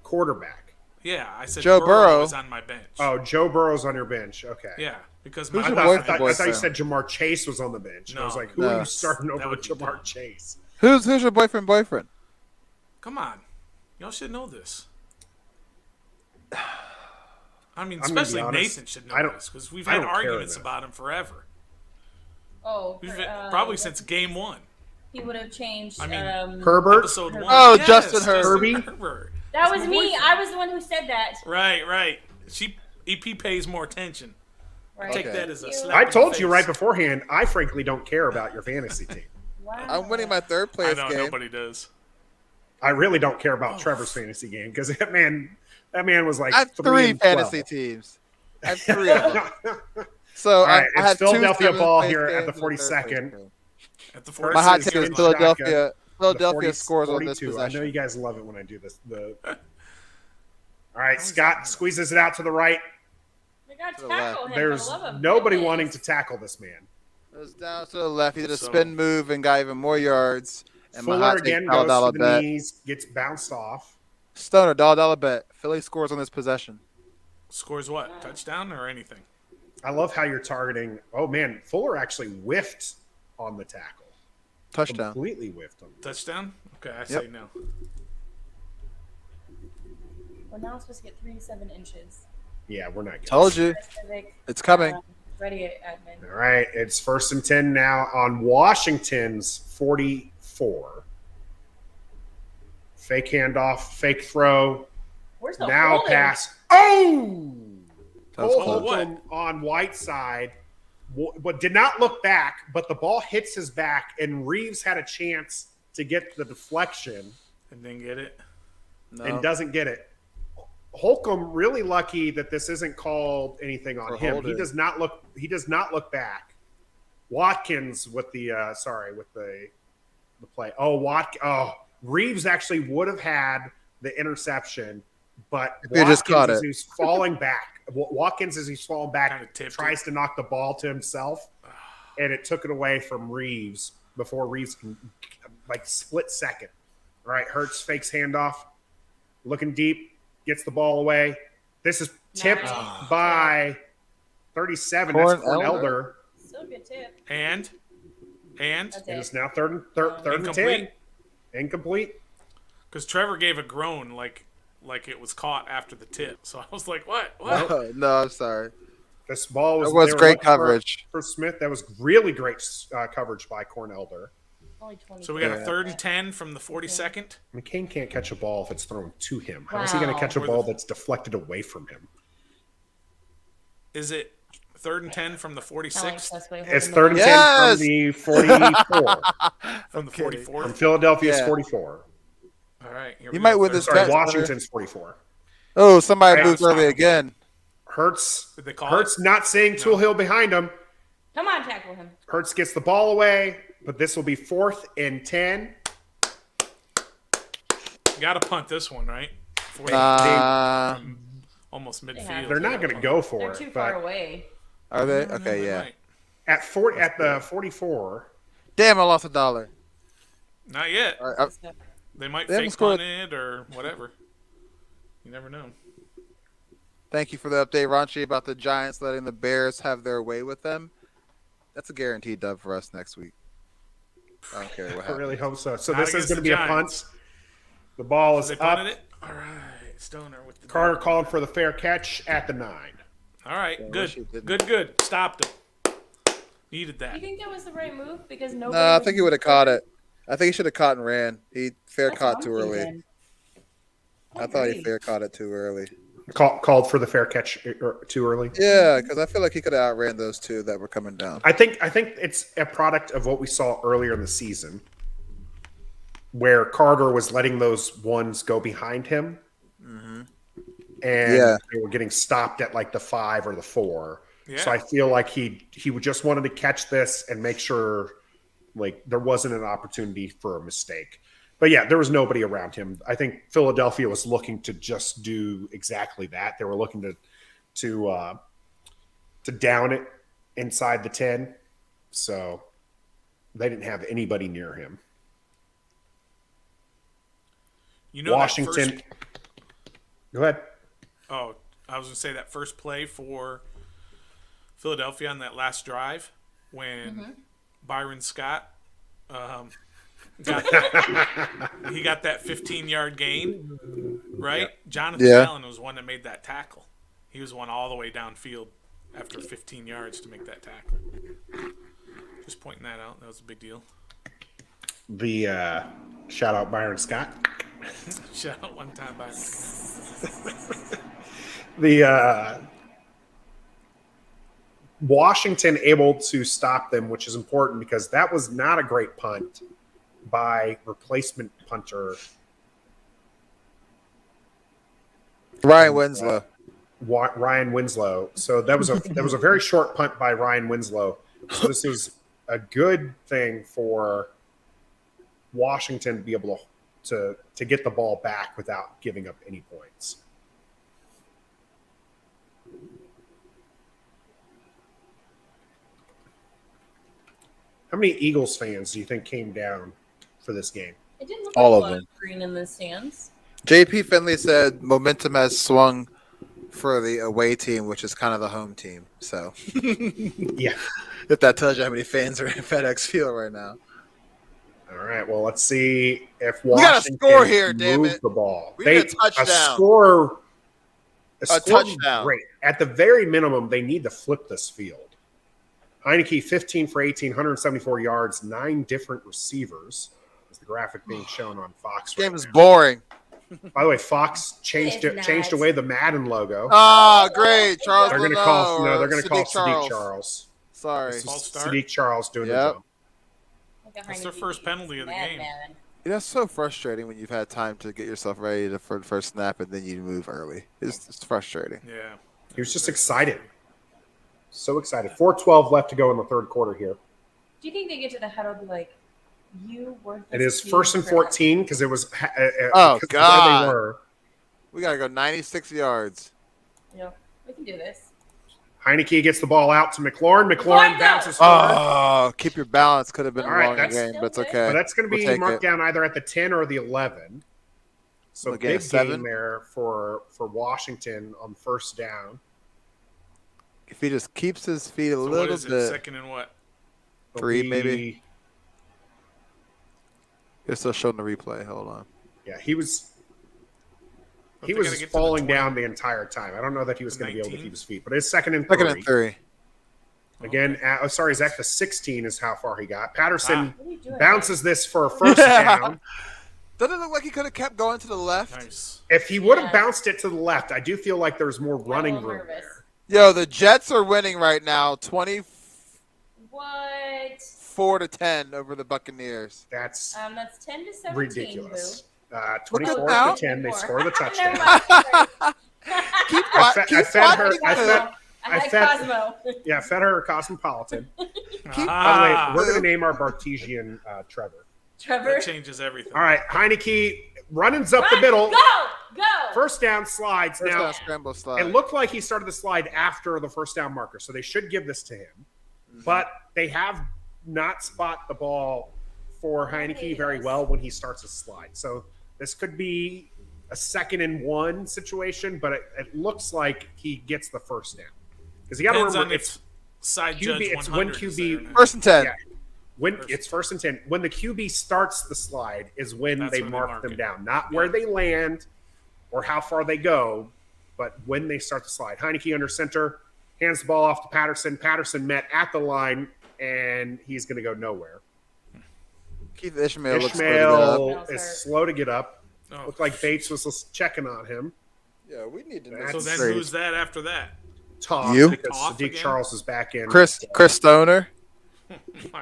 [SPEAKER 1] Quarterback.
[SPEAKER 3] Yeah, I said
[SPEAKER 2] Joe Burrow.
[SPEAKER 3] is on my bench.
[SPEAKER 1] Oh, Joe Burrow's on your bench. Okay.
[SPEAKER 3] Yeah, because
[SPEAKER 2] Who's
[SPEAKER 3] my
[SPEAKER 2] your
[SPEAKER 1] I
[SPEAKER 2] boyfriend?
[SPEAKER 1] thought, I thought you said
[SPEAKER 2] boyfriend?
[SPEAKER 1] Jamar Chase was on the bench. I was
[SPEAKER 3] No.
[SPEAKER 1] like, who
[SPEAKER 2] No.
[SPEAKER 1] are you starting
[SPEAKER 3] That
[SPEAKER 1] over
[SPEAKER 3] would be
[SPEAKER 1] Jamar
[SPEAKER 3] dumb.
[SPEAKER 1] Chase?
[SPEAKER 2] who's your boyfriend? Boyfriend.
[SPEAKER 3] Come on, y'all should know this. I mean,
[SPEAKER 1] I'm gonna be
[SPEAKER 3] especially
[SPEAKER 1] honest,
[SPEAKER 3] Nathan should know
[SPEAKER 1] I don't-
[SPEAKER 3] this because we've
[SPEAKER 1] I
[SPEAKER 3] had
[SPEAKER 1] don't care
[SPEAKER 3] arguments
[SPEAKER 1] enough.
[SPEAKER 3] about him forever.
[SPEAKER 4] Oh,
[SPEAKER 3] We've probably since game 1,
[SPEAKER 4] he would have changed.
[SPEAKER 3] I mean,
[SPEAKER 1] Herbert?
[SPEAKER 3] episode 1.
[SPEAKER 2] Oh,
[SPEAKER 3] Yes,
[SPEAKER 2] Justin Herbert.
[SPEAKER 1] Herbie?
[SPEAKER 3] Herbert.
[SPEAKER 4] that
[SPEAKER 3] That's
[SPEAKER 4] was
[SPEAKER 3] my
[SPEAKER 4] me.
[SPEAKER 3] boyfriend.
[SPEAKER 4] I was the one who said that.
[SPEAKER 3] Right. EP pays more attention.
[SPEAKER 4] Right.
[SPEAKER 3] Take
[SPEAKER 2] Okay.
[SPEAKER 3] that as a
[SPEAKER 4] Thank you.
[SPEAKER 3] slap.
[SPEAKER 1] I
[SPEAKER 3] in the
[SPEAKER 1] told you
[SPEAKER 3] face.
[SPEAKER 1] right beforehand, I frankly don't care about your fantasy team.
[SPEAKER 4] Wow.
[SPEAKER 2] I'm winning my third
[SPEAKER 3] I
[SPEAKER 2] place
[SPEAKER 3] know
[SPEAKER 2] game.
[SPEAKER 3] nobody does.
[SPEAKER 1] I really don't care about Trevor's fantasy game because that man was like
[SPEAKER 2] I have
[SPEAKER 1] 3
[SPEAKER 2] three
[SPEAKER 1] and 12.
[SPEAKER 2] fantasy teams. I have 3 of them. So
[SPEAKER 1] All right,
[SPEAKER 2] I
[SPEAKER 1] it's
[SPEAKER 2] have
[SPEAKER 1] Philadelphia
[SPEAKER 2] 2
[SPEAKER 1] ball
[SPEAKER 2] seventh-place
[SPEAKER 1] here at
[SPEAKER 2] games
[SPEAKER 1] the
[SPEAKER 2] and a third-place
[SPEAKER 1] 42nd.
[SPEAKER 2] game.
[SPEAKER 3] At the
[SPEAKER 1] First
[SPEAKER 2] My hot
[SPEAKER 1] is
[SPEAKER 2] take
[SPEAKER 1] here
[SPEAKER 2] is
[SPEAKER 1] in
[SPEAKER 2] Philadelphia.
[SPEAKER 1] The
[SPEAKER 2] Philadelphia
[SPEAKER 1] 40
[SPEAKER 2] scores on this
[SPEAKER 1] 42. I know
[SPEAKER 2] possession.
[SPEAKER 1] you guys love it when I do this. All right, Scott squeezes it out to the right.
[SPEAKER 4] I got
[SPEAKER 2] To the
[SPEAKER 4] tackle
[SPEAKER 2] left.
[SPEAKER 4] him.
[SPEAKER 1] There's
[SPEAKER 4] I love him.
[SPEAKER 1] nobody
[SPEAKER 4] Goodness.
[SPEAKER 1] wanting to tackle this man.
[SPEAKER 2] It was down to the left. He did a
[SPEAKER 3] So-
[SPEAKER 2] spin move and got even more yards. And my
[SPEAKER 1] Fuller
[SPEAKER 2] hot take,
[SPEAKER 1] again
[SPEAKER 2] dollar
[SPEAKER 1] goes to the
[SPEAKER 2] bet.
[SPEAKER 1] knees, gets bounced off.
[SPEAKER 2] Stoner, dollar bet. Philly scores on this possession.
[SPEAKER 3] Scores what? Touchdown or anything?
[SPEAKER 1] I love how you're targeting. Oh man, Fuller actually whiffed on the tackle.
[SPEAKER 2] Touchdown.
[SPEAKER 1] Completely whiffed on.
[SPEAKER 3] Touchdown? Okay, I say no.
[SPEAKER 4] We're now supposed to get 3 to 7 inches.
[SPEAKER 1] Yeah, we're not good.
[SPEAKER 2] Told you.
[SPEAKER 4] Civic,
[SPEAKER 2] It's coming.
[SPEAKER 4] ready, admin.
[SPEAKER 1] All right, it's 1st and 10 now on Washington's 44. Fake handoff, fake throw.
[SPEAKER 4] Where's the
[SPEAKER 1] Now
[SPEAKER 4] holding?
[SPEAKER 1] pass. Oh!
[SPEAKER 2] That was
[SPEAKER 1] Cole
[SPEAKER 2] close.
[SPEAKER 1] Holcomb on Whiteside, but did not look back, but the ball hits his back, and Reeves had a chance to get the deflection
[SPEAKER 3] And then get it.
[SPEAKER 2] No.
[SPEAKER 1] and doesn't get it. Holcomb really lucky that this isn't called anything on
[SPEAKER 2] For
[SPEAKER 1] him.
[SPEAKER 2] holding.
[SPEAKER 1] He does not look back. Watkins with the the play. Reeves actually would have had the interception, but
[SPEAKER 2] If he just caught
[SPEAKER 1] as
[SPEAKER 2] it.
[SPEAKER 1] he's falling back. Watkins, as he's falling back,
[SPEAKER 3] Kinda tipped
[SPEAKER 1] tries to knock the ball to himself, and it took it away from Reeves before Reeves can, like, split second. All right, Hurts fakes handoff, looking deep, gets the ball away. This is tipped
[SPEAKER 4] Nice.
[SPEAKER 1] by 37. That's
[SPEAKER 2] Corn
[SPEAKER 1] Corn
[SPEAKER 2] Elder?
[SPEAKER 1] Elder.
[SPEAKER 4] Still a good tip.
[SPEAKER 3] And
[SPEAKER 4] That's
[SPEAKER 1] It
[SPEAKER 4] it.
[SPEAKER 1] is now third and 10.
[SPEAKER 3] incomplete.
[SPEAKER 1] Incomplete.
[SPEAKER 3] Because Trevor gave a groan like it was caught after the tip. So I was like, what? What?
[SPEAKER 2] No, I'm sorry.
[SPEAKER 1] This ball was,
[SPEAKER 2] That was
[SPEAKER 1] they were
[SPEAKER 2] great
[SPEAKER 1] looking
[SPEAKER 2] coverage.
[SPEAKER 1] for Smith. That was really great coverage by Corn Elder.
[SPEAKER 4] Only 20.
[SPEAKER 3] So we got
[SPEAKER 2] Yeah.
[SPEAKER 3] a 3rd and 10 from the 42nd.
[SPEAKER 1] McCain can't catch a ball if it's thrown to him. How is he going to
[SPEAKER 4] Wow.
[SPEAKER 1] catch a ball that's deflected away from him?
[SPEAKER 3] Is it 3rd and 10 from the 46th?
[SPEAKER 1] It's third and
[SPEAKER 2] Yes!
[SPEAKER 1] 10 from the 44.
[SPEAKER 3] From the
[SPEAKER 2] kidding.
[SPEAKER 3] 44th?
[SPEAKER 1] From Philadelphia's
[SPEAKER 2] Yeah.
[SPEAKER 1] 44.
[SPEAKER 3] All right. Here
[SPEAKER 2] You
[SPEAKER 3] we
[SPEAKER 2] might
[SPEAKER 3] go.
[SPEAKER 2] win
[SPEAKER 3] Third-
[SPEAKER 2] this
[SPEAKER 1] Sorry,
[SPEAKER 2] bet.
[SPEAKER 1] Washington's 44.
[SPEAKER 2] Oh, somebody
[SPEAKER 1] Right,
[SPEAKER 2] moved
[SPEAKER 1] stop.
[SPEAKER 2] early again.
[SPEAKER 1] Hurts.
[SPEAKER 3] Did they call
[SPEAKER 1] Hurts
[SPEAKER 3] it?
[SPEAKER 1] not seeing Tool Hill behind him.
[SPEAKER 4] Come on, tackle him.
[SPEAKER 1] Hurts gets the ball away, but this will be 4th and 10.
[SPEAKER 3] Got to punt this one, right? Almost midfield.
[SPEAKER 1] They're not going to go for
[SPEAKER 4] They're
[SPEAKER 1] it.
[SPEAKER 4] too
[SPEAKER 1] but
[SPEAKER 4] far away.
[SPEAKER 2] Are they?
[SPEAKER 3] They
[SPEAKER 2] Okay, yeah.
[SPEAKER 3] might.
[SPEAKER 1] at the 44,
[SPEAKER 2] Damn, I lost $1.
[SPEAKER 3] Not yet.
[SPEAKER 2] All right,
[SPEAKER 3] They might
[SPEAKER 2] They haven't
[SPEAKER 3] fake
[SPEAKER 2] scored-
[SPEAKER 3] punt it or whatever. You never know.
[SPEAKER 2] thank you for the update, Ranchi, about the Giants letting the Bears have their way with them. That's a guaranteed dub for us next week. I don't care what
[SPEAKER 1] I
[SPEAKER 2] happens.
[SPEAKER 1] really hope so. So
[SPEAKER 3] Not
[SPEAKER 1] this is
[SPEAKER 3] against
[SPEAKER 1] going to
[SPEAKER 3] the
[SPEAKER 1] be a
[SPEAKER 3] Giants.
[SPEAKER 1] punt. The ball is
[SPEAKER 3] They
[SPEAKER 1] up.
[SPEAKER 3] punted it? All right. Stoner with the
[SPEAKER 1] Carter called for the fair catch at the 9.
[SPEAKER 3] All right,
[SPEAKER 2] Yeah, I
[SPEAKER 3] good,
[SPEAKER 2] wish he didn't.
[SPEAKER 3] good. Stopped him. Needed
[SPEAKER 4] Do you
[SPEAKER 3] that.
[SPEAKER 4] think that was the right move? Because
[SPEAKER 2] No,
[SPEAKER 4] nobody.
[SPEAKER 2] I
[SPEAKER 4] was
[SPEAKER 2] think he would have caught it. I think he should have caught and ran. He fair
[SPEAKER 4] That's what
[SPEAKER 2] caught
[SPEAKER 4] I'm
[SPEAKER 2] too early.
[SPEAKER 4] thinking.
[SPEAKER 2] I thought he
[SPEAKER 4] Agreed.
[SPEAKER 2] fair caught it too early.
[SPEAKER 1] Called for the fair catch too early.
[SPEAKER 2] Yeah, because I feel like he could have outran those two that were coming down.
[SPEAKER 1] I think it's a product of what we saw earlier in the season, where Carter was letting those ones go behind him, and
[SPEAKER 2] Yeah.
[SPEAKER 1] they were getting stopped at like the 5 or the 4.
[SPEAKER 3] Yeah.
[SPEAKER 1] So I feel like he just wanted to catch this and make sure like there wasn't an opportunity for a mistake. But yeah, there was nobody around him. I think Philadelphia was looking to just do exactly that. They were looking to down it inside the 10. So they didn't have anybody near him.
[SPEAKER 3] You know
[SPEAKER 1] Washington.
[SPEAKER 3] That first,
[SPEAKER 1] Go ahead.
[SPEAKER 3] oh, I was gonna say that first play for Philadelphia on that last drive when Byron Scott got he got that 15-yard gain, right? Jonathan
[SPEAKER 2] Yeah.
[SPEAKER 3] Allen was one that made that tackle. He was one all the way downfield after 15 yards to make that tackle. Just pointing that out. That was a big deal.
[SPEAKER 1] The shout out Byron Scott.
[SPEAKER 3] Shout out one time Byron Scott.
[SPEAKER 1] The Washington able to stop them, which is important because that was not a great punt by replacement punter
[SPEAKER 2] Ryan Winslow.
[SPEAKER 1] Ryan Winslow. So that was a very short punt by Ryan Winslow. So this is a good thing for Washington to be able to get the ball back without giving up any points. How many Eagles fans do you think came down for this game?
[SPEAKER 4] It didn't look
[SPEAKER 2] All
[SPEAKER 4] like
[SPEAKER 2] of
[SPEAKER 4] a lot
[SPEAKER 2] them.
[SPEAKER 4] green in the stands.
[SPEAKER 2] JP Finley said momentum has swung for the away team, which is kind of the home team. So
[SPEAKER 1] Yeah.
[SPEAKER 2] if that tells you how many fans are in FedEx Field right now.
[SPEAKER 1] All right. Well, let's see if
[SPEAKER 2] We got a
[SPEAKER 1] Washington
[SPEAKER 2] score here, damn
[SPEAKER 1] moves
[SPEAKER 2] it.
[SPEAKER 1] the ball.
[SPEAKER 2] We need a touchdown.
[SPEAKER 1] A score would be
[SPEAKER 2] touchdown.
[SPEAKER 1] great. At the very minimum, they need to flip this field. Heineke, 15 for 18, 174 yards, 9 different receivers. Is the graphic being shown on Fox?
[SPEAKER 2] Game
[SPEAKER 1] right
[SPEAKER 2] is
[SPEAKER 1] now.
[SPEAKER 2] boring.
[SPEAKER 1] By the way, Fox changed
[SPEAKER 4] It's
[SPEAKER 1] changed
[SPEAKER 4] not.
[SPEAKER 1] away the Madden logo.
[SPEAKER 2] Oh, great. Charles
[SPEAKER 1] They're going to
[SPEAKER 2] Leno
[SPEAKER 1] call
[SPEAKER 2] or
[SPEAKER 1] they're going to call
[SPEAKER 2] Sadiq
[SPEAKER 1] Sadiq Charles.
[SPEAKER 2] Sorry.
[SPEAKER 1] This is
[SPEAKER 3] False start.
[SPEAKER 1] Sadiq Charles doing the
[SPEAKER 2] Yep.
[SPEAKER 1] job.
[SPEAKER 4] Like a
[SPEAKER 3] That's their
[SPEAKER 4] Heineke
[SPEAKER 3] first penalty of the game.
[SPEAKER 4] madman.
[SPEAKER 2] That's so frustrating when you've had time to get yourself ready for the first snap and then you move early. It's frustrating.
[SPEAKER 3] Yeah.
[SPEAKER 1] He was just excited. So excited. 4:12 left to go in the third quarter here.
[SPEAKER 4] Do you think they get to the huddle and be like, "You were"?
[SPEAKER 1] It is first and 14 because it was.
[SPEAKER 2] Oh,
[SPEAKER 1] because of
[SPEAKER 2] God.
[SPEAKER 1] where they were.
[SPEAKER 2] We got to go 96 yards.
[SPEAKER 4] You know, we can do this.
[SPEAKER 1] Heineke gets the ball out to McLaurin.
[SPEAKER 4] McLaurin,
[SPEAKER 1] McLaurin
[SPEAKER 4] go!
[SPEAKER 1] bounces forward.
[SPEAKER 2] Oh, keep your balance. Could have been
[SPEAKER 1] All
[SPEAKER 2] a
[SPEAKER 1] right,
[SPEAKER 2] long
[SPEAKER 1] that's
[SPEAKER 2] game, but it's
[SPEAKER 4] still
[SPEAKER 2] okay.
[SPEAKER 1] But that's going to
[SPEAKER 2] We'll
[SPEAKER 1] be
[SPEAKER 2] take
[SPEAKER 1] marked
[SPEAKER 2] it.
[SPEAKER 1] down either at the 10 or the 11. So
[SPEAKER 2] We'll get a
[SPEAKER 1] big
[SPEAKER 2] 7.
[SPEAKER 1] game there for Washington on first down.
[SPEAKER 2] If he just keeps his feet a
[SPEAKER 3] So what
[SPEAKER 2] little
[SPEAKER 3] is it?
[SPEAKER 2] bit.
[SPEAKER 3] Second and what?
[SPEAKER 1] It'll
[SPEAKER 2] 3
[SPEAKER 1] be-
[SPEAKER 2] maybe. You're still showing the replay. Hold on.
[SPEAKER 1] Yeah, he was
[SPEAKER 3] But
[SPEAKER 1] he
[SPEAKER 3] they gotta
[SPEAKER 1] was
[SPEAKER 3] get to the
[SPEAKER 1] falling
[SPEAKER 3] 20.
[SPEAKER 1] down the entire time. I don't know that he was going to be able to
[SPEAKER 3] 19.
[SPEAKER 1] keep his feet, but it's second and
[SPEAKER 2] Second
[SPEAKER 1] three.
[SPEAKER 2] and 3.
[SPEAKER 1] Again, sorry, Zach, the 16 is how far he got. Patterson
[SPEAKER 4] What are you doing?
[SPEAKER 1] bounces this for a first down.
[SPEAKER 2] Doesn't it look like he could have kept going to the left?
[SPEAKER 3] Nice.
[SPEAKER 1] If he would have
[SPEAKER 4] Yeah.
[SPEAKER 1] bounced it to the left, I do feel like there's more
[SPEAKER 4] I'm
[SPEAKER 1] running
[SPEAKER 4] a little
[SPEAKER 1] room
[SPEAKER 4] nervous.
[SPEAKER 1] there.
[SPEAKER 2] Yo, the Jets are winning right now, 24
[SPEAKER 4] What?
[SPEAKER 2] to 10 over the Buccaneers.
[SPEAKER 1] That's
[SPEAKER 4] That's 10 to 17.
[SPEAKER 1] ridiculous.
[SPEAKER 4] Boo.
[SPEAKER 1] 24
[SPEAKER 2] out.
[SPEAKER 1] to 10, they score the
[SPEAKER 4] Never
[SPEAKER 1] touchdown.
[SPEAKER 4] mind.
[SPEAKER 2] Keep,
[SPEAKER 1] I fed her-
[SPEAKER 2] watching
[SPEAKER 1] I
[SPEAKER 2] the-
[SPEAKER 1] fed-
[SPEAKER 4] I had
[SPEAKER 1] fed-
[SPEAKER 4] Cosmo.
[SPEAKER 1] Yeah, Federer Cosmopolitan. By the way,
[SPEAKER 3] Ah,
[SPEAKER 1] we're going to name our Bartesian Trevor.
[SPEAKER 4] Trevor.
[SPEAKER 3] that changes everything.
[SPEAKER 1] All right, Heineke runs up the
[SPEAKER 4] Run,
[SPEAKER 1] middle.
[SPEAKER 4] Go!
[SPEAKER 1] First down slides.
[SPEAKER 2] First
[SPEAKER 1] Now,
[SPEAKER 2] down scramble slide.
[SPEAKER 1] it looked like he started the slide after the first down marker, so they should give this to him. But they have not spot the ball for Heineke very well when he starts a slide. So this could be a 2nd and 1 situation, but it looks like he gets the first down. Because you got to
[SPEAKER 3] Depends
[SPEAKER 1] remember,
[SPEAKER 3] on if side
[SPEAKER 1] QB
[SPEAKER 3] judge
[SPEAKER 1] it's
[SPEAKER 3] 100
[SPEAKER 1] when
[SPEAKER 3] is
[SPEAKER 1] QB
[SPEAKER 3] there or not.
[SPEAKER 2] First and 10.
[SPEAKER 1] Yeah. When it's first and 10, when the QB starts the slide is when
[SPEAKER 3] That's
[SPEAKER 1] they
[SPEAKER 3] when they
[SPEAKER 1] mark
[SPEAKER 3] mark
[SPEAKER 1] them
[SPEAKER 3] it.
[SPEAKER 1] down, not where they land or how far they go, but when they start the slide. Heineke under center, hands the ball off to Patterson. Patterson met at the line, and he's going to go nowhere.
[SPEAKER 2] Keith Ishmael looks slow to get up.
[SPEAKER 1] Ishmael is slow to get up.
[SPEAKER 3] Oh,
[SPEAKER 1] Looked like Bates was checking on him.
[SPEAKER 2] Yeah, we need to know.
[SPEAKER 3] So then
[SPEAKER 2] Great.
[SPEAKER 3] who's that after that?
[SPEAKER 1] Tough
[SPEAKER 2] You?
[SPEAKER 1] because
[SPEAKER 3] Tough
[SPEAKER 1] Sadiq
[SPEAKER 3] again?
[SPEAKER 1] Charles is back in.
[SPEAKER 2] Chris Stoner.
[SPEAKER 3] I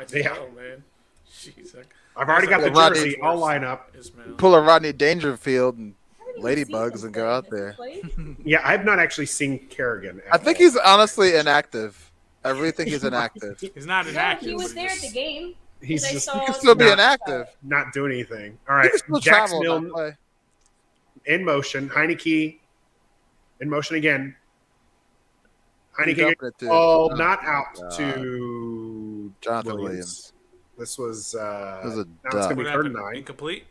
[SPEAKER 3] don't
[SPEAKER 1] Yeah.
[SPEAKER 3] know, man. Jeez,
[SPEAKER 1] I've already got the
[SPEAKER 2] Rodney-
[SPEAKER 1] jersey. I'll line up.
[SPEAKER 3] Ismail.
[SPEAKER 2] Pull a Rodney Dangerfield and
[SPEAKER 4] I haven't even seen
[SPEAKER 2] ladybugs
[SPEAKER 4] him
[SPEAKER 2] and go
[SPEAKER 4] play.
[SPEAKER 2] out
[SPEAKER 4] Has he
[SPEAKER 2] there.
[SPEAKER 4] played?
[SPEAKER 1] Yeah, I've not actually seen Kerrigan.
[SPEAKER 2] I think he's honestly inactive. I really think he's inactive.
[SPEAKER 3] He's not
[SPEAKER 4] No,
[SPEAKER 3] inactive.
[SPEAKER 4] he was
[SPEAKER 3] but
[SPEAKER 4] there at the game.
[SPEAKER 1] He's
[SPEAKER 4] I
[SPEAKER 1] just
[SPEAKER 4] saw
[SPEAKER 2] He can still be
[SPEAKER 1] Not-
[SPEAKER 2] inactive.
[SPEAKER 1] not doing anything. All
[SPEAKER 2] He
[SPEAKER 1] right,
[SPEAKER 2] can still
[SPEAKER 1] Jax
[SPEAKER 2] travel and not
[SPEAKER 1] Milne
[SPEAKER 2] play.
[SPEAKER 1] in motion. Heineke in motion again.
[SPEAKER 2] He's
[SPEAKER 1] Heineke
[SPEAKER 2] up it too.
[SPEAKER 1] ball
[SPEAKER 2] Oh,
[SPEAKER 1] not out
[SPEAKER 2] God.
[SPEAKER 1] to
[SPEAKER 2] Jonathan
[SPEAKER 1] Williams.
[SPEAKER 2] Williams.
[SPEAKER 1] This was
[SPEAKER 2] was a
[SPEAKER 1] now it's
[SPEAKER 2] duck.
[SPEAKER 1] gonna
[SPEAKER 3] What
[SPEAKER 1] be third
[SPEAKER 3] happened?
[SPEAKER 1] and 9.
[SPEAKER 3] Incomplete?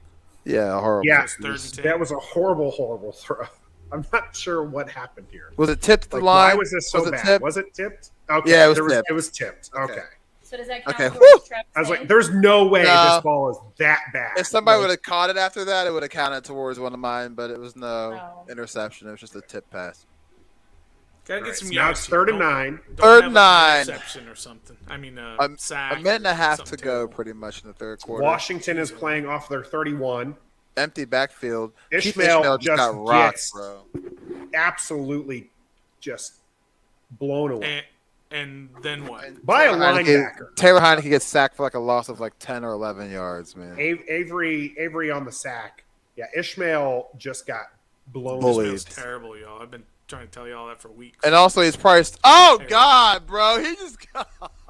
[SPEAKER 2] Yeah, horrible.
[SPEAKER 1] Yeah,
[SPEAKER 3] It's third and 10.
[SPEAKER 1] that was a horrible throw. I'm not sure what happened here.
[SPEAKER 2] Was it tipped the
[SPEAKER 1] Like,
[SPEAKER 2] line?
[SPEAKER 1] why was this so
[SPEAKER 2] Was it
[SPEAKER 1] bad?
[SPEAKER 2] tipped?
[SPEAKER 1] Was it tipped? Okay,
[SPEAKER 2] Yeah, it was
[SPEAKER 1] there
[SPEAKER 2] tipped.
[SPEAKER 1] It was tipped. Okay.
[SPEAKER 2] Okay.
[SPEAKER 4] So does that count
[SPEAKER 2] Okay.
[SPEAKER 4] towards
[SPEAKER 2] Woo!
[SPEAKER 4] Travis
[SPEAKER 1] I was like,
[SPEAKER 4] Knight?
[SPEAKER 1] there's no way
[SPEAKER 2] No.
[SPEAKER 1] this ball is that bad.
[SPEAKER 2] If somebody
[SPEAKER 1] Like,
[SPEAKER 2] would have caught it after that, it would have counted towards one of mine, but it was no
[SPEAKER 4] Oh.
[SPEAKER 2] interception. It was just a tip pass.
[SPEAKER 3] Gotta
[SPEAKER 1] all
[SPEAKER 3] get
[SPEAKER 1] right,
[SPEAKER 3] some
[SPEAKER 1] so now
[SPEAKER 3] yards.
[SPEAKER 1] it's
[SPEAKER 3] here.
[SPEAKER 1] third and
[SPEAKER 3] Don't-
[SPEAKER 1] 9.
[SPEAKER 3] don't
[SPEAKER 2] Third
[SPEAKER 3] have, like, an
[SPEAKER 2] 9.
[SPEAKER 3] interception or something. I mean, sack.
[SPEAKER 2] A minute and a half to
[SPEAKER 3] something
[SPEAKER 2] go,
[SPEAKER 3] terrible.
[SPEAKER 2] pretty much in the third quarter.
[SPEAKER 1] Washington is playing off their 31.
[SPEAKER 2] Empty backfield. Keith
[SPEAKER 1] Ishmael
[SPEAKER 2] just got
[SPEAKER 1] just
[SPEAKER 2] rocked,
[SPEAKER 1] gets-
[SPEAKER 2] bro.
[SPEAKER 1] Absolutely just blown away.
[SPEAKER 3] And then what?
[SPEAKER 1] By a
[SPEAKER 2] Taylor Heineke-
[SPEAKER 1] linebacker.
[SPEAKER 2] Taylor Heineke gets sacked for like a loss of like 10 or 11 yards, man.
[SPEAKER 1] Avery on the sack. Yeah, Ishmael just got blown.
[SPEAKER 2] Bullied.
[SPEAKER 1] away.
[SPEAKER 3] It's terrible, y'all. I've been trying to tell y'all that for weeks.
[SPEAKER 2] And also he's priced. Oh
[SPEAKER 3] Terrible.
[SPEAKER 2] God, bro, he just got.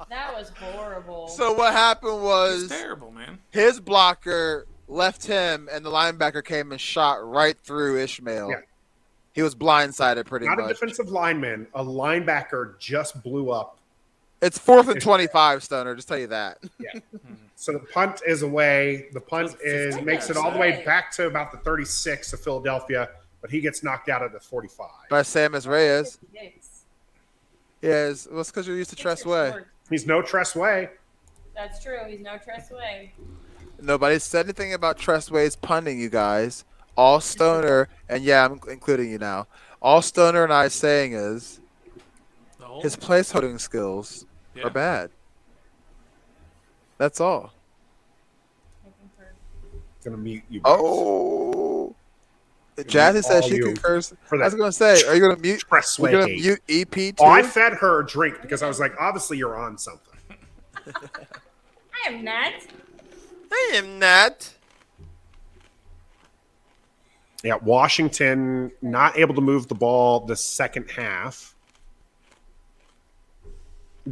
[SPEAKER 4] That was horrible.
[SPEAKER 2] So what happened
[SPEAKER 3] It's
[SPEAKER 2] was
[SPEAKER 3] terrible, man.
[SPEAKER 2] his blocker left him, and the linebacker came and shot right through Ishmael.
[SPEAKER 1] Yeah.
[SPEAKER 2] He was blindsided pretty
[SPEAKER 1] Not a
[SPEAKER 2] much.
[SPEAKER 1] defensive lineman. A linebacker just blew up.
[SPEAKER 2] It's 4th and 25, Stoner. Just tell you that.
[SPEAKER 1] So the punt is away. The punt
[SPEAKER 3] Just
[SPEAKER 1] is
[SPEAKER 3] 15
[SPEAKER 1] makes it
[SPEAKER 3] yards.
[SPEAKER 1] all the way back to about the 36 of Philadelphia, but he gets knocked out at the 45.
[SPEAKER 2] By Samus Reyes.
[SPEAKER 4] Yikes.
[SPEAKER 2] Yes, well, it's because you're used to Tress Way.
[SPEAKER 1] He's no Tress Way.
[SPEAKER 4] That's true. He's no Tress Way.
[SPEAKER 2] Nobody said anything about Tress Way's punting, you guys. All Stoner, and yeah, I'm including you now. All Stoner and I saying is
[SPEAKER 3] The whole,
[SPEAKER 2] his placeholding skills
[SPEAKER 3] yeah.
[SPEAKER 2] are bad. That's all.
[SPEAKER 4] I concur.
[SPEAKER 1] Gonna mute you.
[SPEAKER 2] Oh. Jazzy says she
[SPEAKER 1] all you
[SPEAKER 2] concurs.
[SPEAKER 1] for
[SPEAKER 2] I was
[SPEAKER 1] that
[SPEAKER 2] going to say, are you going to mute?
[SPEAKER 1] Tress
[SPEAKER 2] We're
[SPEAKER 1] Way
[SPEAKER 2] going to
[SPEAKER 1] hate.
[SPEAKER 2] mute EP too?
[SPEAKER 1] Oh, I fed her a drink because I was like, obviously you're on something.
[SPEAKER 4] I am not.
[SPEAKER 2] I am not.
[SPEAKER 1] Yeah, Washington not able to move the ball the second half.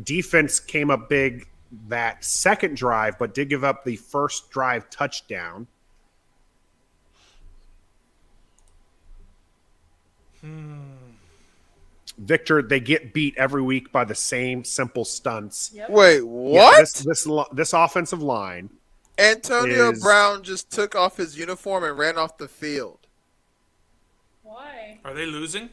[SPEAKER 1] Defense came up big that second drive, but did give up the first drive touchdown. Victor, they get beat every week by the same simple stunts.
[SPEAKER 4] Yep.
[SPEAKER 2] Wait,
[SPEAKER 1] Yeah,
[SPEAKER 2] what?
[SPEAKER 1] this offensive line.
[SPEAKER 2] Antonio
[SPEAKER 1] is-
[SPEAKER 2] Brown just took off his uniform and ran off the field.
[SPEAKER 4] Why?
[SPEAKER 3] Are they losing?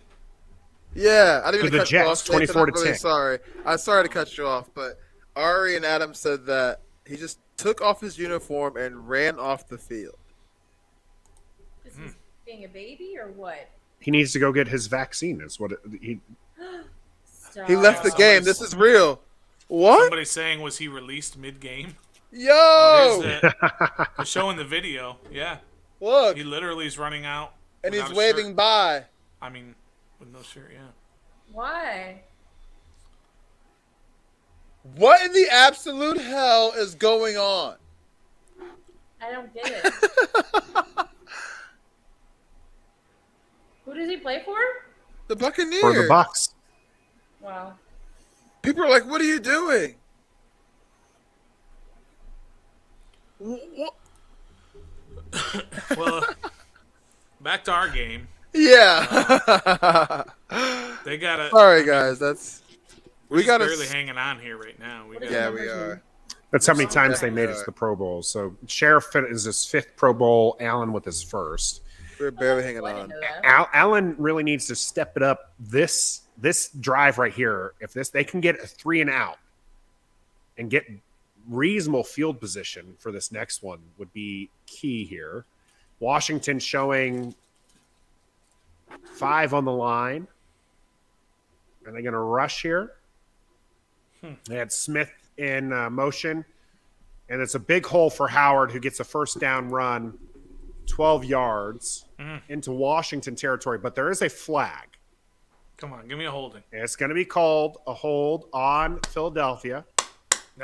[SPEAKER 2] Yeah, I didn't
[SPEAKER 1] To
[SPEAKER 2] mean
[SPEAKER 1] the
[SPEAKER 2] to cut you
[SPEAKER 1] Jets,
[SPEAKER 2] off. Jason.
[SPEAKER 1] 24
[SPEAKER 2] I'm
[SPEAKER 1] to
[SPEAKER 2] really
[SPEAKER 1] 10.
[SPEAKER 2] sorry. I'm sorry to cut you off, but Ari and Adam said that he just took off his uniform and ran off the field.
[SPEAKER 4] This is being a baby or what?
[SPEAKER 1] He needs to go get his vaccine. Is what he.
[SPEAKER 4] Stop.
[SPEAKER 2] He left the
[SPEAKER 3] somebody's-
[SPEAKER 2] game. This is real. What?
[SPEAKER 3] Somebody saying was he released mid-game?
[SPEAKER 2] Yo!
[SPEAKER 3] Oh, there's they're showing the video. Yeah,
[SPEAKER 2] Look,
[SPEAKER 3] he literally is running out,
[SPEAKER 2] and he's
[SPEAKER 3] without a
[SPEAKER 2] waving
[SPEAKER 3] shirt.
[SPEAKER 2] by.
[SPEAKER 3] I mean, with no shirt. Yeah.
[SPEAKER 4] Why?
[SPEAKER 2] What in the absolute hell is going on?
[SPEAKER 4] I don't get it. Who does he play for?
[SPEAKER 2] The Buccaneers.
[SPEAKER 1] For the Bucks.
[SPEAKER 4] Wow.
[SPEAKER 2] People are like, "What are you doing?" What?
[SPEAKER 3] Well, back to our game.
[SPEAKER 2] Yeah.
[SPEAKER 3] They got to.
[SPEAKER 2] Sorry, guys. That's
[SPEAKER 3] We're
[SPEAKER 2] we
[SPEAKER 3] just
[SPEAKER 2] got
[SPEAKER 3] barely
[SPEAKER 2] to.
[SPEAKER 3] hanging on here right now. We
[SPEAKER 4] What
[SPEAKER 3] got
[SPEAKER 4] is
[SPEAKER 2] Yeah,
[SPEAKER 4] numbers
[SPEAKER 2] we
[SPEAKER 4] mean?
[SPEAKER 2] are.
[SPEAKER 1] That's how many times they
[SPEAKER 2] Okay.
[SPEAKER 1] made it to the Pro Bowl. So Sheriff is his 5th Pro Bowl. Allen with his 1st.
[SPEAKER 2] We're barely hanging
[SPEAKER 4] Oh, I didn't
[SPEAKER 2] on.
[SPEAKER 4] know that.
[SPEAKER 1] Allen really needs to step it up. This drive right here, if they can get a 3 and out and get reasonable field position for this next one would be key here. Washington showing 5 on the line. Are they going to rush here? They had Smith in motion, and it's a big hole for Howard, who gets a first down run, 12 yards into Washington territory. But there is a flag.
[SPEAKER 3] Come on, give me a holding.
[SPEAKER 1] It's going to be called a hold on Philadelphia.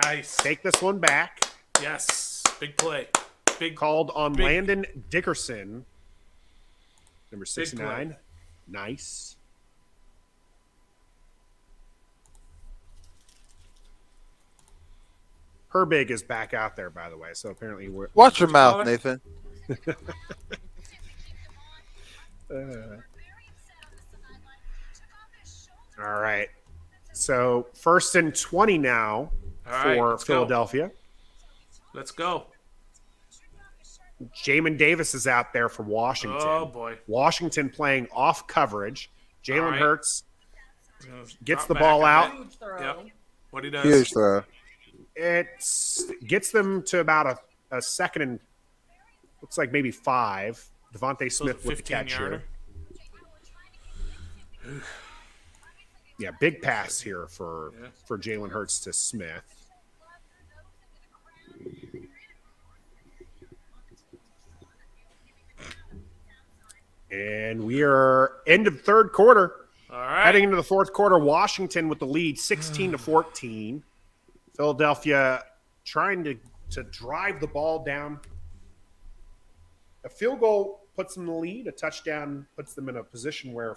[SPEAKER 3] Nice.
[SPEAKER 1] Take this one back.
[SPEAKER 3] Yes. Big play. Big
[SPEAKER 1] Called on
[SPEAKER 3] big-
[SPEAKER 1] Landon Dickerson, number
[SPEAKER 3] play.
[SPEAKER 1] 69. Nice. Herbig is back out there, by the way. So apparently we're
[SPEAKER 2] Watch your mouth,
[SPEAKER 3] Caller?
[SPEAKER 2] Nathan.
[SPEAKER 1] all right. So 1st and 20 now
[SPEAKER 3] All right,
[SPEAKER 1] for
[SPEAKER 3] let's go.
[SPEAKER 1] Philadelphia.
[SPEAKER 3] Let's go.
[SPEAKER 1] Jamin Davis is out there for Washington.
[SPEAKER 3] Oh, boy.
[SPEAKER 1] Washington playing off coverage. Jalen
[SPEAKER 3] All right.
[SPEAKER 1] Hurts
[SPEAKER 3] He's gonna
[SPEAKER 1] Gets
[SPEAKER 3] drop
[SPEAKER 1] the
[SPEAKER 3] back
[SPEAKER 1] ball
[SPEAKER 3] a
[SPEAKER 1] out.
[SPEAKER 3] bit.
[SPEAKER 4] Huge throw.
[SPEAKER 3] Yep. What he does.
[SPEAKER 2] Huge throw.
[SPEAKER 1] it gets them to about a second and looks like maybe 5. Devontae
[SPEAKER 3] So it's a
[SPEAKER 1] Smith with the catch
[SPEAKER 3] 15-yarder.
[SPEAKER 1] here. Yeah, big pass here for Jalen Hurts to Smith. And we are end of third quarter.
[SPEAKER 3] All right.
[SPEAKER 1] Heading into the fourth quarter, Washington with the lead 16-14. Philadelphia trying to drive the ball down. A field goal puts them in the lead. A touchdown puts them in a position where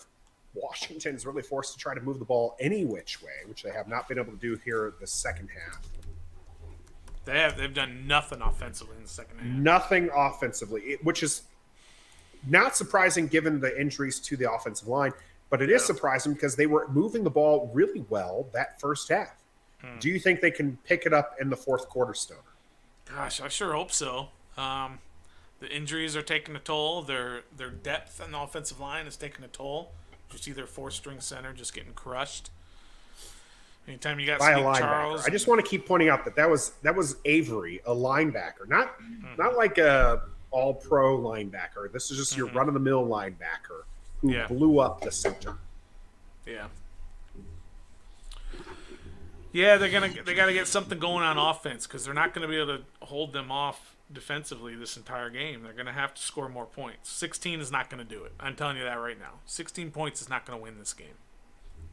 [SPEAKER 1] Washington's really forced to try to move the ball any which way, which they have not been able to do here the second half.
[SPEAKER 3] They've done nothing offensively in the second half.
[SPEAKER 1] Nothing offensively, which is not surprising given the injuries to the offensive line, but it is surprising because they were moving the ball really well that first half. Do you think they can pick it up in the fourth quarter, Stoner?
[SPEAKER 3] Gosh, I sure hope so. The injuries are taking a toll. Their depth on the offensive line is taking a toll. You see their 4-string center just getting crushed. Anytime you got
[SPEAKER 1] By a
[SPEAKER 3] Steve
[SPEAKER 1] linebacker.
[SPEAKER 3] Charles,
[SPEAKER 1] I just want to keep pointing out that was Avery, a linebacker, not like a all-pro linebacker. This is just your run-of-the-mill linebacker who
[SPEAKER 3] Yeah.
[SPEAKER 1] blew up the center.
[SPEAKER 3] Yeah, they got to get something going on offense because they're not going to be able to hold them off defensively this entire game. They're going to have to score more points. 16 is not going to do it. I'm telling you that right now. 16 points is not going to win this game.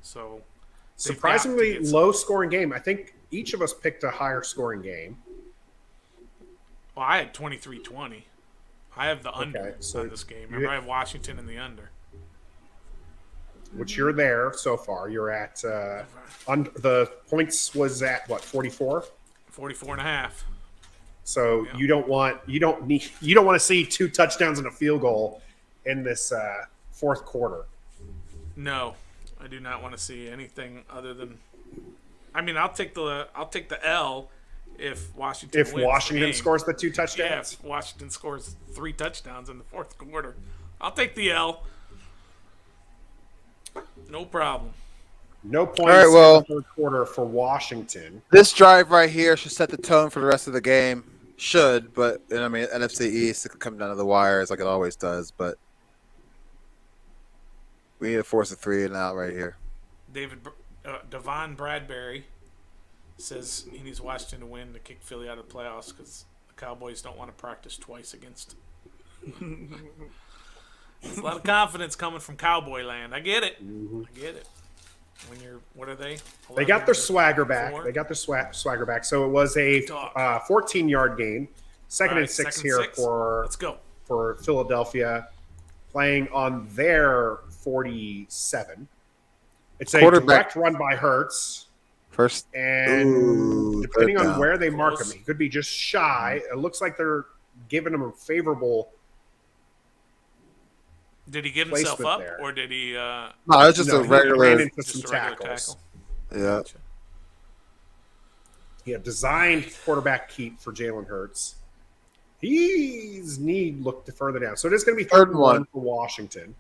[SPEAKER 3] So they've got to
[SPEAKER 1] Surprisingly
[SPEAKER 3] get some-
[SPEAKER 1] low-scoring game. I think each of us picked a higher-scoring game.
[SPEAKER 3] Well, I had 23-20. I have the under
[SPEAKER 1] so
[SPEAKER 3] on this game. Remember, I have Washington in the under.
[SPEAKER 1] Which you're there so far. You're at the points was at what 44.
[SPEAKER 3] 44.5.
[SPEAKER 1] So you don't want to see 2 touchdowns and a field goal in this fourth quarter.
[SPEAKER 3] No, I do not want to see anything other than. I mean, I'll take the L if Washington
[SPEAKER 1] If
[SPEAKER 3] wins the
[SPEAKER 1] Washington
[SPEAKER 3] game.
[SPEAKER 1] scores the 2
[SPEAKER 3] Yeah,
[SPEAKER 1] touchdowns,
[SPEAKER 3] if Washington scores 3 touchdowns in the fourth quarter, I'll take the L. No problem.
[SPEAKER 1] no points
[SPEAKER 2] right, well-
[SPEAKER 1] in the third quarter for Washington.
[SPEAKER 2] This drive right here should set the tone for the rest of the game. Should, but I mean, NFC East, it could come down to the wires like it always does. But we need to force a 3 and out right here.
[SPEAKER 3] Devon Bradbury says he needs Washington to win to kick Philly out of the playoffs because the Cowboys don't want to practice twice against them. There's a lot of confidence coming from Cowboy land. I get it. I get it. When you're, what are they?
[SPEAKER 1] They got their
[SPEAKER 3] 11,
[SPEAKER 1] swagger back.
[SPEAKER 3] 4?
[SPEAKER 1] They got their swagger back. So it was a
[SPEAKER 3] Talk.
[SPEAKER 1] 14-yard gain. Second
[SPEAKER 3] All
[SPEAKER 1] and
[SPEAKER 3] right,
[SPEAKER 1] 6
[SPEAKER 3] second
[SPEAKER 1] here
[SPEAKER 3] and 6.
[SPEAKER 1] for
[SPEAKER 3] Let's go.
[SPEAKER 1] Philadelphia, playing on their 47. It's a
[SPEAKER 2] Quarterback.
[SPEAKER 1] direct run by Hurts,
[SPEAKER 2] First,
[SPEAKER 1] and
[SPEAKER 2] Ooh,
[SPEAKER 1] depending
[SPEAKER 2] third
[SPEAKER 1] on
[SPEAKER 2] down.
[SPEAKER 1] where they mark him,
[SPEAKER 3] Close.
[SPEAKER 1] he could be just shy. It looks like they're giving him a favorable.
[SPEAKER 3] Did he get himself
[SPEAKER 1] placement
[SPEAKER 3] up,
[SPEAKER 1] there.
[SPEAKER 3] or did he?
[SPEAKER 2] no, it's just
[SPEAKER 1] No,
[SPEAKER 2] a
[SPEAKER 1] he
[SPEAKER 2] regular.
[SPEAKER 1] ran into
[SPEAKER 3] Just
[SPEAKER 1] some
[SPEAKER 3] a regular
[SPEAKER 1] tackles.
[SPEAKER 3] tackle.
[SPEAKER 2] Yeah,
[SPEAKER 3] Gotcha.
[SPEAKER 1] Yeah, designed quarterback keep for Jalen Hurts. His knee looked further down, so it is going to be
[SPEAKER 2] Third
[SPEAKER 1] third and
[SPEAKER 2] one.
[SPEAKER 1] one for Washington.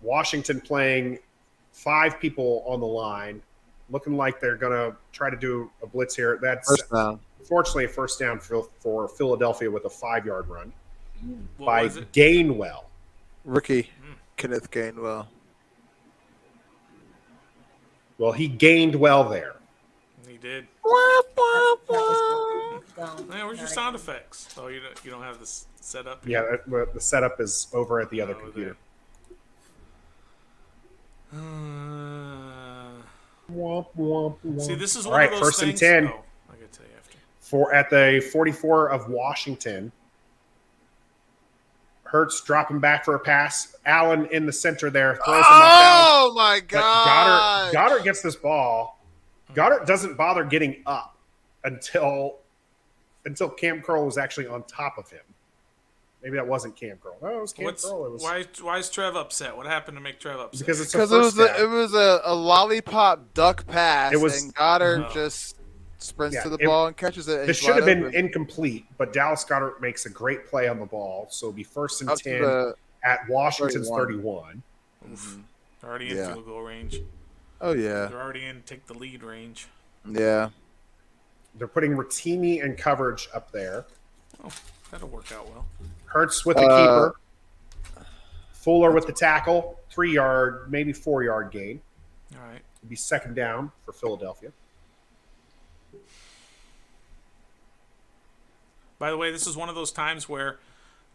[SPEAKER 1] Washington playing 5 people on the line, looking like they're going to try to do a blitz here. That's
[SPEAKER 2] first down.
[SPEAKER 1] fortunately a first down for Philadelphia with a 5-yard run
[SPEAKER 3] What
[SPEAKER 1] by
[SPEAKER 3] was it?
[SPEAKER 1] Gainwell.
[SPEAKER 2] Rookie. Kenneth Gainwell.
[SPEAKER 1] Well, he gained well there.
[SPEAKER 3] He did.
[SPEAKER 4] That was gone.
[SPEAKER 3] Man, where's your
[SPEAKER 4] Not
[SPEAKER 3] sound
[SPEAKER 4] again.
[SPEAKER 3] effects? Oh, you don't have this set up.
[SPEAKER 1] Yeah, the setup is over at the other
[SPEAKER 3] Over
[SPEAKER 1] computer.
[SPEAKER 3] there.
[SPEAKER 1] Womp, womp, womp.
[SPEAKER 3] See, this is
[SPEAKER 1] All
[SPEAKER 3] one
[SPEAKER 1] right,
[SPEAKER 3] of those
[SPEAKER 1] first and
[SPEAKER 3] things.
[SPEAKER 1] 10
[SPEAKER 3] Oh, I gotta tell you after.
[SPEAKER 1] for at the 44 of Washington. Hurts dropping back for a pass. Allen in the center there throws him off down.
[SPEAKER 2] Oh my
[SPEAKER 1] But
[SPEAKER 2] god!
[SPEAKER 1] Goddard gets this ball. Goddard doesn't bother getting up until Cam Curl was actually on top of him. Maybe that wasn't Cam Curl. No, it was Cam Curl. It was
[SPEAKER 3] Why is Trev upset? What happened to make Trev upset?
[SPEAKER 1] because it's a
[SPEAKER 2] Because
[SPEAKER 1] first
[SPEAKER 2] it
[SPEAKER 1] down.
[SPEAKER 2] was a lollipop duck pass,
[SPEAKER 1] It was-
[SPEAKER 2] and Goddard
[SPEAKER 3] Oh.
[SPEAKER 2] just sprints
[SPEAKER 1] Yeah,
[SPEAKER 2] to the
[SPEAKER 1] it-
[SPEAKER 2] ball and catches it. and
[SPEAKER 1] This
[SPEAKER 2] he's
[SPEAKER 1] should have
[SPEAKER 2] wide
[SPEAKER 1] been
[SPEAKER 2] open.
[SPEAKER 1] incomplete, but Dallas Goddard makes a great play on the ball. So it'll be first and
[SPEAKER 2] Up to
[SPEAKER 1] 10
[SPEAKER 2] the-
[SPEAKER 1] at Washington's
[SPEAKER 2] 31.
[SPEAKER 1] 31.
[SPEAKER 3] Oof. They're already in
[SPEAKER 2] Yeah.
[SPEAKER 3] field goal range.
[SPEAKER 2] Oh yeah,
[SPEAKER 3] They're already in take the lead range.
[SPEAKER 2] yeah.
[SPEAKER 1] They're putting Rotimi and coverage up there.
[SPEAKER 3] Oh, that'll work out well.
[SPEAKER 1] Hurts with the keeper. Fuller with the tackle. 3-yard, maybe 4-yard gain.
[SPEAKER 3] All right.
[SPEAKER 1] It'll be second down for Philadelphia.
[SPEAKER 3] By the way, this is one of those times where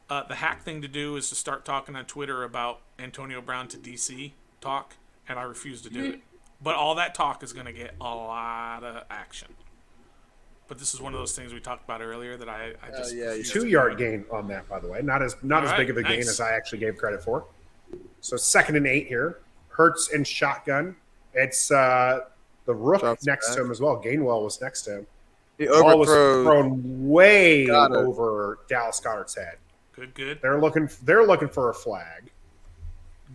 [SPEAKER 3] the hack thing to do is to start talking on Twitter about Antonio Brown to DC talk, and I refuse to do it. But all that talk is going to get a lot of action. But this is one of those things we talked about earlier that I just
[SPEAKER 2] yeah,
[SPEAKER 3] refuse to
[SPEAKER 1] 2-yard
[SPEAKER 3] do.
[SPEAKER 1] gain on that, by the way. Not as
[SPEAKER 3] right,
[SPEAKER 1] big of a gain
[SPEAKER 3] nice.
[SPEAKER 1] as I actually gave credit for. So second and 8 here. Hurts and shotgun. It's the rook
[SPEAKER 2] Drops
[SPEAKER 1] next
[SPEAKER 2] back.
[SPEAKER 1] to him as well. Gainwell was next to him.
[SPEAKER 2] He
[SPEAKER 1] Ball was
[SPEAKER 2] overthrows.
[SPEAKER 1] thrown way
[SPEAKER 2] Goddard.
[SPEAKER 1] over Dallas Goddard's head.
[SPEAKER 3] Good.
[SPEAKER 1] They're looking for a flag.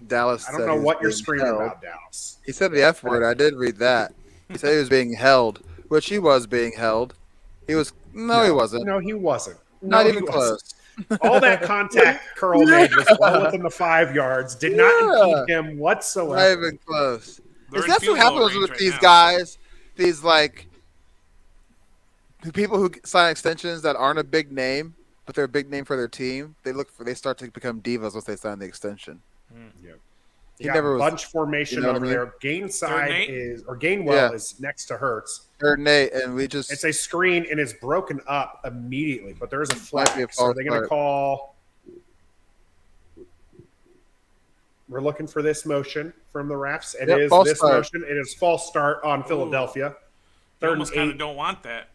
[SPEAKER 2] Dallas.
[SPEAKER 1] I don't
[SPEAKER 2] said
[SPEAKER 1] know
[SPEAKER 2] he was
[SPEAKER 1] what you're
[SPEAKER 2] being
[SPEAKER 1] screaming
[SPEAKER 2] held.
[SPEAKER 1] about, Dallas.
[SPEAKER 2] He said the F word. I did read that. He said he was being held, which he was being held. He was he wasn't.
[SPEAKER 1] No, he wasn't.
[SPEAKER 2] Not
[SPEAKER 1] No,
[SPEAKER 2] even
[SPEAKER 1] he
[SPEAKER 2] close.
[SPEAKER 1] wasn't. All that contact Curl made was well within the 5 yards. Did not impede him
[SPEAKER 2] Not
[SPEAKER 1] whatsoever.
[SPEAKER 2] even close.
[SPEAKER 3] They're in
[SPEAKER 2] That's
[SPEAKER 3] field
[SPEAKER 2] what
[SPEAKER 3] goal
[SPEAKER 2] happens
[SPEAKER 3] range
[SPEAKER 2] with
[SPEAKER 3] right
[SPEAKER 2] these
[SPEAKER 3] now.
[SPEAKER 2] guys. These the people who sign extensions that aren't a big name, but they're a big name for their team. They start to become divas once they sign the extension.
[SPEAKER 1] Yeah.
[SPEAKER 2] He
[SPEAKER 1] You got
[SPEAKER 2] never was-
[SPEAKER 1] bunch formation
[SPEAKER 2] you know what
[SPEAKER 1] over
[SPEAKER 2] I mean?
[SPEAKER 1] there. Gain side
[SPEAKER 3] Nate?
[SPEAKER 1] Gainwell
[SPEAKER 2] Yeah.
[SPEAKER 1] is next to Hurts.
[SPEAKER 2] They're Nate, and we just
[SPEAKER 1] It's a screen and it's broken up immediately, but there is a
[SPEAKER 2] Might be a
[SPEAKER 1] flag. So are
[SPEAKER 2] false
[SPEAKER 1] they going to
[SPEAKER 2] start.
[SPEAKER 1] call? We're looking for this motion from the refs. It
[SPEAKER 2] Yep,
[SPEAKER 1] is
[SPEAKER 2] false
[SPEAKER 1] this
[SPEAKER 2] start.
[SPEAKER 1] motion. It is false start on Philadelphia.
[SPEAKER 3] You
[SPEAKER 1] Third and
[SPEAKER 3] almost kind
[SPEAKER 1] 8.
[SPEAKER 3] of don't want that,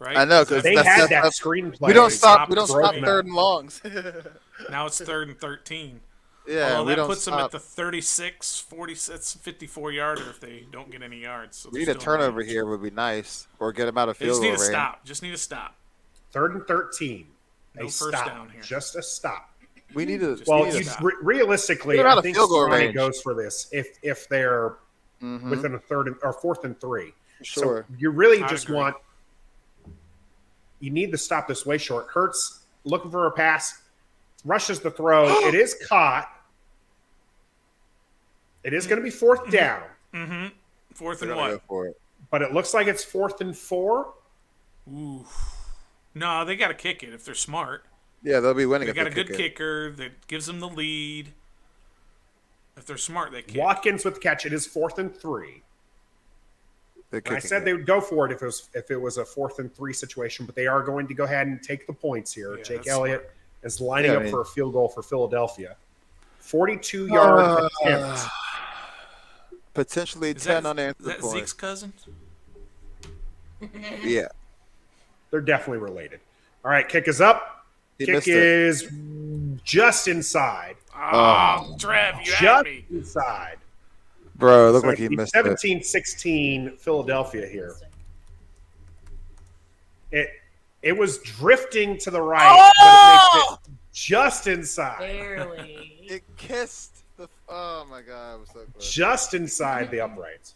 [SPEAKER 3] right?
[SPEAKER 2] I know, 'cause
[SPEAKER 1] They
[SPEAKER 2] that's-
[SPEAKER 1] had that
[SPEAKER 2] that's-
[SPEAKER 1] screenplay.
[SPEAKER 2] we don't stop. We
[SPEAKER 3] Stop
[SPEAKER 2] don't stop
[SPEAKER 1] broken
[SPEAKER 2] third and longs.
[SPEAKER 3] Now it's 3rd and 13.
[SPEAKER 2] Yeah,
[SPEAKER 3] Although
[SPEAKER 2] we
[SPEAKER 3] that
[SPEAKER 2] don't
[SPEAKER 3] puts them at
[SPEAKER 2] stop.
[SPEAKER 3] the 36, 46, 54-yarder if they don't get any yards. So
[SPEAKER 2] We need
[SPEAKER 3] they're
[SPEAKER 2] a
[SPEAKER 3] still in
[SPEAKER 2] turnover
[SPEAKER 3] range.
[SPEAKER 2] here would be nice, or get them out of
[SPEAKER 3] They
[SPEAKER 2] field
[SPEAKER 3] just
[SPEAKER 2] goal
[SPEAKER 3] need to
[SPEAKER 2] range.
[SPEAKER 3] stop. Just need to stop.
[SPEAKER 1] Third and 13.
[SPEAKER 3] No
[SPEAKER 1] A
[SPEAKER 3] first
[SPEAKER 1] stop.
[SPEAKER 3] down here.
[SPEAKER 1] Just a stop.
[SPEAKER 2] We need to.
[SPEAKER 3] Just
[SPEAKER 1] Well,
[SPEAKER 3] need to
[SPEAKER 1] you,
[SPEAKER 3] stop.
[SPEAKER 1] realistically,
[SPEAKER 2] Get 'em out
[SPEAKER 1] I
[SPEAKER 2] of
[SPEAKER 1] think
[SPEAKER 2] field goal
[SPEAKER 1] Swanee
[SPEAKER 2] range.
[SPEAKER 1] goes for this if they're
[SPEAKER 2] Mhm,
[SPEAKER 1] within a third and, or 4th and 3.
[SPEAKER 2] sure.
[SPEAKER 1] So you really
[SPEAKER 3] I
[SPEAKER 1] just
[SPEAKER 3] agree.
[SPEAKER 1] want you need to stop this way short. Hurts looking for a pass, rushes the throw. It is caught. It is going to be 4th down,
[SPEAKER 3] Mm-hmm. 4th
[SPEAKER 2] They're
[SPEAKER 3] and
[SPEAKER 2] gonna
[SPEAKER 3] what?
[SPEAKER 2] go for it.
[SPEAKER 1] but it looks like it's 4th and 4.
[SPEAKER 3] Ooh. No, they got to kick it if they're smart.
[SPEAKER 2] Yeah, they'll be winning.
[SPEAKER 3] They
[SPEAKER 2] if
[SPEAKER 3] got a
[SPEAKER 2] they
[SPEAKER 3] good
[SPEAKER 2] kick it.
[SPEAKER 3] kicker that gives them the lead. If they're smart, they kick.
[SPEAKER 1] Watkins with the catch. It is 4th and 3.
[SPEAKER 2] They're
[SPEAKER 1] And I
[SPEAKER 2] kicking
[SPEAKER 1] said
[SPEAKER 2] it.
[SPEAKER 1] they would go for it if it was a 4th and 3 situation, but they are going to go ahead and take the points here.
[SPEAKER 3] Yeah,
[SPEAKER 1] Jake
[SPEAKER 3] that's
[SPEAKER 1] Elliott is lining
[SPEAKER 2] Yeah, I
[SPEAKER 1] up
[SPEAKER 2] mean-
[SPEAKER 1] for a field goal for Philadelphia. 42-yard attempt.
[SPEAKER 2] Potentially
[SPEAKER 3] Is
[SPEAKER 2] 10
[SPEAKER 3] that,
[SPEAKER 2] unanswered
[SPEAKER 3] is that
[SPEAKER 2] points.
[SPEAKER 3] Zeke's cousin?
[SPEAKER 2] Yeah,
[SPEAKER 1] They're definitely related. All right, kick is up.
[SPEAKER 2] he
[SPEAKER 1] Kick
[SPEAKER 2] missed it.
[SPEAKER 1] is just inside.
[SPEAKER 3] Oh, Trev, you had
[SPEAKER 1] Just
[SPEAKER 3] me.
[SPEAKER 1] inside.
[SPEAKER 2] Bro, it looked
[SPEAKER 1] So
[SPEAKER 2] like he
[SPEAKER 1] it'd be
[SPEAKER 2] missed it.
[SPEAKER 1] 17-16 Philadelphia here. It was drifting to the right, but it makes it just inside.
[SPEAKER 4] Barely.
[SPEAKER 2] It kissed the. Oh my god, it was so close.
[SPEAKER 1] Just inside the uprights.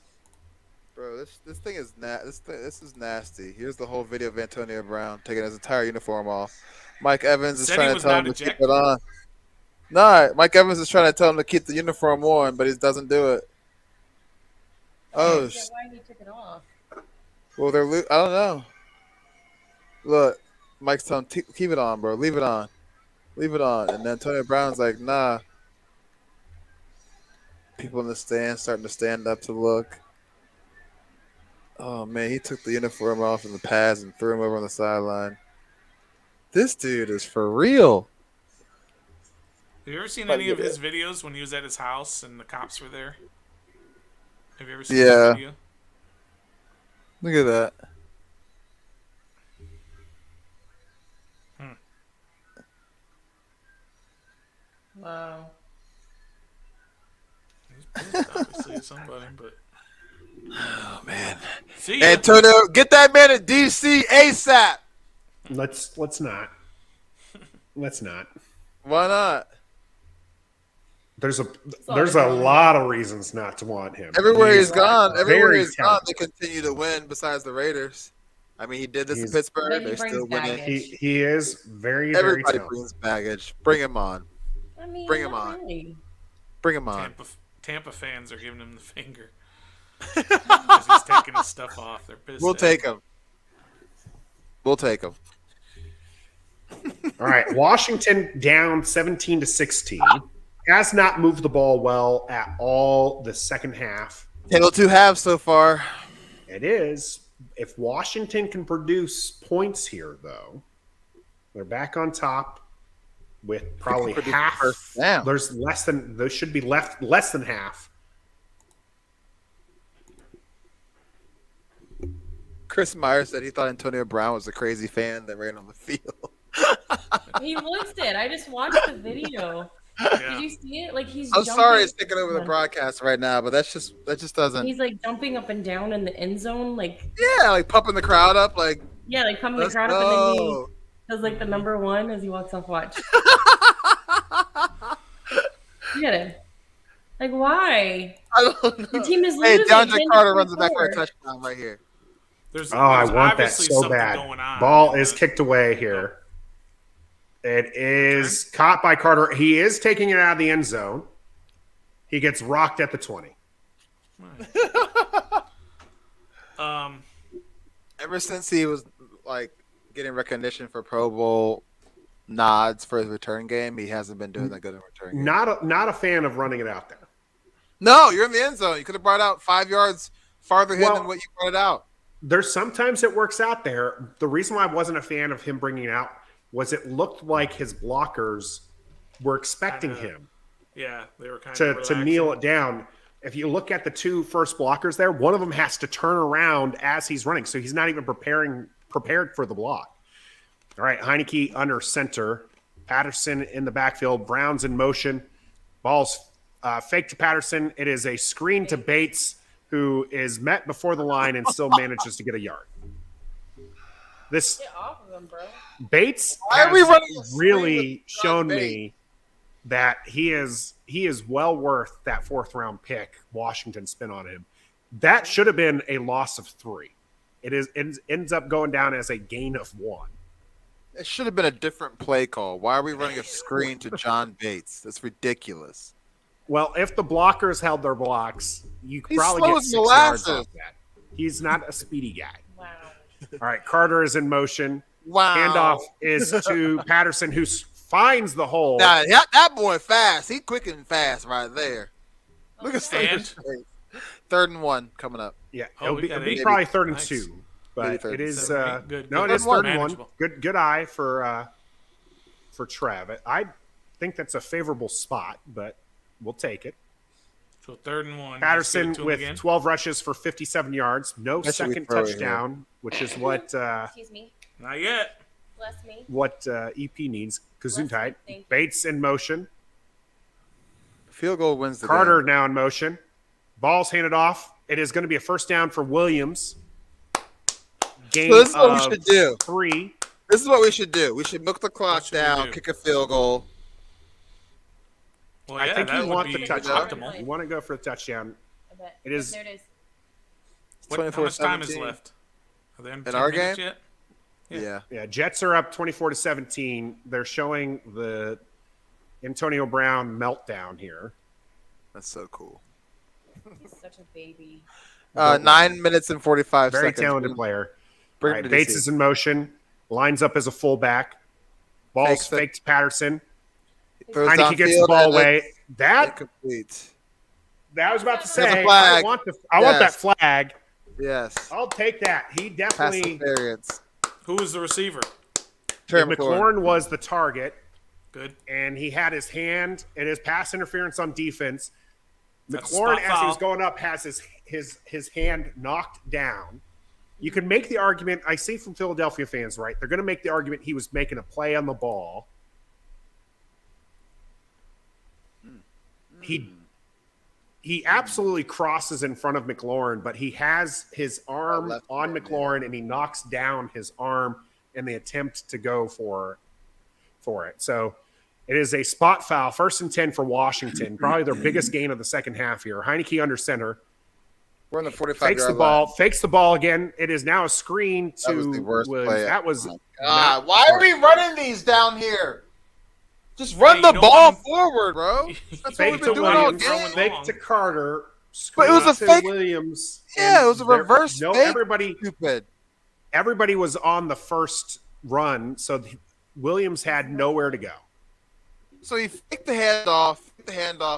[SPEAKER 2] Bro, this thing is this is nasty. Here's the whole video of Antonio Brown taking his entire uniform off. Mike Evans is
[SPEAKER 3] Said he
[SPEAKER 2] trying to
[SPEAKER 3] was
[SPEAKER 2] tell him
[SPEAKER 3] not
[SPEAKER 2] to keep
[SPEAKER 3] ejected.
[SPEAKER 2] it on. No, Mike Evans is trying to tell him to keep the uniform on, but he doesn't do it. Oh,
[SPEAKER 4] Is that why he took it off?
[SPEAKER 2] well, I don't know. Look, Mike's telling him, keep it on, bro. Leave it on. Leave it on. And then Antonio Brown's like, nah. People in the stands starting to stand up to look. Oh man, he took the uniform off and the pads and threw him over on the sideline. This dude is for real.
[SPEAKER 3] Have you ever seen
[SPEAKER 2] Like,
[SPEAKER 3] any of
[SPEAKER 2] yeah.
[SPEAKER 3] his videos when he was at his house and the cops were there? Have you ever seen
[SPEAKER 2] Yeah.
[SPEAKER 3] that video?
[SPEAKER 2] Look at that.
[SPEAKER 4] Wow.
[SPEAKER 3] He's pissed, obviously, at somebody, but
[SPEAKER 2] Oh man.
[SPEAKER 3] see ya.
[SPEAKER 2] Antonio, get that man to DC ASAP.
[SPEAKER 1] Let's not. Let's not.
[SPEAKER 2] Why not?
[SPEAKER 1] There's a
[SPEAKER 4] all
[SPEAKER 1] lot of reasons not to want him.
[SPEAKER 2] Everywhere he's
[SPEAKER 1] He's
[SPEAKER 2] gone,
[SPEAKER 1] very
[SPEAKER 2] they
[SPEAKER 1] talented.
[SPEAKER 2] continue to win. Besides the Raiders, I mean, he did this in
[SPEAKER 1] He's-
[SPEAKER 2] Pittsburgh.
[SPEAKER 4] Then he
[SPEAKER 2] They're
[SPEAKER 4] brings
[SPEAKER 2] still winning.
[SPEAKER 4] baggage.
[SPEAKER 1] He is very very
[SPEAKER 2] Everybody
[SPEAKER 1] talented.
[SPEAKER 2] brings baggage. Bring him on.
[SPEAKER 4] I mean,
[SPEAKER 2] Bring him
[SPEAKER 4] not
[SPEAKER 2] on.
[SPEAKER 4] really.
[SPEAKER 2] Bring him on.
[SPEAKER 3] Tampa fans are giving him the finger because he's taking his stuff off. They're pissed.
[SPEAKER 2] We'll
[SPEAKER 3] at
[SPEAKER 2] take
[SPEAKER 3] him.
[SPEAKER 2] him. We'll take him.
[SPEAKER 1] All right, Washington down 17-16. Has not moved the ball well at all the second half.
[SPEAKER 2] Tail 2 halves so far.
[SPEAKER 1] It is. If Washington can produce points here, though, they're back on top with probably
[SPEAKER 2] produce
[SPEAKER 1] half.
[SPEAKER 2] first down.
[SPEAKER 1] There's less than those should be less than half.
[SPEAKER 2] Chris Myers said he thought Antonio Brown was a crazy fan that ran on the field.
[SPEAKER 4] He looks it. I just watched the video. Did
[SPEAKER 3] Yeah.
[SPEAKER 4] you see it? Like he's.
[SPEAKER 2] I'm
[SPEAKER 4] jumping-
[SPEAKER 2] sorry it's taking over the broadcast right now, but that just doesn't.
[SPEAKER 4] He's like jumping up and down in the end zone, like
[SPEAKER 2] Yeah, like pumping the crowd up, like
[SPEAKER 4] yeah, like pumping the
[SPEAKER 2] let's
[SPEAKER 4] crowd up, and then he
[SPEAKER 2] go.
[SPEAKER 4] does like the number one as he walks off. Watch. Look at him. Like why?
[SPEAKER 2] I don't know.
[SPEAKER 4] Your team is
[SPEAKER 2] Hey,
[SPEAKER 4] losing.
[SPEAKER 2] DeAndre
[SPEAKER 4] 10
[SPEAKER 2] Carter
[SPEAKER 4] to
[SPEAKER 2] runs it back for a
[SPEAKER 4] 4.
[SPEAKER 2] touchdown right here.
[SPEAKER 3] There's,
[SPEAKER 1] Oh, I
[SPEAKER 3] there's
[SPEAKER 1] want that
[SPEAKER 3] obviously
[SPEAKER 1] so
[SPEAKER 3] something
[SPEAKER 1] bad.
[SPEAKER 3] going on.
[SPEAKER 1] Ball is kicked away here. It is caught by Carter. He is taking it out of the end zone. He gets rocked at the 20.
[SPEAKER 2] Ever since he was like getting recognition for Pro Bowl nods for his return game, he hasn't been doing that good in return game.
[SPEAKER 1] Not a fan of running it out there.
[SPEAKER 2] No, you're in the end zone. You could have brought it out 5 yards farther in
[SPEAKER 1] Well-
[SPEAKER 2] than what you brought it out.
[SPEAKER 1] There's sometimes it works out there. The reason why I wasn't a fan of him bringing it out was it looked like his blockers were expecting him
[SPEAKER 3] Yeah, they were kind
[SPEAKER 1] to kneel it down. If you look at the two first blockers there, one of them has to turn around as he's running, so he's not even prepared for the block. All right, Heineke under center, Patterson in the backfield, Brown's in motion, ball's fake to Patterson. It is a screen to Bates, who is met before the line and still manages to get a yard. This
[SPEAKER 4] Get off of him, bro.
[SPEAKER 1] Bates
[SPEAKER 2] Why are we
[SPEAKER 1] has
[SPEAKER 2] running a screen
[SPEAKER 1] really
[SPEAKER 2] with John
[SPEAKER 1] shown
[SPEAKER 2] Bates?
[SPEAKER 1] me that he is well worth that 4th round pick. Washington spent on him. That should have been a loss of 3. It ends up going down as a gain of 1.
[SPEAKER 2] It should have been a different play call. Why are we running a screen to John Bates? That's ridiculous.
[SPEAKER 1] Well, if the blockers held their blocks, you could
[SPEAKER 2] He's
[SPEAKER 1] probably
[SPEAKER 2] slow
[SPEAKER 1] get
[SPEAKER 2] as
[SPEAKER 1] 6 yards
[SPEAKER 2] molasses.
[SPEAKER 1] off that. He's not a speedy guy.
[SPEAKER 4] Wow.
[SPEAKER 1] All right, Carter is in motion.
[SPEAKER 2] Wow.
[SPEAKER 1] Handoff is to Patterson, who finds the hole.
[SPEAKER 2] Nah, that boy fast. He quick and fast right there. Look at
[SPEAKER 3] And-
[SPEAKER 2] Slater's face. 3rd and 1 coming up.
[SPEAKER 1] Yeah,
[SPEAKER 3] Oh,
[SPEAKER 1] it'll
[SPEAKER 3] we
[SPEAKER 1] be,
[SPEAKER 3] got
[SPEAKER 1] it'll be
[SPEAKER 3] 8.
[SPEAKER 1] probably 3rd and
[SPEAKER 3] Nice.
[SPEAKER 1] 2,
[SPEAKER 2] Maybe
[SPEAKER 1] but
[SPEAKER 2] 3rd
[SPEAKER 1] it
[SPEAKER 2] and
[SPEAKER 1] is
[SPEAKER 3] 7. Good.
[SPEAKER 1] no, it
[SPEAKER 3] Good
[SPEAKER 1] is
[SPEAKER 3] one.
[SPEAKER 1] 3rd and 1.
[SPEAKER 3] Manageable.
[SPEAKER 1] Good eye for Trev. I think that's a favorable spot, but we'll take it.
[SPEAKER 3] So 3rd and 1.
[SPEAKER 1] Patterson
[SPEAKER 3] Let's give it to him
[SPEAKER 1] with
[SPEAKER 3] again.
[SPEAKER 1] 12 rushes for 57 yards, no
[SPEAKER 2] That's what we
[SPEAKER 1] second
[SPEAKER 2] throw it here.
[SPEAKER 1] touchdown, which is what
[SPEAKER 4] Excuse me.
[SPEAKER 3] Not yet.
[SPEAKER 4] Bless me.
[SPEAKER 1] EP needs. Gesundheit.
[SPEAKER 4] Thank you.
[SPEAKER 1] Bates in motion.
[SPEAKER 2] Field goal wins the
[SPEAKER 1] Carter
[SPEAKER 2] game.
[SPEAKER 1] now in motion. Ball's handed off. It is going to be a first down for Williams. Game
[SPEAKER 2] So this is what we
[SPEAKER 1] of
[SPEAKER 2] should do.
[SPEAKER 1] 3.
[SPEAKER 2] This is what we should do. We should milk the clock
[SPEAKER 3] should we
[SPEAKER 2] down,
[SPEAKER 3] do?
[SPEAKER 2] kick a field goal.
[SPEAKER 3] Well,
[SPEAKER 1] I
[SPEAKER 3] yeah,
[SPEAKER 1] think
[SPEAKER 3] that
[SPEAKER 1] you
[SPEAKER 3] would
[SPEAKER 1] want
[SPEAKER 3] be
[SPEAKER 1] the touchdown.
[SPEAKER 3] optimal.
[SPEAKER 1] You want to go for the touchdown.
[SPEAKER 4] I bet.
[SPEAKER 1] It is-
[SPEAKER 4] There it is.
[SPEAKER 3] How much time is
[SPEAKER 2] 24-17.
[SPEAKER 3] left? Are they in
[SPEAKER 2] our
[SPEAKER 3] 10 minutes
[SPEAKER 2] game?
[SPEAKER 3] yet?
[SPEAKER 2] Yeah.
[SPEAKER 1] Yeah, Jets are up 24-17. They're showing the Antonio Brown meltdown here.
[SPEAKER 2] That's so cool.
[SPEAKER 4] He's such a baby.
[SPEAKER 2] 9 minutes and 45
[SPEAKER 1] Very
[SPEAKER 2] seconds.
[SPEAKER 1] talented player.
[SPEAKER 2] Bring
[SPEAKER 1] All
[SPEAKER 2] him
[SPEAKER 1] right,
[SPEAKER 2] to
[SPEAKER 1] Bates
[SPEAKER 2] DC.
[SPEAKER 1] is in motion. Lines up as a fullback. Ball's
[SPEAKER 2] Fakes it.
[SPEAKER 1] faked to Patterson.
[SPEAKER 2] Throws
[SPEAKER 1] Heineke gets the
[SPEAKER 2] downfield
[SPEAKER 1] ball
[SPEAKER 2] and
[SPEAKER 1] away. That
[SPEAKER 2] incomplete.
[SPEAKER 1] I was about to
[SPEAKER 2] There's a
[SPEAKER 1] say,
[SPEAKER 2] flag.
[SPEAKER 1] I want that flag.
[SPEAKER 2] Yes.
[SPEAKER 1] I'll take that. He
[SPEAKER 2] Pass
[SPEAKER 1] definitely.
[SPEAKER 2] interference.
[SPEAKER 3] Who was the receiver?
[SPEAKER 2] Terry
[SPEAKER 1] McLaurin was the target,
[SPEAKER 3] Good.
[SPEAKER 1] and he had his hand and his pass interference on defense.
[SPEAKER 3] That's a
[SPEAKER 1] McLaurin,
[SPEAKER 3] spot
[SPEAKER 1] as he was
[SPEAKER 3] foul.
[SPEAKER 1] going up, has his hand knocked down. You can make the argument. I see from Philadelphia fans, right? They're going to make the argument he was making a play on the ball. He absolutely crosses in front of McLaurin, but he has his arm on McLaurin, and he knocks down his arm in the attempt to go for it. So it is a spot foul, 1st and 10 for Washington, probably their biggest gain of the second half here. Heineke under center.
[SPEAKER 2] We're in the 45
[SPEAKER 1] Fakes the
[SPEAKER 2] yard
[SPEAKER 1] ball.
[SPEAKER 2] line.
[SPEAKER 1] Fakes the ball again. It is now a screen to
[SPEAKER 2] That was the worst play.
[SPEAKER 1] That was
[SPEAKER 2] God, why are we running these down here? Just run
[SPEAKER 3] Hey,
[SPEAKER 2] the
[SPEAKER 3] you don't
[SPEAKER 2] ball
[SPEAKER 3] want
[SPEAKER 2] forward, bro. That's what
[SPEAKER 1] fake
[SPEAKER 2] we've
[SPEAKER 1] to
[SPEAKER 2] been doing all
[SPEAKER 1] Williams.
[SPEAKER 2] game.
[SPEAKER 1] Fake to Carter.
[SPEAKER 2] But it was a
[SPEAKER 1] screen to
[SPEAKER 2] fake-
[SPEAKER 1] Williams.
[SPEAKER 2] Yeah,
[SPEAKER 1] and
[SPEAKER 2] it was a
[SPEAKER 1] there-
[SPEAKER 2] reverse
[SPEAKER 1] No,
[SPEAKER 2] fake.
[SPEAKER 1] everybody was on the first run, so Williams had nowhere to go.
[SPEAKER 2] So he faked the handoff,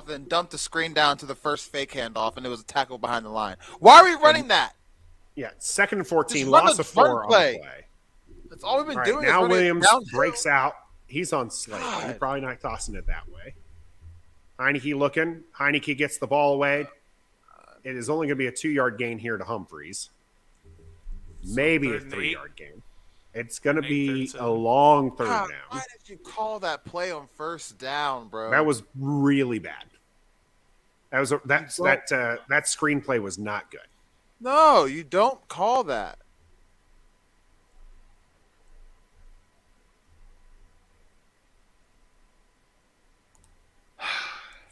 [SPEAKER 2] and dumped the screen down to the first fake handoff, and it was a tackle behind the line. Why are we running that?
[SPEAKER 1] Yeah, 2nd and 14,
[SPEAKER 2] Just run
[SPEAKER 1] loss
[SPEAKER 2] the
[SPEAKER 1] of 4
[SPEAKER 2] run
[SPEAKER 1] on
[SPEAKER 2] play.
[SPEAKER 1] the play.
[SPEAKER 2] That's all we've been
[SPEAKER 1] All right,
[SPEAKER 2] doing. is
[SPEAKER 1] now
[SPEAKER 2] running it
[SPEAKER 1] Williams
[SPEAKER 2] downhill.
[SPEAKER 1] breaks out. He's on slate. He's
[SPEAKER 2] God.
[SPEAKER 1] probably not tossing it that way. Heineke looking. Heineke gets the ball away. It is only going to be a 2-yard gain here to Humphreys. Maybe a
[SPEAKER 3] 3rd and
[SPEAKER 1] 3-yard gain. It's going to
[SPEAKER 3] 8,
[SPEAKER 1] be
[SPEAKER 3] 3rd
[SPEAKER 1] a
[SPEAKER 3] and
[SPEAKER 1] long third
[SPEAKER 2] God,
[SPEAKER 1] down.
[SPEAKER 2] why did you call that play on first down, bro?
[SPEAKER 1] That was really bad. That screenplay was not good.
[SPEAKER 2] No, you don't call that.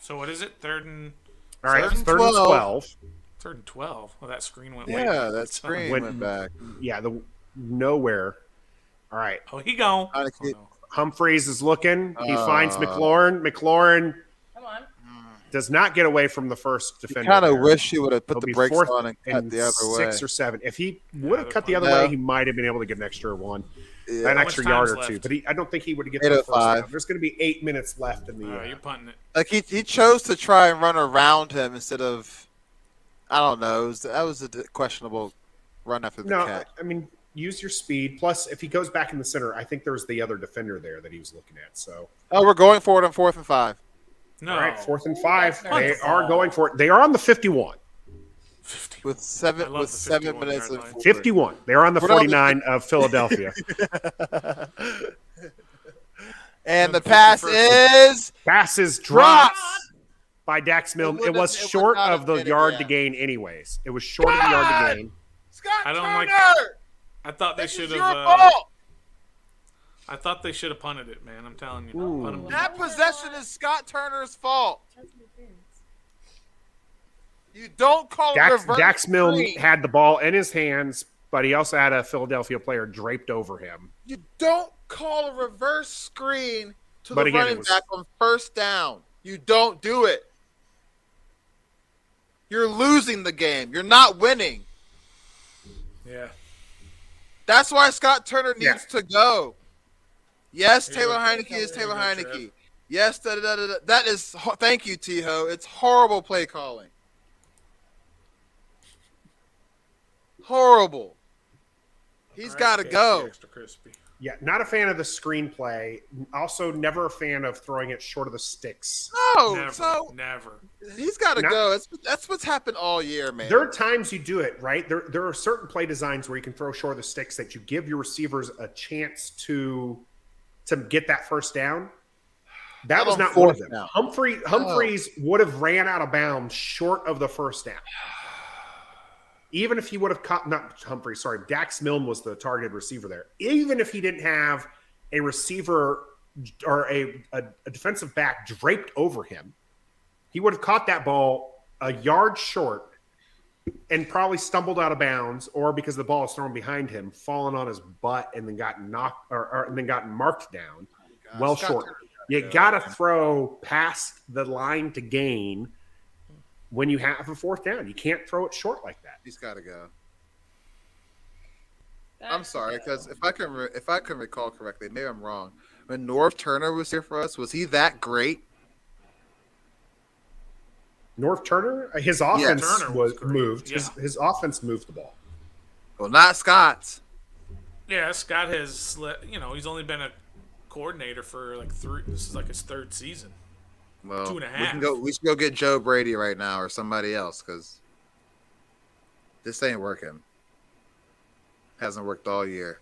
[SPEAKER 3] So what is it? 3rd and
[SPEAKER 1] All right,
[SPEAKER 2] 3rd and
[SPEAKER 1] 3rd and
[SPEAKER 2] 12.
[SPEAKER 1] 12.
[SPEAKER 3] 3rd and 12. Well, that screen went way
[SPEAKER 2] Yeah,
[SPEAKER 3] back.
[SPEAKER 2] that screen
[SPEAKER 1] Went-
[SPEAKER 2] went back.
[SPEAKER 1] Yeah, nowhere. All right,
[SPEAKER 3] Oh, he gone.
[SPEAKER 2] Heineke-
[SPEAKER 3] Oh, no.
[SPEAKER 1] Humphreys is looking. He finds McLaurin. McLaurin
[SPEAKER 4] Come on.
[SPEAKER 1] does not get away from the first defender.
[SPEAKER 2] Kind of
[SPEAKER 1] there.
[SPEAKER 2] wish he would have put
[SPEAKER 1] He'll
[SPEAKER 2] the
[SPEAKER 1] be
[SPEAKER 2] brakes
[SPEAKER 1] 4th
[SPEAKER 2] on and cut the other
[SPEAKER 1] 6
[SPEAKER 2] way.
[SPEAKER 1] or 7. If he would have
[SPEAKER 3] they're
[SPEAKER 1] cut the
[SPEAKER 3] fine.
[SPEAKER 1] other
[SPEAKER 2] No.
[SPEAKER 1] way, he might have been able to get an extra one,
[SPEAKER 2] Yeah.
[SPEAKER 1] an
[SPEAKER 3] How
[SPEAKER 1] extra
[SPEAKER 3] much
[SPEAKER 1] yard
[SPEAKER 3] time's
[SPEAKER 1] or two.
[SPEAKER 3] left?
[SPEAKER 1] But I don't think he would have get the first
[SPEAKER 2] 8:05.
[SPEAKER 1] down. There's going to be 8 minutes left in the.
[SPEAKER 3] All right, you're punting it.
[SPEAKER 2] Like he chose to try and run around him instead of, I don't know. That was a questionable run after the
[SPEAKER 1] No,
[SPEAKER 2] catch.
[SPEAKER 1] I mean, use your speed. Plus, if he goes back in the center, I think there's the other defender there that he was looking at. So,
[SPEAKER 2] Oh, we're going for it on 4th and 5.
[SPEAKER 3] No.
[SPEAKER 1] all right, 4th and 5.
[SPEAKER 4] That's
[SPEAKER 1] They
[SPEAKER 4] nice.
[SPEAKER 1] are going for it. They are on the 51.
[SPEAKER 3] 50.
[SPEAKER 2] With
[SPEAKER 3] I
[SPEAKER 2] seven
[SPEAKER 3] love the 51
[SPEAKER 2] minutes
[SPEAKER 3] yard
[SPEAKER 2] and
[SPEAKER 3] line.
[SPEAKER 1] 51. They're on the
[SPEAKER 2] We're on the
[SPEAKER 1] 49 of Philadelphia.
[SPEAKER 2] And the
[SPEAKER 3] The
[SPEAKER 2] pass
[SPEAKER 3] 51st.
[SPEAKER 2] is
[SPEAKER 1] Passes
[SPEAKER 2] dropped.
[SPEAKER 1] drops by Dax Milne.
[SPEAKER 2] It
[SPEAKER 1] It was
[SPEAKER 2] wouldn't- it would
[SPEAKER 1] short
[SPEAKER 2] not
[SPEAKER 1] of
[SPEAKER 2] have
[SPEAKER 1] the
[SPEAKER 2] been it,
[SPEAKER 1] yard
[SPEAKER 2] yeah.
[SPEAKER 1] to gain, anyways. It was short of the yard to gain.
[SPEAKER 2] Scott
[SPEAKER 3] I don't
[SPEAKER 2] Turner!
[SPEAKER 3] like- I thought they
[SPEAKER 2] This
[SPEAKER 3] should
[SPEAKER 2] is your
[SPEAKER 3] have.
[SPEAKER 2] fault.
[SPEAKER 3] I thought they should have punted it, man. I'm telling you.
[SPEAKER 1] Ooh.
[SPEAKER 3] Punt 'em.
[SPEAKER 2] That possession is Scott Turner's fault. You don't call it reverse
[SPEAKER 1] Dax Milne
[SPEAKER 2] screen.
[SPEAKER 1] had the ball in his hands, but he also had a Philadelphia player draped over him.
[SPEAKER 2] You don't call a reverse screen to
[SPEAKER 1] But
[SPEAKER 2] the
[SPEAKER 1] again, it
[SPEAKER 2] running
[SPEAKER 1] was-
[SPEAKER 2] back on first down. You don't do it. You're losing the game. You're not winning.
[SPEAKER 3] Yeah.
[SPEAKER 2] That's why Scott Turner
[SPEAKER 1] Yeah.
[SPEAKER 2] needs to go. Yes,
[SPEAKER 3] Here
[SPEAKER 2] Taylor
[SPEAKER 3] you go.
[SPEAKER 2] Heineke is
[SPEAKER 3] Here you
[SPEAKER 2] Taylor
[SPEAKER 3] go,
[SPEAKER 2] Heineke.
[SPEAKER 3] Trev.
[SPEAKER 2] Yes, da-da-da-da-da. That is. Thank you, T-Ho. It's horrible play calling. Horrible. He's
[SPEAKER 3] All right,
[SPEAKER 2] got to
[SPEAKER 3] KFC
[SPEAKER 2] go.
[SPEAKER 3] Extra crispy.
[SPEAKER 1] Yeah, not a fan of the screenplay. Also, never a fan of throwing it short of the sticks.
[SPEAKER 2] No,
[SPEAKER 3] Never.
[SPEAKER 2] so
[SPEAKER 3] Never.
[SPEAKER 2] he's got to
[SPEAKER 1] Not-
[SPEAKER 2] go. That's what's happened all year, man.
[SPEAKER 1] There are times you do it, right? There are certain play designs where you can throw short of the sticks that you give your receivers a chance to get that first down. That
[SPEAKER 2] Not
[SPEAKER 1] was
[SPEAKER 2] on
[SPEAKER 1] not one of
[SPEAKER 2] fourth
[SPEAKER 1] them.
[SPEAKER 2] down.
[SPEAKER 1] Humphreys would have ran out of bounds short of the first down. Even if he would have caught, not Humphreys, sorry, Dax Milne was the targeted receiver there. Even if he didn't have a receiver or a defensive back draped over him, he would have caught that ball a yard short and probably stumbled out of bounds, or because the ball is thrown behind him, fallen on his butt and then gotten knocked and then gotten marked down. Well
[SPEAKER 2] Scott
[SPEAKER 1] short.
[SPEAKER 2] Turner
[SPEAKER 1] You
[SPEAKER 2] gotta
[SPEAKER 1] got
[SPEAKER 2] go.
[SPEAKER 1] to throw past the line to gain when you have a fourth down. You can't throw it short like that.
[SPEAKER 2] He's got to go. I'm sorry, because if I can recall correctly, maybe I'm wrong. When Norv Turner was here for us, was he that great?
[SPEAKER 1] North Turner, his offense
[SPEAKER 3] Turner
[SPEAKER 1] was
[SPEAKER 3] was great.
[SPEAKER 1] moved.
[SPEAKER 3] Yeah.
[SPEAKER 1] His offense moved the ball.
[SPEAKER 2] Well, not Scott's.
[SPEAKER 3] Yeah, Scott has, he's only been a coordinator for like this is like his third season.
[SPEAKER 2] Well,
[SPEAKER 3] 2.5.
[SPEAKER 2] We should go get Joe Brady right now or somebody else because this ain't working. Hasn't worked all year.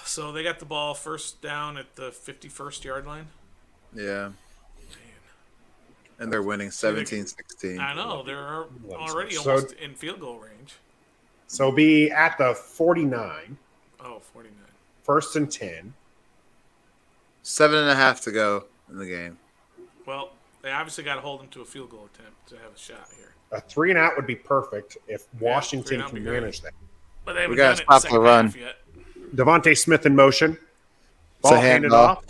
[SPEAKER 3] So they got the ball first down at the 51st yard line.
[SPEAKER 2] Yeah. And they're winning 17-16.
[SPEAKER 3] I know they're already
[SPEAKER 1] So-
[SPEAKER 3] almost in field goal range.
[SPEAKER 1] So be at the 49,
[SPEAKER 3] Oh, 49.
[SPEAKER 1] 1st and 10.
[SPEAKER 2] 7.5 to go in the game.
[SPEAKER 3] Well, they obviously got to hold them to a field goal attempt to have a shot here.
[SPEAKER 1] A 3 and out would be perfect if
[SPEAKER 3] three
[SPEAKER 1] Washington
[SPEAKER 3] and out would
[SPEAKER 1] can
[SPEAKER 3] be great.
[SPEAKER 1] manage that.
[SPEAKER 3] But they haven't
[SPEAKER 2] gotta
[SPEAKER 3] done it in
[SPEAKER 2] stop
[SPEAKER 3] the
[SPEAKER 2] the
[SPEAKER 3] second
[SPEAKER 2] run.
[SPEAKER 3] half yet.
[SPEAKER 1] Devontae Smith in motion.
[SPEAKER 2] It's
[SPEAKER 1] Ball
[SPEAKER 2] a
[SPEAKER 1] handed
[SPEAKER 2] handoff.
[SPEAKER 1] off.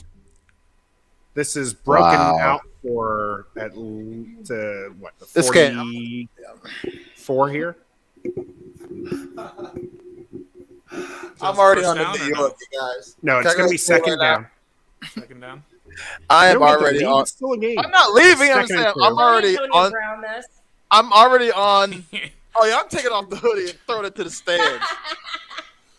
[SPEAKER 1] This is broken
[SPEAKER 2] Wow.
[SPEAKER 1] out for at least, the
[SPEAKER 2] This game-
[SPEAKER 1] 44 here?
[SPEAKER 2] I'm already
[SPEAKER 3] first
[SPEAKER 2] on the
[SPEAKER 3] down
[SPEAKER 2] New
[SPEAKER 3] or
[SPEAKER 2] York, you guys.
[SPEAKER 1] No,
[SPEAKER 2] Can
[SPEAKER 1] it's
[SPEAKER 2] I
[SPEAKER 1] going
[SPEAKER 2] go
[SPEAKER 1] to be
[SPEAKER 2] score
[SPEAKER 1] second
[SPEAKER 2] right now?
[SPEAKER 1] down.
[SPEAKER 3] Second down.
[SPEAKER 2] I
[SPEAKER 1] You
[SPEAKER 2] am
[SPEAKER 1] don't get the
[SPEAKER 2] already
[SPEAKER 1] lead,
[SPEAKER 2] on.
[SPEAKER 1] it's still a game.
[SPEAKER 2] I'm not leaving. I'm
[SPEAKER 1] Second
[SPEAKER 2] saying
[SPEAKER 1] and two.
[SPEAKER 2] I'm already
[SPEAKER 4] Antonio
[SPEAKER 2] on.
[SPEAKER 4] Brown this.
[SPEAKER 2] I'm already on. Oh yeah, I'm taking off the hoodie and throwing it to the stands.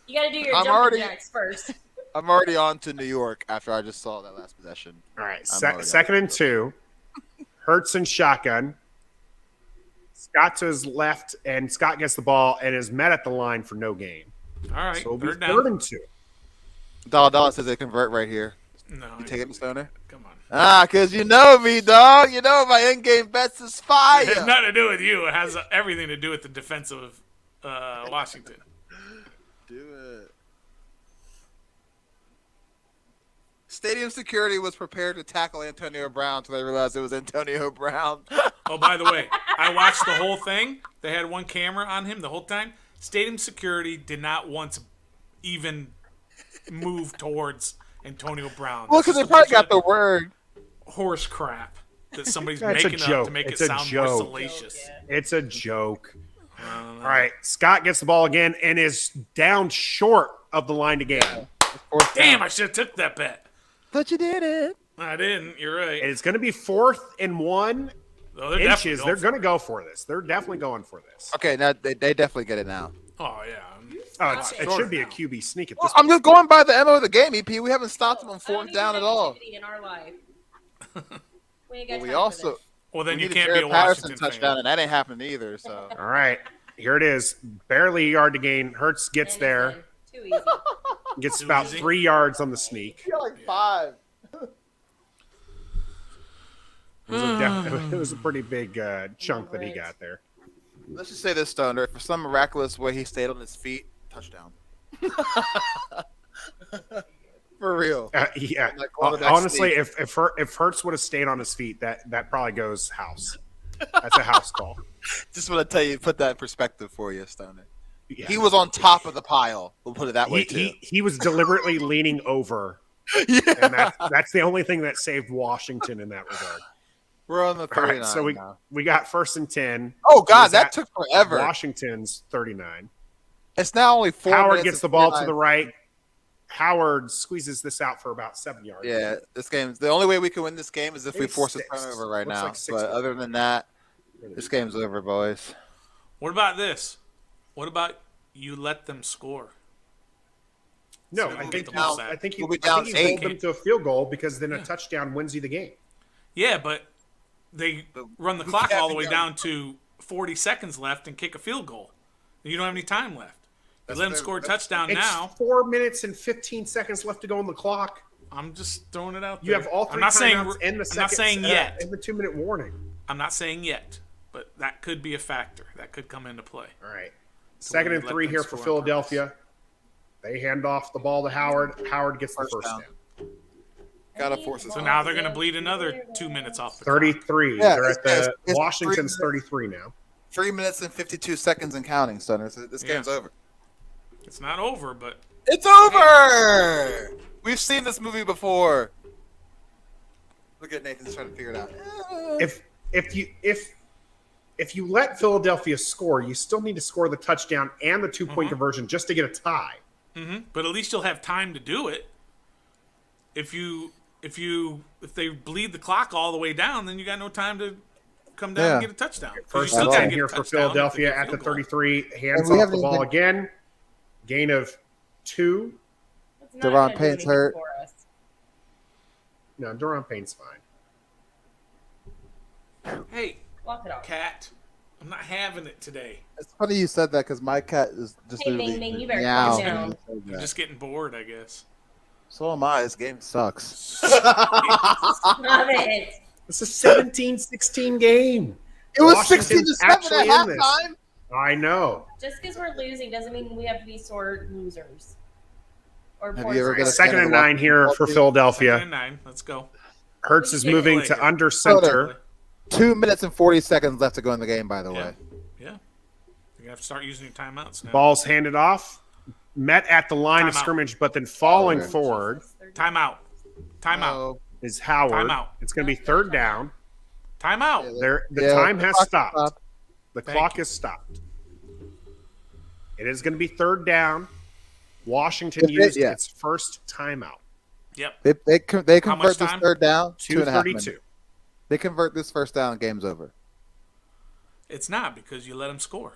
[SPEAKER 4] You got to do your
[SPEAKER 2] I'm
[SPEAKER 4] jumping
[SPEAKER 2] already-
[SPEAKER 4] jacks first.
[SPEAKER 2] I'm already on to New York after I just saw that last possession.
[SPEAKER 1] All right,
[SPEAKER 2] I'm already
[SPEAKER 1] second and 2. Hurts and shotgun. Scott to his left, and Scott gets the ball and is met at the line for no gain.
[SPEAKER 3] All right,
[SPEAKER 1] So it'll be
[SPEAKER 3] third
[SPEAKER 1] third
[SPEAKER 3] down.
[SPEAKER 1] and 2.
[SPEAKER 2] Dollar says they convert right here.
[SPEAKER 3] No,
[SPEAKER 2] You take it, Stoner?
[SPEAKER 3] come on.
[SPEAKER 2] Because you know me, dog. You know my in-game bets is fire.
[SPEAKER 3] It has nothing to do with you. It has everything to do with the defense of Washington.
[SPEAKER 2] Do it. Stadium security was prepared to tackle Antonio Brown until they realized it was Antonio Brown.
[SPEAKER 3] Oh, by the way, I watched the whole thing. They had one camera on him the whole time. Stadium security did not once even move towards Antonio Brown.
[SPEAKER 2] Well,
[SPEAKER 3] That's
[SPEAKER 2] because they
[SPEAKER 3] just a
[SPEAKER 2] probably
[SPEAKER 3] bunch
[SPEAKER 2] got
[SPEAKER 3] of
[SPEAKER 2] the word.
[SPEAKER 3] horse crap that somebody's
[SPEAKER 1] That's a
[SPEAKER 3] making up
[SPEAKER 1] joke.
[SPEAKER 3] to make
[SPEAKER 1] It's
[SPEAKER 3] it
[SPEAKER 1] a
[SPEAKER 3] sound more
[SPEAKER 1] joke.
[SPEAKER 3] salacious.
[SPEAKER 1] It's a joke.
[SPEAKER 3] I don't know.
[SPEAKER 1] All right, Scott gets the ball again and is down short of the line to gain.
[SPEAKER 3] Damn, I should have took that bet.
[SPEAKER 2] But you did it.
[SPEAKER 3] I didn't. You're right.
[SPEAKER 1] And it's going to be 4th and 1
[SPEAKER 3] Oh, they're definitely
[SPEAKER 1] inches.
[SPEAKER 3] going
[SPEAKER 1] They're
[SPEAKER 3] for
[SPEAKER 1] going to go for this. They're definitely going for this.
[SPEAKER 2] Okay, now they definitely get it now.
[SPEAKER 3] it. Oh yeah.
[SPEAKER 1] Oh, it
[SPEAKER 3] Short
[SPEAKER 1] should be a
[SPEAKER 3] now.
[SPEAKER 1] QB sneak at
[SPEAKER 2] Well,
[SPEAKER 1] this
[SPEAKER 2] I'm
[SPEAKER 1] point.
[SPEAKER 2] just going by the MO of the game, EP. We haven't stopped them on
[SPEAKER 4] I don't
[SPEAKER 2] fourth
[SPEAKER 4] need
[SPEAKER 2] down at all.
[SPEAKER 4] negativity in our life. We ain't got
[SPEAKER 2] We
[SPEAKER 4] time
[SPEAKER 2] also
[SPEAKER 4] for this.
[SPEAKER 3] Well, then
[SPEAKER 2] we
[SPEAKER 3] you
[SPEAKER 2] need a
[SPEAKER 3] can't be a
[SPEAKER 2] Jared Patterson
[SPEAKER 3] Washington
[SPEAKER 2] touchdown,
[SPEAKER 3] fan.
[SPEAKER 2] and that ain't happening either. So
[SPEAKER 1] All right, here it is. Barely a yard to gain. Hertz gets
[SPEAKER 4] And
[SPEAKER 1] there.
[SPEAKER 4] it's in. Too easy.
[SPEAKER 1] Gets
[SPEAKER 3] Too
[SPEAKER 1] about
[SPEAKER 3] easy.
[SPEAKER 1] 3 yards on the sneak.
[SPEAKER 2] you're like 5.
[SPEAKER 1] It was a pretty big chunk that he got there.
[SPEAKER 2] Let's just say this, Stoner. For some miraculous way, he stayed on his feet. Touchdown. For real.
[SPEAKER 1] Yeah.
[SPEAKER 2] Like quarterback
[SPEAKER 1] Honestly,
[SPEAKER 2] sneak.
[SPEAKER 1] if Hertz would have stayed on his feet, that probably goes house. That's a house call.
[SPEAKER 2] Just want to tell you, put that in perspective for you, Stoner.
[SPEAKER 1] Yeah.
[SPEAKER 2] He was on top of the pile. We'll put it that way, too.
[SPEAKER 1] He was deliberately leaning over,
[SPEAKER 2] Yeah.
[SPEAKER 1] and that's the only thing that saved Washington in that regard.
[SPEAKER 2] We're on the
[SPEAKER 1] All
[SPEAKER 2] 39
[SPEAKER 1] right, so
[SPEAKER 2] now.
[SPEAKER 1] we got 1st and 10.
[SPEAKER 2] Oh, God,
[SPEAKER 1] Was
[SPEAKER 2] that took forever.
[SPEAKER 1] Washington's 39.
[SPEAKER 2] It's now only 4
[SPEAKER 1] Howard
[SPEAKER 2] minutes
[SPEAKER 1] gets the
[SPEAKER 2] and
[SPEAKER 1] ball to
[SPEAKER 2] 49
[SPEAKER 1] the right. Howard squeezes this out for about 7 yards.
[SPEAKER 2] Yeah, this game. The only way we can win this game is if we
[SPEAKER 1] Maybe
[SPEAKER 2] force a
[SPEAKER 1] 6.
[SPEAKER 2] turnover right
[SPEAKER 1] Looks
[SPEAKER 2] now.
[SPEAKER 1] like 6
[SPEAKER 2] But
[SPEAKER 1] now.
[SPEAKER 2] other than that, this game's over, boys.
[SPEAKER 3] What about this? What about you let them score?
[SPEAKER 1] No,
[SPEAKER 3] So
[SPEAKER 1] I
[SPEAKER 3] we'll
[SPEAKER 1] think
[SPEAKER 3] get the ball
[SPEAKER 1] I
[SPEAKER 3] back.
[SPEAKER 1] think
[SPEAKER 2] We'll be
[SPEAKER 1] you
[SPEAKER 2] down
[SPEAKER 1] hold
[SPEAKER 2] 8.
[SPEAKER 1] them to a field goal because then a touchdown wins you the game.
[SPEAKER 3] Yeah, but they run the
[SPEAKER 2] we
[SPEAKER 3] clock
[SPEAKER 2] can't
[SPEAKER 3] all the
[SPEAKER 2] be
[SPEAKER 3] way
[SPEAKER 2] done.
[SPEAKER 3] down to 40 seconds left and kick a field goal. You don't have any time left. You let them score a touchdown
[SPEAKER 1] It's
[SPEAKER 3] now.
[SPEAKER 1] 4 minutes and 15 seconds left to go on the clock.
[SPEAKER 3] I'm just throwing it out there.
[SPEAKER 1] You have all 3
[SPEAKER 3] I'm not saying,
[SPEAKER 1] timeouts and the
[SPEAKER 3] I'm
[SPEAKER 1] second.
[SPEAKER 3] not saying yet.
[SPEAKER 1] And the 2-minute warning.
[SPEAKER 3] I'm not saying yet, but that could be a factor. That could come into play.
[SPEAKER 1] All right.
[SPEAKER 3] So we
[SPEAKER 1] 2nd and
[SPEAKER 3] let
[SPEAKER 1] 3
[SPEAKER 3] them
[SPEAKER 1] here
[SPEAKER 3] score
[SPEAKER 1] for
[SPEAKER 3] on
[SPEAKER 1] Philadelphia. They hand off the ball to Howard. Howard gets the
[SPEAKER 2] First
[SPEAKER 1] first
[SPEAKER 2] down.
[SPEAKER 1] down.
[SPEAKER 2] Gotta force it.
[SPEAKER 3] So now they're going to bleed another 2 minutes off the clock.
[SPEAKER 1] 33.
[SPEAKER 2] Yeah,
[SPEAKER 1] They're at the
[SPEAKER 2] it's
[SPEAKER 1] Washington's
[SPEAKER 2] 3
[SPEAKER 1] 33 now.
[SPEAKER 2] 3 minutes and 52 seconds and counting, Stunner. So this game's
[SPEAKER 3] Yeah.
[SPEAKER 2] over.
[SPEAKER 3] It's not over, but
[SPEAKER 2] It's over! We've seen this movie before. Look at Nathan's trying to figure it out.
[SPEAKER 1] If you let Philadelphia score, you still need to score the touchdown and the 2-point conversion just to get a tie.
[SPEAKER 3] but at least you'll have time to do it. If you if they bleed the clock all the way down, then you got no time to come down and get a touchdown. 'Cause you
[SPEAKER 1] First
[SPEAKER 3] still
[SPEAKER 1] and
[SPEAKER 3] gotta
[SPEAKER 1] 10
[SPEAKER 3] get a
[SPEAKER 1] here for
[SPEAKER 3] touchdown if they
[SPEAKER 1] Philadelphia
[SPEAKER 3] get a
[SPEAKER 1] at the
[SPEAKER 3] field goal.
[SPEAKER 1] 33. Hands
[SPEAKER 5] And we
[SPEAKER 1] off
[SPEAKER 5] haven't
[SPEAKER 1] the ball
[SPEAKER 5] even-
[SPEAKER 1] again. Gain of 2.
[SPEAKER 4] It's not
[SPEAKER 5] Deron
[SPEAKER 4] gonna do
[SPEAKER 5] Payne's
[SPEAKER 4] anything
[SPEAKER 5] hurt.
[SPEAKER 4] for us.
[SPEAKER 1] No, Deron Payne's fine.
[SPEAKER 3] Hey,
[SPEAKER 4] Walk it off.
[SPEAKER 3] cat, I'm not having it today.
[SPEAKER 5] It's funny you said that because my cat is just
[SPEAKER 4] Hey,
[SPEAKER 5] literally
[SPEAKER 4] Ming Ming, you better
[SPEAKER 5] meow.
[SPEAKER 4] calm down.
[SPEAKER 3] I'm just getting bored, I guess.
[SPEAKER 5] So am I. This game sucks.
[SPEAKER 4] Stop it.
[SPEAKER 1] It's a 17-16 game.
[SPEAKER 5] It was
[SPEAKER 1] Washington's
[SPEAKER 5] 16-7
[SPEAKER 1] actually
[SPEAKER 5] at
[SPEAKER 1] in this.
[SPEAKER 5] halftime.
[SPEAKER 1] I know.
[SPEAKER 4] Just because we're losing doesn't mean we have to be sore losers. Or
[SPEAKER 5] Have
[SPEAKER 4] poor
[SPEAKER 5] you ever got a
[SPEAKER 4] sports.
[SPEAKER 1] Second and 9 here for Philadelphia.
[SPEAKER 3] 9. Let's go.
[SPEAKER 1] Hurts is moving to under center.
[SPEAKER 5] 2 minutes and 40 seconds left to go in the game, by the way.
[SPEAKER 3] Yeah. You're gonna have to start using your timeouts now.
[SPEAKER 1] Ball's handed off. Met at the line of
[SPEAKER 3] Timeout.
[SPEAKER 1] scrimmage, but then falling
[SPEAKER 5] Okay.
[SPEAKER 1] forward
[SPEAKER 3] Timeout. Timeout.
[SPEAKER 5] Oh,
[SPEAKER 1] is Howard.
[SPEAKER 3] Timeout.
[SPEAKER 1] It's going to be third down.
[SPEAKER 3] Timeout.
[SPEAKER 1] The
[SPEAKER 5] yeah,
[SPEAKER 1] time
[SPEAKER 5] the
[SPEAKER 1] has
[SPEAKER 5] clock
[SPEAKER 1] stopped.
[SPEAKER 5] stopped.
[SPEAKER 1] The
[SPEAKER 3] Thank
[SPEAKER 1] clock
[SPEAKER 3] you.
[SPEAKER 1] is stopped. It is going to be third down. Washington used its first timeout.
[SPEAKER 3] Yep.
[SPEAKER 5] They
[SPEAKER 3] How much
[SPEAKER 5] convert this
[SPEAKER 3] time?
[SPEAKER 5] third down. 2.5
[SPEAKER 1] 2:32.
[SPEAKER 5] minutes. They convert this first down. Game's over.
[SPEAKER 3] It's not because you let them score.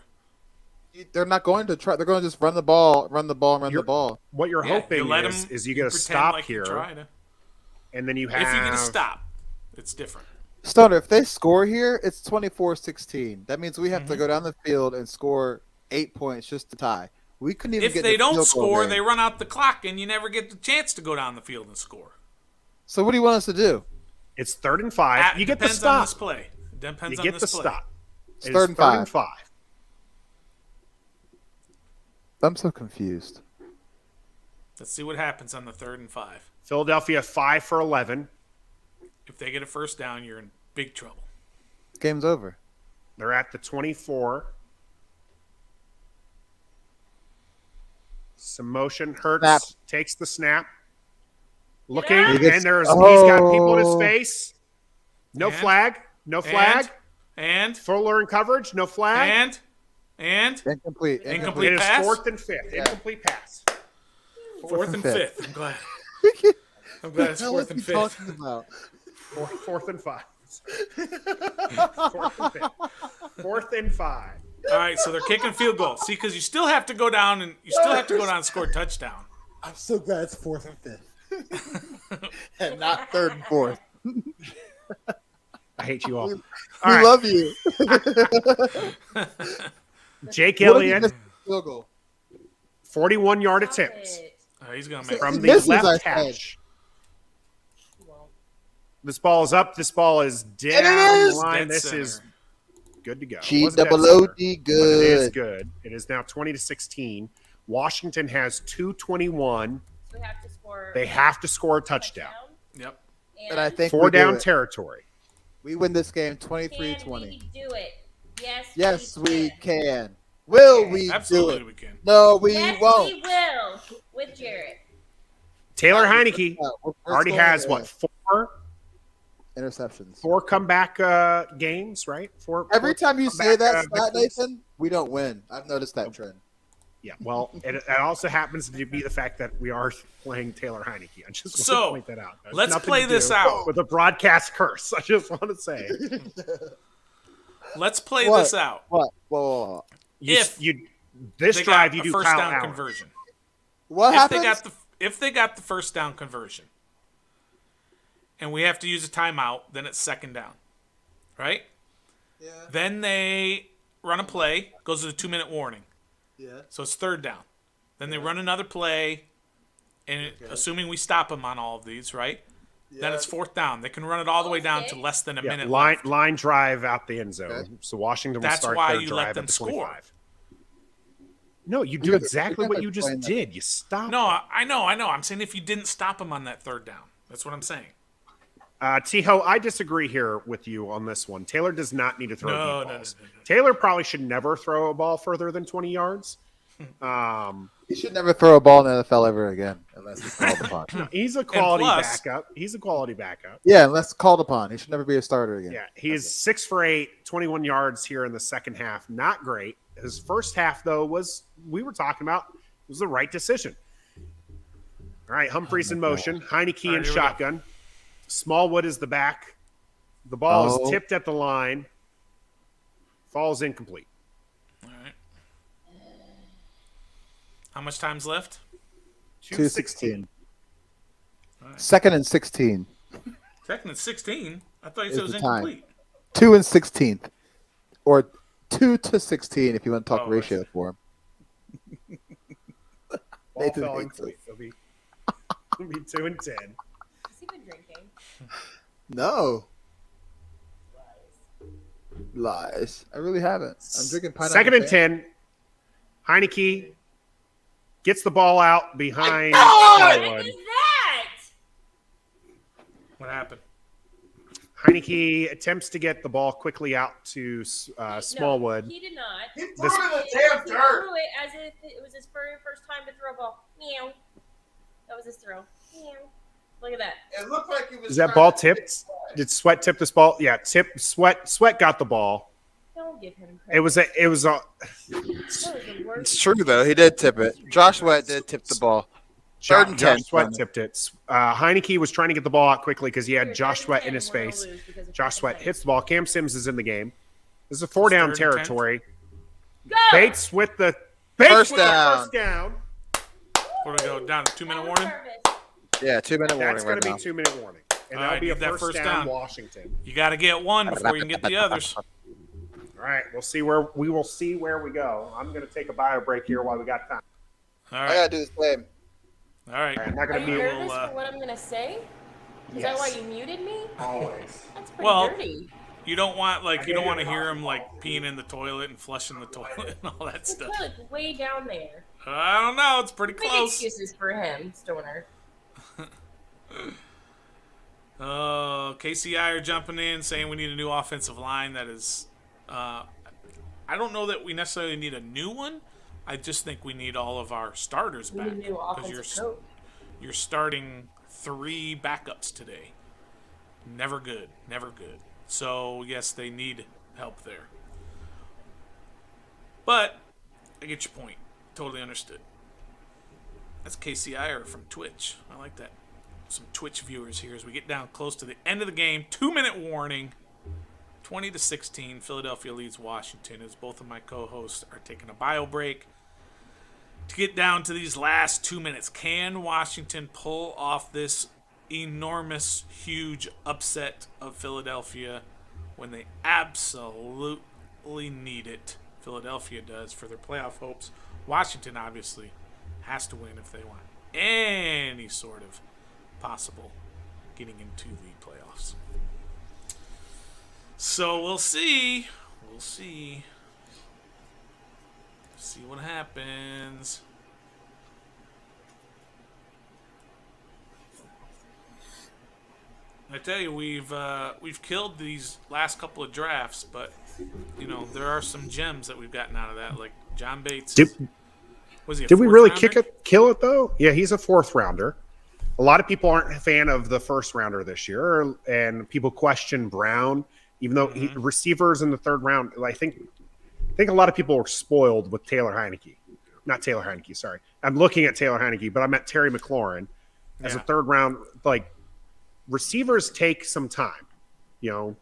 [SPEAKER 5] They're not going to try. They're going to just run the ball.
[SPEAKER 1] What you're
[SPEAKER 3] Yeah,
[SPEAKER 1] hoping
[SPEAKER 3] you let
[SPEAKER 1] is
[SPEAKER 3] 'em-
[SPEAKER 1] you get a
[SPEAKER 3] pretend
[SPEAKER 1] stop
[SPEAKER 3] like you
[SPEAKER 1] here,
[SPEAKER 3] try to.
[SPEAKER 1] and then you have
[SPEAKER 3] If you get a stop, it's different.
[SPEAKER 5] Stoner, if they score here, it's 24-16. That means we have to go down the field and score 8 points just to tie. We couldn't even
[SPEAKER 3] If
[SPEAKER 5] get
[SPEAKER 3] they
[SPEAKER 5] the
[SPEAKER 3] don't
[SPEAKER 5] field goal
[SPEAKER 3] score,
[SPEAKER 5] there.
[SPEAKER 3] they run out the clock, and you never get the chance to go down the field and score.
[SPEAKER 5] So what do you want us to do?
[SPEAKER 1] It's 3rd and 5. You get the
[SPEAKER 3] Depends on this
[SPEAKER 1] stop.
[SPEAKER 3] play. It depends
[SPEAKER 1] You
[SPEAKER 3] on
[SPEAKER 1] get
[SPEAKER 3] this
[SPEAKER 1] the
[SPEAKER 3] play.
[SPEAKER 1] stop.
[SPEAKER 5] It's
[SPEAKER 1] It is
[SPEAKER 5] 3rd and 5.
[SPEAKER 1] 5.
[SPEAKER 5] I'm so confused.
[SPEAKER 3] Let's see what happens on the 3rd and 5.
[SPEAKER 1] Philadelphia 5 for 11.
[SPEAKER 3] If they get a first down, you're in big trouble.
[SPEAKER 5] Game's over.
[SPEAKER 1] They're at the 24. Some motion. Hurts
[SPEAKER 5] Snap.
[SPEAKER 1] takes the snap. Looking,
[SPEAKER 4] He
[SPEAKER 5] gets-
[SPEAKER 1] and he's got people in his
[SPEAKER 5] Oh.
[SPEAKER 1] face. No
[SPEAKER 3] And?
[SPEAKER 1] flag. No flag.
[SPEAKER 3] And
[SPEAKER 1] Fuller in coverage. No flag.
[SPEAKER 3] and
[SPEAKER 5] Incomplete.
[SPEAKER 3] Incomplete.
[SPEAKER 1] It is
[SPEAKER 3] pass?
[SPEAKER 1] 4th and 5th. Incomplete pass.
[SPEAKER 3] fourth and
[SPEAKER 5] fifth.
[SPEAKER 3] fifth. I'm glad. I'm glad it's
[SPEAKER 5] What the hell
[SPEAKER 3] 4th
[SPEAKER 5] is
[SPEAKER 3] and
[SPEAKER 5] he
[SPEAKER 3] 5th.
[SPEAKER 5] talking about?
[SPEAKER 1] 4th and 5. 4th and 5. 4th and 5.
[SPEAKER 3] All right, so they're kicking field goal. See, because you still have to go down and and score a touchdown.
[SPEAKER 5] I'm so glad it's 4th and 5th. And not 3rd and 4th.
[SPEAKER 1] I hate you all.
[SPEAKER 5] We
[SPEAKER 1] All right.
[SPEAKER 5] love you.
[SPEAKER 1] Jake
[SPEAKER 5] What if he
[SPEAKER 1] Elliott,
[SPEAKER 5] missed the field goal?
[SPEAKER 1] 41-yard
[SPEAKER 4] Stop
[SPEAKER 1] attempts
[SPEAKER 4] it.
[SPEAKER 3] He's gonna make.
[SPEAKER 1] from
[SPEAKER 5] He
[SPEAKER 1] the
[SPEAKER 5] misses, I
[SPEAKER 1] left
[SPEAKER 5] said.
[SPEAKER 1] hash.
[SPEAKER 4] Well,
[SPEAKER 1] This ball is up. This ball is down
[SPEAKER 5] it
[SPEAKER 1] the
[SPEAKER 5] is!
[SPEAKER 1] line.
[SPEAKER 3] Dead
[SPEAKER 1] This
[SPEAKER 3] center.
[SPEAKER 1] is good to go. It
[SPEAKER 5] G
[SPEAKER 1] wasn't dead
[SPEAKER 5] double
[SPEAKER 1] center,
[SPEAKER 5] O D
[SPEAKER 1] but it is
[SPEAKER 5] good.
[SPEAKER 1] good. It is now 20-16. Washington has 2:21.
[SPEAKER 4] so we have to score.
[SPEAKER 1] They have to score a touchdown.
[SPEAKER 3] Yep.
[SPEAKER 5] And I think
[SPEAKER 1] 4
[SPEAKER 5] we do
[SPEAKER 1] down
[SPEAKER 5] it.
[SPEAKER 1] territory.
[SPEAKER 5] We win this game
[SPEAKER 4] Can
[SPEAKER 5] 23-20.
[SPEAKER 4] we do it? Yes.
[SPEAKER 5] Yes, we
[SPEAKER 4] can.
[SPEAKER 5] can. Will we
[SPEAKER 3] Absolutely,
[SPEAKER 5] do
[SPEAKER 3] we
[SPEAKER 5] it?
[SPEAKER 3] can.
[SPEAKER 5] No, we
[SPEAKER 4] Yes,
[SPEAKER 5] won't.
[SPEAKER 4] we will. With Jarrett.
[SPEAKER 1] Taylor Heineke
[SPEAKER 5] We're
[SPEAKER 1] already
[SPEAKER 5] scoring
[SPEAKER 1] has,
[SPEAKER 5] it.
[SPEAKER 1] what,
[SPEAKER 5] Interceptions.
[SPEAKER 1] four comeback games, right?
[SPEAKER 5] Every time you say that,
[SPEAKER 1] comeback,
[SPEAKER 5] stat, Nathan, we don't win. I've noticed that trend.
[SPEAKER 1] Yeah, well, it also happens to be the fact that we are playing Taylor Heineke. I just want
[SPEAKER 3] So,
[SPEAKER 1] to point that out. There's
[SPEAKER 3] let's
[SPEAKER 1] nothing
[SPEAKER 3] play
[SPEAKER 1] to
[SPEAKER 3] this
[SPEAKER 1] do
[SPEAKER 3] out.
[SPEAKER 1] with a broadcast curse. I just want to say,
[SPEAKER 3] Let's play
[SPEAKER 5] What?
[SPEAKER 3] this out.
[SPEAKER 5] What? Whoa.
[SPEAKER 3] If
[SPEAKER 1] this
[SPEAKER 3] They
[SPEAKER 1] drive
[SPEAKER 3] got
[SPEAKER 1] you
[SPEAKER 3] a
[SPEAKER 1] do
[SPEAKER 3] first
[SPEAKER 1] Kyle
[SPEAKER 3] down
[SPEAKER 1] Allen.
[SPEAKER 3] conversion.
[SPEAKER 5] What happens?
[SPEAKER 3] If they got the first down conversion, and we have to use a timeout, then it's second down, right?
[SPEAKER 5] Yeah.
[SPEAKER 3] Then they run a play, goes to the 2-minute warning,
[SPEAKER 5] Yeah.
[SPEAKER 3] so it's third down. Then they run another play, and assuming we stop them on all of these, right? Then it's fourth down. They can run it all the way down to less than a
[SPEAKER 1] Yeah,
[SPEAKER 3] minute
[SPEAKER 1] line
[SPEAKER 3] left.
[SPEAKER 1] line drive out the end zone.
[SPEAKER 5] Okay.
[SPEAKER 1] So Washington will
[SPEAKER 3] That's
[SPEAKER 1] start
[SPEAKER 3] why
[SPEAKER 1] their
[SPEAKER 3] you
[SPEAKER 1] drive
[SPEAKER 3] let them
[SPEAKER 1] at the
[SPEAKER 3] score.
[SPEAKER 1] 25. No, you do
[SPEAKER 5] gotta-
[SPEAKER 1] exactly
[SPEAKER 5] we
[SPEAKER 1] what
[SPEAKER 5] gotta
[SPEAKER 1] you just
[SPEAKER 5] explain that.
[SPEAKER 1] did. You stopped.
[SPEAKER 3] No, I know. I'm saying if you didn't stop them on that third down. That's what I'm saying.
[SPEAKER 1] Tiho, I disagree here with you on this one. Taylor does not need to throw
[SPEAKER 3] No,
[SPEAKER 1] deep
[SPEAKER 3] no,
[SPEAKER 1] balls.
[SPEAKER 3] no.
[SPEAKER 1] Taylor probably should never throw a ball further than 20 yards.
[SPEAKER 5] He should never throw a ball in the NFL ever again, unless it's called upon.
[SPEAKER 1] He's a quality
[SPEAKER 3] plus-
[SPEAKER 1] backup. He's a quality backup.
[SPEAKER 5] Yeah, unless called upon. He should never be a starter again.
[SPEAKER 1] Yeah, he is 6 for 8, 21 yards here in the second half. Not great. His first half, though, we were talking about, was the right decision. All right, Humphreys in motion. Heineke
[SPEAKER 3] All right,
[SPEAKER 1] in
[SPEAKER 3] here we go.
[SPEAKER 1] shotgun. Smallwood is the back. The ball
[SPEAKER 5] Oh.
[SPEAKER 1] is tipped at the line. Falls incomplete.
[SPEAKER 3] All right. How much time's left?
[SPEAKER 5] 2:16.
[SPEAKER 3] All right.
[SPEAKER 5] 2nd and 16.
[SPEAKER 3] Second and 16. I thought you
[SPEAKER 5] Is
[SPEAKER 3] said it was
[SPEAKER 5] the time.
[SPEAKER 3] incomplete.
[SPEAKER 5] 2 and 16th. Or 2 to 16 if you want to talk
[SPEAKER 3] Oh, I
[SPEAKER 5] ratio
[SPEAKER 3] see.
[SPEAKER 5] for him.
[SPEAKER 1] Ball
[SPEAKER 5] Nathan
[SPEAKER 1] fell
[SPEAKER 5] hates
[SPEAKER 1] incomplete. It'll be 2 and 10.
[SPEAKER 4] Has he been drinking?
[SPEAKER 5] No. Lies. I really haven't. I'm drinking pineapple.
[SPEAKER 1] 2nd and
[SPEAKER 5] Fanta.
[SPEAKER 1] 10. Heineke gets the ball out behind Smallwood.
[SPEAKER 4] What is that?
[SPEAKER 3] What happened?
[SPEAKER 1] Heineke attempts to get the ball quickly out to Smallwood.
[SPEAKER 4] No, he did not.
[SPEAKER 6] He threw
[SPEAKER 1] This-
[SPEAKER 6] it in the damn
[SPEAKER 4] He
[SPEAKER 6] dirt.
[SPEAKER 4] threw it as if it was his very first time to throw a ball. Meow. That was his throw. Meow. Look at that.
[SPEAKER 6] It looked like he was.
[SPEAKER 1] Is that
[SPEAKER 6] trying
[SPEAKER 1] ball
[SPEAKER 6] to-
[SPEAKER 1] tipped? Did Sweat tip this ball? Yeah, Sweat got the ball.
[SPEAKER 4] Don't give him credit.
[SPEAKER 1] It was a
[SPEAKER 4] That was the worst.
[SPEAKER 2] It's true though. He did tip it. Josh Sweat did tip the ball. Third and 10.
[SPEAKER 1] Josh Sweat tipped it. Heineke was trying to get the ball out quickly because he had Josh Sweat in his face. Josh Sweat hits the ball. Cam Sims is in the game. This is a 4-down
[SPEAKER 3] It's 3rd and 10.
[SPEAKER 1] territory.
[SPEAKER 4] Go!
[SPEAKER 1] Bates with the
[SPEAKER 2] First
[SPEAKER 1] with the
[SPEAKER 2] down.
[SPEAKER 1] first down.
[SPEAKER 3] Where do we go? Down to 2-minute
[SPEAKER 4] That was
[SPEAKER 3] warning?
[SPEAKER 4] nervous.
[SPEAKER 2] Yeah, 2-minute warning
[SPEAKER 1] That's going
[SPEAKER 2] right
[SPEAKER 1] to be
[SPEAKER 2] now.
[SPEAKER 1] 2-minute warning, and
[SPEAKER 3] All
[SPEAKER 1] that'll
[SPEAKER 3] right,
[SPEAKER 1] be a
[SPEAKER 3] need that
[SPEAKER 1] first,
[SPEAKER 3] first
[SPEAKER 1] down,
[SPEAKER 3] down.
[SPEAKER 1] Washington.
[SPEAKER 3] You got to get one before you can get the others.
[SPEAKER 1] All right, we will see where we go. I'm going to take a bio break here while we got time.
[SPEAKER 3] All
[SPEAKER 2] I
[SPEAKER 3] right.
[SPEAKER 2] gotta do the same.
[SPEAKER 3] All right.
[SPEAKER 1] All right, I'm not
[SPEAKER 4] Are
[SPEAKER 1] going to
[SPEAKER 4] you
[SPEAKER 1] mute
[SPEAKER 4] nervous
[SPEAKER 3] We'll,
[SPEAKER 4] for what I'm gonna say? Is
[SPEAKER 1] Yes.
[SPEAKER 4] that why you muted me?
[SPEAKER 1] always.
[SPEAKER 4] That's pretty
[SPEAKER 3] Well,
[SPEAKER 4] dirty.
[SPEAKER 3] You don't want you don't want to hear him like peeing in the toilet and flushing the toilet and all that
[SPEAKER 4] The
[SPEAKER 3] stuff.
[SPEAKER 4] toilet's way down there.
[SPEAKER 3] I don't know. It's pretty
[SPEAKER 4] Make
[SPEAKER 3] close.
[SPEAKER 4] excuses for him, Stoner.
[SPEAKER 3] KCI are jumping in saying we need a new offensive line. That is, I don't know that we necessarily need a new one. I just think we need all of our starters
[SPEAKER 4] We
[SPEAKER 3] back
[SPEAKER 4] need a new offensive coach.
[SPEAKER 3] you're starting 3 backups today. Never good. Never good. So, yes, they need help there. But I get your point. Totally understood. That's KCI from Twitch. I like that. Some Twitch viewers here as we get down close to the end of the game. 2-minute warning. 20-16. Philadelphia leads Washington as both of my co-hosts are taking a bio break. To get down to these last 2 minutes, can Washington pull off this enormous, huge upset of Philadelphia when they absolutely need it? Philadelphia does for their playoff hopes. Washington obviously has to win if they want any sort of possible getting into the playoffs. So we'll see. We'll see. See what happens. I tell you, we've killed these last couple of drafts, but you know there are some gems that we've gotten out of that, like John Bates. Was he a
[SPEAKER 1] Did we
[SPEAKER 3] fourth
[SPEAKER 1] really
[SPEAKER 3] rounder?
[SPEAKER 1] kill it though? Yeah, he's a 4th rounder. A lot of people aren't a fan of the 1st rounder this year, and people question Brown, even though receivers in the 3rd round. I think a lot of people were spoiled with Taylor Heineke. Not Taylor Heineke, sorry. I'm looking at Taylor Heineke, but I meant Terry McLaurin as a 3rd round. Like, receivers take some time, you know.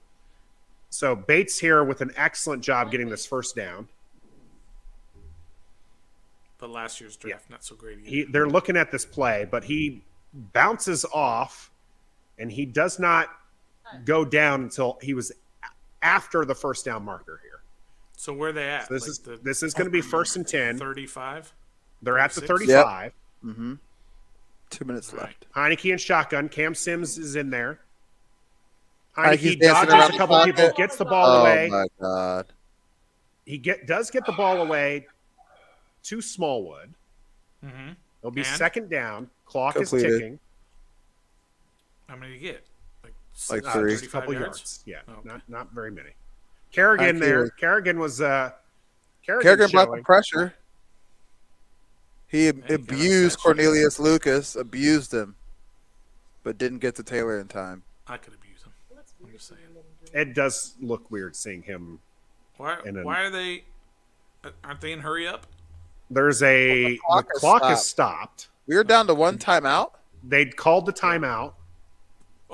[SPEAKER 1] So Bates here with an excellent job getting this first down.
[SPEAKER 3] But last year's draft not so great either.
[SPEAKER 1] They're looking at this play, but he bounces off, and he does not go down until he was after the first down marker here.
[SPEAKER 3] So where are they at?
[SPEAKER 1] So this is going to be 1st and 10.
[SPEAKER 3] 35.
[SPEAKER 1] They're at the
[SPEAKER 3] 36?
[SPEAKER 1] 35.
[SPEAKER 2] Mm-hmm. 2 minutes
[SPEAKER 3] Right.
[SPEAKER 2] left.
[SPEAKER 1] Heineke and shotgun. Cam Sims is in there.
[SPEAKER 2] Heineke's
[SPEAKER 1] Heineke
[SPEAKER 2] dancing
[SPEAKER 1] dodges
[SPEAKER 2] around
[SPEAKER 1] a
[SPEAKER 2] the
[SPEAKER 1] couple
[SPEAKER 2] pocket.
[SPEAKER 1] people, gets the ball
[SPEAKER 2] Oh
[SPEAKER 1] away.
[SPEAKER 2] my god.
[SPEAKER 1] He does get the ball away to Smallwood.
[SPEAKER 3] Mm-hmm.
[SPEAKER 1] It'll be
[SPEAKER 3] And?
[SPEAKER 1] 2nd down. Clock
[SPEAKER 2] Completed.
[SPEAKER 1] is ticking.
[SPEAKER 3] How many did you get?
[SPEAKER 2] Like
[SPEAKER 1] Just
[SPEAKER 2] 3.
[SPEAKER 1] a
[SPEAKER 3] 35
[SPEAKER 1] couple
[SPEAKER 3] yards?
[SPEAKER 1] yards. Yeah,
[SPEAKER 3] Okay.
[SPEAKER 1] not very many. Kerrigan
[SPEAKER 2] Heineke
[SPEAKER 1] there.
[SPEAKER 2] was-
[SPEAKER 1] Kerrigan was
[SPEAKER 2] Kerrigan brought the
[SPEAKER 1] showing.
[SPEAKER 2] pressure. He
[SPEAKER 3] you got
[SPEAKER 2] abused
[SPEAKER 3] that.
[SPEAKER 2] Cornelius Lucas, abused him, but didn't get to Taylor in time.
[SPEAKER 3] I could abuse him. I'm just saying.
[SPEAKER 1] It does look weird seeing him.
[SPEAKER 3] Why?
[SPEAKER 1] And then-
[SPEAKER 3] Why are they? Aren't they in hurry up?
[SPEAKER 1] There's the
[SPEAKER 2] clock is
[SPEAKER 1] clock is stopped.
[SPEAKER 2] We were down to 1 timeout.
[SPEAKER 1] They'd called the timeout.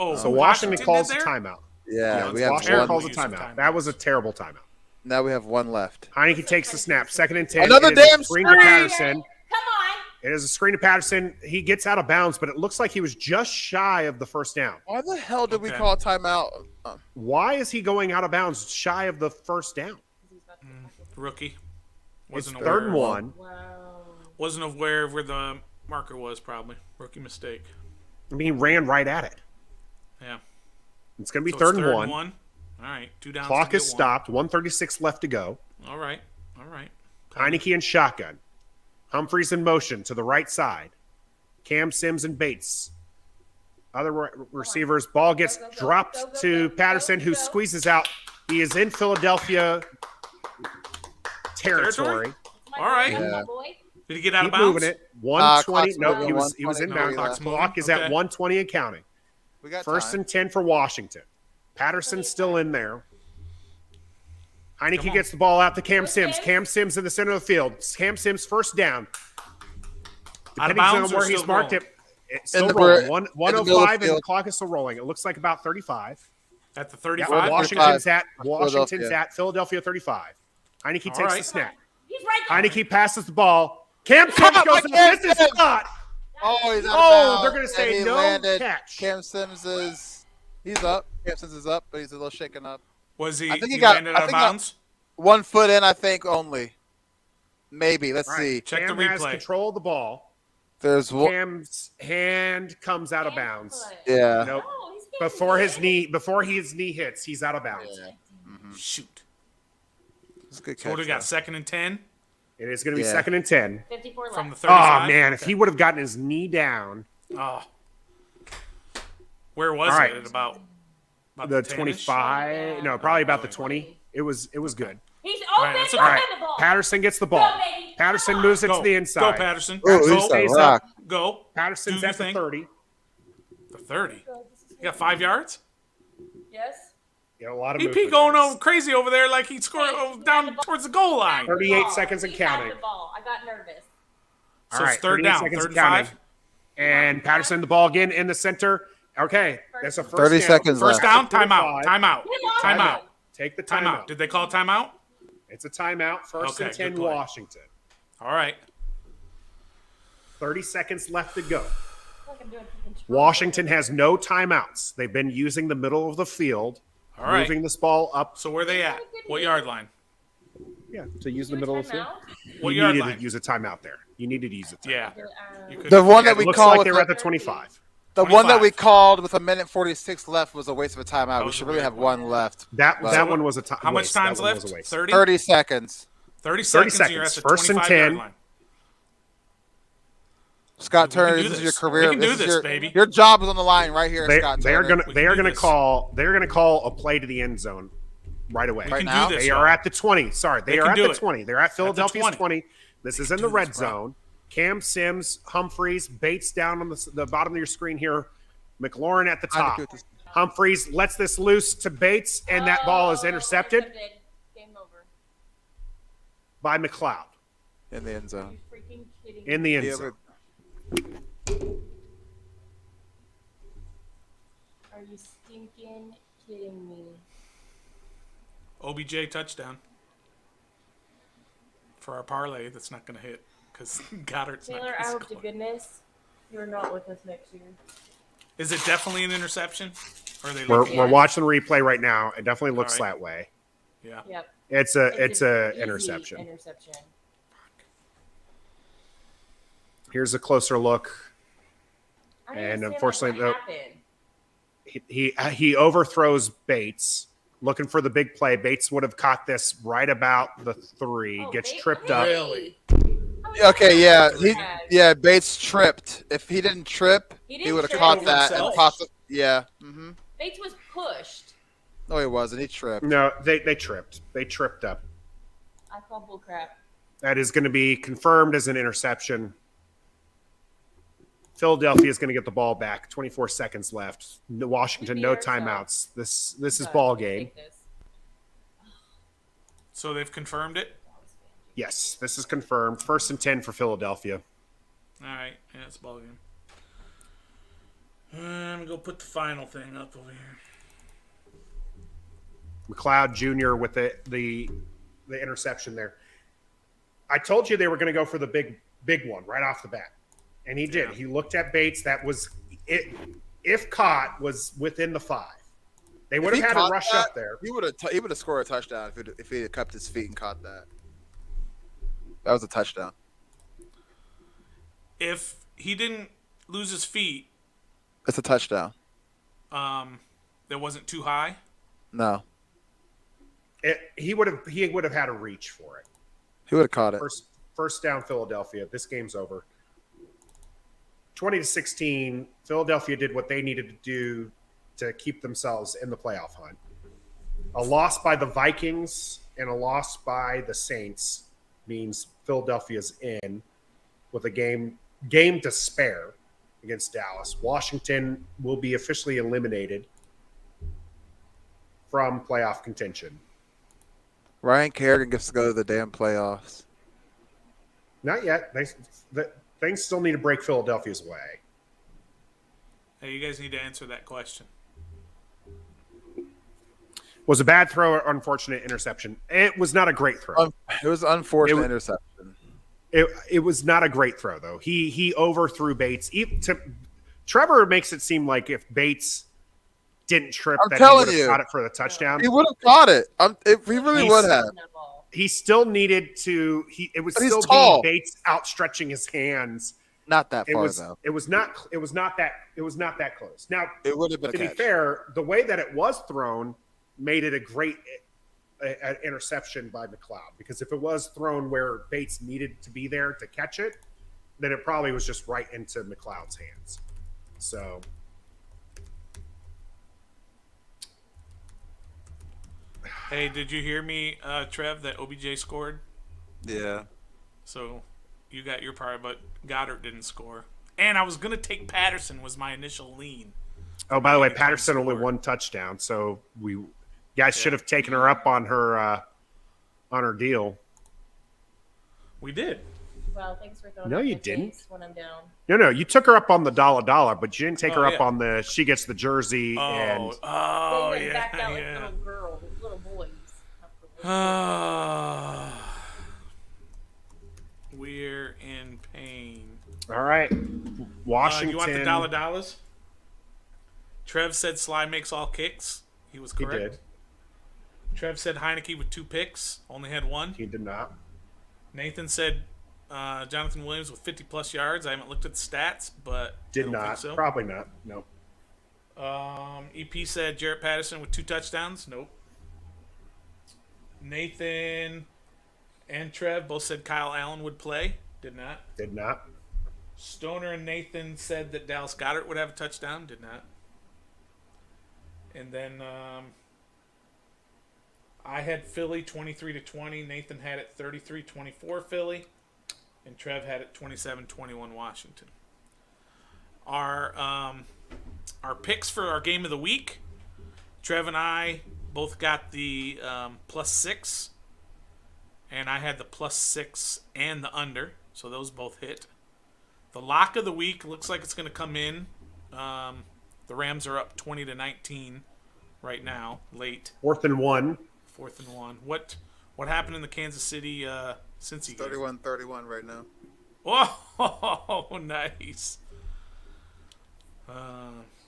[SPEAKER 3] Oh,
[SPEAKER 1] So Washington
[SPEAKER 3] did
[SPEAKER 1] calls a
[SPEAKER 3] there?
[SPEAKER 1] timeout.
[SPEAKER 5] Yeah,
[SPEAKER 3] Yeah,
[SPEAKER 5] we have
[SPEAKER 1] Washington
[SPEAKER 5] one.
[SPEAKER 1] calls a
[SPEAKER 3] use of
[SPEAKER 1] timeout.
[SPEAKER 3] timeouts.
[SPEAKER 1] That was a terrible timeout.
[SPEAKER 5] Now we have one left.
[SPEAKER 1] Heineke takes the snap. 2nd and 10.
[SPEAKER 5] Another
[SPEAKER 1] It is a
[SPEAKER 5] damn
[SPEAKER 1] screen to
[SPEAKER 5] screen!
[SPEAKER 1] Patterson.
[SPEAKER 4] Come on.
[SPEAKER 1] It is a screen to Patterson. He gets out of bounds, but it looks like he was just shy of the first down.
[SPEAKER 5] Why the hell did we
[SPEAKER 3] Okay.
[SPEAKER 5] call a timeout?
[SPEAKER 1] Why is he going out of bounds shy of the first down?
[SPEAKER 3] Rookie.
[SPEAKER 1] It's
[SPEAKER 3] Wasn't
[SPEAKER 1] 3rd and
[SPEAKER 3] aware.
[SPEAKER 1] 1.
[SPEAKER 4] Wow.
[SPEAKER 3] Wasn't aware of where the marker was, probably. Rookie mistake.
[SPEAKER 1] I mean, he ran right at it.
[SPEAKER 3] Yeah.
[SPEAKER 1] It's going to be
[SPEAKER 3] So it's
[SPEAKER 1] 3rd and 1.
[SPEAKER 3] All right. 2 downs.
[SPEAKER 1] Clock
[SPEAKER 3] to
[SPEAKER 1] is
[SPEAKER 3] get one.
[SPEAKER 1] stopped. 1:36 left to go.
[SPEAKER 3] All right.
[SPEAKER 1] Heineke and shotgun. Humphreys in motion to the right side. Cam Sims and Bates. Other receivers. Ball gets
[SPEAKER 4] Go, go, go,
[SPEAKER 1] dropped
[SPEAKER 4] go, go,
[SPEAKER 1] to
[SPEAKER 4] go,
[SPEAKER 1] Patterson,
[SPEAKER 4] go,
[SPEAKER 1] who
[SPEAKER 4] go.
[SPEAKER 1] squeezes out. He is in Philadelphia territory.
[SPEAKER 4] My
[SPEAKER 3] All right.
[SPEAKER 4] boy, that's
[SPEAKER 5] Yeah.
[SPEAKER 4] my boy.
[SPEAKER 3] Did he get out
[SPEAKER 1] Keep
[SPEAKER 3] of bounds?
[SPEAKER 1] moving it. 120.
[SPEAKER 5] Clock's
[SPEAKER 1] No,
[SPEAKER 5] moving,
[SPEAKER 1] he was
[SPEAKER 5] 120.
[SPEAKER 1] inbound.
[SPEAKER 3] Clock's moving.
[SPEAKER 1] Clock is
[SPEAKER 3] Okay.
[SPEAKER 1] at 120 and counting.
[SPEAKER 5] We got
[SPEAKER 1] 1st
[SPEAKER 5] time.
[SPEAKER 1] and 10 for Washington. Patterson's still in there.
[SPEAKER 3] Come
[SPEAKER 1] Heineke
[SPEAKER 3] on.
[SPEAKER 1] gets the ball out to Cam
[SPEAKER 4] Good
[SPEAKER 1] Sims.
[SPEAKER 4] hit.
[SPEAKER 1] Cam Sims in the center of the field. Cam Sims first down.
[SPEAKER 3] Out of
[SPEAKER 1] Depending on
[SPEAKER 3] bounds or
[SPEAKER 1] where he's
[SPEAKER 3] still
[SPEAKER 1] marked
[SPEAKER 3] rolling?
[SPEAKER 1] it, it's still
[SPEAKER 5] the
[SPEAKER 1] rolling.
[SPEAKER 5] br-
[SPEAKER 1] 105 and the
[SPEAKER 5] field.
[SPEAKER 1] clock is still rolling. It looks like about 35.
[SPEAKER 3] At the
[SPEAKER 1] Yeah,
[SPEAKER 3] 35?
[SPEAKER 1] Washington's
[SPEAKER 5] 35.
[SPEAKER 1] at Philadelphia 35. Heineke takes the
[SPEAKER 3] right.
[SPEAKER 1] snap.
[SPEAKER 4] He's right there.
[SPEAKER 1] Heineke passes the ball. Cam Sims
[SPEAKER 5] Oh,
[SPEAKER 1] goes
[SPEAKER 5] my
[SPEAKER 1] up. This is
[SPEAKER 5] goodness.
[SPEAKER 1] not.
[SPEAKER 5] Oh, he's out of
[SPEAKER 1] Oh,
[SPEAKER 5] bounds.
[SPEAKER 1] they're gonna say
[SPEAKER 5] And he
[SPEAKER 1] no
[SPEAKER 5] landed.
[SPEAKER 1] catch.
[SPEAKER 5] Cam Sims is he's up. Cam Sims is up, but he's a little shaken up.
[SPEAKER 3] Was he,
[SPEAKER 5] I think
[SPEAKER 3] he
[SPEAKER 5] he got-
[SPEAKER 3] landed
[SPEAKER 5] I
[SPEAKER 3] out of
[SPEAKER 5] think he got-
[SPEAKER 3] bounds?
[SPEAKER 5] 1 foot in, I think only. Maybe. Let's
[SPEAKER 1] All right,
[SPEAKER 5] see.
[SPEAKER 3] Check the
[SPEAKER 1] Cam has
[SPEAKER 3] replay.
[SPEAKER 1] control of the ball.
[SPEAKER 5] There's one.
[SPEAKER 1] Cam's hand comes out of bounds.
[SPEAKER 5] Yeah.
[SPEAKER 1] Nope.
[SPEAKER 4] No, he's getting
[SPEAKER 1] Before his
[SPEAKER 4] hit.
[SPEAKER 1] knee hits, he's out of bounds.
[SPEAKER 5] Yeah.
[SPEAKER 3] Shoot.
[SPEAKER 5] It's a good
[SPEAKER 3] So what do
[SPEAKER 5] catch.
[SPEAKER 3] we got?
[SPEAKER 5] though.
[SPEAKER 3] 2nd and 10
[SPEAKER 1] It is going to be
[SPEAKER 5] Yeah.
[SPEAKER 1] 2nd and 10.
[SPEAKER 4] 54 left.
[SPEAKER 3] from the
[SPEAKER 1] Oh
[SPEAKER 3] 35?
[SPEAKER 1] man, if he would have gotten his knee down,
[SPEAKER 3] Oh. Where was
[SPEAKER 1] All right.
[SPEAKER 3] it? At about
[SPEAKER 1] the
[SPEAKER 3] 10-ish?
[SPEAKER 1] 25, no, probably about the 20. It was good.
[SPEAKER 4] He's
[SPEAKER 3] All right,
[SPEAKER 4] open.
[SPEAKER 3] that's
[SPEAKER 4] Go
[SPEAKER 3] okay.
[SPEAKER 1] All right,
[SPEAKER 4] the ball.
[SPEAKER 1] Patterson gets the ball.
[SPEAKER 4] Go, baby.
[SPEAKER 1] Patterson
[SPEAKER 4] Come on.
[SPEAKER 1] moves it
[SPEAKER 3] Go.
[SPEAKER 1] to the inside.
[SPEAKER 3] Go, Patterson.
[SPEAKER 5] Ooh,
[SPEAKER 1] Go,
[SPEAKER 5] he's a
[SPEAKER 1] stays
[SPEAKER 5] rock.
[SPEAKER 3] Go.
[SPEAKER 1] Patterson's
[SPEAKER 3] Do
[SPEAKER 1] at the
[SPEAKER 3] your thing.
[SPEAKER 1] 30.
[SPEAKER 3] The 30.
[SPEAKER 4] Go, this is
[SPEAKER 3] You got 5 yards?
[SPEAKER 4] Yes.
[SPEAKER 1] Yeah, a lot of
[SPEAKER 3] EP
[SPEAKER 1] movement
[SPEAKER 3] going
[SPEAKER 1] there.
[SPEAKER 3] over crazy over there like he scored down towards the goal line.
[SPEAKER 1] 38
[SPEAKER 4] Ball.
[SPEAKER 1] seconds and
[SPEAKER 4] He had
[SPEAKER 1] counting.
[SPEAKER 4] the ball. I got nervous.
[SPEAKER 1] All
[SPEAKER 3] So
[SPEAKER 1] right,
[SPEAKER 3] it's 3rd
[SPEAKER 1] 38
[SPEAKER 3] down.
[SPEAKER 1] seconds
[SPEAKER 3] 3rd
[SPEAKER 1] and
[SPEAKER 3] and
[SPEAKER 1] counting.
[SPEAKER 3] 5.
[SPEAKER 1] And Patterson the ball again in the center. Okay, that's a first
[SPEAKER 5] 30
[SPEAKER 1] down.
[SPEAKER 5] seconds
[SPEAKER 3] First
[SPEAKER 5] left.
[SPEAKER 3] down, timeout.
[SPEAKER 1] 35.
[SPEAKER 3] Timeout. Timeout.
[SPEAKER 1] Take the
[SPEAKER 3] Timeout.
[SPEAKER 1] timeout.
[SPEAKER 3] Did they call timeout?
[SPEAKER 1] It's a timeout. First
[SPEAKER 3] Okay,
[SPEAKER 1] and 10
[SPEAKER 3] good play.
[SPEAKER 1] Washington.
[SPEAKER 3] All right.
[SPEAKER 1] 30 seconds left to go.
[SPEAKER 4] I feel like I'm doing freaking
[SPEAKER 1] Washington has no timeouts. They've been using the middle of the field,
[SPEAKER 3] All right.
[SPEAKER 1] moving this ball up.
[SPEAKER 3] So where they at? What yard line?
[SPEAKER 1] Yeah, to use the
[SPEAKER 4] Do a
[SPEAKER 1] middle of the field.
[SPEAKER 4] timeout?
[SPEAKER 3] What
[SPEAKER 1] You
[SPEAKER 3] yard
[SPEAKER 1] needed
[SPEAKER 3] line?
[SPEAKER 1] to use a timeout there. You needed to use a timeout.
[SPEAKER 3] Yeah.
[SPEAKER 4] Um,
[SPEAKER 3] You could.
[SPEAKER 5] The one
[SPEAKER 1] Yeah,
[SPEAKER 5] that we
[SPEAKER 1] it looks
[SPEAKER 5] called
[SPEAKER 1] like
[SPEAKER 5] with
[SPEAKER 1] they were
[SPEAKER 5] the,
[SPEAKER 1] at the 25.
[SPEAKER 5] the one that
[SPEAKER 3] 25.
[SPEAKER 5] we called with a minute 46 left was a waste of a timeout. We
[SPEAKER 3] was
[SPEAKER 5] should
[SPEAKER 3] a
[SPEAKER 5] really
[SPEAKER 3] weird
[SPEAKER 5] have
[SPEAKER 3] one.
[SPEAKER 5] one left.
[SPEAKER 1] That
[SPEAKER 5] Well,
[SPEAKER 1] one was a time.
[SPEAKER 3] How much time's left? 30?
[SPEAKER 5] 30 seconds.
[SPEAKER 3] 30
[SPEAKER 1] 30
[SPEAKER 3] seconds. And you're at
[SPEAKER 1] seconds.
[SPEAKER 3] the
[SPEAKER 1] First and
[SPEAKER 3] 25 yard
[SPEAKER 1] 10.
[SPEAKER 3] line.
[SPEAKER 5] Scott
[SPEAKER 3] We can
[SPEAKER 5] Turner,
[SPEAKER 3] do
[SPEAKER 5] this is
[SPEAKER 3] this.
[SPEAKER 5] your career.
[SPEAKER 3] We can do
[SPEAKER 5] is
[SPEAKER 3] this,
[SPEAKER 5] your,
[SPEAKER 3] baby.
[SPEAKER 5] Your job is on the line right here,
[SPEAKER 1] They,
[SPEAKER 5] Scott
[SPEAKER 1] they are
[SPEAKER 5] Turner.
[SPEAKER 1] gonna
[SPEAKER 3] We
[SPEAKER 1] they
[SPEAKER 3] can
[SPEAKER 1] are
[SPEAKER 3] do
[SPEAKER 1] gonna
[SPEAKER 3] this.
[SPEAKER 1] call a play to the end zone right away.
[SPEAKER 3] We
[SPEAKER 5] Right
[SPEAKER 3] can
[SPEAKER 5] now?
[SPEAKER 3] do this.
[SPEAKER 1] They
[SPEAKER 3] y'all.
[SPEAKER 1] are at the 20. Sorry, they
[SPEAKER 3] They
[SPEAKER 1] are
[SPEAKER 3] can
[SPEAKER 1] at
[SPEAKER 3] do
[SPEAKER 1] the
[SPEAKER 3] it.
[SPEAKER 1] 20. They're at Philadelphia's
[SPEAKER 3] 20.
[SPEAKER 1] 20. This is in
[SPEAKER 3] do
[SPEAKER 1] the
[SPEAKER 3] this,
[SPEAKER 1] red
[SPEAKER 3] bro.
[SPEAKER 1] zone. Cam Sims, Humphreys, Bates down on the bottom of your screen here. McLaurin at the
[SPEAKER 5] Trying to
[SPEAKER 1] top.
[SPEAKER 5] do this.
[SPEAKER 1] Humphreys lets this loose to Bates, and that ball is
[SPEAKER 4] Oh,
[SPEAKER 1] intercepted
[SPEAKER 4] Game over.
[SPEAKER 1] by McLeod
[SPEAKER 5] In the end
[SPEAKER 4] Are
[SPEAKER 5] zone.
[SPEAKER 4] you freaking kidding
[SPEAKER 1] in
[SPEAKER 4] me?
[SPEAKER 1] the end
[SPEAKER 5] Yeah,
[SPEAKER 1] zone.
[SPEAKER 4] Are you stinking kidding me?
[SPEAKER 3] OBJ touchdown for our parlay. That's not going to hit because Goddard's
[SPEAKER 4] Taylor,
[SPEAKER 3] not
[SPEAKER 4] I
[SPEAKER 3] going
[SPEAKER 4] hope
[SPEAKER 3] to
[SPEAKER 4] to
[SPEAKER 3] score.
[SPEAKER 4] goodness you're not with us next year.
[SPEAKER 3] Is it definitely an interception? Or are they
[SPEAKER 1] We're,
[SPEAKER 3] looking?
[SPEAKER 1] we're watching the replay right now. It definitely looks
[SPEAKER 3] All right.
[SPEAKER 1] that way.
[SPEAKER 3] Yeah.
[SPEAKER 4] Yep.
[SPEAKER 1] It's
[SPEAKER 4] an
[SPEAKER 1] a
[SPEAKER 4] easy
[SPEAKER 1] interception.
[SPEAKER 4] Interception.
[SPEAKER 1] Here's a closer look.
[SPEAKER 4] I don't
[SPEAKER 1] And
[SPEAKER 4] understand
[SPEAKER 1] unfortunately,
[SPEAKER 4] what happened.
[SPEAKER 1] He overthrows Bates, looking for the big play. Bates would have caught this right about the 3.
[SPEAKER 4] Oh,
[SPEAKER 1] Gets
[SPEAKER 4] Bates-
[SPEAKER 1] tripped up.
[SPEAKER 3] Really?
[SPEAKER 4] How is
[SPEAKER 5] Okay,
[SPEAKER 4] that
[SPEAKER 5] yeah,
[SPEAKER 4] bad?
[SPEAKER 5] yeah. Bates tripped. If he didn't trip,
[SPEAKER 4] He
[SPEAKER 5] he
[SPEAKER 4] didn't
[SPEAKER 5] would have
[SPEAKER 4] trip,
[SPEAKER 5] caught
[SPEAKER 4] he was
[SPEAKER 5] that and
[SPEAKER 3] pushed.
[SPEAKER 5] possibly. Yeah. Mm-hmm.
[SPEAKER 4] Bates was pushed.
[SPEAKER 5] No, he wasn't. He tripped.
[SPEAKER 1] No, they tripped. They tripped up.
[SPEAKER 4] I call bullcrap.
[SPEAKER 1] That is going to be confirmed as an interception. Philadelphia is going to get the ball back. 24 seconds left. Washington,
[SPEAKER 4] We
[SPEAKER 1] no
[SPEAKER 4] beat ourselves.
[SPEAKER 1] timeouts. This is
[SPEAKER 4] Good.
[SPEAKER 1] ball
[SPEAKER 4] We'll
[SPEAKER 1] game.
[SPEAKER 4] take this.
[SPEAKER 3] So they've confirmed it?
[SPEAKER 1] Yes, this is confirmed. 1st and 10 for Philadelphia.
[SPEAKER 3] All right. Yeah, it's a ball game. Let me go put the final thing up over here.
[SPEAKER 1] McLeod Jr. with the interception there. I told you they were going to go for the big one right off the bat, and he did.
[SPEAKER 3] Yeah.
[SPEAKER 1] He looked at Bates. That was it. If caught, was within the 5. They would have had to rush up there.
[SPEAKER 2] He would have scored a touchdown if he had kept his feet and caught that. That was a touchdown.
[SPEAKER 3] If he didn't lose his feet,
[SPEAKER 2] It's a touchdown.
[SPEAKER 3] that wasn't too high.
[SPEAKER 2] No,
[SPEAKER 1] He would have had to reach for it.
[SPEAKER 2] he would have caught it.
[SPEAKER 1] First down, Philadelphia. This game's over. 20-16. Philadelphia did what they needed to do to keep themselves in the playoff hunt. A loss by the Vikings and a loss by the Saints means Philadelphia's in with a game to spare against Dallas. Washington will be officially eliminated from playoff contention.
[SPEAKER 2] Ryan Kerrigan gets to go to the damn playoffs.
[SPEAKER 1] Not yet. Things still need to break Philadelphia's way.
[SPEAKER 3] Hey, you guys need to answer that question.
[SPEAKER 1] Was a bad throw or unfortunate interception? It was not a great throw.
[SPEAKER 2] It was an unfortunate interception.
[SPEAKER 1] It was not a great throw, though. He overthrew Bates. Trevor makes it seem like if Bates didn't trip,
[SPEAKER 2] I'm
[SPEAKER 1] that
[SPEAKER 2] telling
[SPEAKER 1] he would
[SPEAKER 2] you.
[SPEAKER 1] have caught it for the touchdown.
[SPEAKER 2] He would have caught it. He really would have.
[SPEAKER 4] That ball.
[SPEAKER 1] He still needed to. It was
[SPEAKER 2] But he's
[SPEAKER 1] still
[SPEAKER 2] tall.
[SPEAKER 1] being Bates outstretching his hands.
[SPEAKER 2] Not that
[SPEAKER 1] It
[SPEAKER 2] far
[SPEAKER 1] was.
[SPEAKER 2] though.
[SPEAKER 1] It was not that close. Now,
[SPEAKER 2] It would have been
[SPEAKER 1] to
[SPEAKER 2] a
[SPEAKER 1] be
[SPEAKER 2] catch.
[SPEAKER 1] fair, the way that it was thrown made it a great interception by McLeod, because if it was thrown where Bates needed to be there to catch it, then it probably was just right into McLeod's hands. So
[SPEAKER 3] Hey, did you hear me, Trev, that OBJ scored?
[SPEAKER 2] Yeah.
[SPEAKER 3] So you got your part, but Goddard didn't score. And I was going to take Patterson was my initial lean.
[SPEAKER 1] oh, by the way,
[SPEAKER 3] Anytime
[SPEAKER 1] Patterson only
[SPEAKER 3] scored.
[SPEAKER 1] one touchdown, so we guys should have taken her up on her deal.
[SPEAKER 3] We did.
[SPEAKER 4] Well, thanks for throwing
[SPEAKER 1] No,
[SPEAKER 4] up
[SPEAKER 1] you
[SPEAKER 4] my
[SPEAKER 1] didn't.
[SPEAKER 4] face when I'm down.
[SPEAKER 1] No, you took her up on the dollar, but you didn't take
[SPEAKER 3] Oh,
[SPEAKER 1] her up
[SPEAKER 3] yeah.
[SPEAKER 1] on the she gets the jersey and
[SPEAKER 3] Oh,
[SPEAKER 4] They went back out like
[SPEAKER 3] yeah.
[SPEAKER 4] little girls, little boys.
[SPEAKER 3] We're in pain.
[SPEAKER 1] all right, Washington.
[SPEAKER 3] You want the dollars? Trev said Sly makes all kicks. He was
[SPEAKER 1] He
[SPEAKER 3] correct.
[SPEAKER 1] did.
[SPEAKER 3] Trev said Heineke with 2 picks, only had 1.
[SPEAKER 1] He did not.
[SPEAKER 3] Nathan said Jonathan Williams with 50-plus yards. I haven't looked at the stats, but
[SPEAKER 1] Did
[SPEAKER 3] I don't
[SPEAKER 1] not.
[SPEAKER 3] think so.
[SPEAKER 1] Probably not. No.
[SPEAKER 3] EP said Jarrett Patterson with 2 touchdowns. Nope. Nathan and Trev both said Kyle Allen would play. Did not.
[SPEAKER 1] Did not.
[SPEAKER 3] Stoner and Nathan said that Dallas Goedert would have a touchdown. Did not. And then I had Philly 23-20. Nathan had it 33-24 Philly. And Trev had it 27-21 Washington. Our picks for our game of the week. Trev and I both got the +6. And I had the +6 and the under. So those both hit. The lock of the week looks like it's going to come in. The Rams are up 20-19 right now, late.
[SPEAKER 1] 4th and 1.
[SPEAKER 3] 4th and 1. What happened in the Kansas City Cincy game?
[SPEAKER 2] 31-31 right now.
[SPEAKER 3] Oh, nice.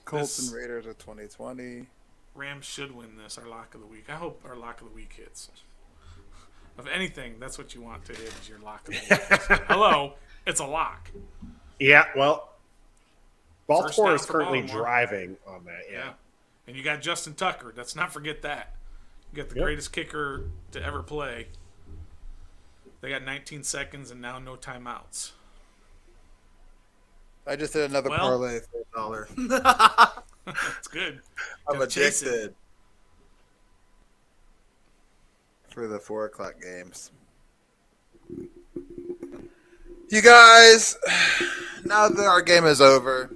[SPEAKER 2] Colts
[SPEAKER 3] This-
[SPEAKER 2] and Raiders are 2020.
[SPEAKER 3] Rams should win this, our lock of the week. I hope our lock of the week hits. Of anything, that's what you want to hit is your lock of the week. Hello, it's a lock.
[SPEAKER 1] Yeah, well,
[SPEAKER 3] First
[SPEAKER 1] Baltimore
[SPEAKER 3] down
[SPEAKER 1] is
[SPEAKER 3] for
[SPEAKER 1] currently
[SPEAKER 3] Baltimore.
[SPEAKER 1] driving on that. Yeah.
[SPEAKER 3] Yeah. And you got Justin Tucker. Let's not forget that. You got the
[SPEAKER 1] Yep.
[SPEAKER 3] greatest kicker to ever play. They got 19 seconds and now no timeouts.
[SPEAKER 2] I just did another
[SPEAKER 3] Well-
[SPEAKER 2] parlay for $1.
[SPEAKER 3] That's good.
[SPEAKER 2] I'm
[SPEAKER 3] Gotta chase it.
[SPEAKER 2] addicted. For the 4:00 games. You guys, now that our game is over,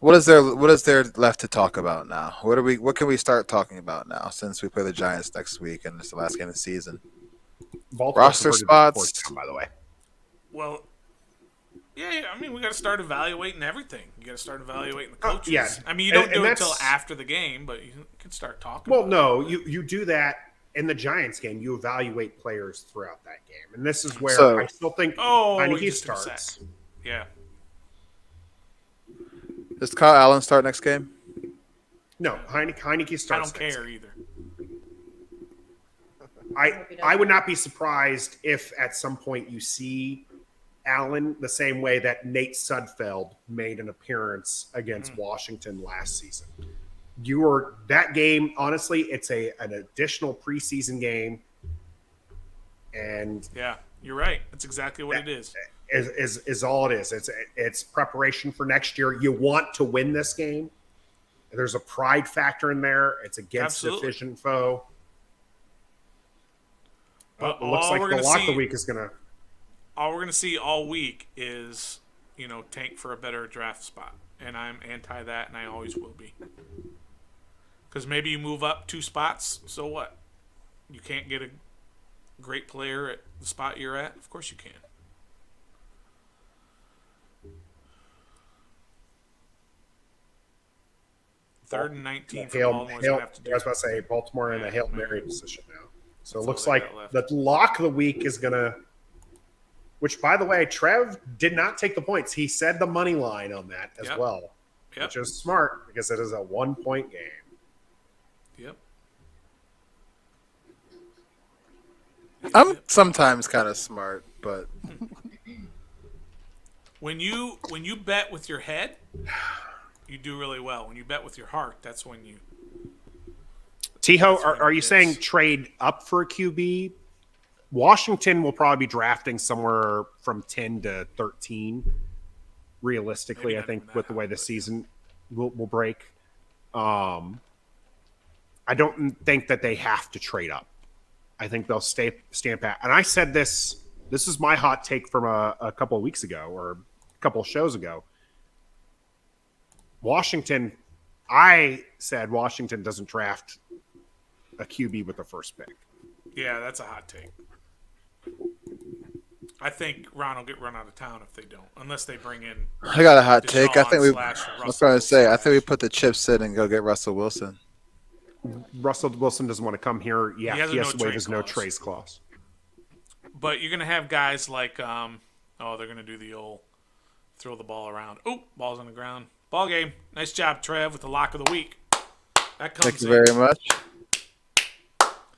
[SPEAKER 2] what is there left to talk about now? What can we start talking about now since we play the Giants next week and it's the last game of the season?
[SPEAKER 1] Baltimore
[SPEAKER 2] Roster
[SPEAKER 1] converted the
[SPEAKER 2] spots.
[SPEAKER 1] fourth down, by the way.
[SPEAKER 3] Well, Yeah, I mean, we got to start evaluating everything. You got to start evaluating the coaches.
[SPEAKER 1] yeah.
[SPEAKER 3] I mean, you don't
[SPEAKER 1] And
[SPEAKER 3] do it until
[SPEAKER 1] that's-
[SPEAKER 3] after the game, but you can start talking.
[SPEAKER 1] Well,
[SPEAKER 3] about
[SPEAKER 1] no,
[SPEAKER 3] it.
[SPEAKER 1] you do that in the Giants game. You evaluate players throughout that game, and this is where
[SPEAKER 2] So-
[SPEAKER 1] I still think
[SPEAKER 3] Oh,
[SPEAKER 1] Heineke
[SPEAKER 3] he just took a
[SPEAKER 1] starts.
[SPEAKER 3] sack. Yeah.
[SPEAKER 2] Does Kyle Allen start next game?
[SPEAKER 1] No, Heineke
[SPEAKER 3] I
[SPEAKER 1] starts.
[SPEAKER 3] don't
[SPEAKER 1] next
[SPEAKER 3] care
[SPEAKER 1] game.
[SPEAKER 3] either.
[SPEAKER 1] I would not be surprised if at some point you see Allen the same way that Nate Sudfeld made an appearance against Washington last season. That game, honestly, it's an additional preseason game, and
[SPEAKER 3] Yeah, you're right. That's exactly what it is.
[SPEAKER 1] is all it is. It's preparation for next year. You want to win this game. There's a pride factor in there. It's against
[SPEAKER 3] Absolutely.
[SPEAKER 1] a division foe.
[SPEAKER 3] But
[SPEAKER 1] It looks
[SPEAKER 3] all
[SPEAKER 1] like
[SPEAKER 3] we're
[SPEAKER 1] the
[SPEAKER 3] gonna
[SPEAKER 1] lock of
[SPEAKER 3] see,
[SPEAKER 1] the week is gonna.
[SPEAKER 3] all we're gonna see all week is tank for a better draft spot, and I'm anti that, and I always will be. Because maybe you move up 2 spots, so what? You can't get a great player at the spot you're at? Of course you can. Third and 19 for Baltimore's gonna have to do.
[SPEAKER 1] I was about to say Baltimore in a
[SPEAKER 3] Yeah,
[SPEAKER 1] Hail
[SPEAKER 3] Mary.
[SPEAKER 1] Mary decision now. So it
[SPEAKER 3] That's
[SPEAKER 1] looks
[SPEAKER 3] all they
[SPEAKER 1] like
[SPEAKER 3] got
[SPEAKER 1] the
[SPEAKER 3] left.
[SPEAKER 1] lock of the week is gonna. Which, by the way, Trev did not take the points. He said the money line on that as
[SPEAKER 3] Yep.
[SPEAKER 1] well,
[SPEAKER 3] Yep.
[SPEAKER 1] which is smart because it is a 1-point game.
[SPEAKER 3] Yep.
[SPEAKER 2] I'm sometimes kind of smart, but
[SPEAKER 3] When you bet with your head, you do really well. When you bet with your heart, that's when you.
[SPEAKER 1] Tiho,
[SPEAKER 3] That's what
[SPEAKER 1] are
[SPEAKER 3] it
[SPEAKER 1] you
[SPEAKER 3] is.
[SPEAKER 1] saying trade up for a QB? Washington will probably be drafting somewhere from 10 to 13, realistically,
[SPEAKER 3] Maybe
[SPEAKER 1] I
[SPEAKER 3] not
[SPEAKER 1] think,
[SPEAKER 3] even
[SPEAKER 1] with
[SPEAKER 3] that
[SPEAKER 1] the way
[SPEAKER 3] high,
[SPEAKER 1] the
[SPEAKER 3] but-
[SPEAKER 1] season will break. I don't think that they have to trade up. I think they'll stand pat. And I said this is my hot take from a couple of weeks ago or a couple of shows ago. I said Washington doesn't draft a QB with the first pick.
[SPEAKER 3] Yeah, that's a hot take. I think Ron will get run out of town if they don't, unless they bring in.
[SPEAKER 2] I got a hot take. I think we.
[SPEAKER 3] Deshaun slash
[SPEAKER 2] I was
[SPEAKER 3] Russell
[SPEAKER 2] going to say, I think we
[SPEAKER 3] slash-
[SPEAKER 2] put the chips in and go get Russell Wilson.
[SPEAKER 1] Russell Wilson doesn't want to come here. Yeah,
[SPEAKER 3] He has a
[SPEAKER 1] he
[SPEAKER 3] no
[SPEAKER 1] has to waive
[SPEAKER 3] trade
[SPEAKER 1] his no
[SPEAKER 3] clause.
[SPEAKER 1] trades clause.
[SPEAKER 3] But you're gonna have guys like they're gonna do the old throw the ball around. Oh, ball's on the ground. Ball game. Nice job, Trev, with the lock of the week. That comes
[SPEAKER 2] Thank you
[SPEAKER 3] in.
[SPEAKER 2] very much.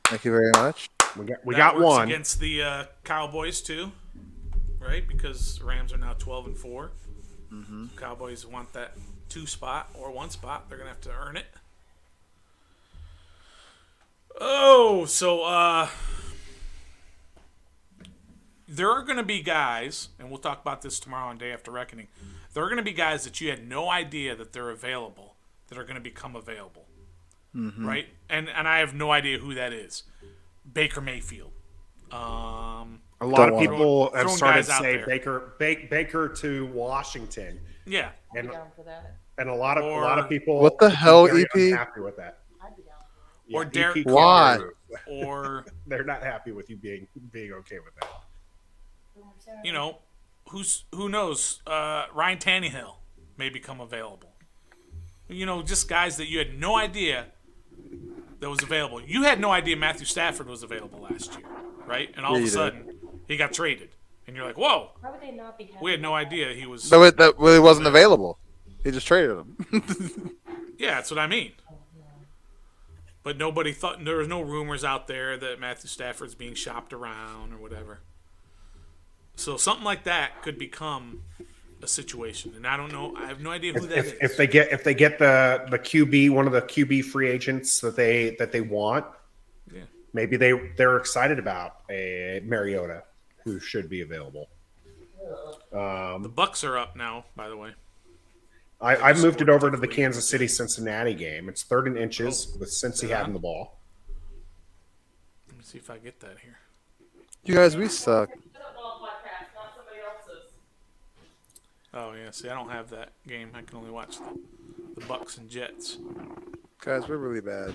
[SPEAKER 2] Thank you very much.
[SPEAKER 1] We
[SPEAKER 3] That
[SPEAKER 1] got
[SPEAKER 3] works
[SPEAKER 1] one.
[SPEAKER 3] against the Cowboys too, right? Because Rams are now 12-4. Cowboys want that 2 spot or 1 spot. They're gonna have to earn it. Oh, so there are going to be guys, and we'll talk about this tomorrow on Day After Reckoning. There are going to be guys that you had no idea that they're available that are going to become available, right? And I have no idea who that is. Baker Mayfield.
[SPEAKER 1] A lot
[SPEAKER 2] Don't
[SPEAKER 1] of
[SPEAKER 2] want
[SPEAKER 1] people
[SPEAKER 3] him.
[SPEAKER 1] have
[SPEAKER 3] Throwing
[SPEAKER 1] started
[SPEAKER 3] guys
[SPEAKER 1] to
[SPEAKER 3] out
[SPEAKER 1] say
[SPEAKER 3] there.
[SPEAKER 1] Baker to Washington,
[SPEAKER 3] Yeah,
[SPEAKER 4] I'd
[SPEAKER 1] and
[SPEAKER 4] be down for that.
[SPEAKER 1] a lot of
[SPEAKER 3] Or-
[SPEAKER 1] people.
[SPEAKER 2] What the hell,
[SPEAKER 1] very
[SPEAKER 2] EP?
[SPEAKER 1] Unhappy with that.
[SPEAKER 4] I'd be down for
[SPEAKER 3] Or Derek
[SPEAKER 1] EP
[SPEAKER 3] Carr.
[SPEAKER 2] Why?
[SPEAKER 3] or
[SPEAKER 1] They're not happy with you being okay with that.
[SPEAKER 4] that.
[SPEAKER 3] who knows? Ryan Tannehill may become available. Just guys that you had no idea that was available. You had no idea Matthew Stafford was available last year, right? And all
[SPEAKER 2] Yeah,
[SPEAKER 3] of a
[SPEAKER 2] you did.
[SPEAKER 3] sudden, he got traded, and you're like, "Whoa,
[SPEAKER 4] Why would they not be happy?
[SPEAKER 3] we had no idea he was."
[SPEAKER 2] No, that really wasn't available. He just traded him.
[SPEAKER 3] Yeah, that's what I mean. But nobody thought there was no rumors out there that Matthew Stafford's being shopped around or whatever. So something like that could become a situation, and I don't know. I have no idea who that is.
[SPEAKER 1] If they get the QB, one of the QB free agents that they want,
[SPEAKER 3] Yeah.
[SPEAKER 1] maybe they're excited about a Mariota who should be available.
[SPEAKER 3] The Bucks are up now, by the way.
[SPEAKER 1] I moved it
[SPEAKER 3] scored
[SPEAKER 1] over to the
[SPEAKER 3] quickly.
[SPEAKER 1] Kansas City Cincinnati game. It's 3rd and inches with Cincy
[SPEAKER 3] that
[SPEAKER 1] having
[SPEAKER 3] on?
[SPEAKER 1] the ball.
[SPEAKER 3] Let me see if I get that here.
[SPEAKER 2] You guys, we suck.
[SPEAKER 4] Football podcast, not somebody else's.
[SPEAKER 3] Oh yeah, see, I don't have that game. I can only watch the Bucks and Jets.
[SPEAKER 2] Guys, we're really bad.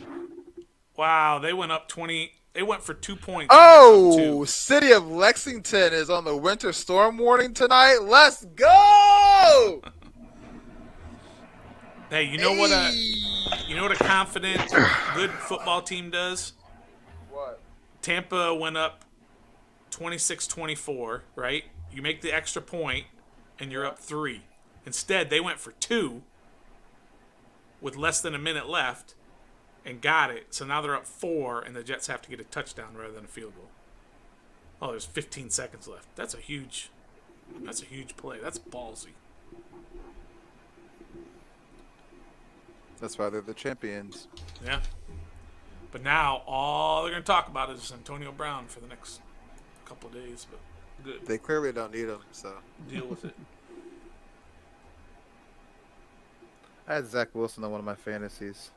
[SPEAKER 3] Wow, they went up 20. They went for 2 points.
[SPEAKER 2] Oh, City of Lexington is on the winter storm warning tonight. Let's go!
[SPEAKER 5] go.
[SPEAKER 3] Hey, you know what a confident, good football team does?
[SPEAKER 5] What?
[SPEAKER 3] Tampa went up 26-24, right? You make the extra point, and you're up 3. Instead, they went for 2 with less than a minute left and got it. So now they're up 4, and the Jets have to get a touchdown rather than a field goal. Oh, there's 15 seconds left. That's a huge play. That's ballsy.
[SPEAKER 5] That's why they're the champions.
[SPEAKER 3] Yeah. But now all they're going to talk about is Antonio Brown for the next couple of days. But good.
[SPEAKER 5] They clearly don't need him, so.
[SPEAKER 3] Deal with it.
[SPEAKER 5] I had Zach Wilson on one of my fantasies.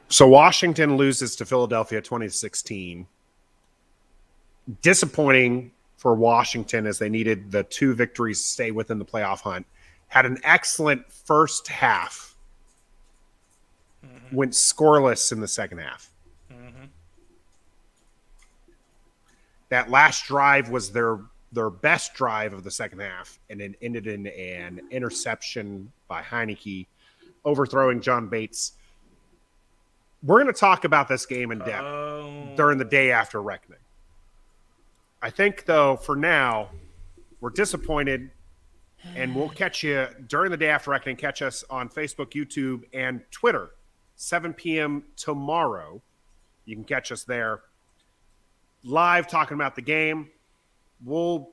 [SPEAKER 1] So Washington loses to Philadelphia 2016. Disappointing for Washington as they needed the 2 victories to stay within the playoff hunt. Had an excellent first half. Went scoreless in the second half. That last drive was their best drive of the second half, and it ended in an interception by Heineke, overthrowing John Bates. We're going to talk about this game in depth during the day after reckoning. I think, though, for now, we're disappointed, and we'll catch you during the day after reckoning. Catch us on Facebook, YouTube, and Twitter, 7 p.m. tomorrow. You can catch us there live talking about the game. We'll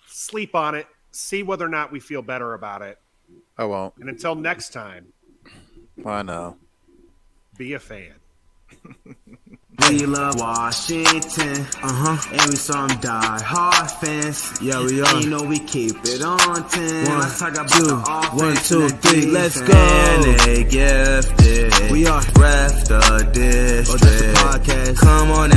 [SPEAKER 1] sleep on it, see whether or not we feel better about it.
[SPEAKER 5] I won't.
[SPEAKER 1] And until next time,
[SPEAKER 5] I know.
[SPEAKER 1] be a fan.
[SPEAKER 6] We love Washington, and we some die-hard fans. Yeah, we are. You know we keep it on 10. 1, 2, 3, let's go. And they gifted. We are ref the district. Podcast. Come on